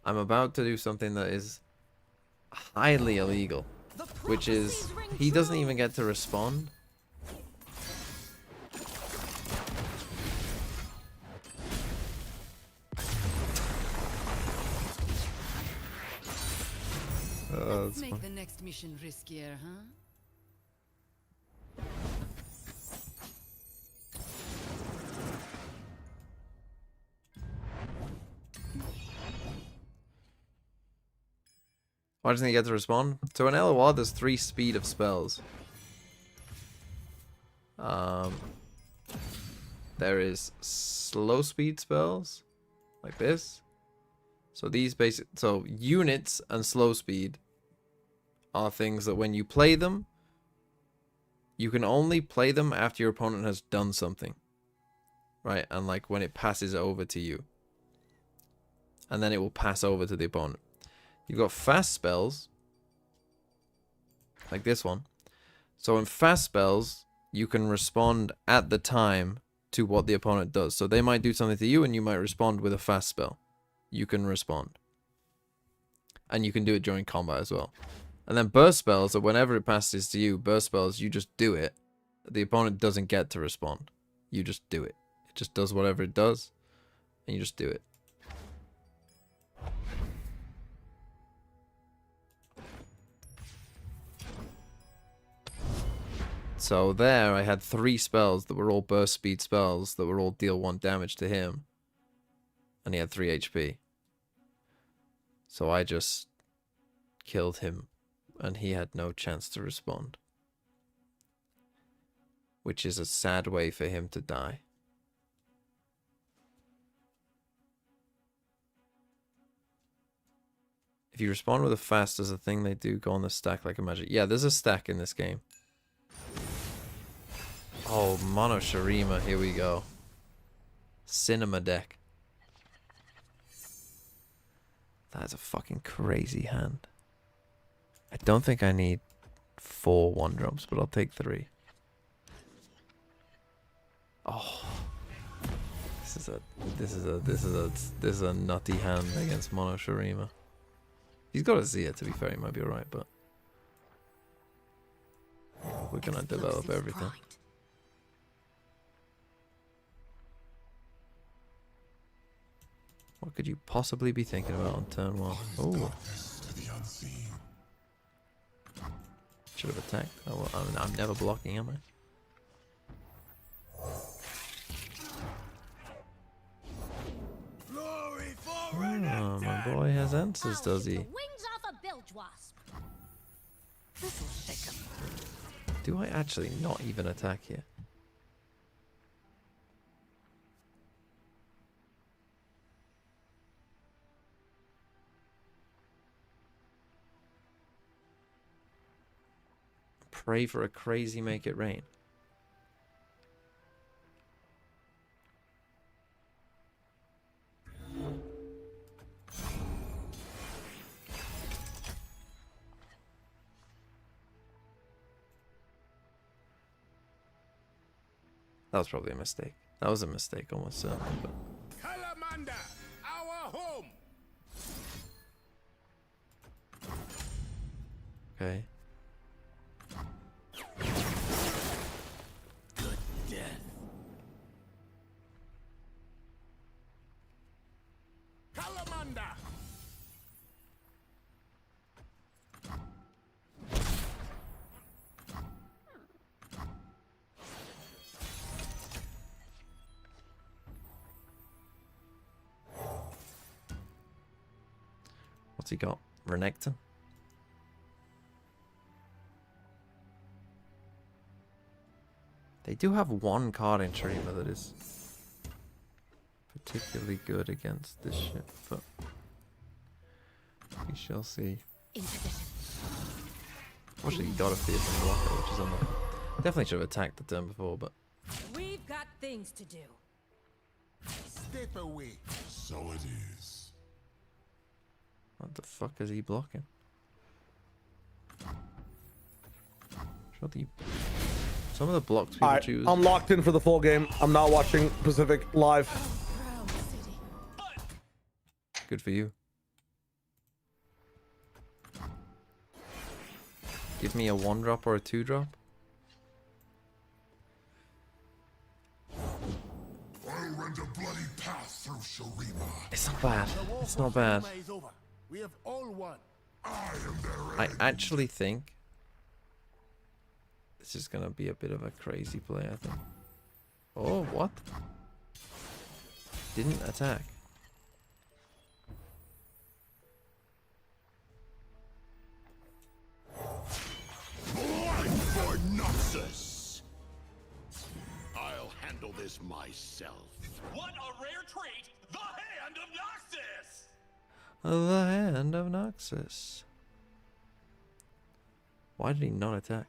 I'm about to do something that is highly illegal, which is he doesn't even get to respond. Let's make the next mission riskier, huh? Why doesn't he get to respond? So in LOR, there's 3 speed of spells. There is slow speed spells, like this. So these so units and slow speed are things that when you play them, you can only play them after your opponent has done something. Right? And like when it passes over to you. and then it will pass over to the opponent. You've got fast spells, like this one. So in fast spells, you can respond at the time to what the opponent does. So they might do something to you, and you might respond with a fast spell. You can respond. And you can do it during combat as well. And then burst spells are whenever it passes to you, burst spells, you just do it. The opponent doesn't get to respond. You just do it. It just does whatever it does, and you just do it. So there I had 3 spells that were all burst speed spells that were all deal 1 damage to him. And he had 3 HP. So I just killed him, and he had no chance to respond. Which is a sad way for him to die. If you respond with a fast, there's a thing they do go on the stack like a magic. Yeah, there's a stack in this game. Oh, Mono Shurima, here we go. Cinema deck. That's a fucking crazy hand. I don't think I need 4 1-drops, but I'll take 3. Oh, this is a nutty hand against Mono Shurima. He's got a Zia, to be fair, he might be alright, but we're gonna develop everything. What could you possibly be thinking about on turn 1? Oh, should have attacked. Oh, well, I'm never blocking, am I? Oh, my boy has answers, does he? Do I actually not even attack here? Pray for a crazy make it rain. That was probably a mistake. That was a mistake, almost certainly. But Kalamanda, our home. okay. Good death. Kalamanda. What's he got? Renekton? They do have one card in Shurima that is particularly good against this shit, but we shall see. Actually, you got a fearsome blocker, which is unlucky. Definitely should have attacked the turn before, but We've got things to do. Step away. So it is. what the fuck is he blocking? Sure the some of the blocks people choose. I'm locked in for the full game. I'm not watching Pacific live. Good for you. Give me a 1-drop or a 2-drop. I'll run the bloody path through Shurima. It's not bad. It's not bad. We have all won. I actually think this is gonna be a bit of a crazy play, I think. Oh, what? Didn't attack. For Noxus. I'll handle this myself. What a rare trait! The Hand of Noxus! The Hand of Noxus. Why did he not attack?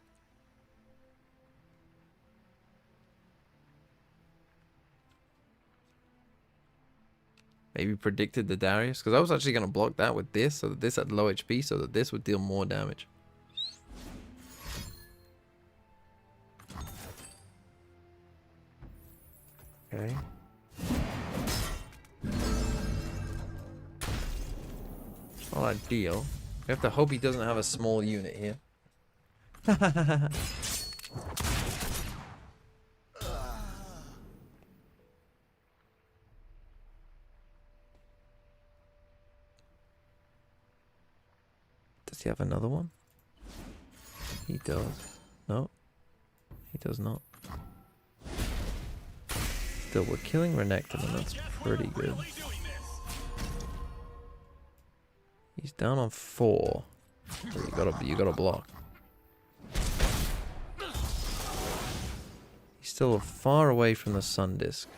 Maybe predicted the Darius, because I was actually going to block that with this, so that this had low HP, so that this would deal more damage. Okay. Not ideal. We have to hope he doesn't have a small unit here. Does he have another one? He does. No. He does not. Still, we're killing Renekton, and that's pretty good. He's down on 4. So you gotta block. He's still far away from the Sun Disk.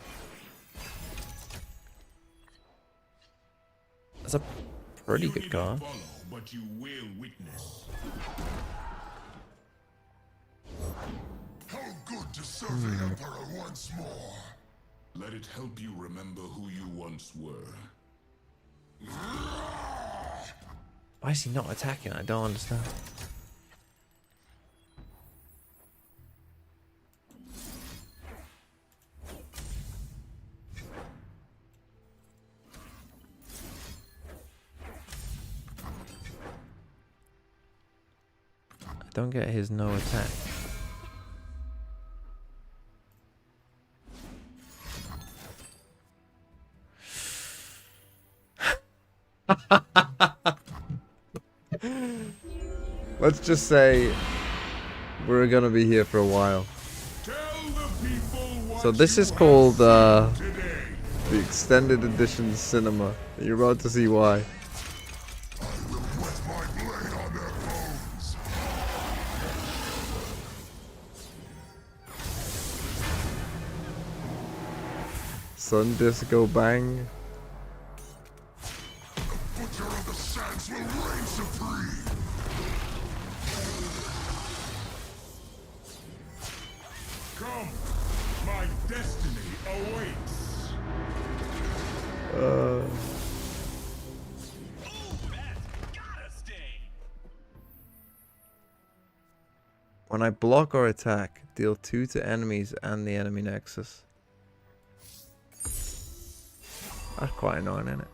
That's a pretty good card. But you will witness. How good to serve the Emperor once more. Let it help you remember who you once were. Why is he not attacking? I don't understand. I don't get his no attack. Let's just say we're gonna be here for a while. So this is called the extended edition cinema. You're about to see why. Sun Disco Bang. Butcher of the sands will reign supreme. Come, my destiny awaits. When I block or attack, deal 2 to enemies and the enemy nexus. That's quite annoying, isn't it?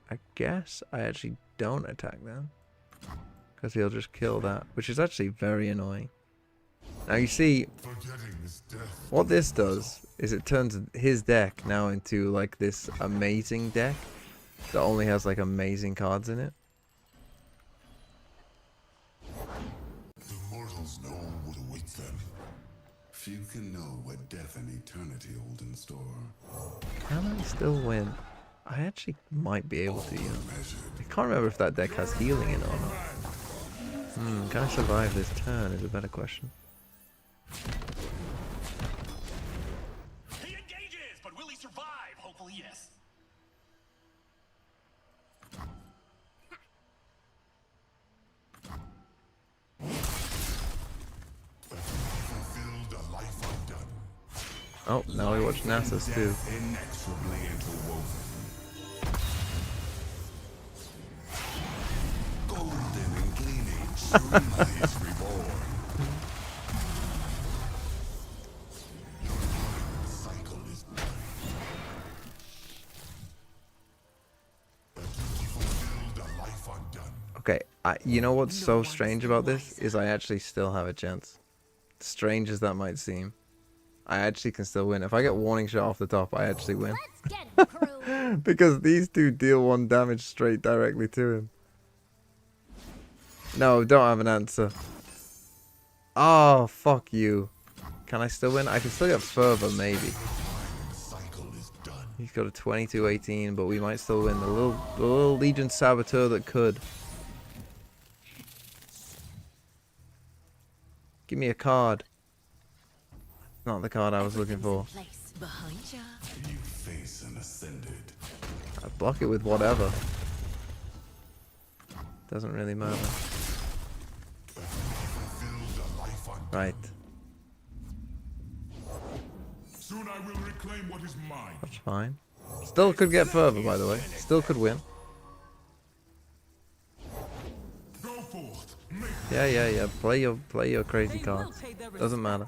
I guess I actually don't attack them, because he'll just kill that, which is actually very annoying. Now you see, what this does is it turns his deck now into like this amazing deck that only has like amazing cards in it. The mortals know what awaits them. Few can know what death and eternity hold in store. Can I still win? I actually might be able to, you know. I can't remember if that deck has healing in it or not. Can I survive this turn is a better question. He engages, but will he survive? Hopefully, yes. Fulfilled a life undone. Oh, now we watch NASA's too. Inexorably interwoven. Golden and gleaming, Surima is reborn. Your cycle is done. You fulfilled a life undone. Okay, you know what's so strange about this is I actually still have a chance. Strange as that might seem, I actually can still win. If I get warning shot off the top, I actually win. Because these two deal 1 damage straight directly to him. No, don't have an answer. Oh, fuck you. Can I still win? I can still get further, maybe. He's got a 22-18, but we might still win. The little Legion Saboteur that could. Give me a card. Not the card I was looking for. You face an ascended. I block it with whatever. Doesn't really matter. Right. I will reclaim what is mine. That's fine. Still could get further, by the way. Still could win. Go forth. Yeah. Play your crazy cards. Doesn't matter.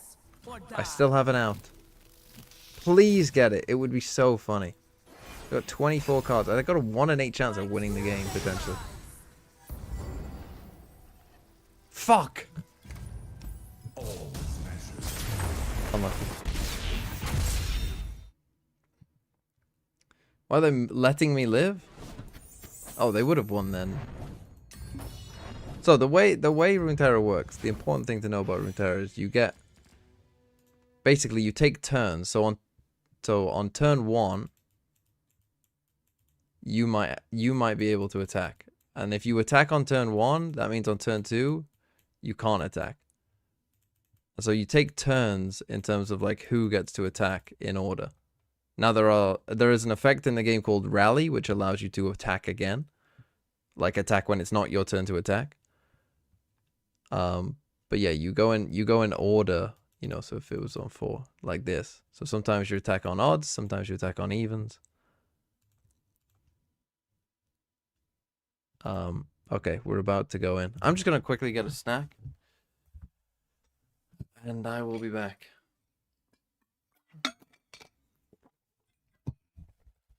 I still have an out. Please get it. It would be so funny. Got 24 cards. I got a 1 in 8 chance of winning the game potentially. Fuck. Unlucky. Why are they letting me live? Oh, they would have won then. So the way Runeterra works, the important thing to know about Runeterra is you get basically you take turns. So on turn 1, you might be able to attack, and if you attack on turn 1, that means on turn 2 you can't attack. So you take turns in terms of like who gets to attack in order. Now there is an effect in the game called Rally, which allows you to attack again, like attack when it's not your turn to attack. But yeah, you go in order, you know. So if it was on 4, like this, so sometimes you attack on odds, sometimes you attack on evens. Okay, we're about to go in. I'm just gonna quickly get a snack, and I will be back.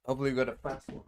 Hopefully we got a fast one.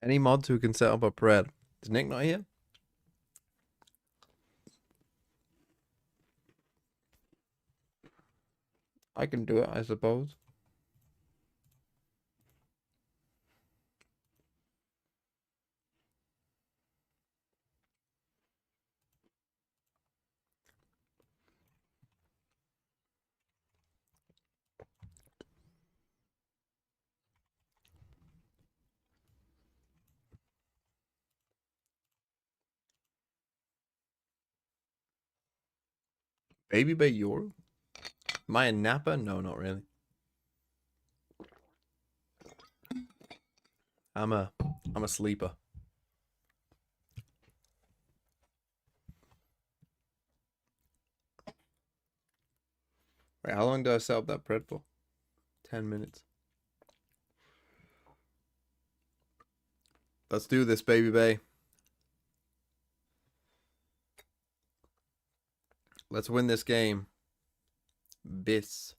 Any mods who can set up a pred? Is Nick not here? I can do it, I suppose. Baby Bay Yoru? Am I a Napa? No, not really. I'm a sleeper. Wait, how long do I set up that pred for? 10 minutes. Let's do this, Baby Bay. Let's win this game. Bis.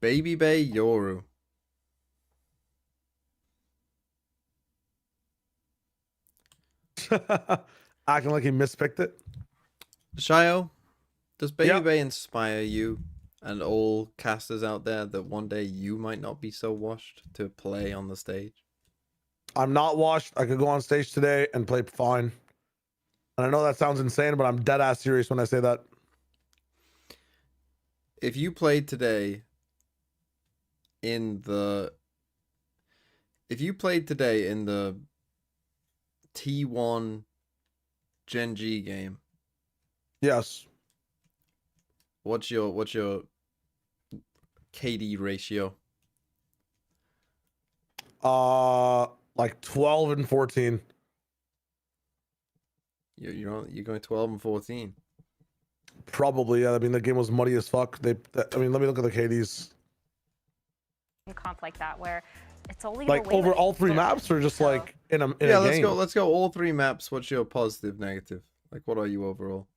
Baby Bay Yoru. Acting like he mispicked it. Shio, does Baby Bay inspire you and all casters out there that one day you might not be so washed to play on the stage? I'm not washed. I could go on stage today and play fine. And I know that sounds insane, but I'm dead ass serious when I say that. If you played today in the T1 Gen G game. Yes. What's your KD ratio? Like 12 and 14. You're going 12 and 14. Probably, yeah. I mean, the game was muddy as fuck. I mean, let me look at the KDs. Comp like that where it's only Like over all 3 maps, or just like in a Yeah, game? let's go all 3 maps. What's your positive, negative? Like, what are you overall?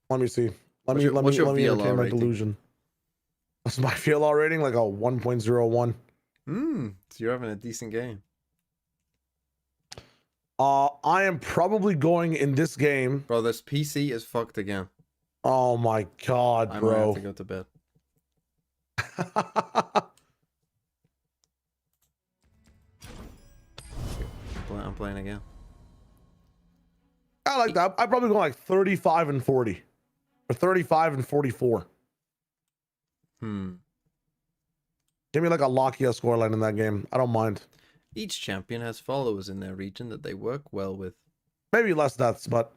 Let me see. Let me entertain my delusion. What's my VLR rating? Like a 1.01. So you're having a decent game. I am probably going in this game. Bro, this PC is fucked again. Oh my god, bro. I might have to go to bed. I'm playing again. I like that. I'd probably go like 35 and 40. Or 35 and 44. Give me like a Lakia scoreline in that game. I don't mind. Each champion has followers in their region that they work well with. Maybe less deaths, but...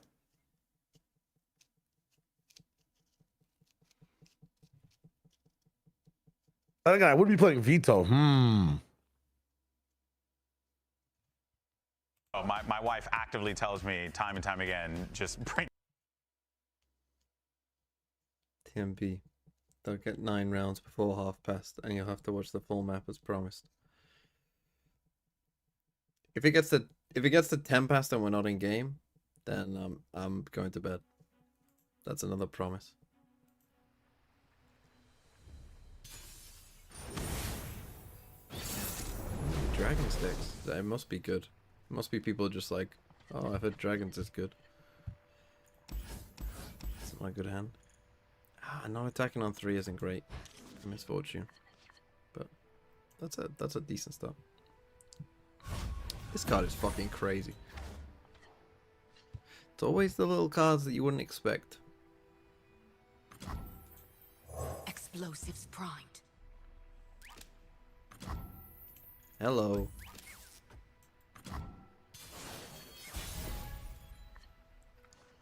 Then again, I would be playing Vito. Oh, my wife actively tells me time and time again, just bring... TMP. They'll get 9 rounds before half past, and you'll have to watch the full map as promised. If it gets to 10 past and we're not in game, then I'm going to bed. That's another promise. Dragon sticks. They must be good. It must be people just like, oh, I've heard dragons is good. It's not a good hand. Not attacking on 3 isn't great. Misfortune. But that's a decent start. This card is fucking crazy. It's always the little cards that you wouldn't expect. Explosives primed. Hello.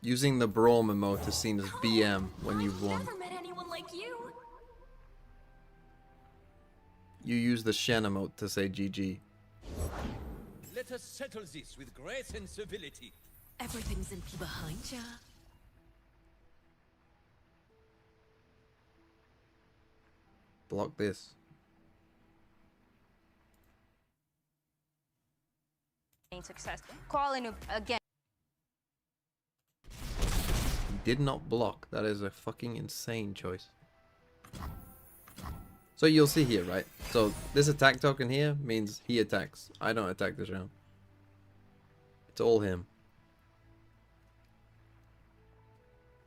Using the Braum emote is seen as BM when you've won. Never met anyone like you. You use the Shen emote to say GG. Let us settle this with grace and civility. Everything's in behind ya. Block this. Success. Calling again. He did not block. That is a fucking insane choice. So you'll see here, right? So this attack token here means he attacks. I don't attack this round. It's all him.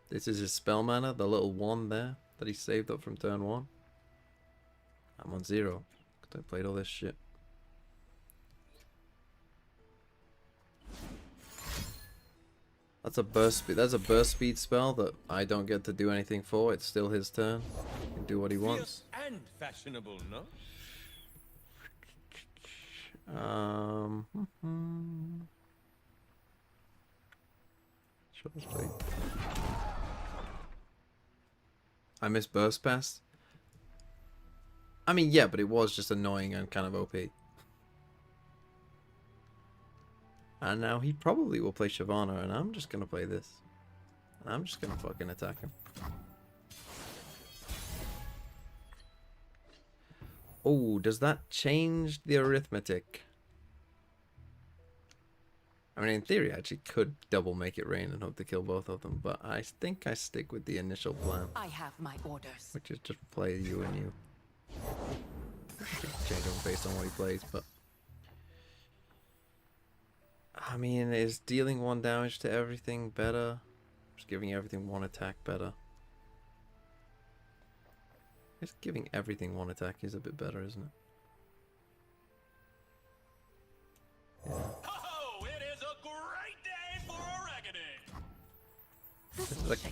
This is his spell mana, the little 1 there that he saved up from turn 1. I'm on 0 because I played all this shit. That's a burst speed. That's a burst speed spell that I don't get to do anything for. It's still his turn. He can do what he wants. And fashionable, no? Sure, let's play. I miss burst pass. I mean, yeah, but it was just annoying and kind of OP. And now he probably will play Shyvana, and I'm just gonna play this. And I'm just gonna fucking attack him. Oh, does that change the arithmetic? I mean, in theory, I actually could double make it rain and hope to kill both of them, but I think I stick with the initial plan. I have my orders. Which is just play you and you. Change him based on what he plays, but... I mean, is dealing 1 damage to everything better? Just giving everything 1 attack better? I guess giving everything 1 attack is a bit better, isn't it? Yeah. Oh, it is a great day for a reckoning.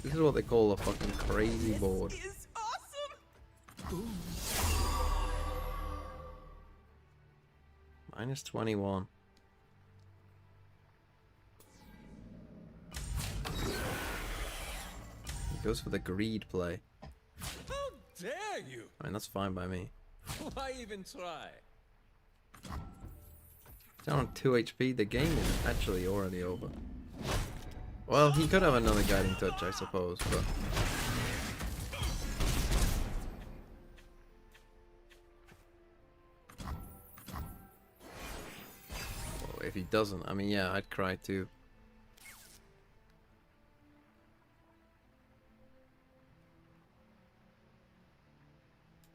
This is what they call a fucking crazy board. This is awesome. Ooh. Minus 21. Goes for the greed play. How dare you? I mean, that's fine by me. Why even try? Down on 2 HP. The game is actually already over. Well, he could have another guiding touch, I suppose, but... Well, if he doesn't, I mean, yeah, I'd cry too.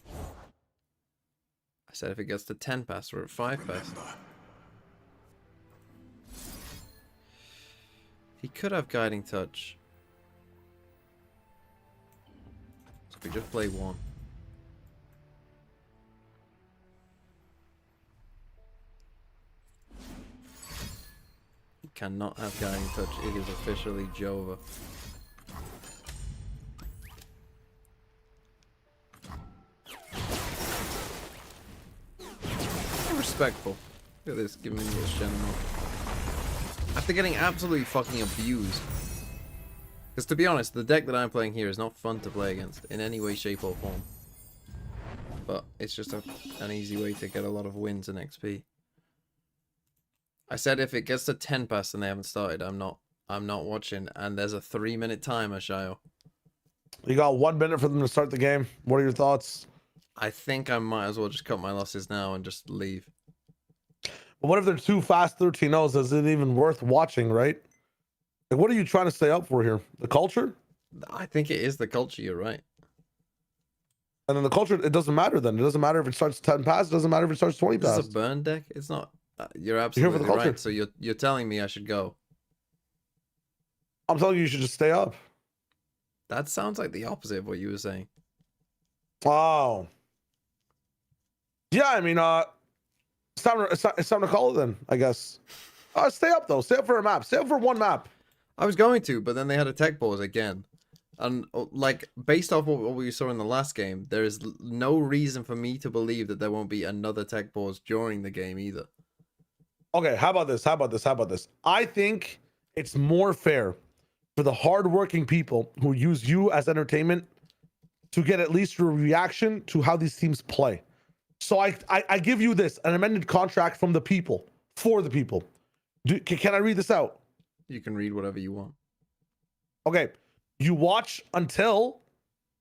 I said if it gets to 10 pass, we're at 5 pass. He could have guiding touch. So we just play one. He cannot have guiding touch. It is officially Jova. Respectful. Look at this, giving me a Shenmue. After getting absolutely fucking abused. Because to be honest, the deck that I'm playing here is not fun to play against in any way, shape or form. But it's just an easy way to get a lot of wins and XP. I said if it gets to 10 pass and they haven't started, I'm not watching. And there's a 3-minute timer, Shayo. You got 1 minute for them to start the game. What are your thoughts? I think I might as well just cut my losses now and just leave. But what if they're too fast 13-0s? Is it even worth watching, right? Like, what are you trying to stay up for here? The culture? I think it is the culture, you're right. And then the culture, it doesn't matter then. It doesn't matter if it starts 10 pass. It doesn't matter if it starts 20 pass. This is a burn deck? It's not... you're absolutely you're right. So you're telling me I should go. I'm telling you should just stay up. That sounds like the opposite of what you were saying. Wow. Yeah, I mean, it's time to call it then, I guess. Stay up, though. Stay up for a map. Stay up for one map. I was going to, but then they had a tech pause again. And, like, based off what we saw in the last game, there is no reason for me to believe that there won't be another tech pause during the game either. Okay, how about this? I think it's more fair for the hardworking people who use you as entertainment to get at least a reaction to how these teams play. So I give you this, an amended contract from the people, for the people. Can I read this out? You can read whatever you want. Okay. You watch until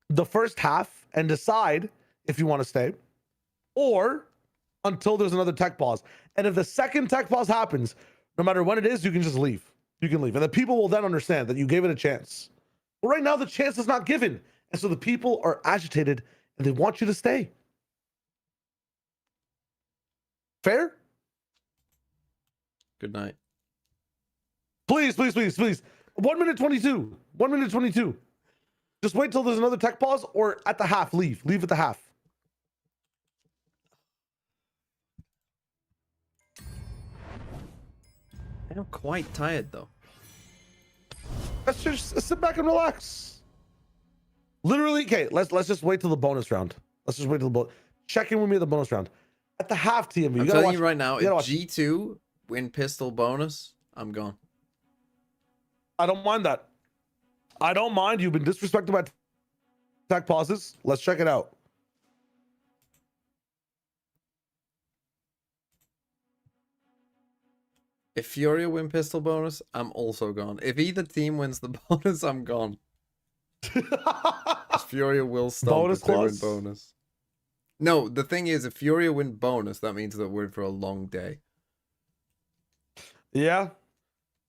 the first half and decide if you want to stay, or until there's another tech pause. And if the second tech pause happens, no matter when it is, you can just leave. You can leave. And the people will then understand that you gave it a chance. But right now, the chance is not given. And so the people are agitated and they want you to stay. Fair? Good night. Please. 1 minute 22. 1 minute 22. Just wait till there's another tech pause, or at the half, leave. Leave at the half. I'm quite tired though. Let's just sit back and relax. Literally, okay, let's just wait till the bonus round. Let's just wait till the bonus. Check in with me at the bonus round. At the half, TMV. I'm telling you right now, if G2 win pistol bonus, I'm gone. I don't mind that. I don't mind. You've been disrespected by tech pauses. Let's check it out. If Furia win pistol bonus, I'm also gone. If either team wins the bonus, I'm gone. Furia will stop bonus if they win bonus. No, the thing is, if Furia win bonus, that means that we're in for a long day. Yeah.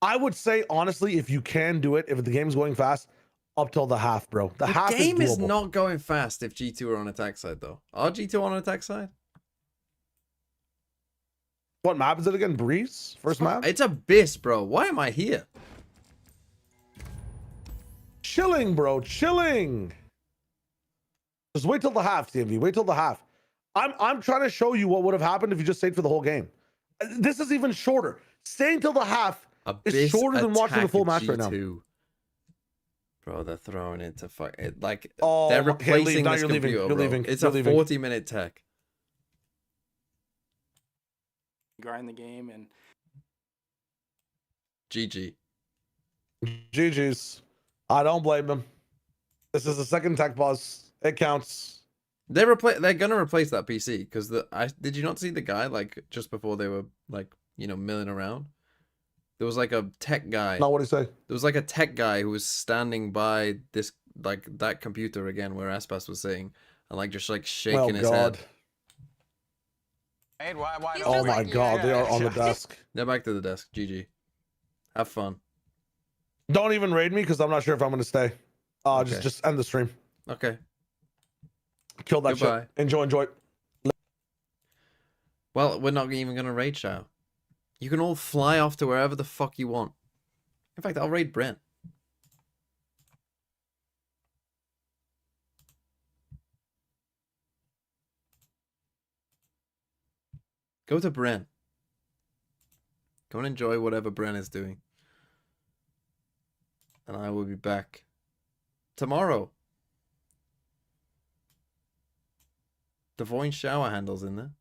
I would say, honestly, if you can do it, if the game's going fast, up till the half, bro. The half game is is not going fast if G2 are on attack side, though. Are G2 on attack side? What map is it again? Breeze? First map? It's Abyss, bro. Why am I here? Chilling, bro. Chilling. Just wait till the half, TMV. Wait till the half. I'm trying to show you what would have happened if you just stayed for the whole game. This is even shorter. Staying till the half is shorter than watching the full match right now. Bro, they're throwing it to fuck it. Like, they're replacing this computer, You're leaving. It's a 40-minute tech. Grind the game and GG's. I don't blame them. This is the second tech pause. It counts. They're gonna replace that PC because did you not see the guy like just before they were like you know, milling around. There was like a tech guy. No, what do you say? There was like a tech guy who was standing by this, like that computer again, where Aspas was saying, and like just like shaking his head. Oh my God, they are on the desk. They're back to the desk. GG. Have fun. Don't even raid me because I'm not sure if I'm gonna stay. Okay. Just end the stream. Okay. Kill that Goodbye. shit. Enjoy. Well, we're not even gonna raid Shao. You can all fly off to wherever the fuck you want. In fact, I'll raid Brent. Go to Brent. Go and enjoy whatever Brent is doing. And I will be back tomorrow. The Voin shower handle's in there.